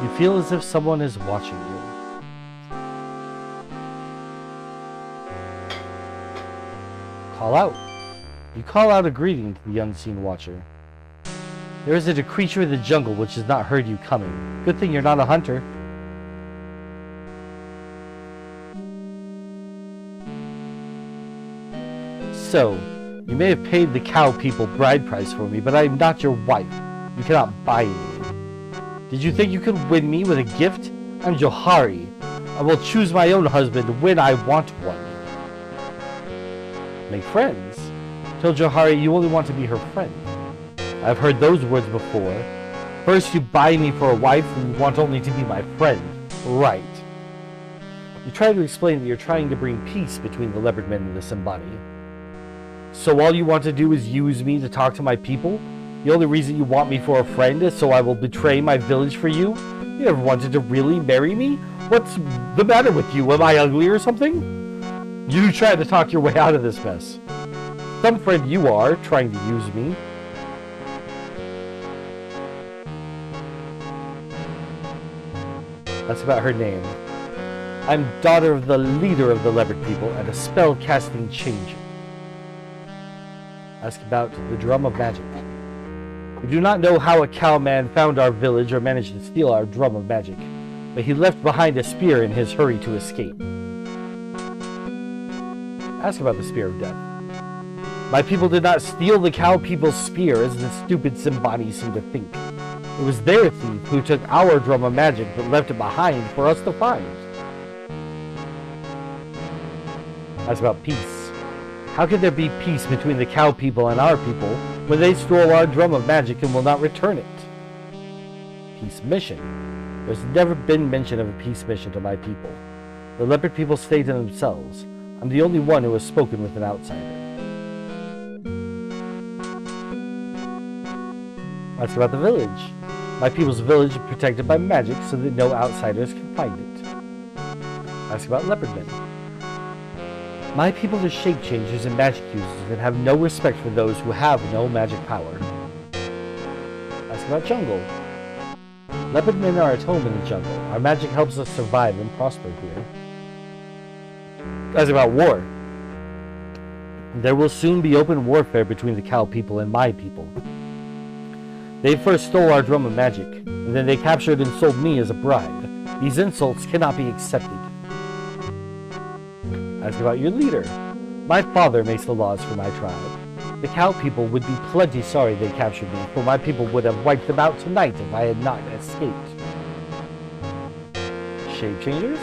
You feel as if someone is watching you. Call out. You call out a greeting to the unseen watcher. There is a creature in the jungle which has not heard you coming. Good thing you're not a hunter. So, you may have paid the cow people bride price for me, but I am not your wife. You cannot buy me. Did you think you could win me with a gift? I'm Johari. I will choose my own husband when I want one. Make friends? Tell Johari you only want to be her friend. I've heard those words before. First you buy me for a wife and you want only to be my friend. Right. You try to explain that you're trying to bring peace between the leopard men and the Simbani. So all you want to do is use me to talk to my people? The only reason you want me for a friend is so I will betray my village for you? You ever wanted to really marry me? What's the matter with you? Am I ugly or something? You try to talk your way out of this mess. Some friend you are, trying to use me. That's about her name. I'm daughter of the leader of the leopard people and a spell-casting changer. Ask about the drum of magic. We do not know how a cowman found our village or managed to steal our drum of magic, but he left behind a spear in his hurry to escape. Ask about the Spear of Death. My people did not steal the cow people's spear as the stupid Simbani seem to think. It was their thief who took our drum of magic but left it behind for us to find. Ask about peace. How could there be peace between the cow people and our people when they stole our drum of magic and will not return it? Peace mission. There's never been mention of a peace mission to my people. The leopard people stay to themselves. I'm the only one who has spoken with an outsider. Ask about the village. My people's village is protected by magic so that no outsiders can find it. Ask about leopardmen. My people are shape changers and magic users and have no respect for those who have no magic power. Ask about jungle. Leopardmen are at home in the jungle. Our magic helps us survive and prosper here. Ask about war. There will soon be open warfare between the cow people and my people. They first stole our drum of magic, and then they captured and sold me as a bride. These insults cannot be accepted. Ask about your leader. My father makes the laws for my tribe. The cow people would be plenty sorry they captured me, for my people would have wiped them out tonight if I had not escaped. Shape changers?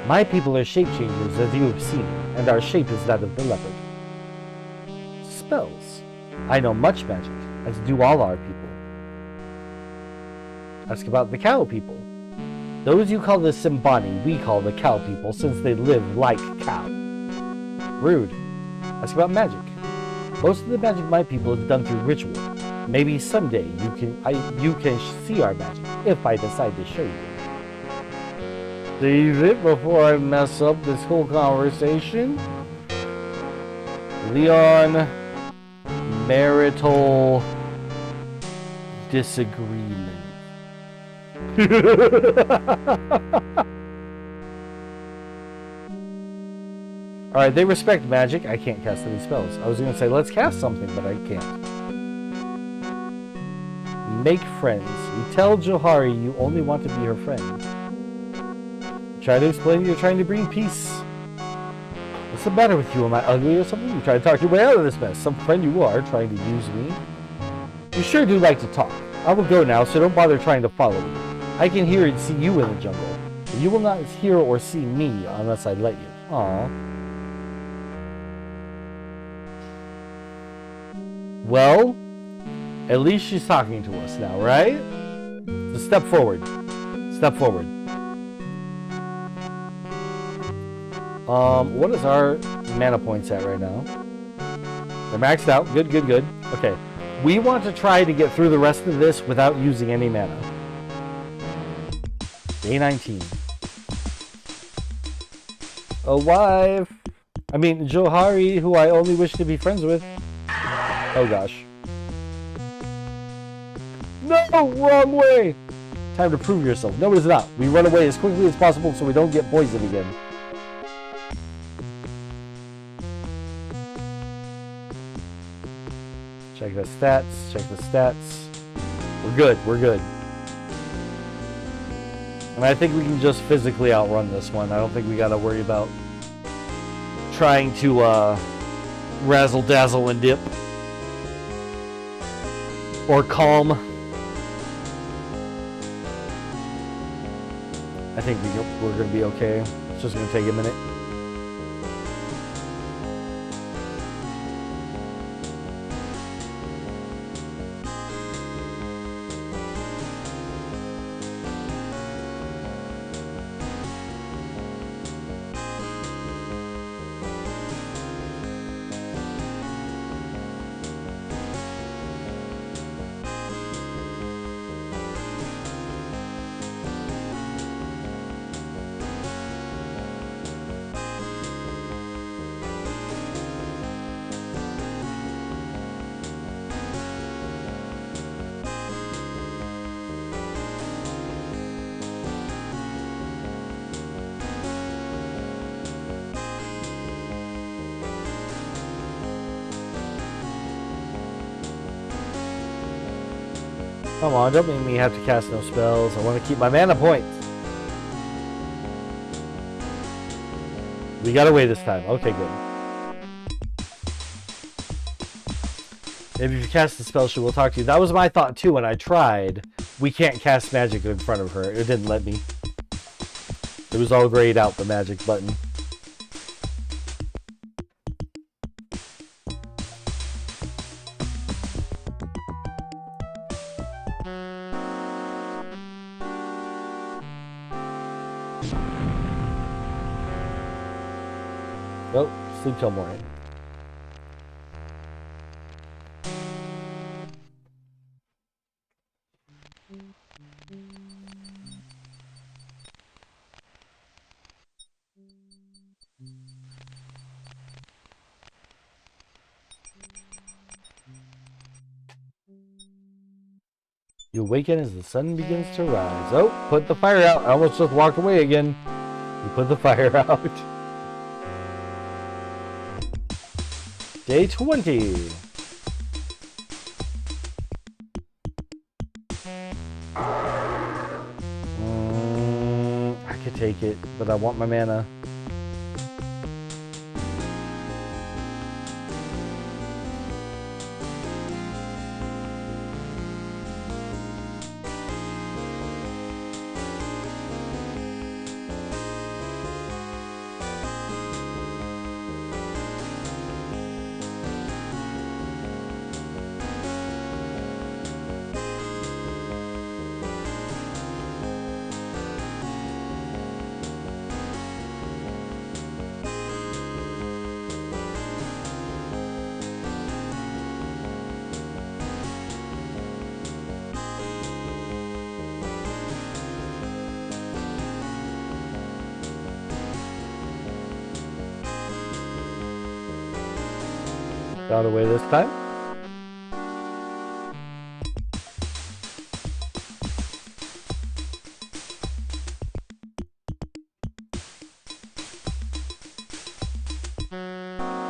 My people are shape changers, as you have seen, and our shape is that of the leopard. Spells. I know much magic, as do all our people. Ask about the cow people. Those you call the Simbani, we call the cow people, since they live like cow. Rude. Ask about magic. Most of the magic my people is done through ritual. Maybe someday you can see our magic, if I decide to show you. Save it before I mess up this whole conversation. Leon, marital disagreement. Alright, they respect magic. I can't cast any spells. I was going to say, let's cast something, but I can't. Make friends. You tell Johari you only want to be her friend. Try to explain you're trying to bring peace. What's the matter with you? Am I ugly or something? You try to talk your way out of this mess. Some friend you are trying to use me. You sure do like to talk. I will go now, so don't bother trying to follow me. I can hear and see you in the jungle, but you will not hear or see me unless I let you. Aww. Well, at least she's talking to us now, right? So step forward. Step forward. What is our mana points at right now? They're maxed out. Good, good, good. Okay. We want to try to get through the rest of this without using any mana. Day 19. A wife. I mean, Johari, who I only wish to be friends with. Oh gosh. No! Wrong way! Time to prove yourself. No, it's not. We run away as quickly as possible so we don't get poisoned again. Check the stats. Check the stats. We're good. We're good. And I think we can just physically outrun this one. I don't think we got to worry about trying to razzle dazzle and dip. Or calm. I think we're going to be okay. It's just going to take a minute. Come on, don't make me have to cast no spells. I want to keep my mana points. We got away this time. Okay, good. Maybe if you cast the spell, she will talk to you. That was my thought too when I tried. We can't cast magic in front of her. It didn't let me. It was all grayed out, the magic button. Nope, sleep till morning. You awaken as the sun begins to rise. Oh, put the fire out. I almost just walked away again. You put the fire out. Day 20. I could take it, but I want my mana. Got away this time.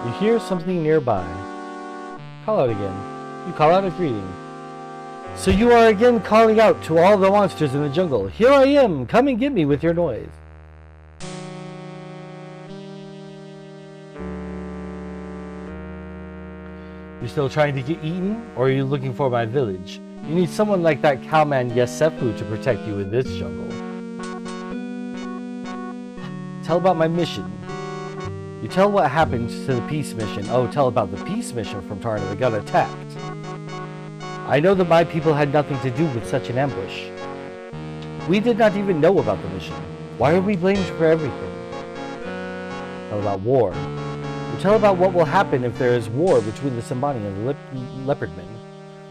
You hear something nearby. Call out again. You call out a greeting. So you are again calling out to all the monsters in the jungle. Here I am. Come and get me with your noise. You still trying to get eaten, or are you looking for my village? You need someone like that cowman Yesefu to protect you in this jungle. Tell about my mission. You tell what happened to the peace mission. Oh, tell about the peace mission from Tarna that got attacked. I know that my people had nothing to do with such an ambush. We did not even know about the mission. Why are we blamed for everything? Tell about war. Tell about what will happen if there is war between the Simbani and the Leopardmen.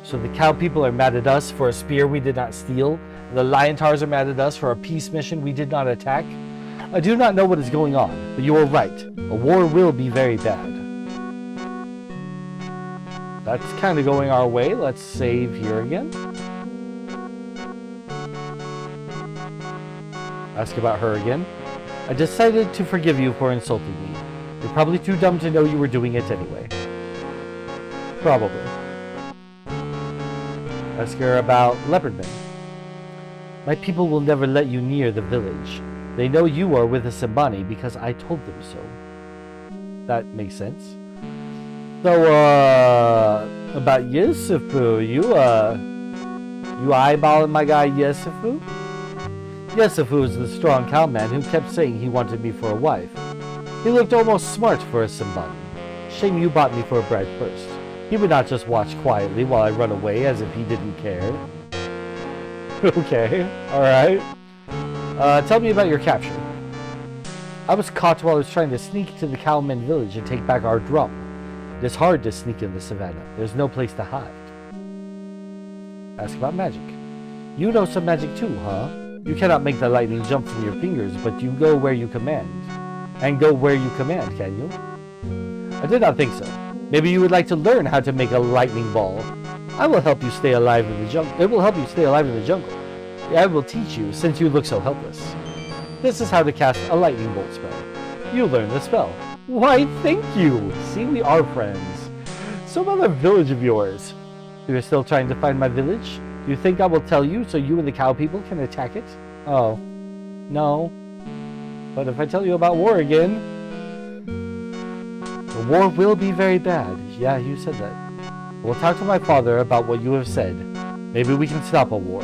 So the cow people are mad at us for a spear we did not steal. The Liontars are mad at us for a peace mission we did not attack. I do not know what is going on, but you are right. A war will be very bad. That's kind of going our way. Let's save here again. Ask about her again. I decided to forgive you for insulting me. You're probably too dumb to know you were doing it anyway. Probably. Ask her about Leopardmen. My people will never let you near the village. They know you are with the Simbani because I told them so. That makes sense. So, about Yesefu, you eyeballing my guy Yesefu? Yesefu is the strong cowman who kept saying he wanted me for a wife. He looked almost smart for a Simbani. Shame you bought me for a bride first. He would not just watch quietly while I run away as if he didn't care. Okay, alright. Tell me about your capture. I was caught while I was trying to sneak to the Cowman village and take back our drum. It is hard to sneak in the savannah. There's no place to hide. Ask about magic. You know some magic too, huh? You cannot make the lightning jump from your fingers, but you go where you command. And go where you command, can you? I did not think so. Maybe you would like to learn how to make a lightning ball. I will help you stay alive in the jungle. It will help you stay alive in the jungle. I will teach you, since you look so helpless. This is how to cast a lightning bolt spell. You learn the spell. Why, thank you. See, we are friends. So about the village of yours. You are still trying to find my village? You think I will tell you so you and the cow people can attack it? Oh, no. But if I tell you about war again, the war will be very bad. Yeah, you said that. We'll talk to my father about what you have said. Maybe we can stop a war.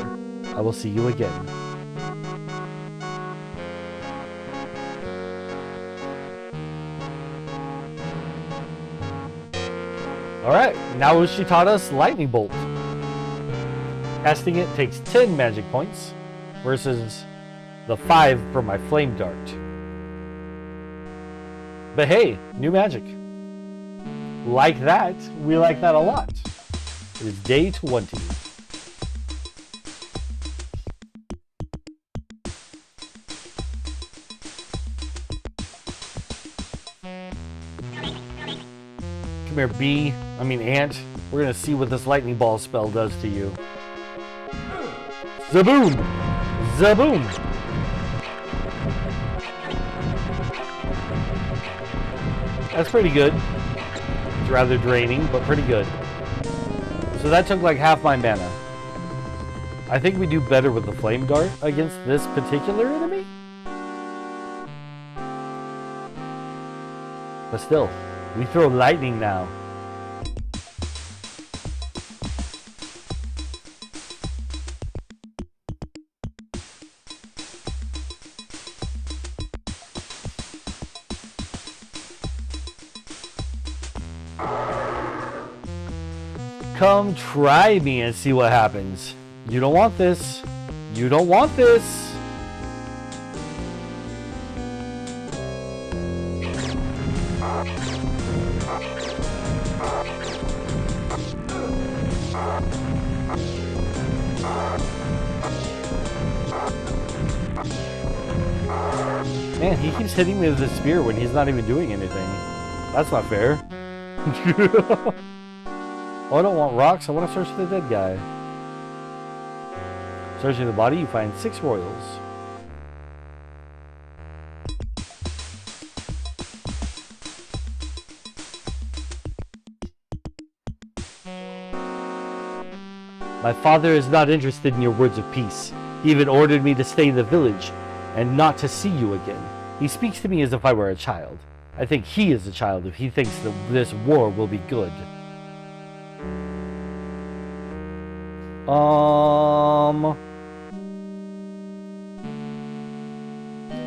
I will see you again. Alright, now she taught us Lightning Bolt. Casting it takes 10 magic points versus the 5 for my Flame Dart. But hey, new magic. Like that, we like that a lot. It is day 20. Come here, ant. We're gonna see what this lightning ball spell does to you. Zaboom! Zaboom! That's pretty good. It's rather draining, but pretty good. So that took like half my mana. I think we do better with the Flame Dart against this particular enemy. But still, we throw lightning now. Come try me and see what happens. You don't want this. You don't want this. Man, he keeps hitting me with the spear when he's not even doing anything. That's not fair. Oh, I don't want rocks. I want to search the dead guy. Searching the body, you find 6 royals. My father is not interested in your words of peace. He even ordered me to stay in the village and not to see you again. He speaks to me as if I were a child. I think he is a child if he thinks that this war will be good. Uh-oh.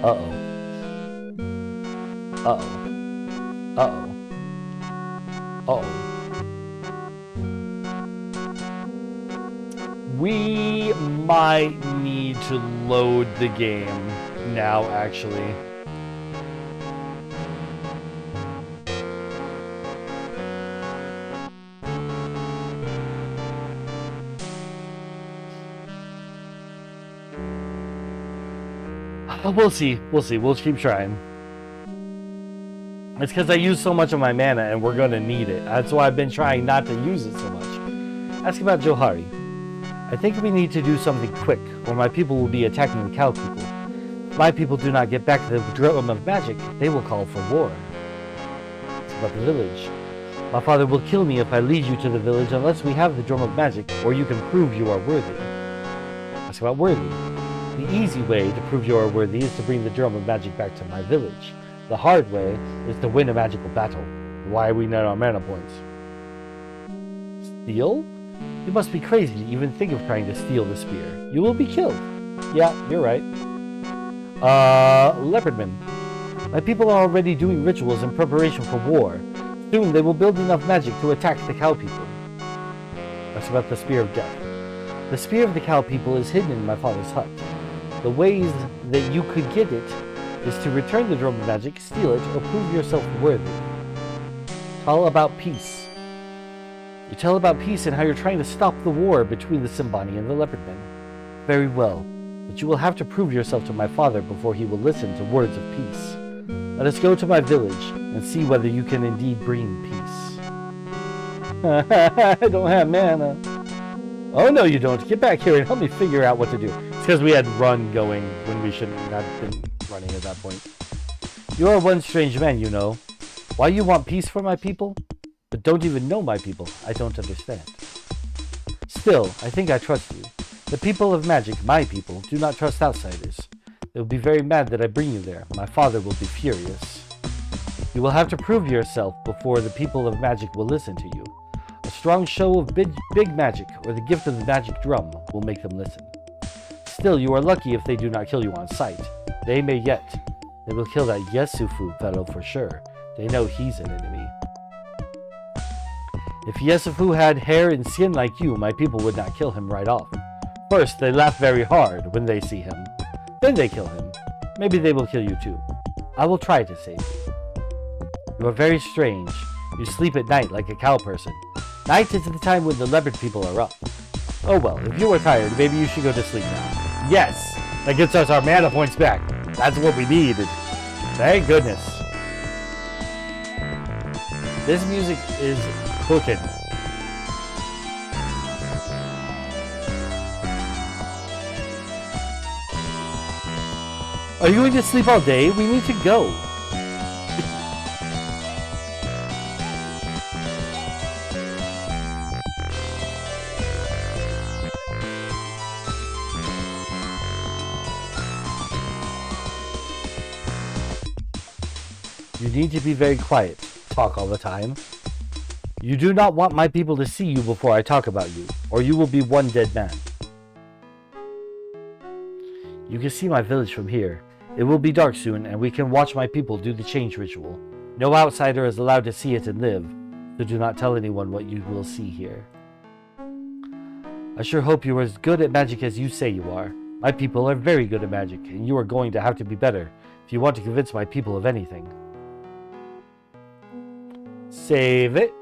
Uh-oh. Uh-oh. Uh-oh. We might need to load the game now, actually. We'll see. We'll see. We'll keep trying. It's because I use so much of my mana and we're going to need it. That's why I've been trying not to use it so much. Ask about Johari. I think we need to do something quick, or my people will be attacking the cow people. If my people do not get back to the Drum of Magic, they will call for war. It's about the village. My father will kill me if I lead you to the village unless we have the Drum of Magic, or you can prove you are worthy. Ask about worthy. The easy way to prove you are worthy is to bring the Drum of Magic back to my village. The hard way is to win a magical battle. Why we need our mana points. Steal? You must be crazy to even think of trying to steal the spear. You will be killed. Yeah, you're right. Leopardman. My people are already doing rituals in preparation for war. Soon they will build enough magic to attack the cow people. That's about the Spear of Death. The Spear of the cow people is hidden in my father's hut. The ways that you could get it is to return the Drum of Magic, steal it, or prove yourself worthy. Tell about peace. You tell about peace and how you're trying to stop the war between the Simbani and the Leopardmen. Very well, but you will have to prove yourself to my father before he will listen to words of peace. Let us go to my village and see whether you can indeed bring peace. I don't have mana. Oh no you don't. Get back here and help me figure out what to do. It's because we had run going when we shouldn't have been running at that point. You are one strange man, you know. Why you want peace for my people? But don't even know my people. I don't understand. Still, I think I trust you. The people of magic, my people, do not trust outsiders. They will be very mad that I bring you there. My father will be furious. You will have to prove yourself before the people of magic will listen to you. A strong show of big magic, or the gift of the magic drum, will make them listen. Still, you are lucky if they do not kill you on sight. They may yet. They will kill that Yesufu fellow for sure. They know he's an enemy. If Yesufu had hair and skin like you, my people would not kill him right off. First, they laugh very hard when they see him. Then they kill him. Maybe they will kill you too. I will try to save you. You are very strange. You sleep at night like a cow person. Night is the time when the leopard people are up. Oh well, if you are tired, maybe you should go to sleep now. Yes! That gets us our mana points back. That's what we needed. Thank goodness. This music is cooking. Are you going to sleep all day? We need to go. You need to be very quiet. Talk all the time. You do not want my people to see you before I talk about you, or you will be one dead man. You can see my village from here. It will be dark soon, and we can watch my people do the change ritual. No outsider is allowed to see it and live, so do not tell anyone what you will see here. I sure hope you are as good at magic as you say you are. My people are very good at magic, and you are going to have to be better if you want to convince my people of anything. Save it.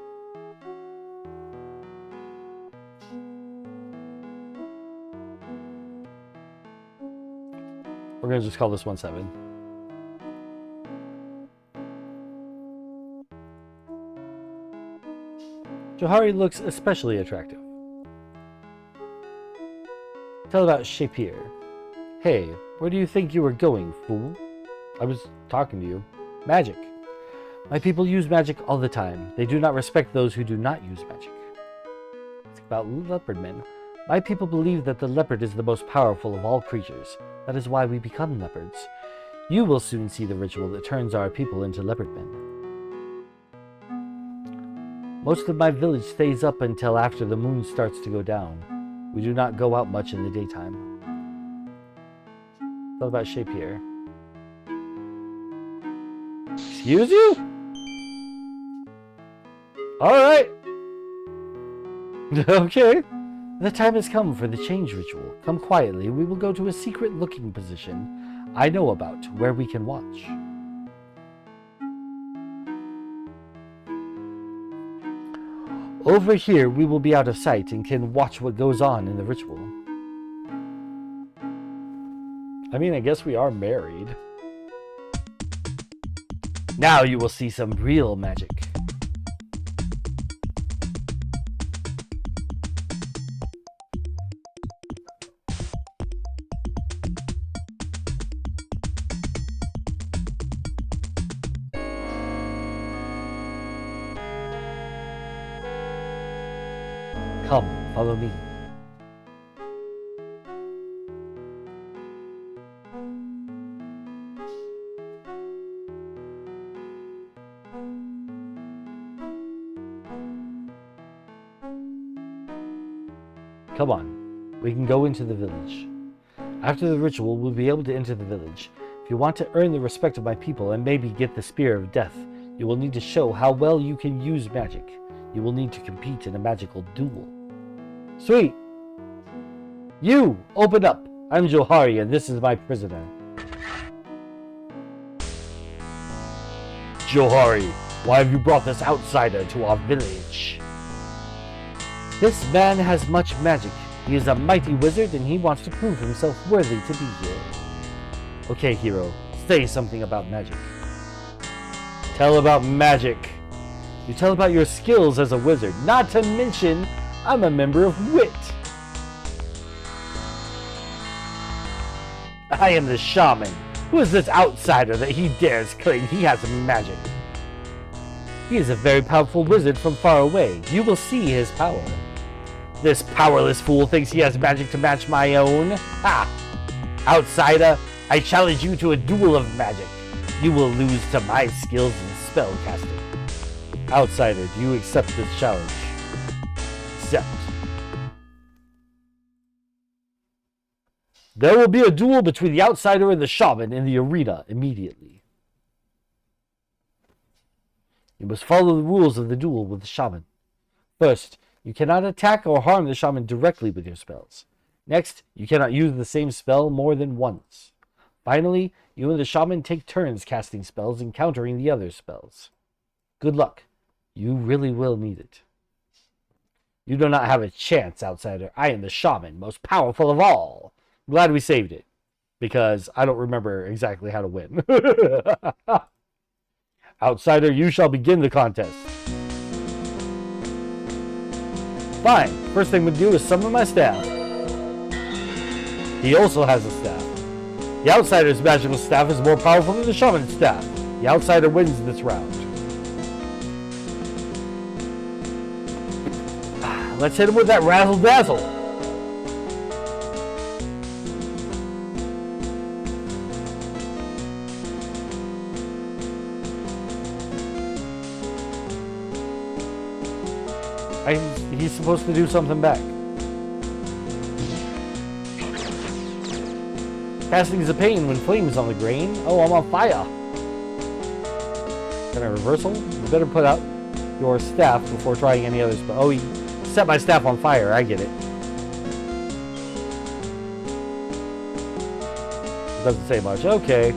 We're going to just call this 1-7. Johari looks especially attractive. Tell about Shapier. Hey, where do you think you were going, fool? I was talking to you. Magic. My people use magic all the time. They do not respect those who do not use magic. It's about leopardmen. My people believe that the leopard is the most powerful of all creatures. That is why we become leopards. You will soon see the ritual that turns our people into leopardmen. Most of my village stays up until after the moon starts to go down. We do not go out much in the daytime. It's all about Shapier. Excuse you? Alright. Okay. The time has come for the change ritual. Come quietly. We will go to a secret looking position I know about where we can watch. Over here, we will be out of sight and can watch what goes on in the ritual. I mean, I guess we are married. Now you will see some real magic. Come, follow me. Come on, we can go into the village. After the ritual, we'll be able to enter the village. If you want to earn the respect of my people and maybe get the Spear of Death, you will need to show how well you can use magic. You will need to compete in a magical duel. Sweet! You! Open up! I'm Johari and this is my prisoner. Johari, why have you brought this outsider to our village? This man has much magic. He is a mighty wizard and he wants to prove himself worthy to be here. Okay, hero, say something about magic. Tell about magic. You tell about your skills as a wizard, not to mention I'm a member of WIT. I am the shaman. Who is this outsider that he dares claim he has magic? He is a very powerful wizard from far away. You will see his power. This powerless fool thinks he has magic to match my own. Ha! Outsider, I challenge you to a duel of magic. You will lose to my skills in spell casting. Outsider, do you accept this challenge? Accept. There will be a duel between the outsider and the shaman in the arena immediately. You must follow the rules of the duel with the shaman. First, you cannot attack or harm the shaman directly with your spells. Next, you cannot use the same spell more than once. Finally, you and the shaman take turns casting spells and countering the other spells. Good luck. You really will need it. You do not have a chance, outsider. I am the shaman, most powerful of all. I'm glad we saved it, because I don't remember exactly how to win. Outsider, you shall begin the contest. Fine. First thing we do is summon my staff. He also has a staff. The outsider's magical staff is more powerful than the shaman's staff. The outsider wins this round. Let's hit him with that razzle dazzle. He's supposed to do something back. Casting is a pain when flames on the grain. Oh, I'm on fire. Can I reversal? You better put out your staff before trying any other spell. Oh, he set my staff on fire. I get it. Doesn't say much. Okay.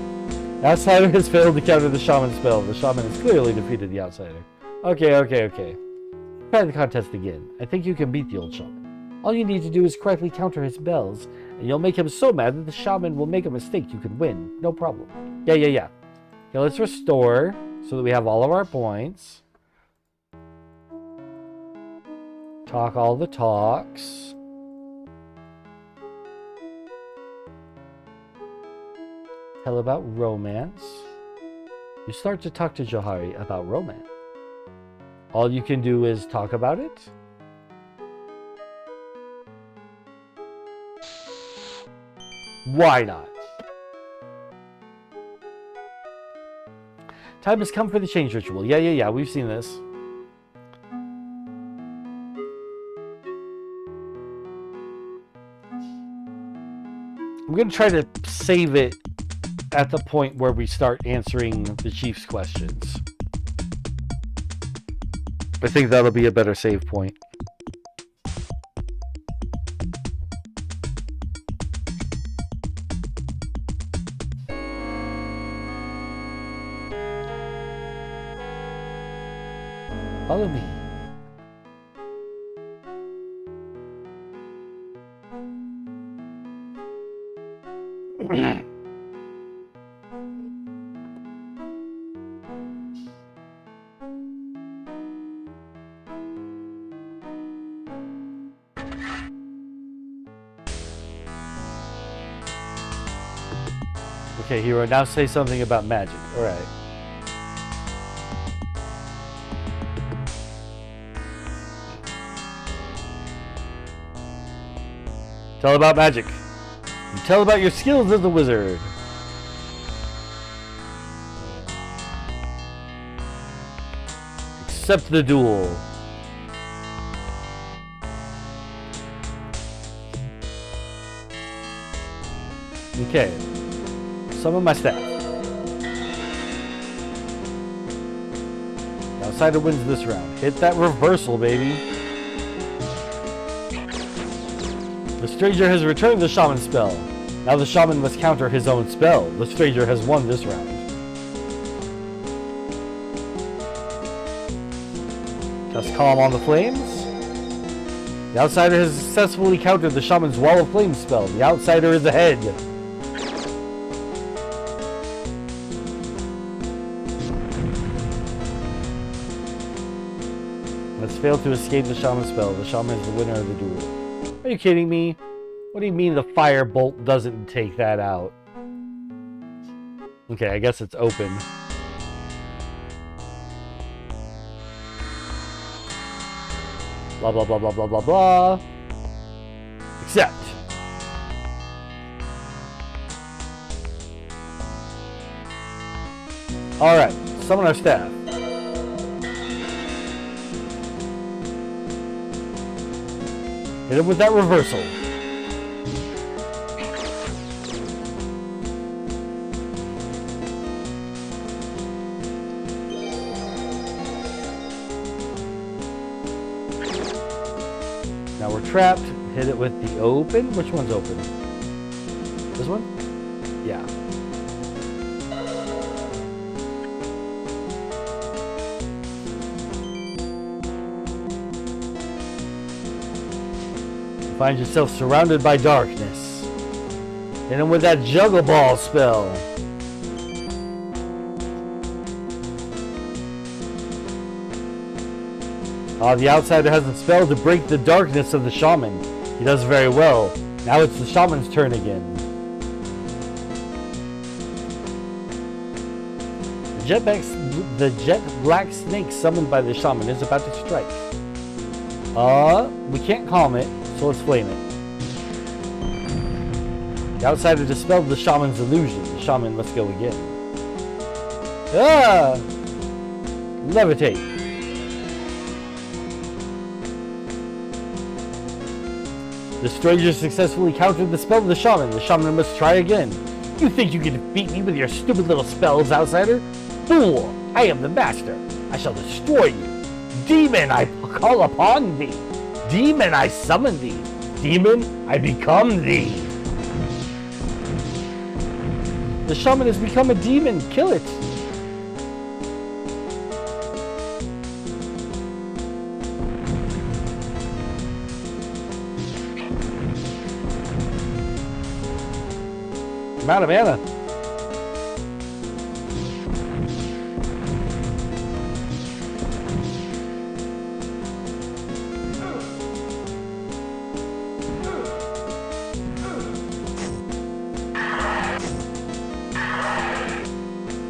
Outsider has failed to counter the shaman spell. The shaman has clearly defeated the outsider. Okay. Try the contest again. I think you can beat the old shaman. All you need to do is correctly counter his spells, and you'll make him so mad that the shaman will make a mistake you can win. No problem. Yeah. Okay, let's restore so that we have all of our points. Talk all the talks. Tell about romance. You start to talk to Johari about romance. All you can do is talk about it? Why not? Time has come for the change ritual. Yeah, we've seen this. I'm going to try to save it at the point where we start answering the chief's questions. I think that'll be a better save point. Follow me. Okay, hero, now say something about magic. Alright. Tell about magic. And tell about your skills as a wizard. Accept the duel. Okay. Summon my staff. The outsider wins this round. Hit that reversal, baby. The stranger has returned the shaman spell. Now the shaman must counter his own spell. The stranger has won this round. Just calm on the flames. The outsider has successfully countered the shaman's wall of flames spell. The outsider is ahead. Let's fail to escape the shaman spell. The shaman is the winner of the duel. Are you kidding me? What do you mean the fire bolt doesn't take that out? Okay, I guess it's open. Blah, blah, blah, blah, blah, blah, blah. Alright, summon our staff. Hit him with that reversal. Now we're trapped. Hit it with the open. Which one's open? This one? Yeah. Find yourself surrounded by darkness. Hit him with that juggle ball spell. The outsider has a spell to break the darkness of the shaman. He does very well. Now it's the shaman's turn again. The jet black snake summoned by the shaman is about to strike. We can't calm it, so let's flame it. The outsider dispelled the shaman's illusion. The shaman must go again. Levitate. The stranger successfully countered the spell of the shaman. The shaman must try again. You think you can defeat me with your stupid little spells, outsider? Fool! I am the master. I shall destroy you. Demon, I call upon thee. Demon, I summon thee. Demon, I become thee. The shaman has become a demon. Kill it. I'm out of mana.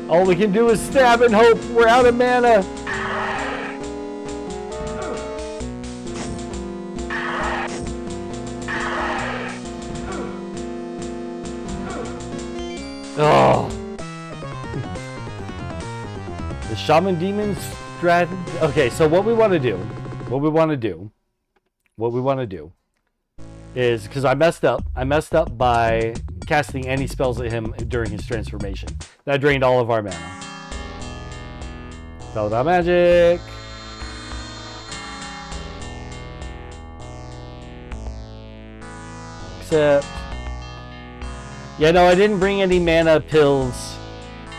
All we can do is stab and hope. We're out of mana. Oh. The shaman demons strategy. Okay, so what we want to do is, because I messed up by casting any spells at him during his transformation. That drained all of our mana. It's all about magic. Except, yeah, no, I didn't bring any mana pills.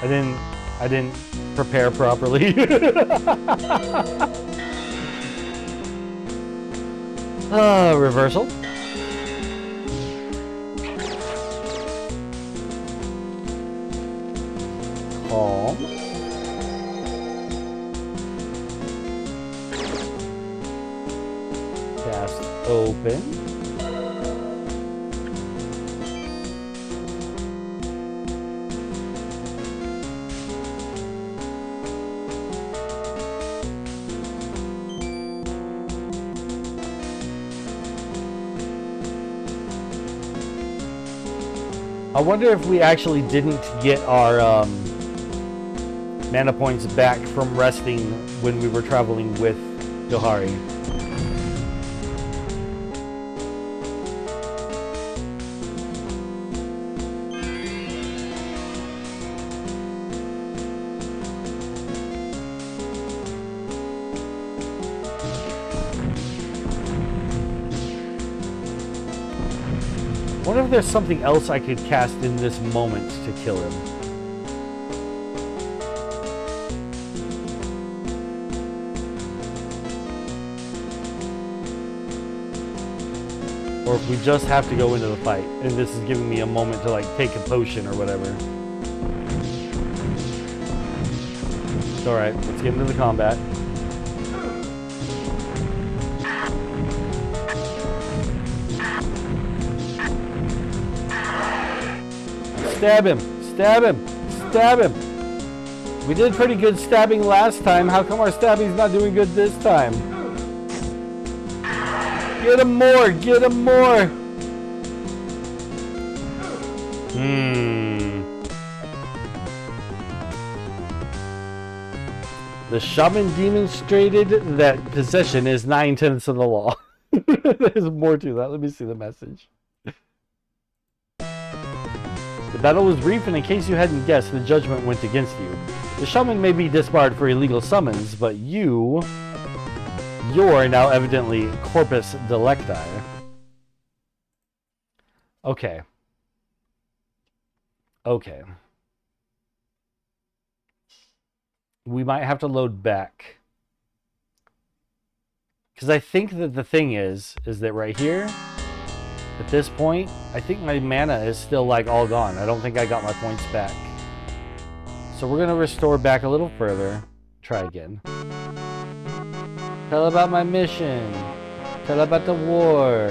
I didn't prepare properly. Reversal. Calm. Cast open. I wonder if we actually didn't get our mana points back from resting when we were traveling with Dohari. I wonder if there's something else I could cast in this moment to kill him. Or if we just have to go into the fight, and this is giving me a moment to like take a potion or whatever. It's alright, let's get into the combat. Stab him! Stab him! Stab him! We did pretty good stabbing last time. How come our stabbing's not doing good this time? Get him more! Get him more! The shaman demonstrated that possession is 9/10 of the law. There's more to that. Let me see the message. The battle was brief, and in case you hadn't guessed, the judgment went against you. The shaman may be disbarred for illegal summons, but you're now evidently corpus delicti. Okay. Okay. We might have to load back. Because I think that the thing is that right here, at this point, I think my mana is still like all gone. I don't think I got my points back. So we're going to restore back a little further. Try again. Tell about my mission. Tell about the war.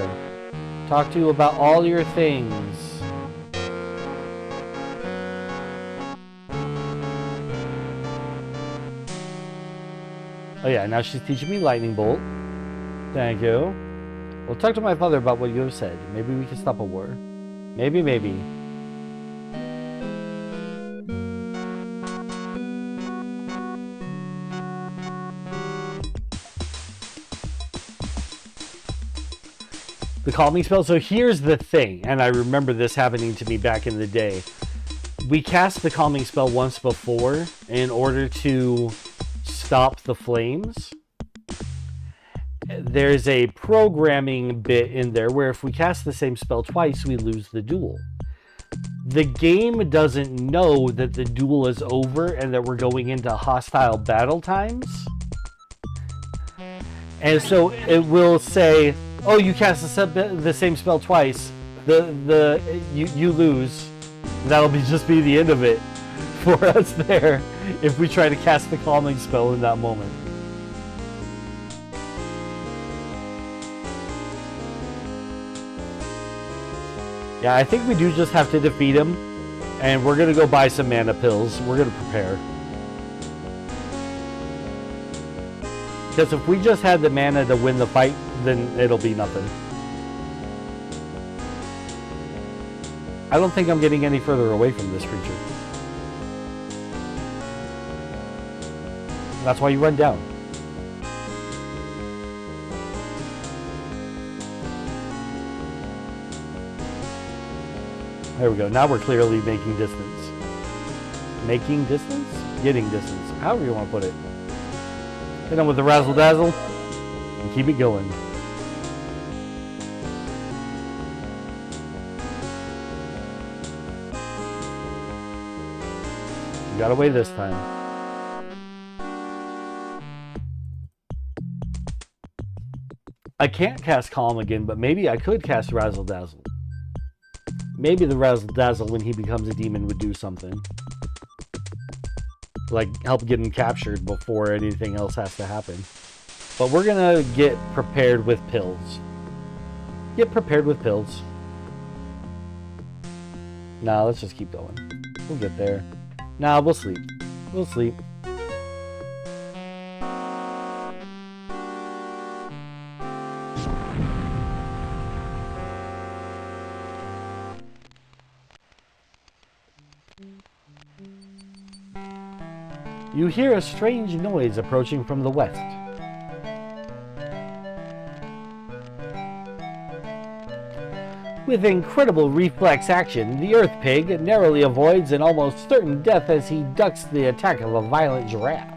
Talk to you about all your things. Oh yeah, now she's teaching me Lightning Bolt. Thank you. We'll talk to my father about what you have said. Maybe we can stop a war. Maybe, maybe. The calming spell. So here's the thing, and I remember this happening to me back in the day. We cast the calming spell once before in order to stop the flames. There's a programming bit in there where if we cast the same spell twice, we lose the duel. The game doesn't know that the duel is over and that we're going into hostile battle times. And so it will say, oh, you cast the same spell twice, you lose. That'll just be the end of it for us there if we try to cast the calming spell in that moment. Yeah, I think we do just have to defeat him, and we're going to go buy some mana pills. We're going to prepare. Because if we just had the mana to win the fight, then it'll be nothing. I don't think I'm getting any further away from this creature. That's why you run down. There we go. Now we're clearly making distance. Making distance? Getting distance. However you want to put it. Hit him with the razzle dazzle and keep it going. You got away this time. I can't cast Calm again, but maybe I could cast Razzle Dazzle. Maybe the Razzle Dazzle, when he becomes a demon, would do something. Like, help get him captured before anything else has to happen. But we're gonna get prepared with pills. Get prepared with pills. Nah, let's just keep going. We'll get there. Nah, we'll sleep. We'll sleep. You hear a strange noise approaching from the west. With incredible reflex action, the Earth Pig narrowly avoids an almost certain death as he ducks the attack of a violent giraffe.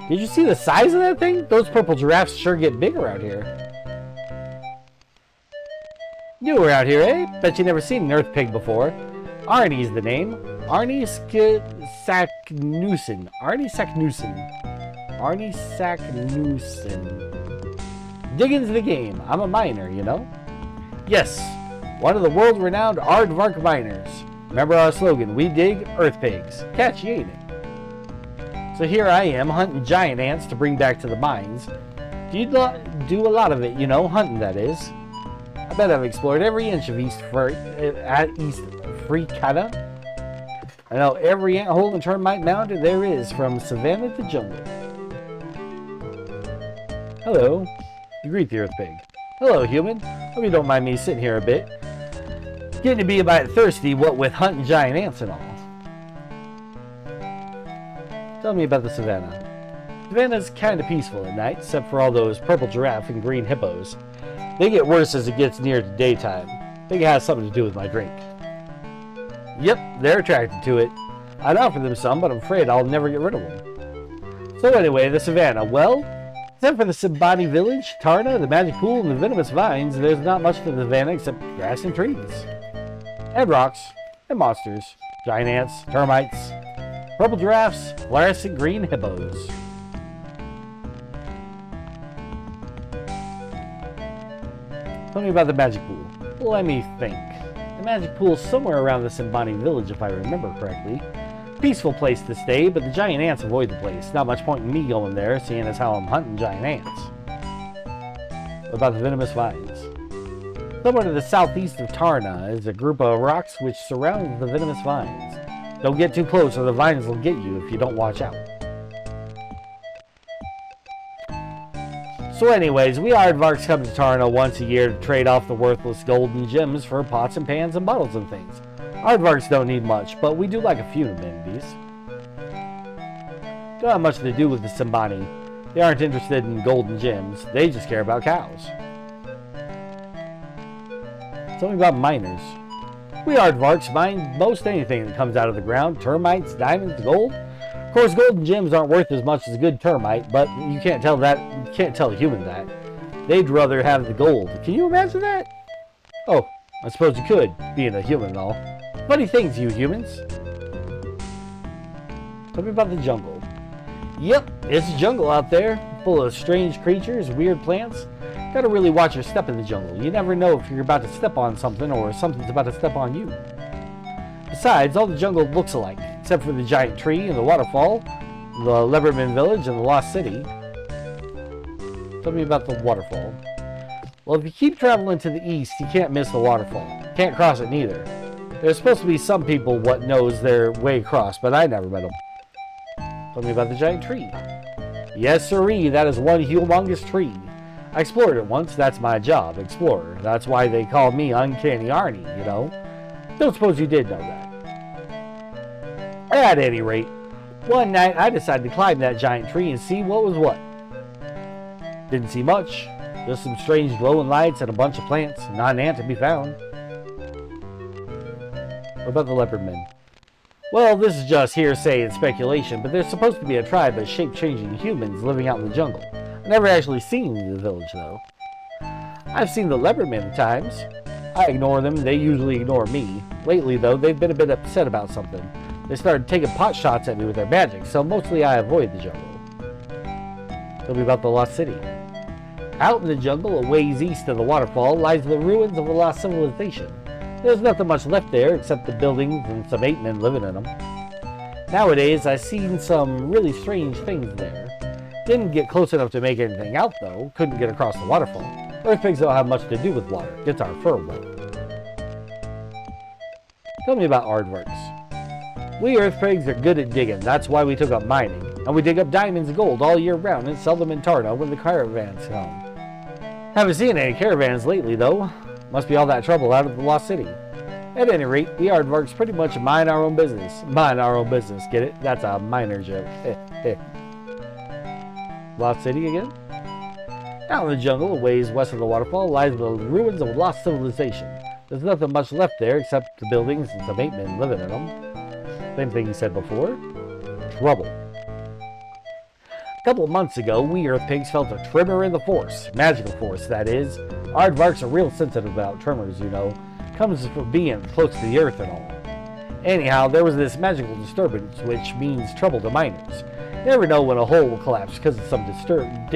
Did you see the size of that thing? Those purple giraffes sure get bigger out here. You were out here, eh? Bet you never seen an Earth Pig before. Arnie's the name. Arnie Saknussemm. Arnie Saknussemm. Arnie Saknussemm. Dig into the game. I'm a miner, you know? Yes, one of the world-renowned Aardvark miners. Remember our slogan, we dig Earth Pigs. Catchy, ain't it? So here I am, hunting giant ants to bring back to the mines. Do you do a lot of it, you know, hunting that is. I bet I've explored every inch of East Freecata. I know every ant hole and termite mound there is, from savannah to jungle. Hello. You greet the Earth Pig. Hello, human. Hope you don't mind me sitting here a bit. Getting to be a bit thirsty, what with hunting giant ants and all. Tell me about the savannah. Savannah's kind of peaceful at night, except for all those purple giraffe and green hippos. They get worse as it gets near to daytime. I think it has something to do with my drink. Yep, they're attracted to it. I'd offer them some, but I'm afraid I'll never get rid of them. So anyway, the savannah. Well, except for the Simbani village, Tarna, the magic pool, and the venomous vines, there's not much to the savannah except grass and trees. And rocks. And monsters. Giant ants, termites, purple giraffes, fluorescent green hippos. Tell me about the magic pool. Let me think. The magic pool's somewhere around the Simbani village, if I remember correctly. Peaceful place to stay, but the giant ants avoid the place. Not much point in me going there, seeing as how I'm hunting giant ants. What about the venomous vines? Somewhere to the southeast of Tarna is a group of rocks which surround the venomous vines. Don't get too close or the vines will get you if you don't watch out. So anyways, we aardvarks come to Tarna once a year to trade off the worthless golden gems for pots and pans and bottles and things. Aardvarks don't need much, but we do like a few amenities. Don't have much to do with the Simbani. They aren't interested in golden gems, they just care about cows. Tell me about miners. We aardvarks mine most anything that comes out of the ground. Termites, diamonds, gold. Of course, golden gems aren't worth as much as a good termite, but you can't tell a human that. They'd rather have the gold. Can you imagine that? Oh, I suppose you could, being a human and all. Funny things, you humans. Tell me about the jungle. Yep, it's a jungle out there, full of strange creatures, weird plants. Gotta really watch your step in the jungle. You never know if you're about to step on something or something's about to step on you. Besides, all the jungle looks alike, except for the giant tree and the waterfall, the Leberman village, and the lost city. Tell me about the waterfall. Well, if you keep traveling to the east, you can't miss the waterfall. Can't cross it neither. There's supposed to be some people what knows their way across, but I never met them. Tell me about the giant tree. Yes, sirree, that is one humongous tree. I explored it once, that's my job, explorer. That's why they call me Uncanny Arnie, you know? Don't suppose you did know that. At any rate, one night I decided to climb that giant tree and see what was what. Didn't see much, just some strange glowing lights and a bunch of plants, not an ant to be found. What about the leopard men? Well, this is just hearsay and speculation, but there's supposed to be a tribe of shape-changing humans living out in the jungle. I've never actually seen the village, though. I've seen the leopard men at times. I ignore them, they usually ignore me. Lately, though, they've been a bit upset about something. They started taking pot shots at me with their magic, so mostly I avoid the jungle. Tell me about the lost city. Out in the jungle, a ways east of the waterfall, lies the ruins of a lost civilization. There's nothing much left there except the buildings and some ape men living in them. Nowadays, I've seen some really strange things there. Didn't get close enough to make anything out, though. Couldn't get across the waterfall. Earthpigs don't have much to do with water. Gets our fur wet. Tell me about aardvarks. We Earthpigs are good at digging. That's why we took up mining. And we dig up diamonds and gold all year round and sell them in Tarna when the caravans come. Haven't seen any caravans lately, though. Must be all that trouble out of the lost city. At any rate, we aardvarks pretty much mind our own business. Mind our own business, get it? That's a minor joke. Lost city again? Out in the jungle, a ways west of the waterfall, lies the ruins of a lost civilization. There's nothing much left there except the buildings and some ape men living in them. Same thing he said before. Trouble. A couple of months ago, we Earthpigs felt a tremor in the force. Magical force, that is. Aardvarks are real sensitive about tremors, you know. Comes from being close to the earth and all. Anyhow, there was this magical disturbance, which means trouble to miners. You never know when a hole will collapse because of some disturbance.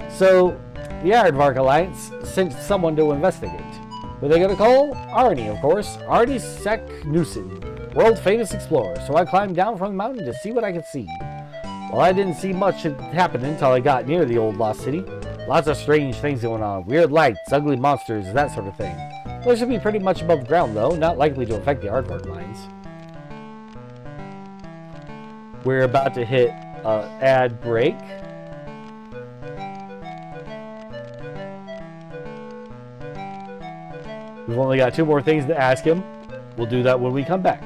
So, the Aardvark Alliance sent someone to investigate. Who are they going to call? Arnie, of course. Arnie Saknussemm, world famous explorer. So I climbed down from the mountain to see what I could see. Well, I didn't see much happen until I got near the old lost city. Lots of strange things going on. Weird lights, ugly monsters, that sort of thing. Those should be pretty much above ground, though. Not likely to affect the aardvark mines. We're about to hit ad break. We've only got 2 more things to ask him. We'll do that when we come back.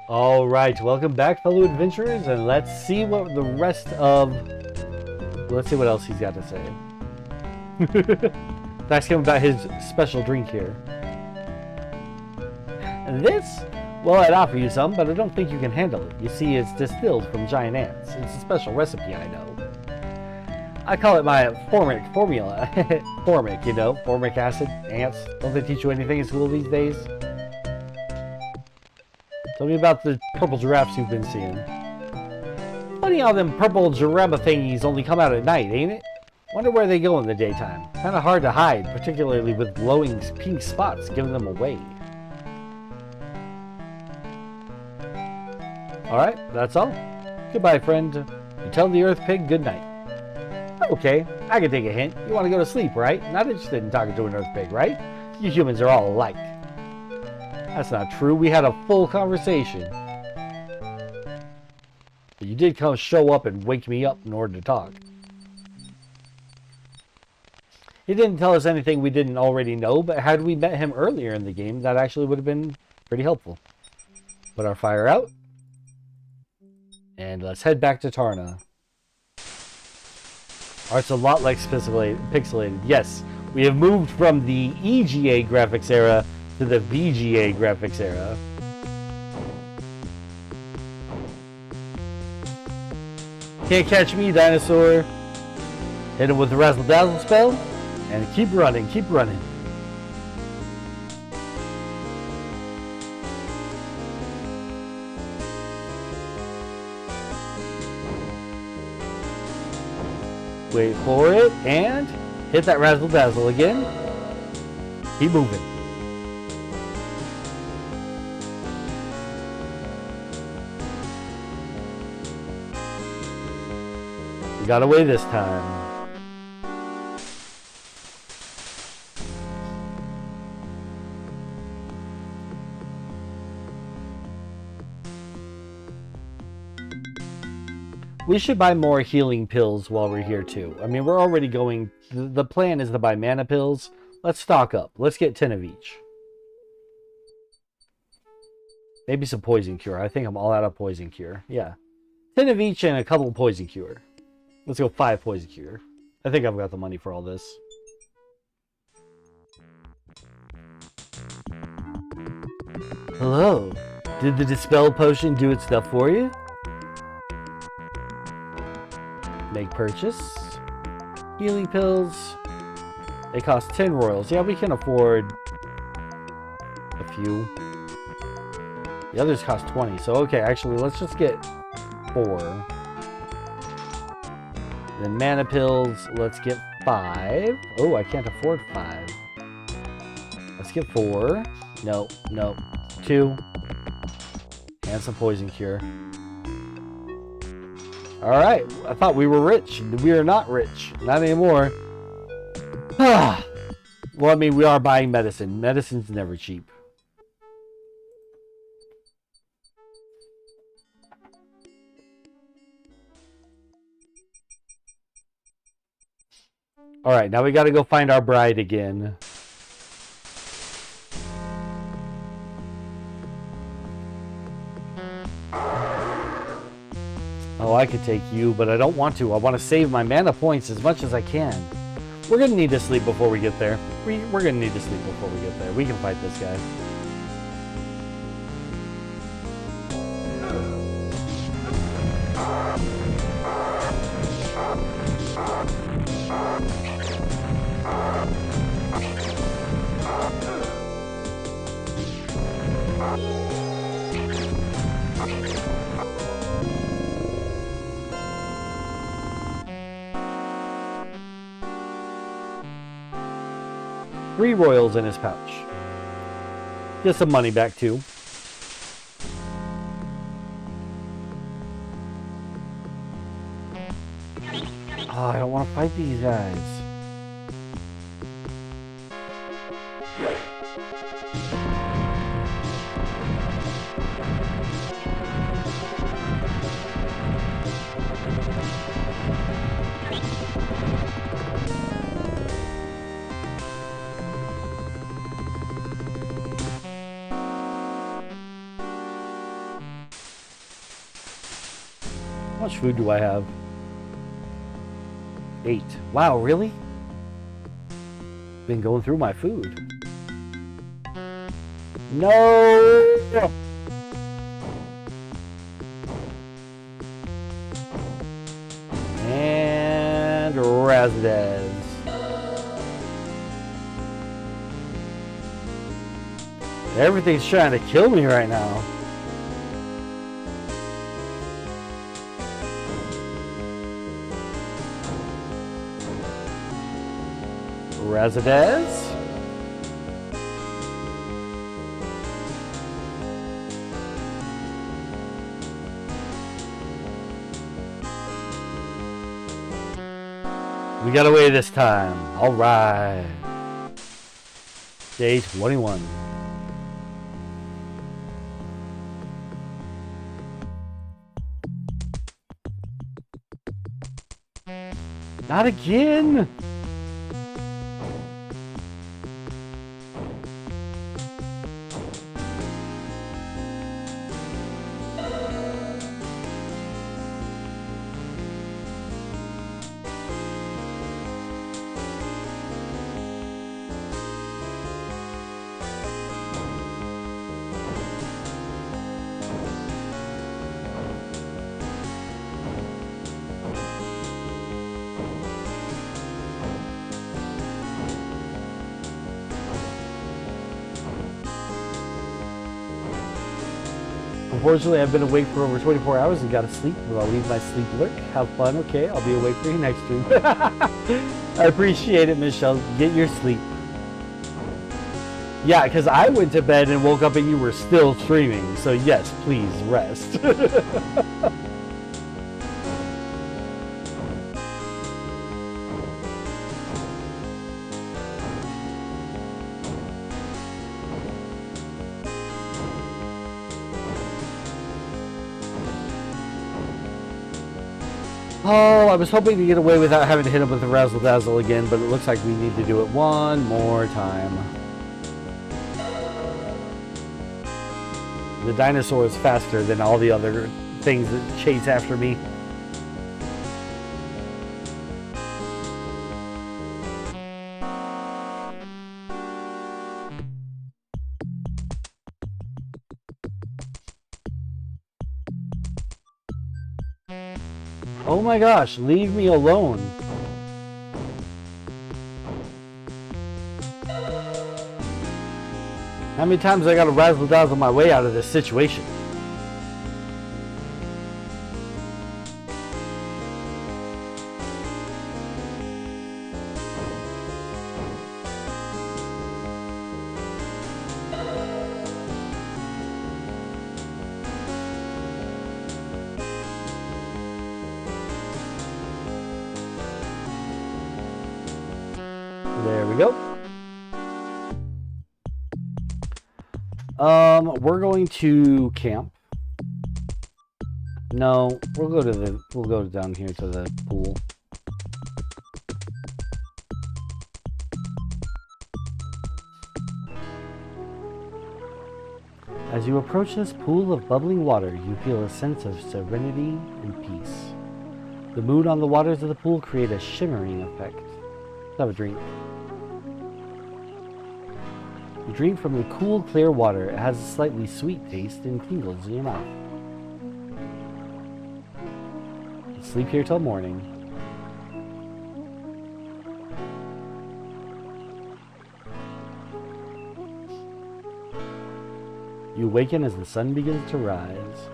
Alright, welcome back, fellow adventurers, and let's see what the rest of... Let's see what else he's got to say. Ask him about his special drink here. And this? Well, I'd offer you some, but I don't think you can handle it. You see, it's distilled from giant ants. It's a special recipe, I know. I call it my formic formula. Formic, you know, formic acid, ants. Don't they teach you anything in school these days? Tell me about the purple giraffes you've been seeing. Funny how them purple giraffe thingies only come out at night, ain't it? Wonder where they go in the daytime. Kinda hard to hide, particularly with glowing pink spots giving them away. Alright, that's all. Goodbye, friend. You tell the Earth Pig good night. Okay, I can take a hint. You want to go to sleep, right? Not interested in talking to an Earth Pig, right? You humans are all alike. That's not true. We had a full conversation. But you did come show up and wake me up in order to talk. He didn't tell us anything we didn't already know, but had we met him earlier in the game, that actually would have been pretty helpful. Put our fire out. And let's head back to Tarna. Art's a lot like pixelated. Yes, we have moved from the EGA graphics era to the VGA graphics era. Can't catch me, dinosaur. Hit him with the Razzle Dazzle spell, and keep running, keep running. Wait for it, and hit that Razzle Dazzle again. Keep moving. We got away this time. We should buy more healing pills while we're here too. I mean, we're already going... The plan is to buy mana pills. Let's stock up. Let's get 10 of each. Maybe some poison cure. I think I'm all out of poison cure. Yeah. 10 of each and a couple poison cure. Let's go 5 poison cure. I think I've got the money for all this. Hello. Did the Dispel Potion do its stuff for you? Make purchase. Healing pills. They cost 10 royals. Yeah, we can afford a few. The others cost 20. So, okay, actually, let's just get 4. Then mana pills, let's get 5. Oh, I can't afford 5. Let's get 4. No, no. 2. And some poison cure. Alright, I thought we were rich. We are not rich. Not anymore. Well, I mean, we are buying medicine. Medicine's never cheap. Alright, now we gotta go find our bride again. Oh, I could take you, but I don't want to. I want to save my mana points as much as I can. We're going to need to sleep before we get there. We're going to need to sleep before we get there. We can fight this guy. Three royals in his pouch. Get some money back too. Oh, I don't want to fight these guys. much food do I have? 8. Wow, really? Been going through my food. No! And Razdaz. Everything's trying to kill me right now. Razdaz. We got away this time. All right. Day 21. Not again. Unfortunately, I've been awake for over 24 hours and gotta sleep. Well, I'll leave my sleep lurk. Have fun, okay? I'll be awake for your next stream. I appreciate it, Michelle. Get your sleep. Yeah, because I went to bed and woke up and you were still streaming. So yes, please rest. Oh, I was hoping to get away without having to hit him with the Razzle Dazzle again, but it looks like we need to do it one more time. The dinosaur is faster than all the other things that chase after me. Oh my gosh, leave me alone. How many times I gotta razzle dazzle my way out of this situation? There we go. We're going to camp. No, we'll go down here to the pool. As you approach this pool of bubbling water, you feel a sense of serenity and peace. The moon on the waters of the pool create a shimmering effect. Let's have a drink. You drink from the cool, clear water. It has a slightly sweet taste and tingles in your mouth. You sleep here till morning. You awaken as the sun begins to rise.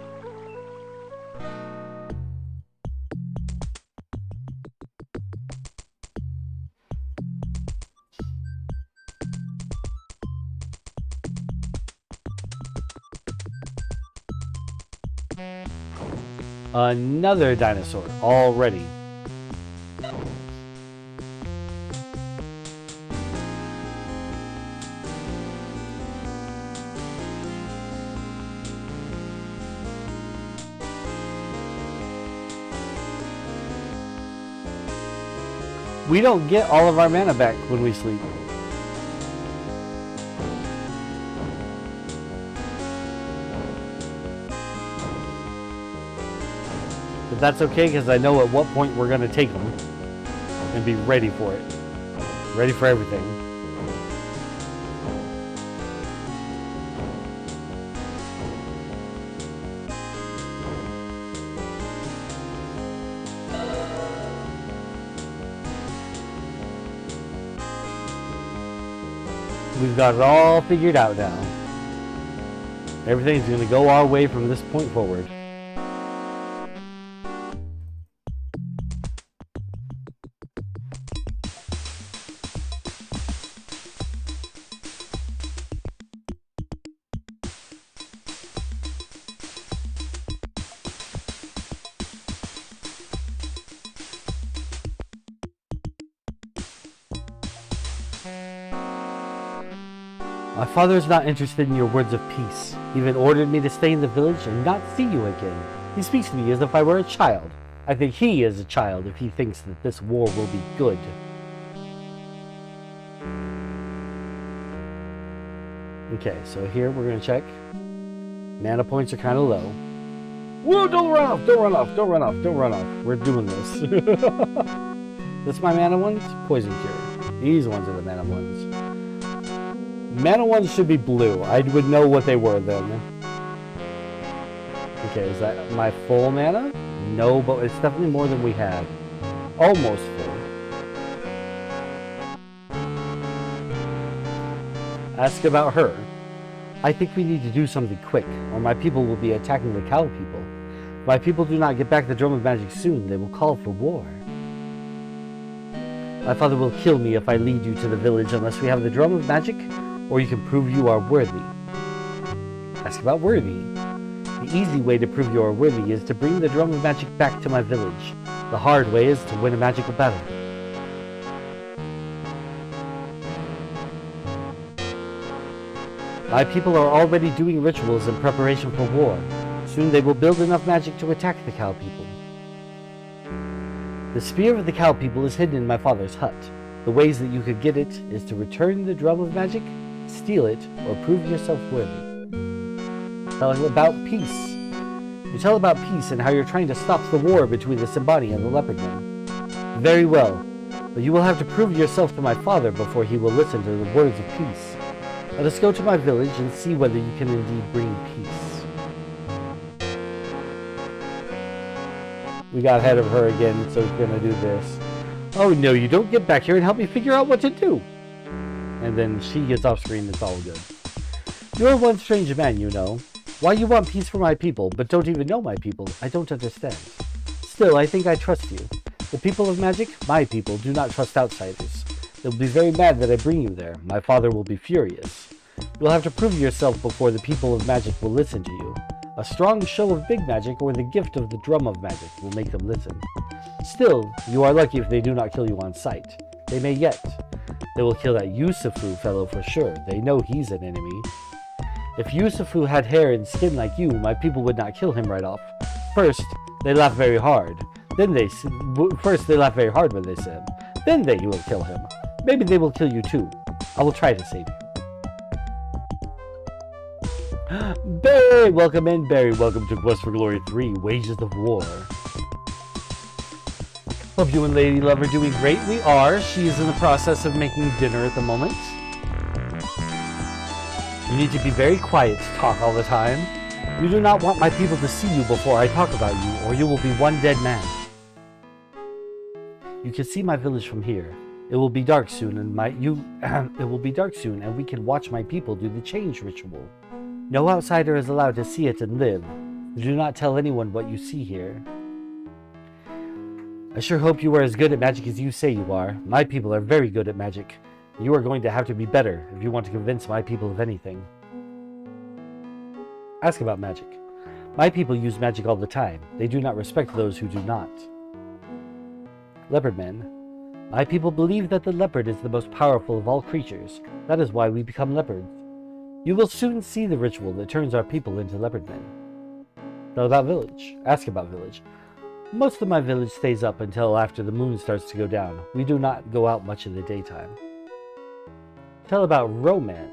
Another dinosaur already. We don't get all of our mana back when we sleep. that's okay, because I know at what point we're going to take them. And be ready for it. Ready for everything. We've got it all figured out now. Everything's going to go our way from this point forward. My father is not interested in your words of peace. He even ordered me to stay in the village and not see you again. He speaks to me as if I were a child. I think he is a child if he thinks that this war will be good. Okay, so here we're going to check. Mana points are kind of low. Whoa, don't run off, don't run off, don't run off, don't run off. We're doing this. That's my mana ones? Poison Cure. These ones are the mana ones. Mana ones should be blue. I would know what they were then. Okay, is that my full mana? No, but it's definitely more than we had. Almost full. Ask about her. I think we need to do something quick, or my people will be attacking the cow people. If my people do not get back the Drum of Magic soon, they will call for war. My father will kill me if I lead you to the village unless we have the Drum of Magic, or you can prove you are worthy. Ask about worthy. The easy way to prove you are worthy is to bring the Drum of Magic back to my village. The hard way is to win a magical battle. My people are already doing rituals in preparation for war. Soon they will build enough magic to attack the cow people. The spear of the cow people is hidden in my father's hut. The ways that you could get it is to return the Drum of Magic, steal it, or prove yourself worthy. Tell about peace. You tell about peace and how you're trying to stop the war between the Simbani and the Leopardmen. Very well, but you will have to prove yourself to my father before he will listen to the words of peace. Let us go to my village and see whether you can indeed bring peace. We got ahead of her again, so we're gonna do this. Oh no, you don't get back here and help me figure out what to do. And then she gets off screen, it's all good. You're one strange man, you know. Why you want peace for my people, but don't even know my people, I don't understand. Still, I think I trust you. The people of magic, my people, do not trust outsiders. They'll be very mad that I bring you there. My father will be furious. You'll have to prove yourself before the people of magic will listen to you. A strong show of big magic or the gift of the Drum of Magic will make them listen. Still, you are lucky if they do not kill you on sight. They may yet. They will kill that Yusufu fellow for sure. They know he's an enemy. If Yusufu had hair and skin like you, my people would not kill him right off. First, they laugh very hard. First they laugh very hard when they see him. Then they will kill him. Maybe they will kill you too. I will try to save you. Barry! Welcome in, Barry. Welcome to Quest for Glory 3, Wages of War. Hope you and Lady Love are doing great. We are. She is in the process of making dinner at the moment. You need to be very quiet to talk all the time. You do not want my people to see you before I talk about you, or you will be one dead man. You can see my village from here. It will be dark soon, and we can watch my people do the change ritual. No outsider is allowed to see it and live. Do not tell anyone what you see here. I sure hope you are as good at magic as you say you are. My people are very good at magic. You are going to have to be better if you want to convince my people of anything. Ask about magic. My people use magic all the time. They do not respect those who do not. Leopardmen. My people believe that the leopard is the most powerful of all creatures. That is why we become leopards. You will soon see the ritual that turns our people into leopardmen. Tell about village. Ask about village. Most of my village stays up until after the moon starts to go down. We do not go out much in the daytime. Tell about romance.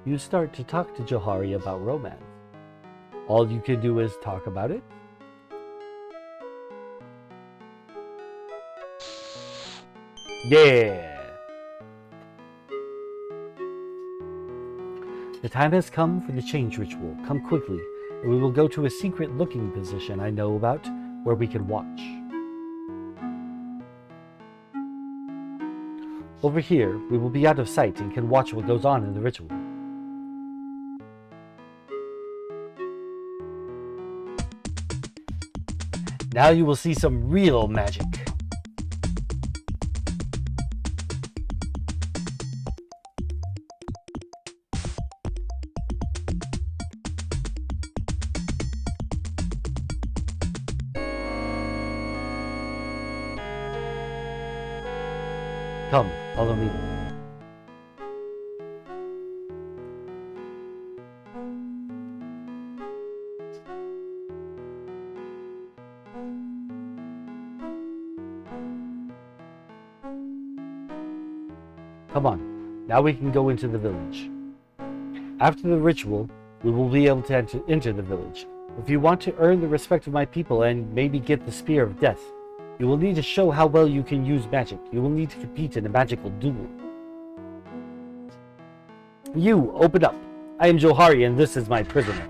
You start to talk to Johari about romance. All you can do is talk about it. Yeah. The time has come for the change ritual. Come quickly, and we will go to a secret looking position I know about where we can watch. Over here, we will be out of sight and can watch what goes on in the ritual. Now you will see some real magic. Come, follow me. Come on, now we can go into the village. After the ritual, we will be able to enter the village. If you want to earn the respect of my people and maybe get the Spear of Death, you will need to show how well you can use magic. You will need to compete in a magical duel. You, open up. I am Johari and this is my prisoner.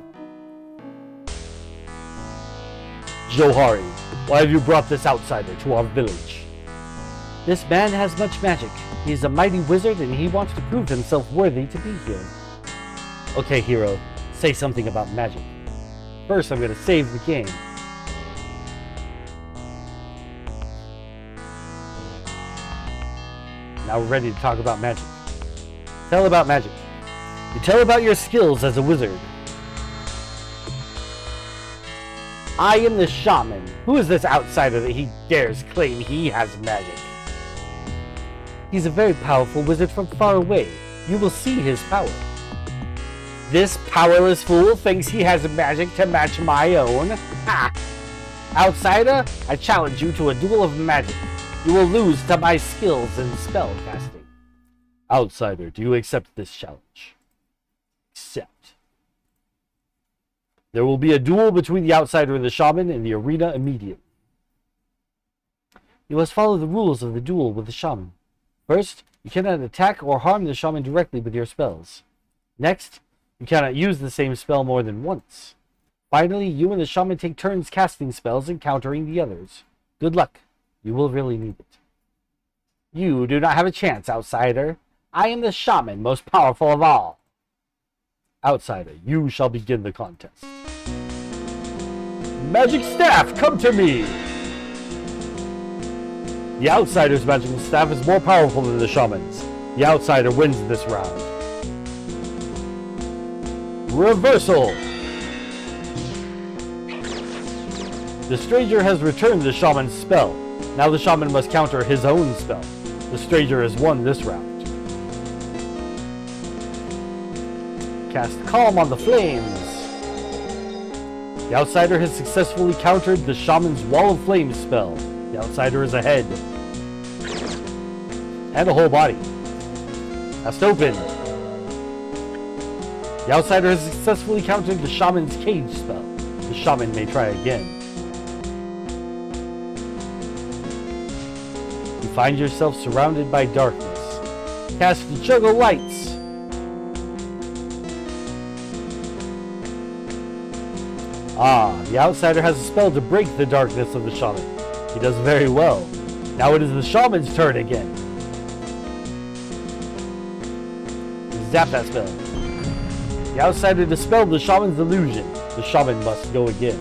Johari, why have you brought this outsider to our village? This man has much magic. He is a mighty wizard and he wants to prove himself worthy to be here. Okay, hero, say something about magic. First, I'm going to save the game. Now we're ready to talk about magic. Tell about magic. You tell about your skills as a wizard. I am the shaman. Who is this outsider that he dares claim he has magic? He's a very powerful wizard from far away. You will see his power. This powerless fool thinks he has magic to match my own. Ha! Outsider, I challenge you to a duel of magic. You will lose to my skills in spell casting. Outsider, do you accept this challenge? Accept. There will be a duel between the outsider and the shaman in the arena immediately. You must follow the rules of the duel with the shaman. First, you cannot attack or harm the shaman directly with your spells. Next, you cannot use the same spell more than once. Finally, you and the shaman take turns casting spells and countering the others. Good luck. You will really need it. You do not have a chance, outsider. I am the shaman, most powerful of all. Outsider, you shall begin the contest. Magic staff, come to me! The outsider's magical staff is more powerful than the shaman's. The outsider wins this round. Reversal! The stranger has returned the shaman's spell. Now the shaman must counter his own spell. The stranger has won this round. Cast Calm on the Flames. The outsider has successfully countered the shaman's Wall of Flames spell. The outsider is ahead. And a whole body. Cast Open. The outsider has successfully countered the shaman's Cage spell. The shaman may try again. You find yourself surrounded by darkness. Cast Juggle Lights. The outsider has a spell to break the darkness of the shaman. He does very well. Now it is the shaman's turn again. Zap that spell. The outsider dispelled the shaman's illusion. The shaman must go again.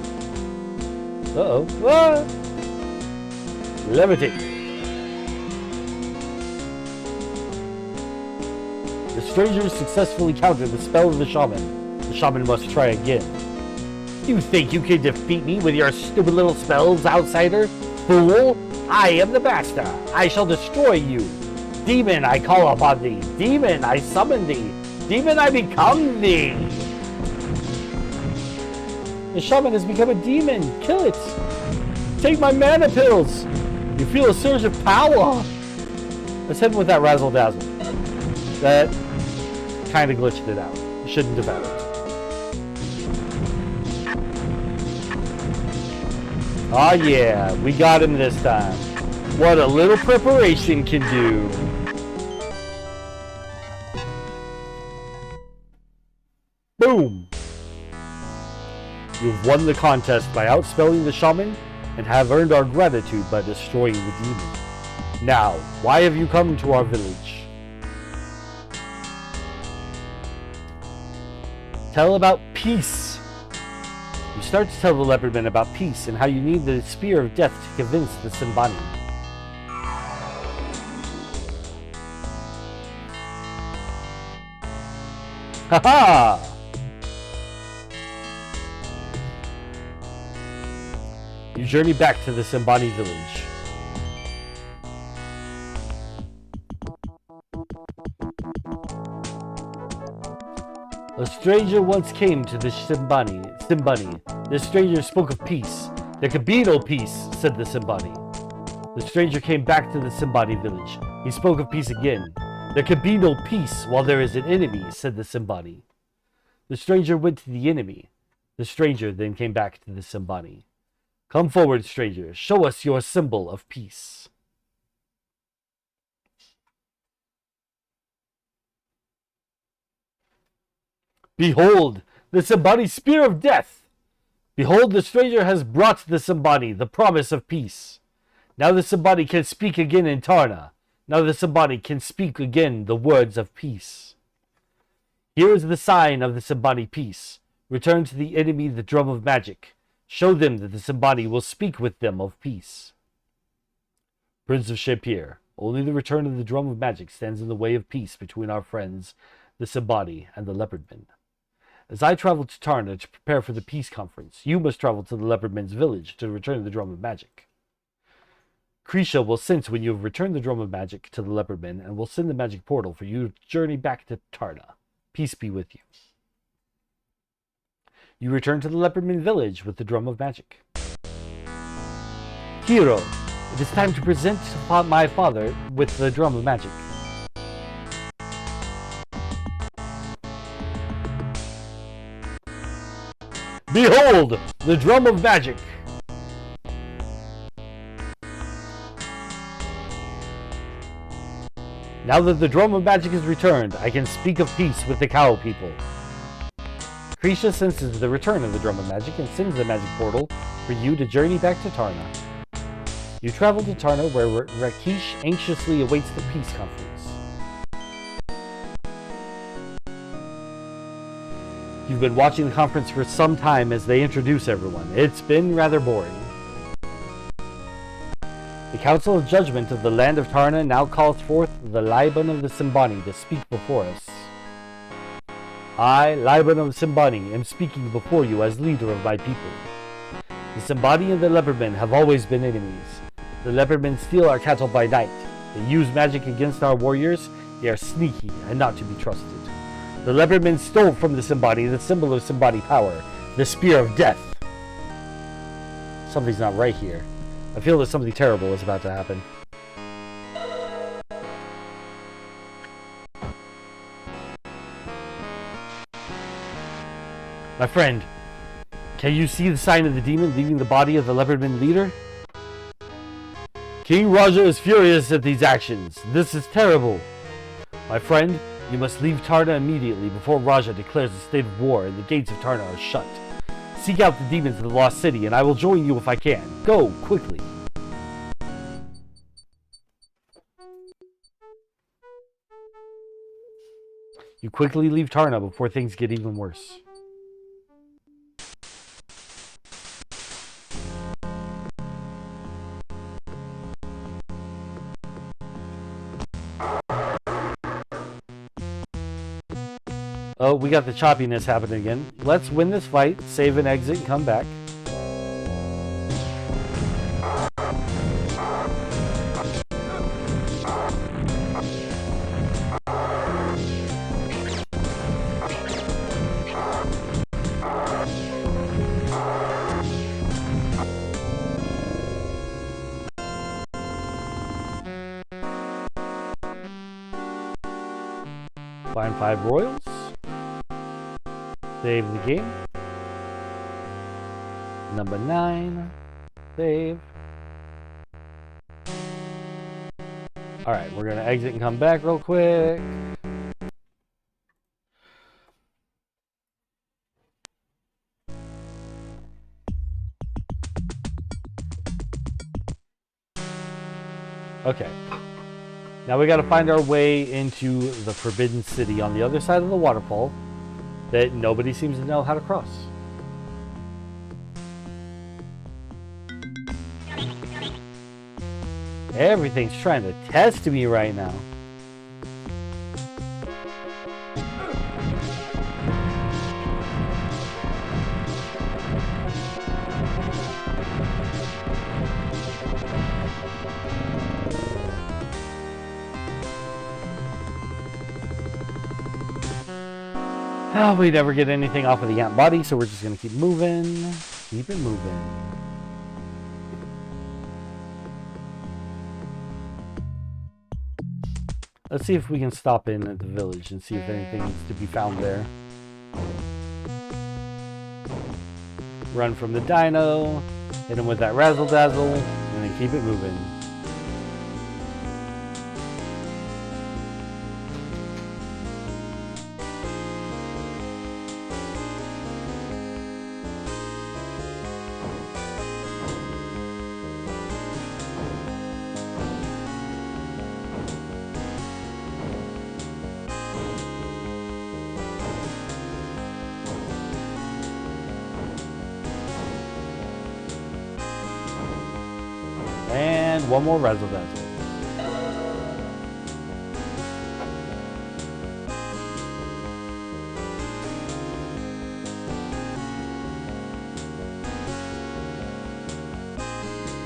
Uh-oh. Ah! Levitate. The stranger successfully countered the spell of the shaman. The shaman must try again. You think you can defeat me with your stupid little spells, outsider? Fool! I am the master. I shall destroy you. Demon, I call upon thee. Demon, I summon thee. Demon, I become thee. The shaman has become a demon. Kill it. Take my mana pills. You feel a surge of power. Let's hit him with that razzle dazzle. That kind of glitched it out. You shouldn't have had it. Oh yeah, we got him this time. What a little preparation can do. Boom! You've won the contest by outspelling the shaman and have earned our gratitude by destroying the demon. Now, why have you come to our village? Tell about peace. You start to tell the leopardman about peace and how you need the spear of death to convince the Simbani. Haha! You journey back to the Simbani village. A stranger once came to the Simbani. The stranger spoke of peace. There could be no peace, said the Simbani. The stranger came back to the Simbani village. He spoke of peace again. There could be no peace while there is an enemy, said the Simbani. The stranger went to the enemy. The stranger then came back to the Simbani. Come forward, stranger. Show us your symbol of peace. Behold, the Simbani spear of death! Behold, the stranger has brought the Simbani the promise of peace. Now the Simbani can speak again in Tarna. Now the Simbani can speak again the words of peace. Here is the sign of the Simbani peace. Return to the enemy the drum of magic. Show them that the Simbani will speak with them of peace. Prince of Shampir, only the return of the drum of magic stands in the way of peace between our friends, the Simbani and the Leopardmen. As I travel to Tarna to prepare for the peace conference, you must travel to the Leopardmen's village to return the drum of magic. Krisha will sense when you have returned the drum of magic to the Leopardmen and will send the magic portal for you to journey back to Tarna. Peace be with you. You return to the Leopardmen village with the drum of magic. Hero, it is time to present my father with the drum of magic. Behold, the drum of magic! Now that the drum of magic is returned, I can speak of peace with the cow people. Krisha senses the return of the drum of magic and sends the magic portal for you to journey back to Tarna. You travel to Tarna where Rakesh anxiously awaits the peace conference. You've been watching the conference for some time as they introduce everyone. It's been rather boring. The Council of Judgment of the land of Tarna now calls forth the Liban of the Simbani to speak before us. I, Liban of the Simbani, am speaking before you as leader of my people. The Simbani and the Leopardmen have always been enemies. The Leopardmen steal our cattle by night. They use magic against our warriors. They are sneaky and not to be trusted. The Leopardmen stole from the Simbani the symbol of Simbani power, the Spear of Death. Something's not right here. I feel that something terrible is about to happen. My friend, can you see the sign of the demon leaving the body of the Leopardman leader? King Raja is furious at these actions. This is terrible. My friend, you must leave Tarna immediately before Raja declares a state of war and the gates of Tarna are shut. Seek out the demons of the Lost City and I will join you if I can. Go, quickly. You quickly leave Tarna before things get even worse. Oh, we got the choppiness happening again. Let's win this fight, save and exit, and come back. Find 5 royals. Save the game. Number 9. Save. Alright, we're gonna exit and come back real quick. Okay. Now we gotta find our way into the Forbidden City on the other side of the waterfall that nobody seems to know how to cross. Everything's trying to test me right now. Oh, we never get anything off of the ant body, so we're just gonna keep moving. Keep it moving. Let's see if we can stop in at the village and see if anything is to be found there. Run from the dino, hit him with that razzle dazzle, and then keep it moving. And one more razzle dazzle.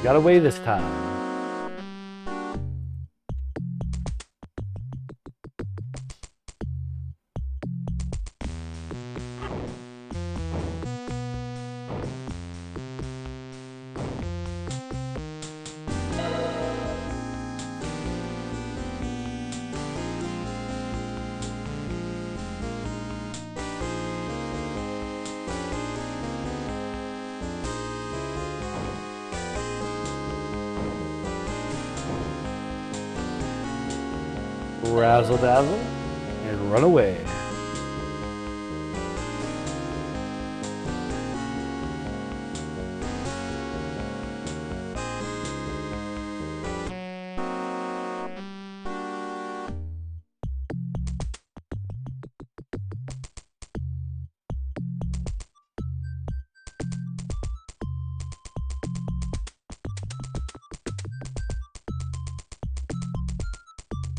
Got away this time. Razzle dazzle and run away.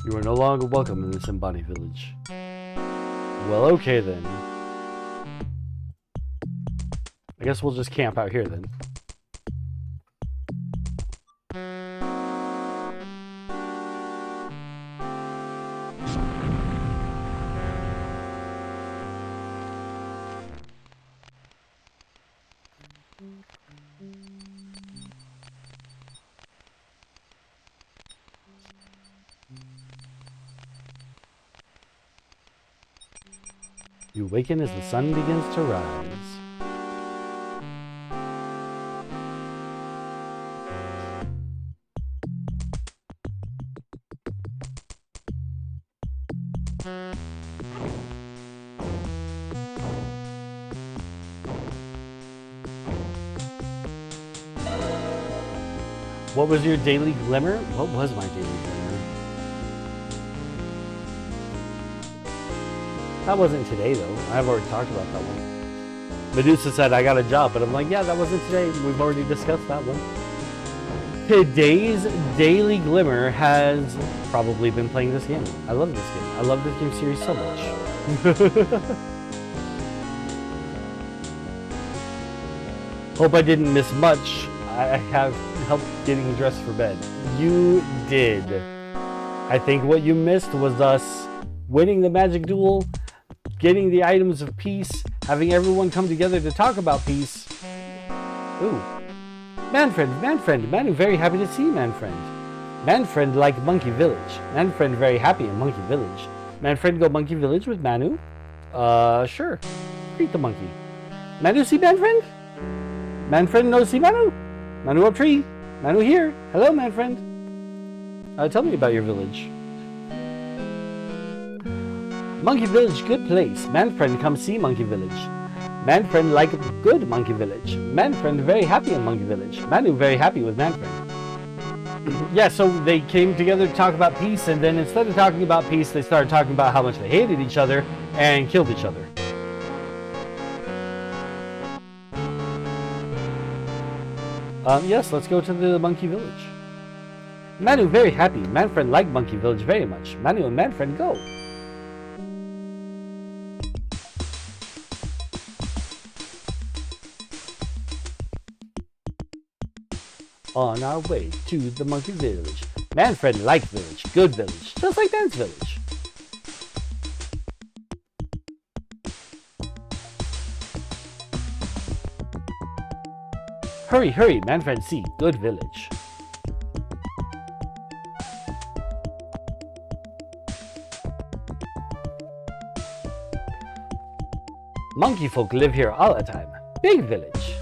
You are no longer welcome in this Embody village. Well, okay then. I guess we'll just camp out here then. You awaken as the sun begins to rise. What was your daily glimmer? What was my daily glimmer? That wasn't today, though. I've already talked about that one. Medusa said, I got a job, but I'm like, yeah, that wasn't today. We've already discussed that one. Today's Daily Glimmer has probably been playing this game. I love this game. I love this game series so much. Hope I didn't miss much. I have helped getting dressed for bed. You did. I think what you missed was us winning the magic duel, getting the items of peace, having everyone come together to talk about peace. Ooh. Manfriend, Manu, very happy to see you, Manfriend. Manfriend like Monkey Village. Manfriend very happy in Monkey Village. Manfriend go Monkey Village with Manu? Sure. Greet the monkey. Manu see Manfriend? Manfriend no see Manu? Manu up tree. Manu here. Hello, Manfriend. Tell me about your village. Monkey Village, good place. Man friend, come see Monkey Village. Man friend like good Monkey Village. Man friend very happy in Monkey Village. Manu very happy with man friend. Yeah, so they came together to talk about peace, and then instead of talking about peace, they started talking about how much they hated each other and killed each other. Yes, let's go to the Monkey Village. Manu very happy. Man friend like Monkey Village very much. Manu and man friend go. On our way to the Monkey Village. Man friend like village, good village, just like Man's village. Hurry, hurry, man friend see, good village. Monkey folk live here all the time. Big village.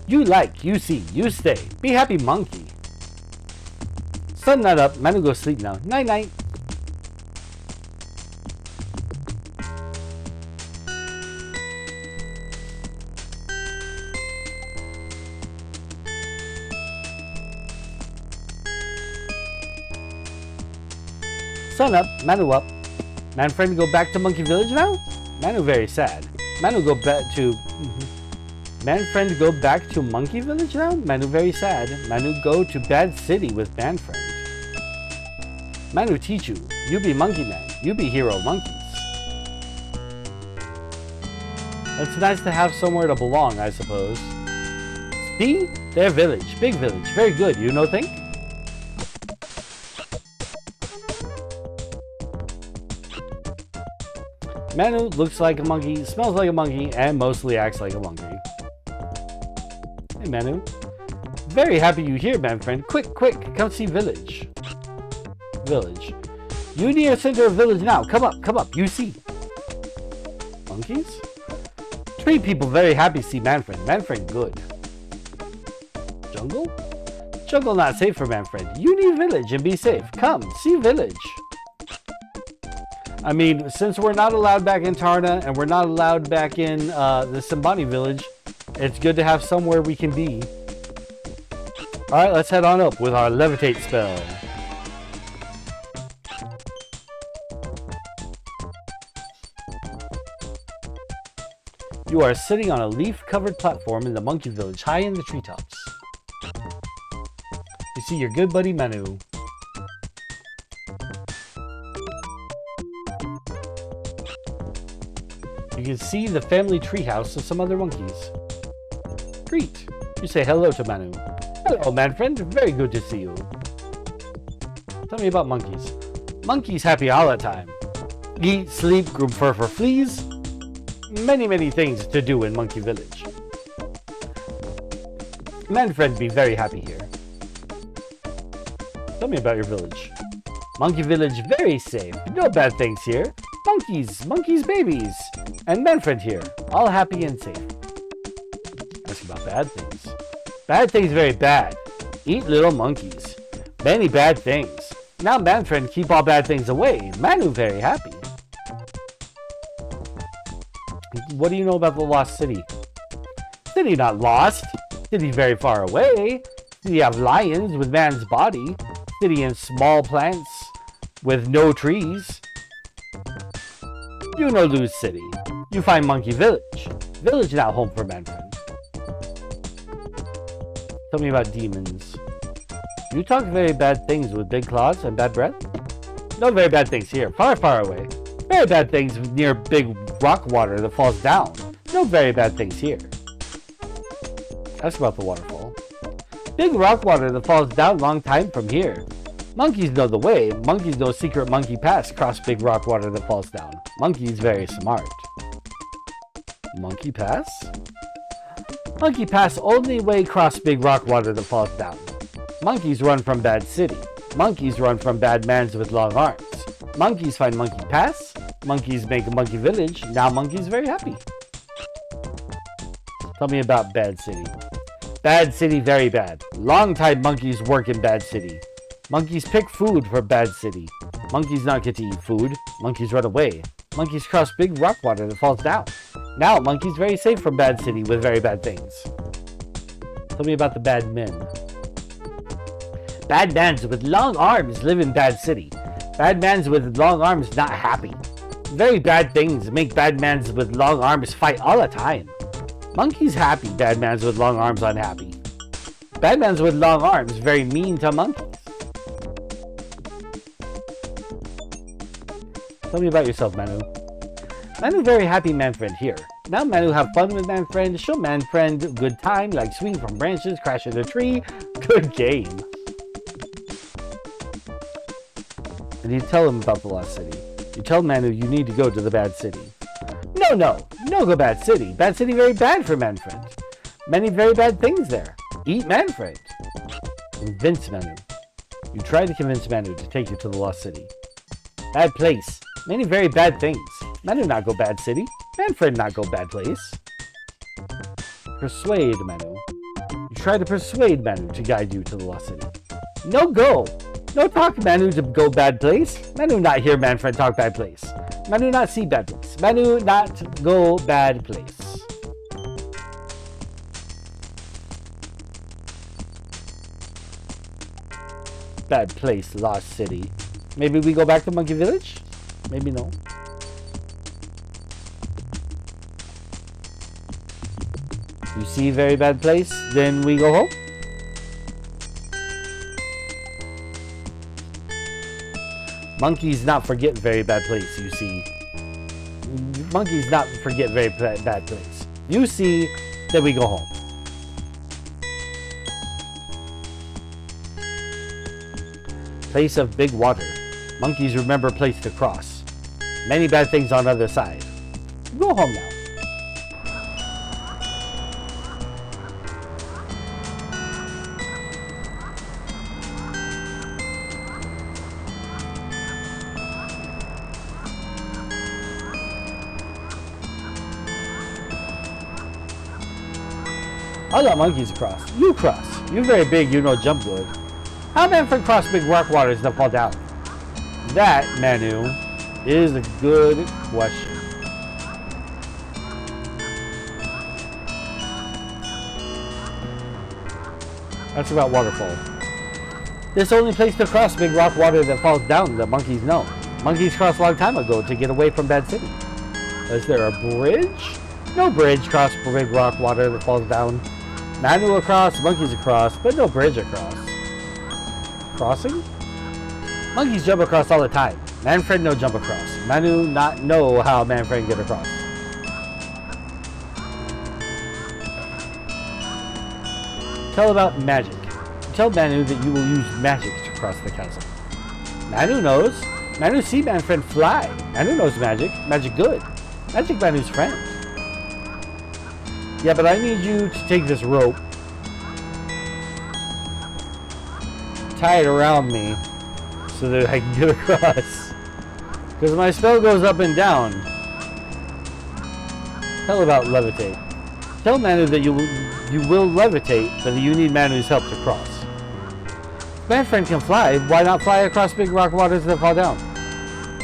You like, you see, you stay. Be happy, monkey. Sun not up, Manu go sleep now. Night night. Sun up, Manu up. Man friend go back to Monkey Village now? Manu very sad. Manu go back to... Man friend go back to Monkey Village now? Manu very sad. Manu go to Bad City with man friend. Manu teach you. You be monkey man. You be hero monkeys. It's nice to have somewhere to belong, I suppose. See? Their village. Big village. Very good. You know think? Manu looks like a monkey, smells like a monkey, and mostly acts like a monkey. Hey Manu. Very happy you here, man friend. Quick, quick, come see village. Village. You near center of village now. Come up, you see. Monkeys? Three people very happy see man friend. Man friend good. Jungle? Jungle not safe for man friend. You need village and be safe. Come, see village. I mean, since we're not allowed back in Tarna and we're not allowed back in the Simbani village, it's good to have somewhere we can be. Alright, let's head on up with our levitate spell. You are sitting on a leaf-covered platform in the monkey village, high in the treetops. You see your good buddy Manu. You can see the family treehouse of some other monkeys. Greet. You say hello to Manu. Hello, man friend. Very good to see you. Tell me about monkeys. Monkeys happy all the time. Eat, sleep, groom fur for fleas. Many things to do in Monkey Village. Man friend be very happy here. Tell me about your village. Monkey Village very safe. No bad things here. Monkeys babies. And man friend here. All happy and safe. Ask about bad things. Bad things very bad. Eat little monkeys. Many bad things. Now man friend keep all bad things away. Manu very happy. What do you know about the lost city? City not lost. City very far away. City have lions with man's body. City in small plants with no trees. You no lose city. You find monkey village. Village now home for man friend. Tell me about demons. You talk very bad things with big claws and bad breath? No very bad things here. Far away. Very bad things near big rock water that falls down. No very bad things here. Ask about the waterfall. Big rock water that falls down long time from here. Monkeys know the way. Monkeys know secret monkey pass cross big rock water that falls down. Monkeys very smart. Monkey pass? Monkey pass only way cross big rock water that falls down. Monkeys run from bad city. Monkeys run from bad mans with long arms. Monkeys find Monkey Pass. Monkeys make a monkey village. Now Monkey's very happy. Tell me about Bad City. Bad City, very bad. Long time monkeys work in Bad City. Monkeys pick food for Bad City. Monkeys not get to eat food. Monkeys run away. Monkeys cross big rock water that falls down. Now Monkey's very safe from Bad City with very bad things. Tell me about the bad men. Bad mans with long arms live in Bad City. Bad mans with long arms not happy. Very bad things make bad mans with long arms fight all the time. Monkeys happy, bad mans with long arms unhappy. Bad mans with long arms very mean to monkeys. Tell me about yourself, Manu. Manu very happy man friend here. Now Manu have fun with man friend, show man friend good time like swing from branches, crash in a tree. Good game. And you tell him about the Lost City. You tell Manu you need to go to the Bad City. No go Bad City. Bad City very bad for man friend. Many very bad things there. Eat man friend. Convince Manu. You try to convince Manu to take you to the Lost City. Bad place. Many very bad things. Manu not go Bad City. Man friend not go bad place. Persuade Manu. You try to persuade Manu to guide you to the Lost City. No go. No talk Manu to go bad place. Manu not hear man friend talk bad place. Manu not see bad place. Manu not go bad place. Bad place, Lost City. Maybe we go back to Monkey Village? Maybe no. You see very bad place, then we go home? Monkeys not forget very bad place, you see. Monkeys not forget very bad place. You see, then we go home. Place of big water. Monkeys remember place to cross. Many bad things on the other side. Go home now. I got monkeys across. You cross. You very big, you know jump good. How man friend cross big rock waters that fall down? That, Manu, is a good question. That's about waterfall. This only place to cross big rock water that falls down, the monkeys know. Monkeys crossed a long time ago to get away from Bad City. Is there a bridge? No bridge cross big rock water that falls down. Manu across, monkeys across, but no bridge across. Crossing? Monkeys jump across all the time. Manfred no jump across. Manu not know how Manfred get across. Tell about magic. Tell Manu that you will use magic to cross the chasm. Manu knows. Manu see Manfred fly. Manu knows magic. Magic good. Magic Manu's friend. Yeah, but I need you to take this rope, tie it around me so that I can get across. Because my spell goes up and down. Tell about levitate. Tell Manu that you will levitate, but you need Manu's help to cross. Manfred can fly. Why not fly across big rock waters that fall down?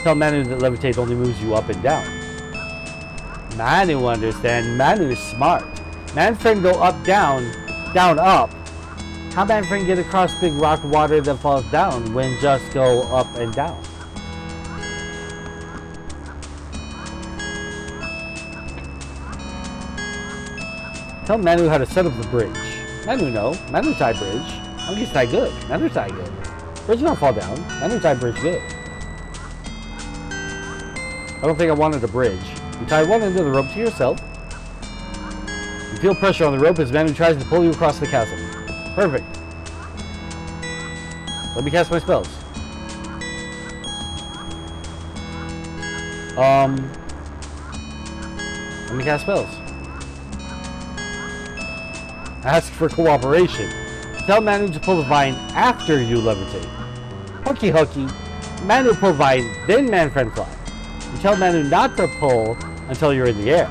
Tell Manu that levitate only moves you up and down. Manu understand. Manu is smart. Manfred go up, down, down, up. How Manfred get across big rock water that falls down when just go up and down? Tell Manu how to set up the bridge. Manu know. Manu tie bridge. Monkeys tie good. Manu tie good. Bridge don't fall down. Manu tie bridge good. I don't think I wanted a bridge. You tie one end of the rope to yourself. You feel pressure on the rope as Manu tries to pull you across the chasm. Perfect. Let me cast my spells. Let me cast spells. Ask for cooperation. Tell Manu to pull the vine after you levitate. Hooky hooky. Manu pull vine, then Manfred fly. You tell Manu not to pull until you're in the air.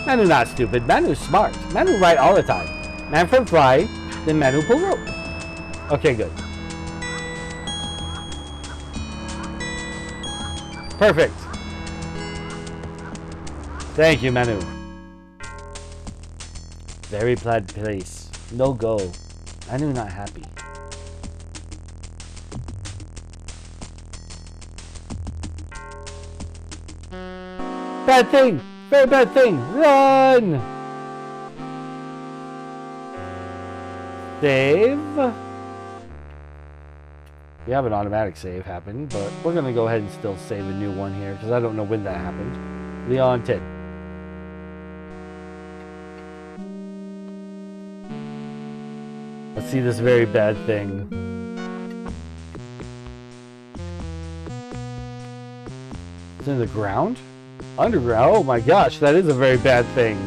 Manu not stupid, Manu's smart. Manu right all the time. Manfred fly, then Manu pull rope. Okay, good. Perfect. Thank you, Manu. Very bad place. No go. Manu not happy. Bad thing! Very bad thing! Run! Save. We have an automatic save happen, but we're going to go ahead and still save a new one here because I don't know when that happened. Leon 10. Let's see this very bad thing. It's in the ground? Underground? Oh my gosh, that is a very bad thing.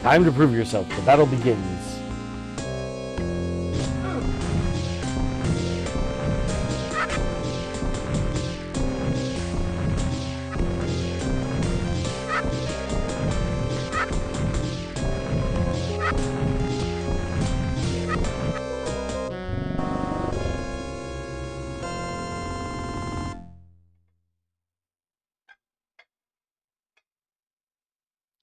Time to prove yourself. The battle begins.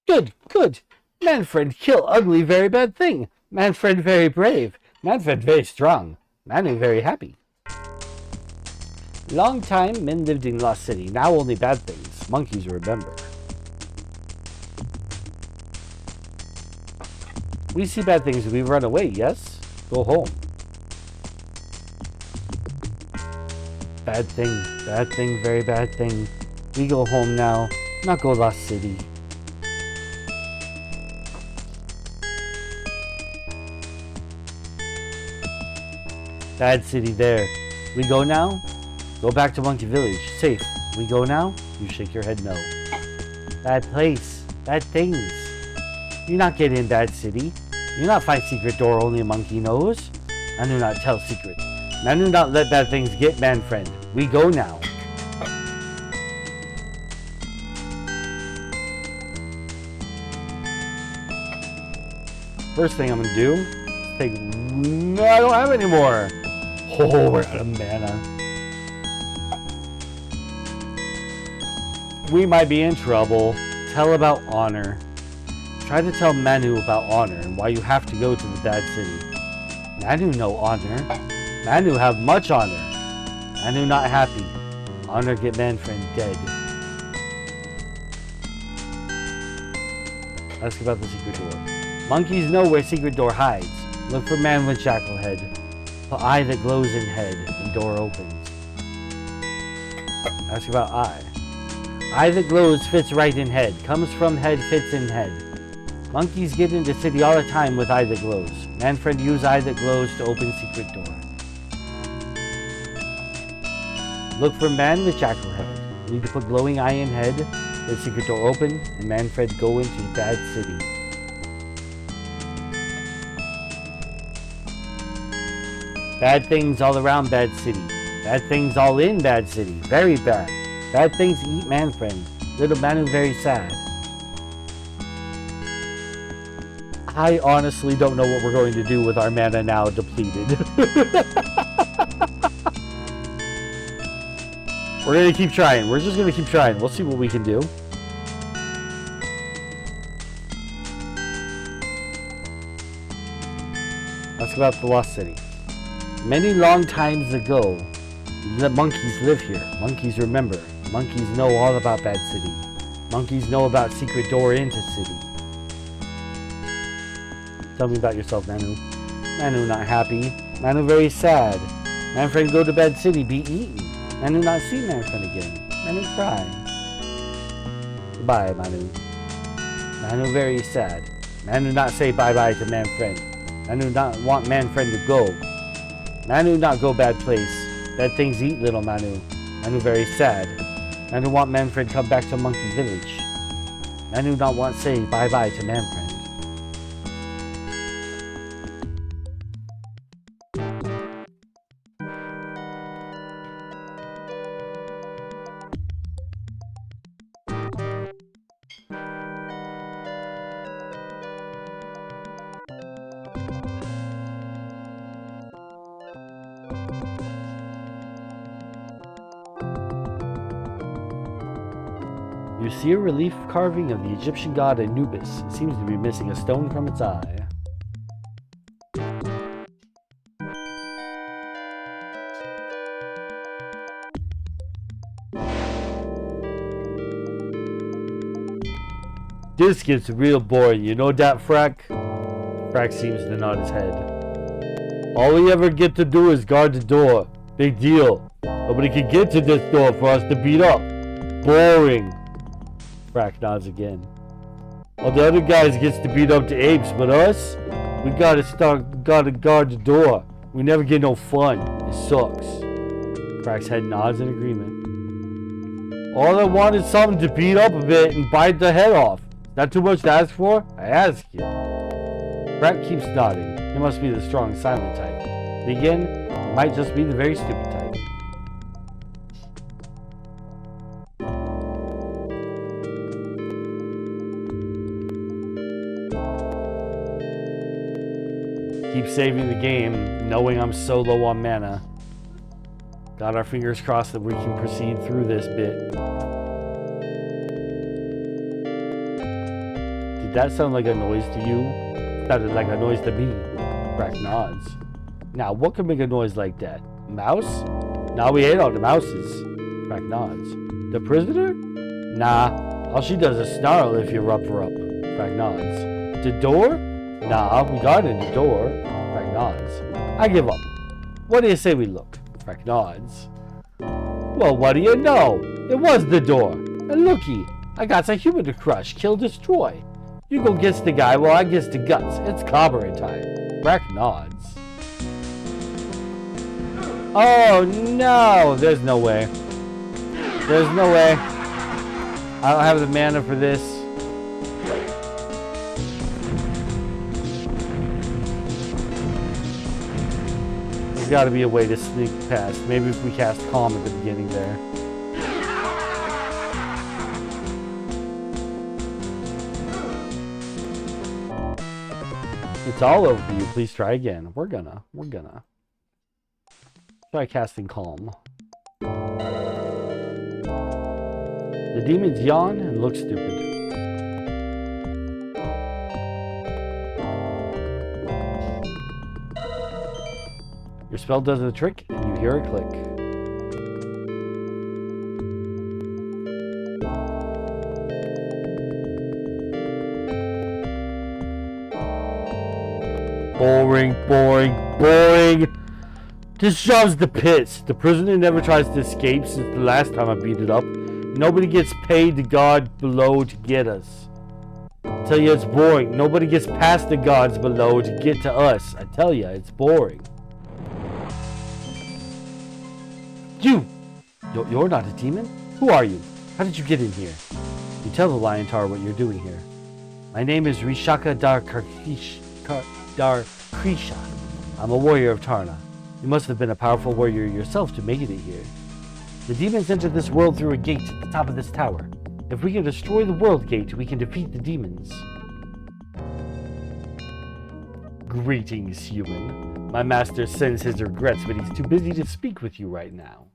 Good, good. Manfred kill ugly very bad thing. Manfred very brave. Manfred very strong. Manu very happy. Long time men lived in Lost City. Now only bad things. Monkeys remember. We see bad things. We run away, yes? Go home. Bad thing, very bad thing. We go home now. Not go Lost City. Bad city there. We go now? Go back to Monkey Village. Safe. We go now? You shake your head no. Bad place. Bad things. You not get in bad city. You not find secret door only a monkey knows. Manu not tell secret. Manu not let bad things get Manfred. We go now. First thing I'm gonna do, take. No, I don't have any more. Oh, we're out of mana. We might be in trouble. Tell about honor. Try to tell Manu about honor and why you have to go to the bad city. Manu no honor. Manu have much honor. Manu not happy. Honor get Manfred dead. Ask about the secret door. Monkeys know where secret door hides. Look for man with jackal head. The eye that glows in head and door opens. Ask about eye. Eye that glows fits right in head. Comes from head, fits in head. Monkeys get into city all the time with eye that glows. Manfred use eye that glows to open secret door. Look for man with jackal head. Need to put glowing eye in head. The secret door open and Manfred go into bad city. Bad things all around bad city. Bad things all in bad city. Very bad. Bad things eat Manfred. Little Manu very sad. I honestly don't know what we're going to do with our mana now depleted. We're going to keep trying. We're just going to keep trying. We'll see what we can do. Ask about the Lost City. Many long times ago, the monkeys live here. Monkeys remember. Monkeys know all about bad city. Monkeys know about secret door into city. Tell me about yourself, Manu. Manu not happy. Manu very sad. Manfred go to bad city, be eaten. Manu not see Manfred again. Manu cry. Goodbye, Manu. Manu very sad. Manu not say bye-bye to Manfred. Manu not want Manfred to go. Manu not go bad place. Bad things eat little Manu. Manu very sad. Manu want Manfred come back to Monkey Village. Manu not want say bye-bye to Manfred. see a relief carving of the Egyptian god Anubis. It seems to be missing a stone from its eye. This gets real boring, you know that, Frack? Frack seems to nod his head. All we ever get to do is guard the door. Big deal. Nobody can get to this door for us to beat up. Boring. Frack nods again. All the other guys gets to beat up the apes, but us? We gotta guard the door. We never get no fun. It sucks. Frack's head nods in agreement. All I want is something to beat up a bit and bite the head off. Not too much to ask for? I ask you. Frack keeps nodding. He must be the strong silent type. But again, he might just be the very stupid type. Keep saving the game, knowing I'm so low on mana. Got our fingers crossed that we can proceed through this bit. Did that sound like a noise to you? It sounded like a noise to me. Frack nods. Now, what could make a noise like that? Mouse? Nah, we ate all the mouses. Frack nods. The prisoner? Nah, all she does is snarl if you rub her up. Frack nods. The door? Nah, we guarded the door. Frack nods. I give up. What do you say we look? Frack nods. Well, what do you know? It was the door. And looky, I got a human to crush, kill, destroy. You go gets the guy while I gets the guts. It's clobbering time. Frack nods. Oh no! There's no way. There's no way. I don't have the mana for this. There's got to be a way to sneak past. Maybe if we cast Calm at the beginning there. It's all over for you. Please try again. We're gonna. Try casting Calm. The demons yawn and look stupid. Your spell does the trick, and you hear a click. Boring, boring, boring! This job's the pits. The prisoner never tries to escape since the last time I beat it up. Nobody gets paid to guard below to get us. I tell you, it's boring. Nobody gets past the guards below to get to us. I tell you, it's boring. You're not a demon? Who are you? How did you get in here? You tell the Lion Tar what you're doing here. My name is Rishaka Darkrisha. I'm a warrior of Tarna. You must have been a powerful warrior yourself to make it here. The demons entered this world through a gate at the top of this tower. If we can destroy the world gate, we can defeat the demons. Greetings, human. My master sends his regrets, but he's too busy to speak with you right now.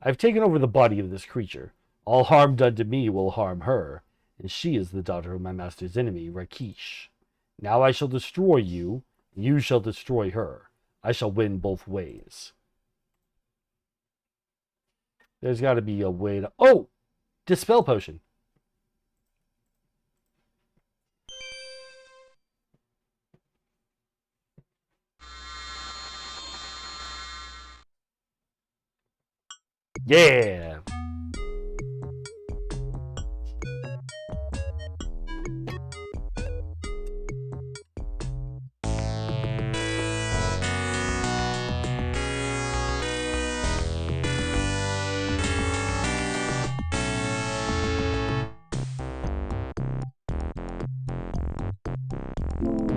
I've taken over the body of this creature. All harm done to me will harm her, and she is the daughter of my master's enemy, Rakeesh. Now I shall destroy you, and you shall destroy her. I shall win both ways. There's got to be a way to... Oh! Dispel potion. Yeah!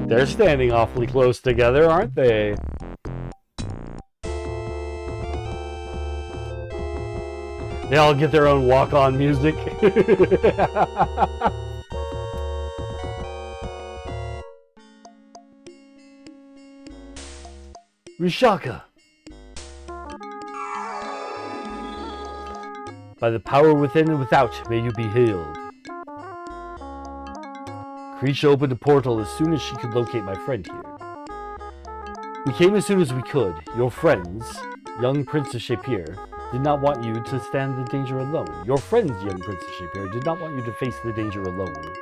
They're standing awfully close together, aren't they? They all get their own walk-on music. Rishaka! By the power within and without, may you be healed. Lucretia opened a portal as soon as she could locate my friend here. We came as soon as we could. Your friends, young Princess Shapier, did not want you to stand the danger alone. Your friends, young Princess Shapier, did not want you to face the danger alone.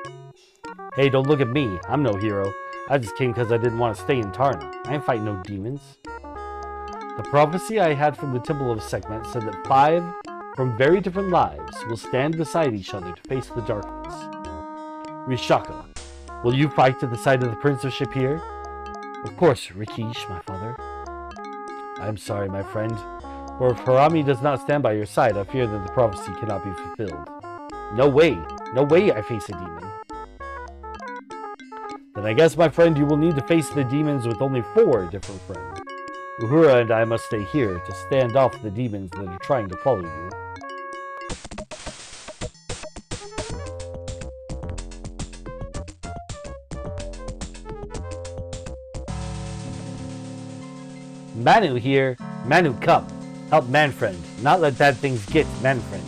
Hey, don't look at me. I'm no hero. I just came because I didn't want to stay in Tarna. I ain't fighting no demons. The prophecy I had from the Temple of Sekhmet said that 5 from very different lives will stand beside each other to face the darkness. Rishaka, will you fight at the side of the Prince of Shapier? Of course, Rakesh, my father. I'm sorry, my friend, for if Harami does not stand by your side, I fear that the prophecy cannot be fulfilled. No way I face a demon. Then I guess, my friend, you will need to face the demons with only 4 different friends. Uhura and I must stay here to stand off the demons that are trying to follow you. Manu here. Manu, come. Help Manfriend. Not let bad things get Manfriend.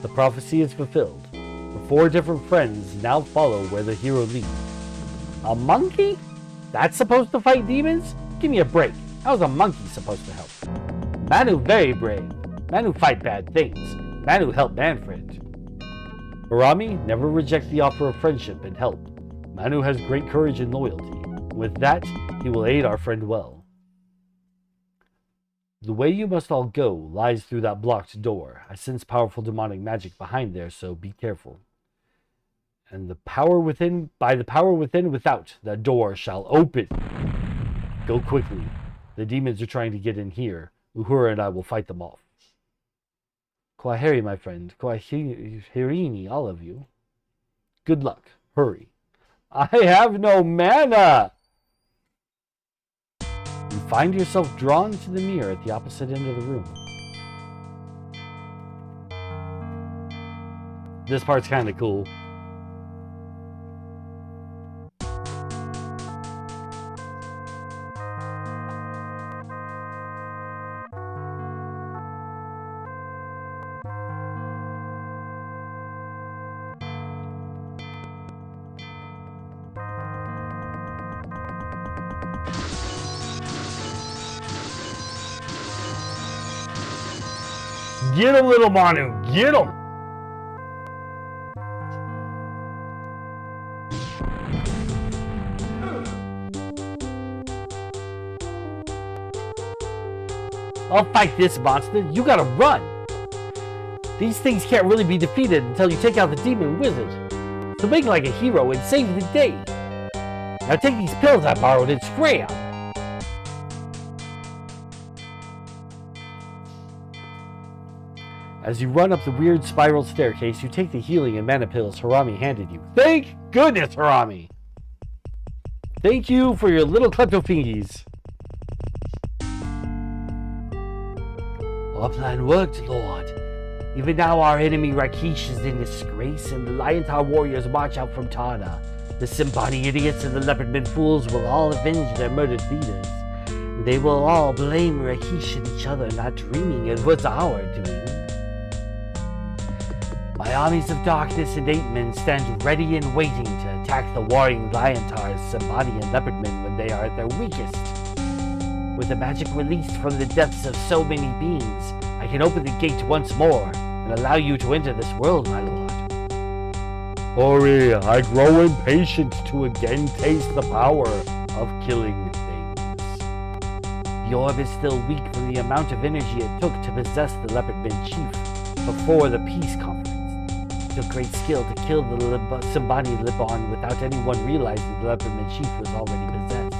The prophecy is fulfilled. The 4 different friends now follow where the hero leads. A monkey? That's supposed to fight demons? Give me a break. How's a monkey supposed to help? Manu very brave. Manu fight bad things. Manu help Manfriend. Harami never rejects the offer of friendship and help. Manu has great courage and loyalty. With that, he will aid our friend well. The way you must all go lies through that blocked door. I sense powerful demonic magic behind there, so be careful. And the power within, by the power within without, that door shall open. Go quickly. The demons are trying to get in here. Uhura and I will fight them off. Kwaheri, my friend. Kwaherini, all of you. Good luck. Hurry. I have no mana! You find yourself drawn to the mirror at the opposite end of the room. This part's kind of cool. Get him, little Manu! Get him! I'll fight this monster. You gotta run! These things can't really be defeated until you take out the demon wizard. So make like a hero and save the day. Now take these pills I borrowed and spray them. As you run up the weird spiral staircase, you take the healing and mana pills Harami handed you. Thank goodness, Harami! Thank you for your little kleptofingies. Our plan worked, Lord. Even now our enemy Rakesh is in disgrace, and the Liontar warriors march out from Tarna. The Simbani idiots and the Leopardmen fools will all avenge their murdered leaders. They will all blame Rakesh and each other, not dreaming it was our doing. My armies of darkness and 8 men stand ready and waiting to attack the warring Liontars, Simbani, and Leopardmen when they are at their weakest. With the magic released from the depths of so many beings, I can open the gate once more and allow you to enter this world, my lord. Ori, I grow impatient to again taste the power of killing things. The orb is still weak from the amount of energy it took to possess the Leopardman chief before the peace conference. It took great skill to kill the Simbani Libon without anyone realizing the Leopardman chief was already possessed.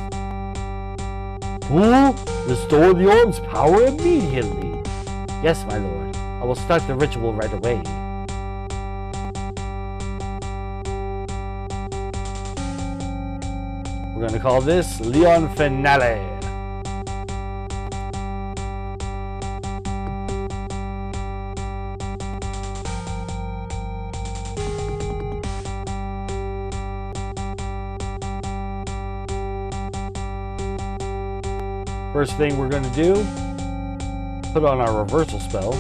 Who? Restore the orb's power immediately. Yes, my lord. I will start the ritual right away. We're going to call this Leon Finale. First thing we're going to do, put on our reversal spell.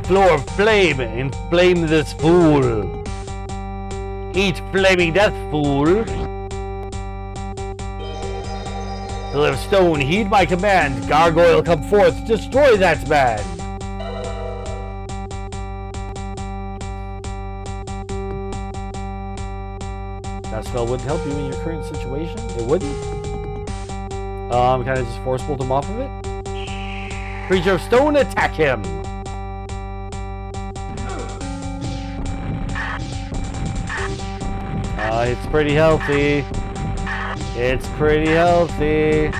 floor of flame and flame this fool. Eat flaming death, fool. Pillar of stone, heed my command. Gargoyle, come forth, destroy that man. That spell wouldn't help you in your current situation. It wouldn't. Can I just force bolt him off of it? Creature of stone, attack him. It's pretty healthy. It's pretty healthy. I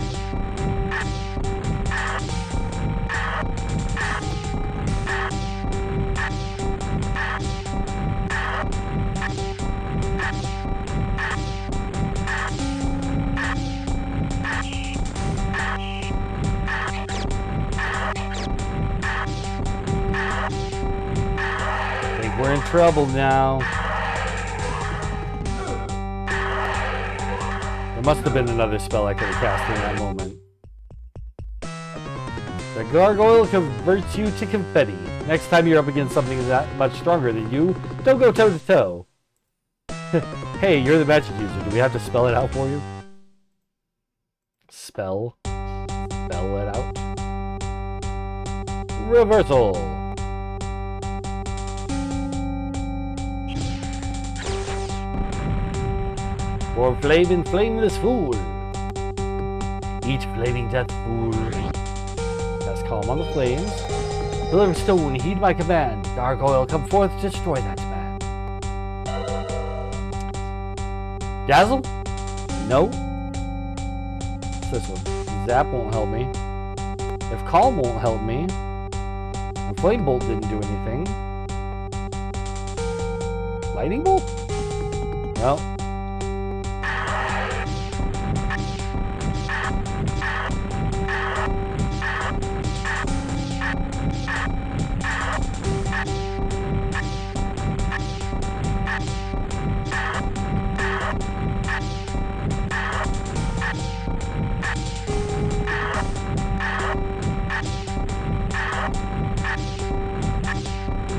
think we're in trouble now. There must have been another spell I could have cast in that moment. The gargoyle converts you to confetti. Next time you're up against something that much stronger than you, don't go toe to toe. Hey, you're the magic user. Do we have to spell it out for you? Spell it out. Reversal. For flame and flame this fool. Eat flaming death, fool. Cast calm on the flames. Pillar of stone, heed my command. Gargoyle, come forth, destroy that man. Dazzle? No. What's this one? Zap won't help me. If calm won't help me. And flame bolt didn't do anything. Lightning bolt? Well.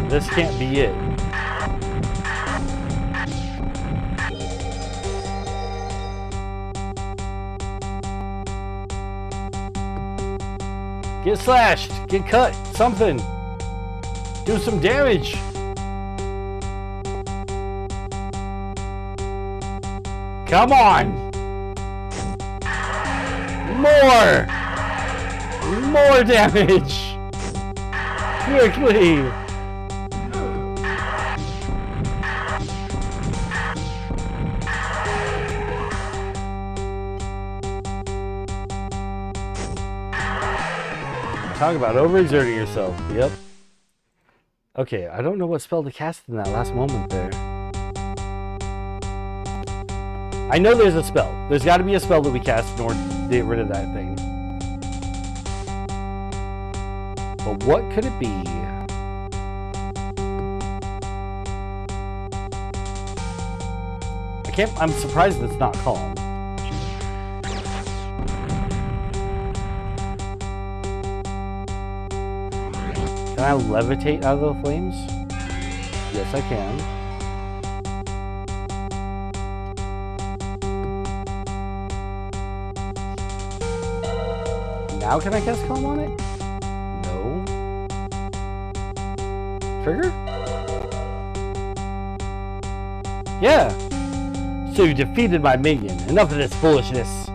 This can't be it. Get slashed, get cut, something. Do some damage. Come on. More damage. Quickly. Talk about overexerting yourself. Yep. Okay, I don't know what spell to cast in that last moment there. I know there's a spell. There's got to be a spell that we cast in order to get rid of that thing. But what could it be? I'm surprised it's not calm. Can I levitate out of the flames? Yes, I can. Now can I cast calm on it? No. Trigger? Yeah. So you defeated my minion. Enough of this foolishness.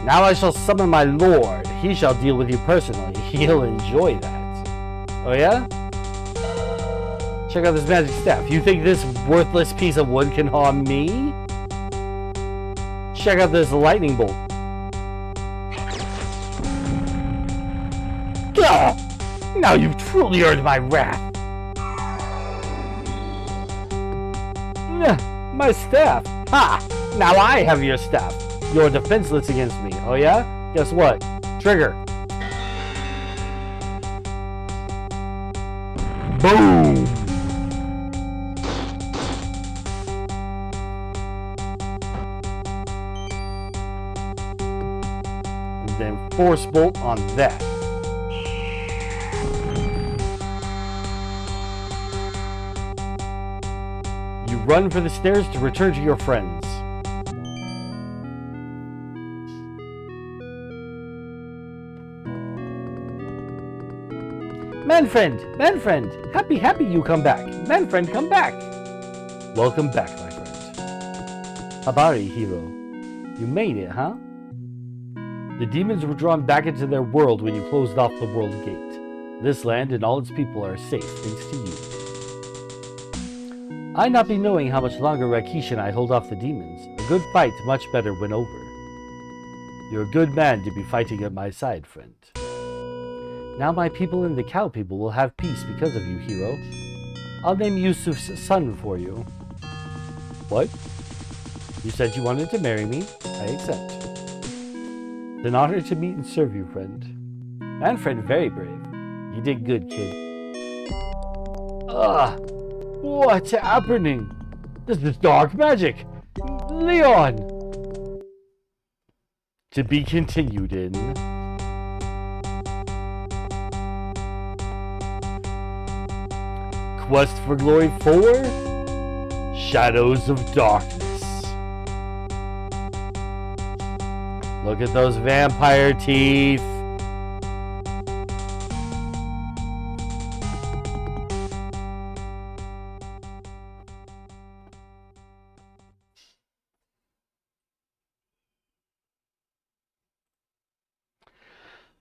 Now I shall summon my lord. He shall deal with you personally. He'll enjoy that. Oh yeah? Check out this magic staff. You think this worthless piece of wood can harm me? Check out this lightning bolt. Gah! Now you've truly earned my wrath. My staff. Ha! Now I have your staff. You're defenseless against me. Oh yeah? Guess what? Trigger. Boom! And then force bolt on that. run for the stairs to return to your friends. Man-friend, happy you come back. Man-friend, come back. Welcome back, my friend. Habari, hero. You made it, huh? The demons were drawn back into their world when you closed off the world gate. This land and all its people are safe thanks to you. I not be knowing how much longer Rakish and I hold off the demons. A good fight much better when over. You're a good man to be fighting at my side, friend. Now my people and the cow people will have peace because of you, hero. I'll name Yusuf's son for you. What? You said you wanted to marry me? I accept. It's an honor to meet and serve you, friend. Man-friend, very brave. You did good, kid. Ugh! What's happening? This is dark magic! Leon! To be continued in... Quest for Glory 4? Shadows of Darkness. Look at those vampire teeth.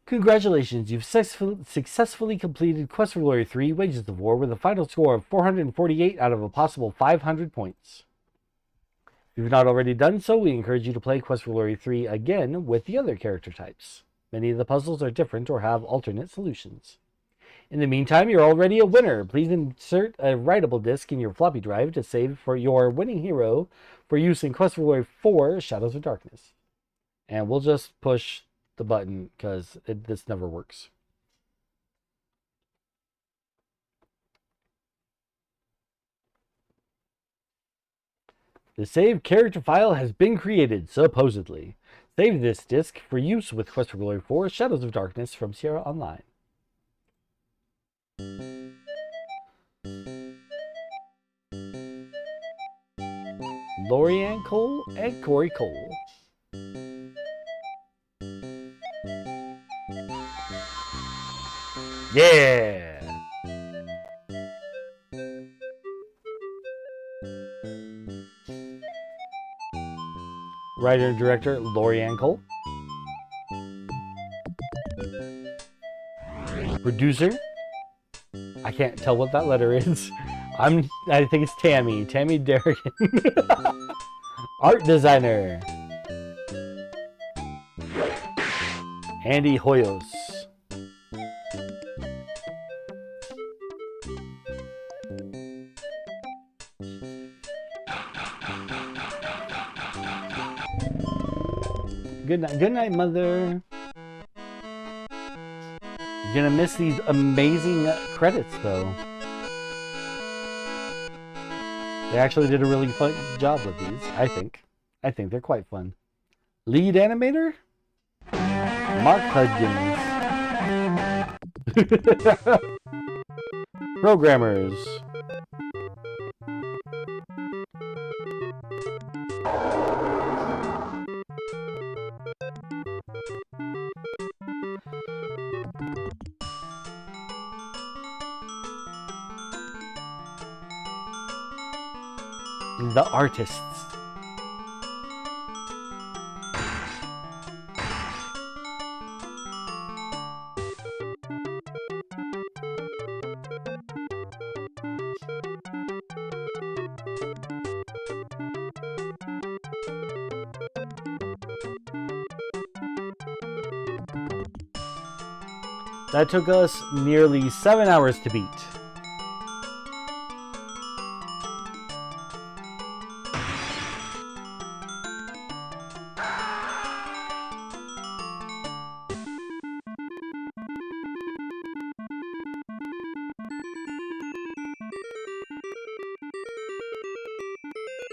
Congratulations, you've successfully completed Quest for Glory 3, Wages of War, with a final score of 448 out of a possible 500 points. If you've not already done so, we encourage you to play Quest for Glory 3 again with the other character types. Many of the puzzles are different or have alternate solutions. In the meantime, you're already a winner. Please insert a writable disk in your floppy drive to save for your winning hero for use in Quest for Glory 4, Shadows of Darkness. And we'll just push the button because this never works. The saved character file has been created, supposedly. Save this disk for use with Quest for Glory 4, Shadows of Darkness from Sierra Online. Lorianne Cole and Corey Cole. Yeah! Writer and director Lorianne Cole. Producer, I can't tell what that letter is. I think it's Tammy Derrigan. Art designer Andy Hoyos. Good night, mother. You're gonna miss these amazing credits, though. They actually did a really fun job with these, I think. I think they're quite fun. Lead animator? Mark Hudgens. Programmers. The artists. That took us nearly 7 hours to beat.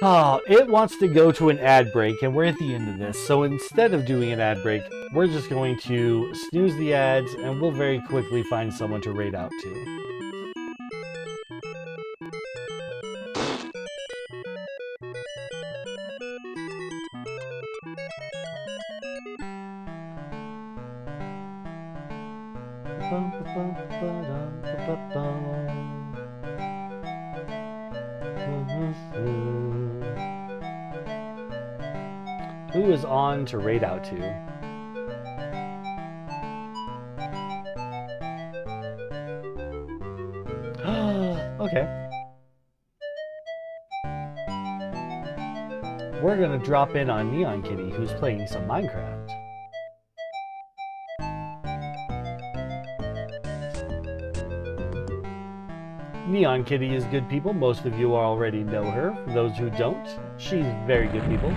Oh, it wants to go to an ad break, and we're at the end of this. So instead of doing an ad break, we're just going to snooze the ads, and we'll very quickly find someone to raid out to. Who is on to raid out to? Okay. We're gonna drop in on Neon Kitty, who's playing some Minecraft. Neon Kitty is good people. Most of you already know her. For those who don't, she's very good people.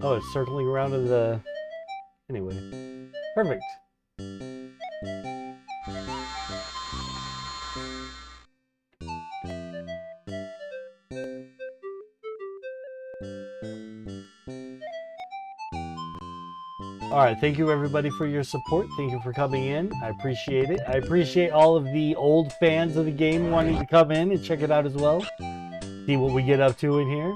Oh, it's circling around in the... Anyway. Perfect. Alright, thank you everybody for your support. Thank you for coming in. I appreciate it. I appreciate all of the old fans of the game wanting to come in and check it out as well. See what we get up to in here.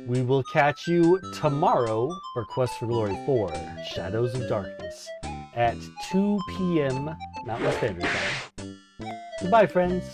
We will catch you tomorrow for Quest for Glory 4, Shadows of Darkness, at 2 p.m. Mountain Standard Time. Goodbye, friends.